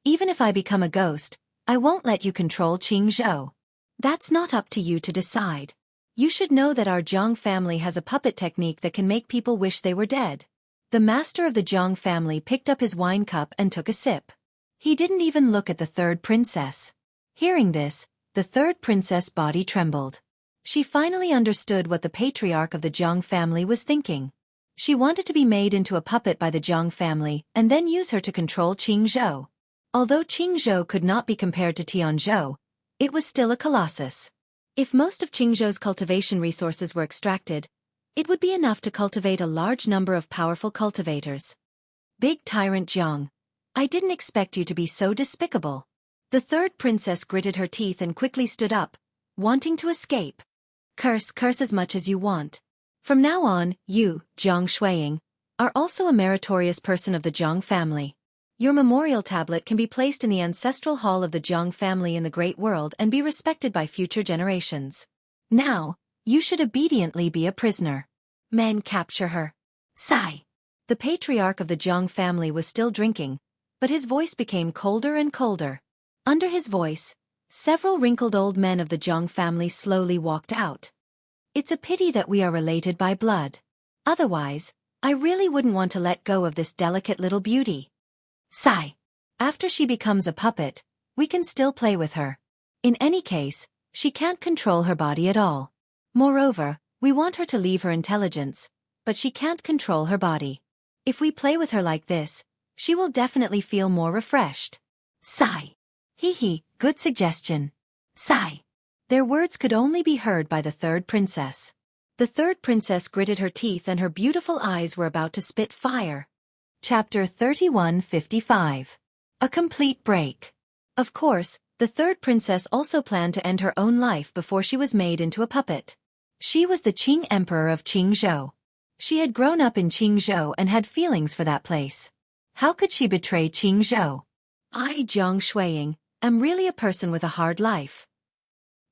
Even if I become a ghost, I won't let you control Qingzhou. That's not up to you to decide. You should know that our Jiang family has a puppet technique that can make people wish they were dead. The master of the Jiang family picked up his wine cup and took a sip. He didn't even look at the third princess. Hearing this, the third princess' body trembled. She finally understood what the patriarch of the Jiang family was thinking. She wanted to be made into a puppet by the Jiang family and then use her to control Qingzhou. Although Qingzhou could not be compared to Tianzhou, it was still a colossus. If most of Qingzhou's cultivation resources were extracted, it would be enough to cultivate a large number of powerful cultivators. Big tyrant Jiang, I didn't expect you to be so despicable. The third princess gritted her teeth and quickly stood up, wanting to escape. Curse as much as you want. From now on, you, Jiang Shuiying, are also a meritorious person of the Jiang family. Your memorial tablet can be placed in the ancestral hall of the Jiang family in the Great World and be respected by future generations. Now, you should obediently be a prisoner. Men capture her. Sigh. The patriarch of the Jiang family was still drinking, but his voice became colder and colder. Under his voice, several wrinkled old men of the Jiang family slowly walked out. It's a pity that we are related by blood. Otherwise, I really wouldn't want to let go of this delicate little beauty. Sigh. After she becomes a puppet, we can still play with her. In any case, she can't control her body at all. Moreover, we want her to leave her intelligence, but she can't control her body. If we play with her like this, she will definitely feel more refreshed. Sigh. Hee, good suggestion. Sigh. Their words could only be heard by the third princess. The third princess gritted her teeth and her beautiful eyes were about to spit fire. Chapter 3155. A complete break. Of course, the third princess also planned to end her own life before she was made into a puppet. She was the Qing Emperor of Qingzhou. She had grown up in Qingzhou and had feelings for that place. How could she betray Qingzhou? I, Jiang Shuiying, am really a person with a hard life.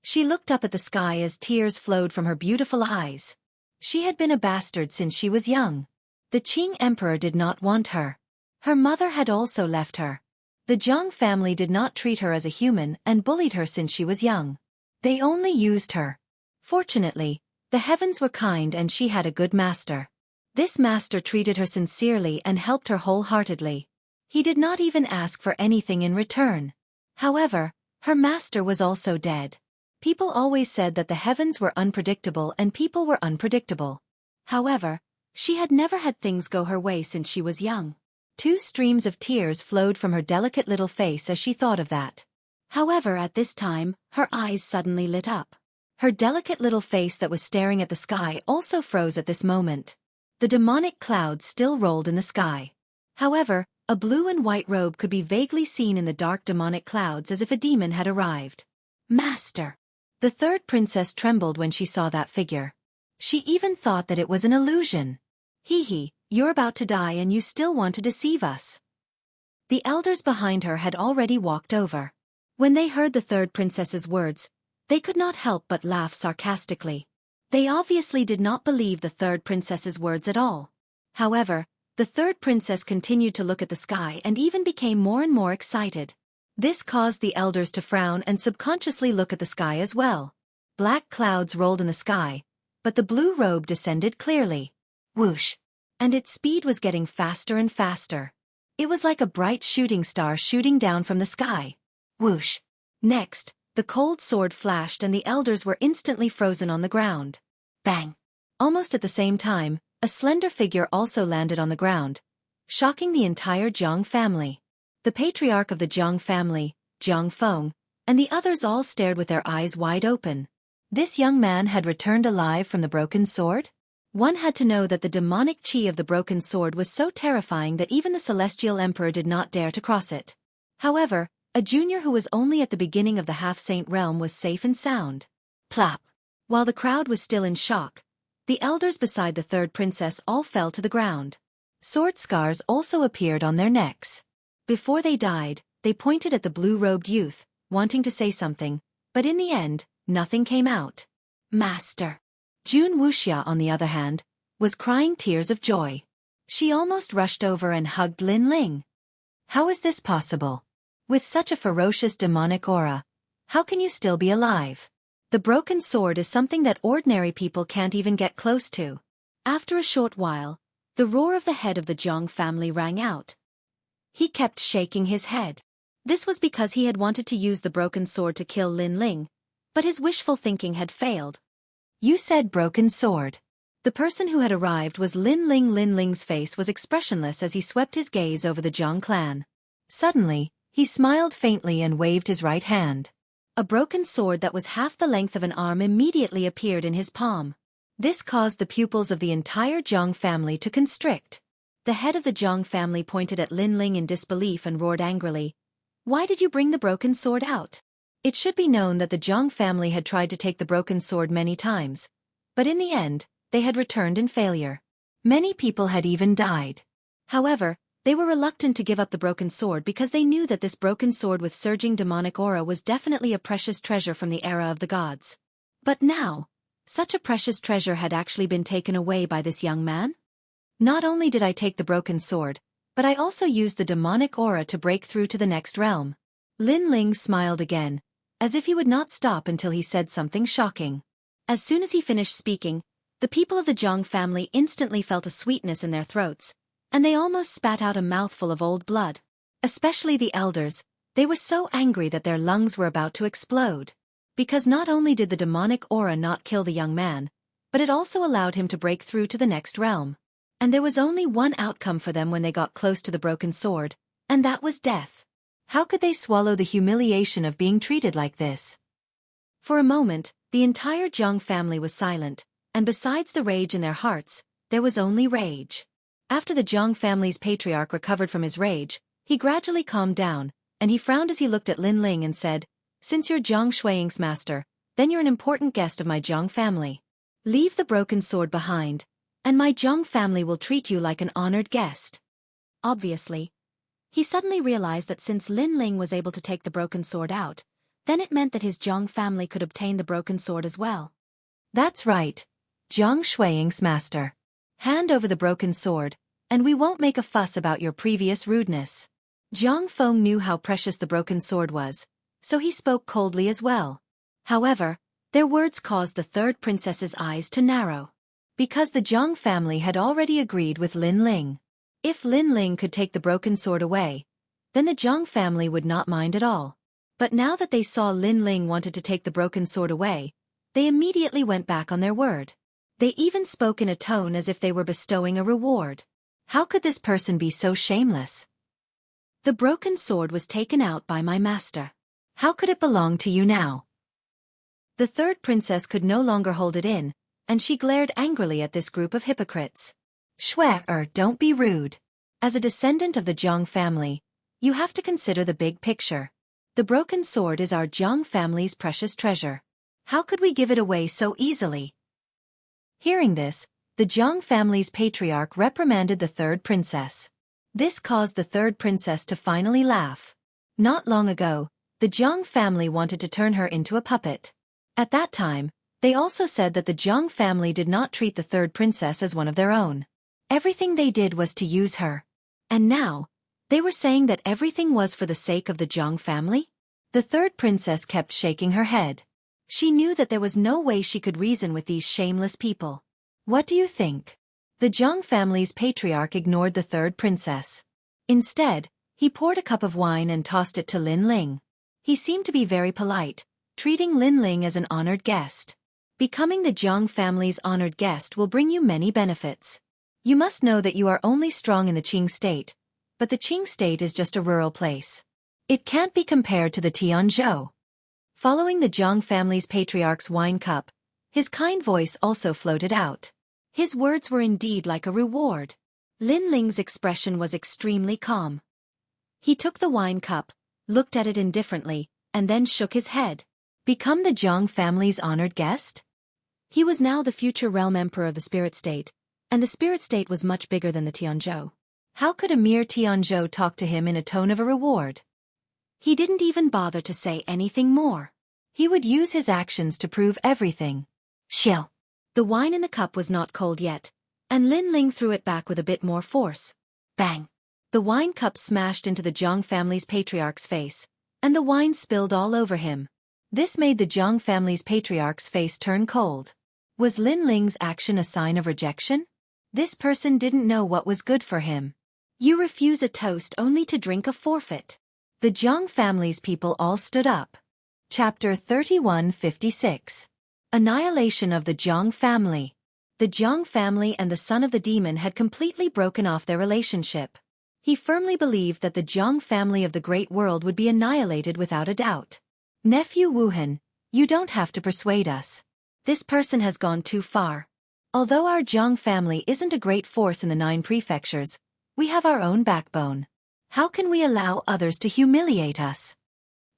She looked up at the sky as tears flowed from her beautiful eyes. She had been a bastard since she was young. The Qing Emperor did not want her. Her mother had also left her. The Jiang family did not treat her as a human and bullied her since she was young. They only used her. Fortunately, the heavens were kind and she had a good master. This master treated her sincerely and helped her wholeheartedly. He did not even ask for anything in return. However, her master was also dead. People always said that the heavens were unpredictable and people were unpredictable. However, she had never had things go her way since she was young. 2 streams of tears flowed from her delicate little face as she thought of that. However, at this time, her eyes suddenly lit up. Her delicate little face that was staring at the sky also froze at this moment. The demonic clouds still rolled in the sky. However, a blue and white robe could be vaguely seen in the dark demonic clouds as if a demon had arrived. Master! The third princess trembled when she saw that figure. She even thought that it was an illusion. Hee, you're about to die and you still want to deceive us. The elders behind her had already walked over. When they heard the third princess's words, they could not help but laugh sarcastically. They obviously did not believe the third princess's words at all. However, the third princess continued to look at the sky and even became more and more excited. This caused the elders to frown and subconsciously look at the sky as well. Black clouds rolled in the sky, but the blue robe descended clearly. Whoosh! And its speed was getting faster and faster. It was like a bright shooting star shooting down from the sky. Whoosh! Next, the cold sword flashed and the elders were instantly frozen on the ground. Bang! Almost at the same time, a slender figure also landed on the ground, shocking the entire Jiang family. The patriarch of the Jiang family, Jiang Feng, and the others all stared with their eyes wide open. This young man had returned alive from the broken sword? One had to know that the demonic chi of the broken sword was so terrifying that even the celestial emperor did not dare to cross it. However, a junior who was only at the beginning of the half-saint realm was safe and sound. Plop! While the crowd was still in shock, the elders beside the third princess all fell to the ground. Sword scars also appeared on their necks. Before they died, they pointed at the blue-robed youth, wanting to say something, but in the end, nothing came out. Master! June Wuxia, on the other hand, was crying tears of joy. She almost rushed over and hugged Lin Ling. How is this possible? With such a ferocious demonic aura, how can you still be alive? The broken sword is something that ordinary people can't even get close to. After a short while, the roar of the head of the Jiang family rang out. He kept shaking his head. This was because he had wanted to use the broken sword to kill Lin Ling, but his wishful thinking had failed. You said broken sword. The person who had arrived was Lin Ling. Lin Ling's face was expressionless as he swept his gaze over the Jiang clan. Suddenly, he smiled faintly and waved his right hand. A broken sword that was half the length of an arm immediately appeared in his palm. This caused the pupils of the entire Jiang family to constrict. The head of the Jiang family pointed at Lin Ling in disbelief and roared angrily, "Why did you bring the broken sword out?" It should be known that the Jiang family had tried to take the broken sword many times, but in the end, they had returned in failure. Many people had even died. However, they were reluctant to give up the broken sword because they knew that this broken sword with surging demonic aura was definitely a precious treasure from the era of the gods. But now, such a precious treasure had actually been taken away by this young man? Not only did I take the broken sword, but I also used the demonic aura to break through to the next realm. Lin Ling smiled again, as if he would not stop until he said something shocking. As soon as he finished speaking, the people of the Jiang family instantly felt a sweetness in their throats, and they almost spat out a mouthful of old blood. Especially the elders, they were so angry that their lungs were about to explode. Because not only did the demonic aura not kill the young man, but it also allowed him to break through to the next realm. And there was only one outcome for them when they got close to the broken sword, and that was death. How could they swallow the humiliation of being treated like this? For a moment, the entire Jiang family was silent, and besides the rage in their hearts, there was only rage. After the Jiang family's patriarch recovered from his rage, he gradually calmed down, and he frowned as he looked at Lin Ling and said, "Since you're Jiang Shuiying's master, then you're an important guest of my Jiang family. Leave the broken sword behind, and my Jiang family will treat you like an honored guest." Obviously, he suddenly realized that since Lin Ling was able to take the broken sword out, then it meant that his Jiang family could obtain the broken sword as well. That's right. Jiang Shuiying's master. Hand over the broken sword, and we won't make a fuss about your previous rudeness. Jiang Feng knew how precious the broken sword was, so he spoke coldly as well. However, their words caused the third princess's eyes to narrow. Because the Jiang family had already agreed with Lin Ling. If Lin Ling could take the broken sword away, then the Jiang family would not mind at all. But now that they saw Lin Ling wanted to take the broken sword away, they immediately went back on their word. They even spoke in a tone as if they were bestowing a reward. How could this person be so shameless? The broken sword was taken out by my master. How could it belong to you now? The third princess could no longer hold it in, and she glared angrily at this group of hypocrites. Don't be rude. As a descendant of the Jiang family, you have to consider the big picture. The broken sword is our Jiang family's precious treasure. How could we give it away so easily? Hearing this, the Jiang family's patriarch reprimanded the third princess. This caused the third princess to finally laugh. Not long ago, the Jiang family wanted to turn her into a puppet. At that time, they also said that the Jiang family did not treat the third princess as one of their own. Everything they did was to use her. And now, they were saying that everything was for the sake of the Jiang family? The third princess kept shaking her head. She knew that there was no way she could reason with these shameless people. What do you think? The Jiang family's patriarch ignored the third princess. Instead, he poured a cup of wine and tossed it to Lin Ling. He seemed to be very polite, treating Lin Ling as an honored guest. Becoming the Jiang family's honored guest will bring you many benefits. You must know that you are only strong in the Qing state, but the Qing state is just a rural place. It can't be compared to the Tianzhou. Following the Jiang family's patriarch's wine cup, his kind voice also floated out. His words were indeed like a reward. Lin Ling's expression was extremely calm. He took the wine cup, looked at it indifferently, and then shook his head. Become the Jiang family's honored guest? He was now the future realm emperor of the spirit state, and the spirit state was much bigger than the Tianzhou. How could a mere Tianzhou talk to him in a tone of a reward? He didn't even bother to say anything more. He would use his actions to prove everything. Shill. The wine in the cup was not cold yet, and Lin Ling threw it back with a bit more force. Bang! The wine cup smashed into the Jiang family's patriarch's face, and the wine spilled all over him. This made the Jiang family's patriarch's face turn cold. Was Lin Ling's action a sign of rejection? This person didn't know what was good for him. You refuse a toast only to drink a forfeit. The Jiang family's people all stood up. Chapter 3156. Annihilation of the Jiang family. The Jiang family and the son of the demon had completely broken off their relationship. He firmly believed that the Jiang family of the great world would be annihilated without a doubt. Nephew Wuhan, you don't have to persuade us. This person has gone too far. Although our Jiang family isn't a great force in the 9 prefectures, we have our own backbone. How can we allow others to humiliate us?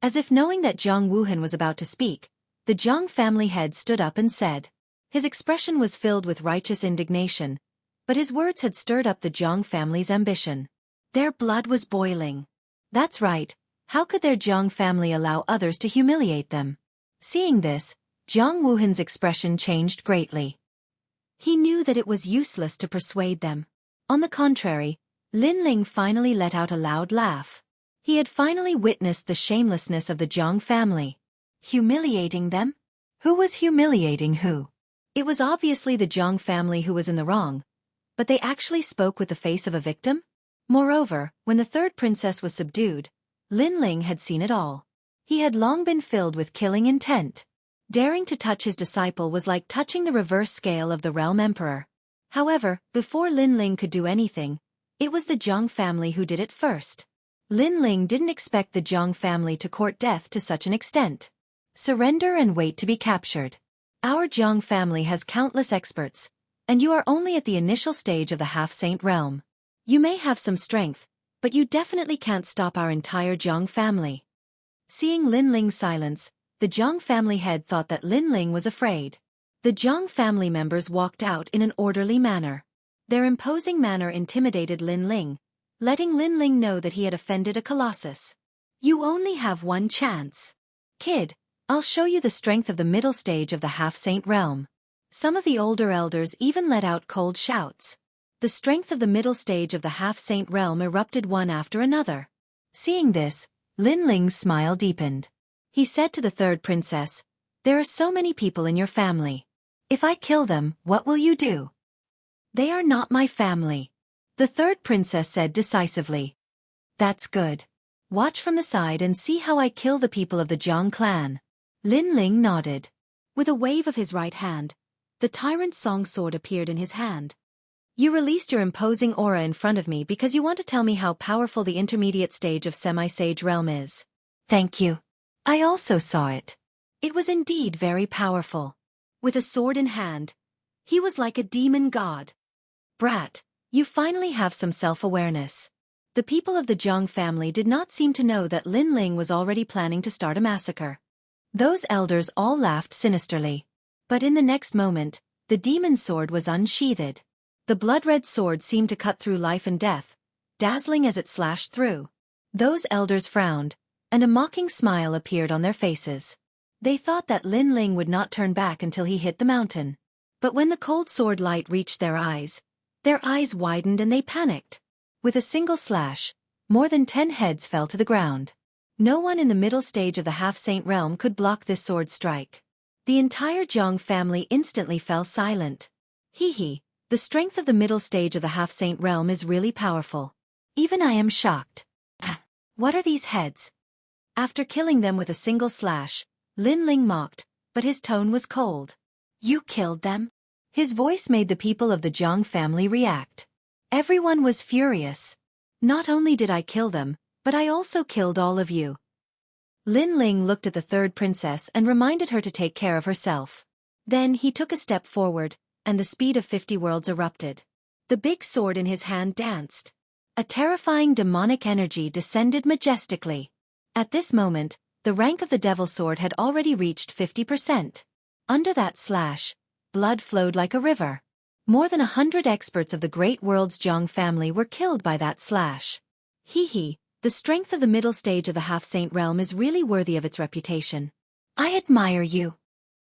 As if knowing that Jiang Wuhan was about to speak, the Jiang family head stood up and said. His expression was filled with righteous indignation, but his words had stirred up the Jiang family's ambition. Their blood was boiling. That's right, how could their Jiang family allow others to humiliate them? Seeing this, Jiang Wuhan's expression changed greatly. He knew that it was useless to persuade them. On the contrary, Lin Ling finally let out a loud laugh. He had finally witnessed the shamelessness of the Jiang family. Humiliating them? Who was humiliating who? It was obviously the Jiang family who was in the wrong, but they actually spoke with the face of a victim? Moreover, when the third princess was subdued, Lin Ling had seen it all. He had long been filled with killing intent. Daring to touch his disciple was like touching the reverse scale of the realm emperor. However, before Lin Ling could do anything, it was the Jiang family who did it first. Lin Ling didn't expect the Jiang family to court death to such an extent. Surrender and wait to be captured. Our Jiang family has countless experts, and you are only at the initial stage of the half-saint realm. You may have some strength, but you definitely can't stop our entire Jiang family. Seeing Lin Ling's silence, the Jiang family head thought that Lin Ling was afraid. The Jiang family members walked out in an orderly manner. Their imposing manner intimidated Lin Ling, letting Lin Ling know that he had offended a colossus. You only have one chance. Kid, I'll show you the strength of the middle stage of the half-saint realm. Some of the older elders even let out cold shouts. The strength of the middle stage of the half-saint realm erupted one after another. Seeing this, Lin Ling's smile deepened. He said to the third princess, "There are so many people in your family. If I kill them, what will you do?" "They are not my family," the third princess said decisively. "That's good. Watch from the side and see how I kill the people of the Jiang clan." Lin Ling nodded. With a wave of his right hand, the tyrant song sword appeared in his hand. "You released your imposing aura in front of me because you want to tell me how powerful the intermediate stage of semi-sage realm is. Thank you. I also saw it. It was indeed very powerful. With a sword in hand, he was like a demon god. Brat, you finally have some self-awareness." The people of the Jiang family did not seem to know that Lin Ling was already planning to start a massacre. Those elders all laughed sinisterly. But in the next moment, the demon sword was unsheathed. The blood-red sword seemed to cut through life and death, dazzling as it slashed through. Those elders frowned, and a mocking smile appeared on their faces. They thought that Lin Ling would not turn back until he hit the mountain. But when the cold sword light reached their eyes widened and they panicked. With a single slash, more than 10 heads fell to the ground. No one in the middle stage of the half-saint realm could block this sword strike. The entire Jiang family instantly fell silent. Hee, the strength of the middle stage of the half-saint realm is really powerful. Even I am shocked. What are these heads? After killing them with a single slash, Lin Ling mocked, but his tone was cold. You killed them? His voice made the people of the Jiang family react. Everyone was furious. Not only did I kill them, but I also killed all of you. Lin Ling looked at the third princess and reminded her to take care of herself. Then he took a step forward, and the speed of 50 worlds erupted. The big sword in his hand danced. A terrifying demonic energy descended majestically. At this moment, the rank of the devil sword had already reached 50%. Under that slash, blood flowed like a river. More than 100 experts of the great world's Jiang family were killed by that slash. Hee, the strength of the middle stage of the half-saint realm is really worthy of its reputation. I admire you.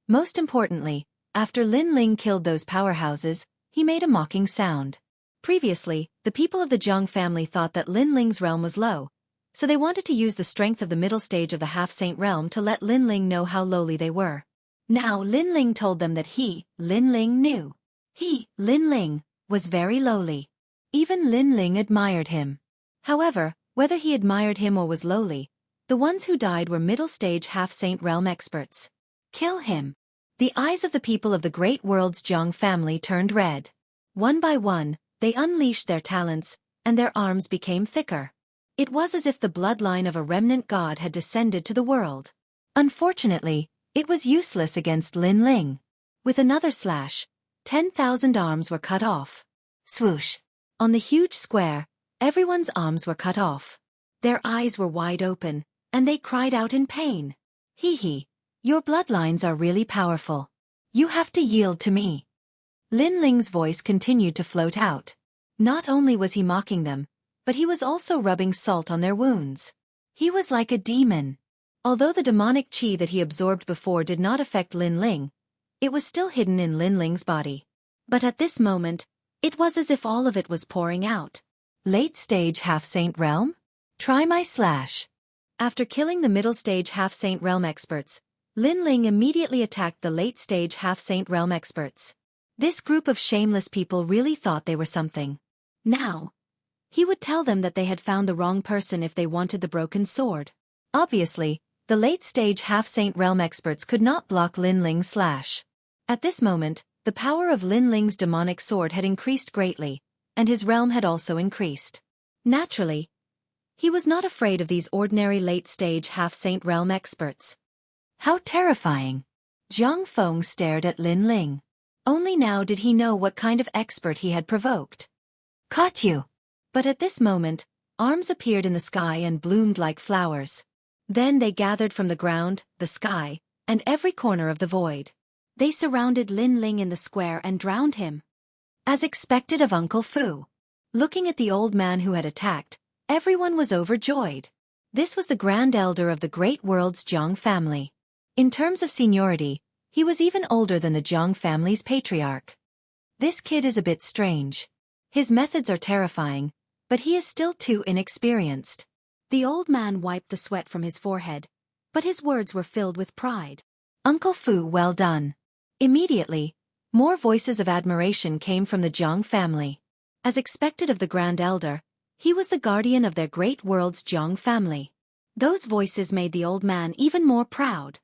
Most importantly, after Lin Ling killed those powerhouses, he made a mocking sound. Previously, the people of the Jiang family thought that Lin Ling's realm was low, so they wanted to use the strength of the middle stage of the half-saint realm to let Lin Ling know how lowly they were. Now Lin Ling told them that he, Lin Ling, knew. He, Lin Ling, was very lowly. Even Lin Ling admired him. However, whether he admired him or was lowly, the ones who died were middle-stage half-saint realm experts. Kill him. The eyes of the people of the great world's Jiang family turned red. One by one, they unleashed their talents, and their arms became thicker. It was as if the bloodline of a remnant god had descended to the world. Unfortunately, it was useless against Lin Ling. With another slash, 10,000 arms were cut off. Swoosh! On the huge square, everyone's arms were cut off. Their eyes were wide open, and they cried out in pain. Hee hee, your bloodlines are really powerful. You have to yield to me. Lin Ling's voice continued to float out. Not only was he mocking them, but he was also rubbing salt on their wounds. He was like a demon. Although the demonic qi that he absorbed before did not affect Lin Ling, it was still hidden in Lin Ling's body. But at this moment, it was as if all of it was pouring out. Late-stage half-saint realm? Try my slash. After killing the middle-stage half-saint realm experts, Lin Ling immediately attacked the late-stage half-saint realm experts. This group of shameless people really thought they were something. Now, he would tell them that they had found the wrong person if they wanted the broken sword. Obviously, the late-stage half-saint realm experts could not block Lin Ling's slash. At this moment, the power of Lin Ling's demonic sword had increased greatly, and his realm had also increased. Naturally, he was not afraid of these ordinary late-stage half-saint realm experts. How terrifying! Jiang Feng stared at Lin Ling. Only now did he know what kind of expert he had provoked. Caught you! But at this moment, arms appeared in the sky and bloomed like flowers. Then they gathered from the ground, the sky, and every corner of the void. They surrounded Lin Ling in the square and drowned him. As expected of Uncle Fu. Looking at the old man who had attacked, everyone was overjoyed. This was the grand elder of the great world's Jiang family. In terms of seniority, he was even older than the Jiang family's patriarch. This kid is a bit strange. His methods are terrifying, but he is still too inexperienced. The old man wiped the sweat from his forehead, but his words were filled with pride. Uncle Fu, well done. Immediately, more voices of admiration came from the Jiang family. As expected of the Grand Elder, he was the guardian of their great world's Jiang family. Those voices made the old man even more proud.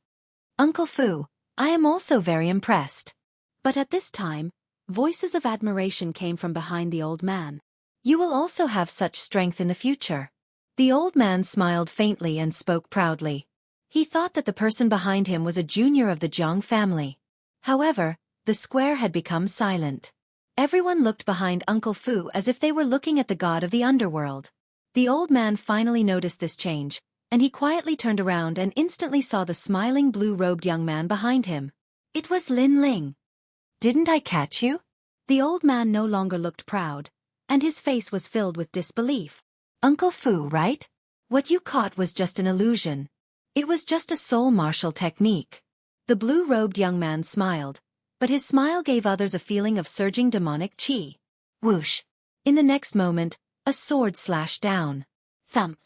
Uncle Fu, I am also very impressed. But at this time, voices of admiration came from behind the old man. You will also have such strength in the future. The old man smiled faintly and spoke proudly. He thought that the person behind him was a junior of the Jiang family. However, the square had become silent. Everyone looked behind Uncle Fu as if they were looking at the god of the underworld. The old man finally noticed this change, and he quietly turned around and instantly saw the smiling blue-robed young man behind him. It was Lin Ling. Didn't I catch you? The old man no longer looked proud, and his face was filled with disbelief. Uncle Fu, right? What you caught was just an illusion. It was just a soul martial technique. The blue-robed young man smiled, but his smile gave others a feeling of surging demonic qi. Whoosh! In the next moment, a sword slashed down. Thump!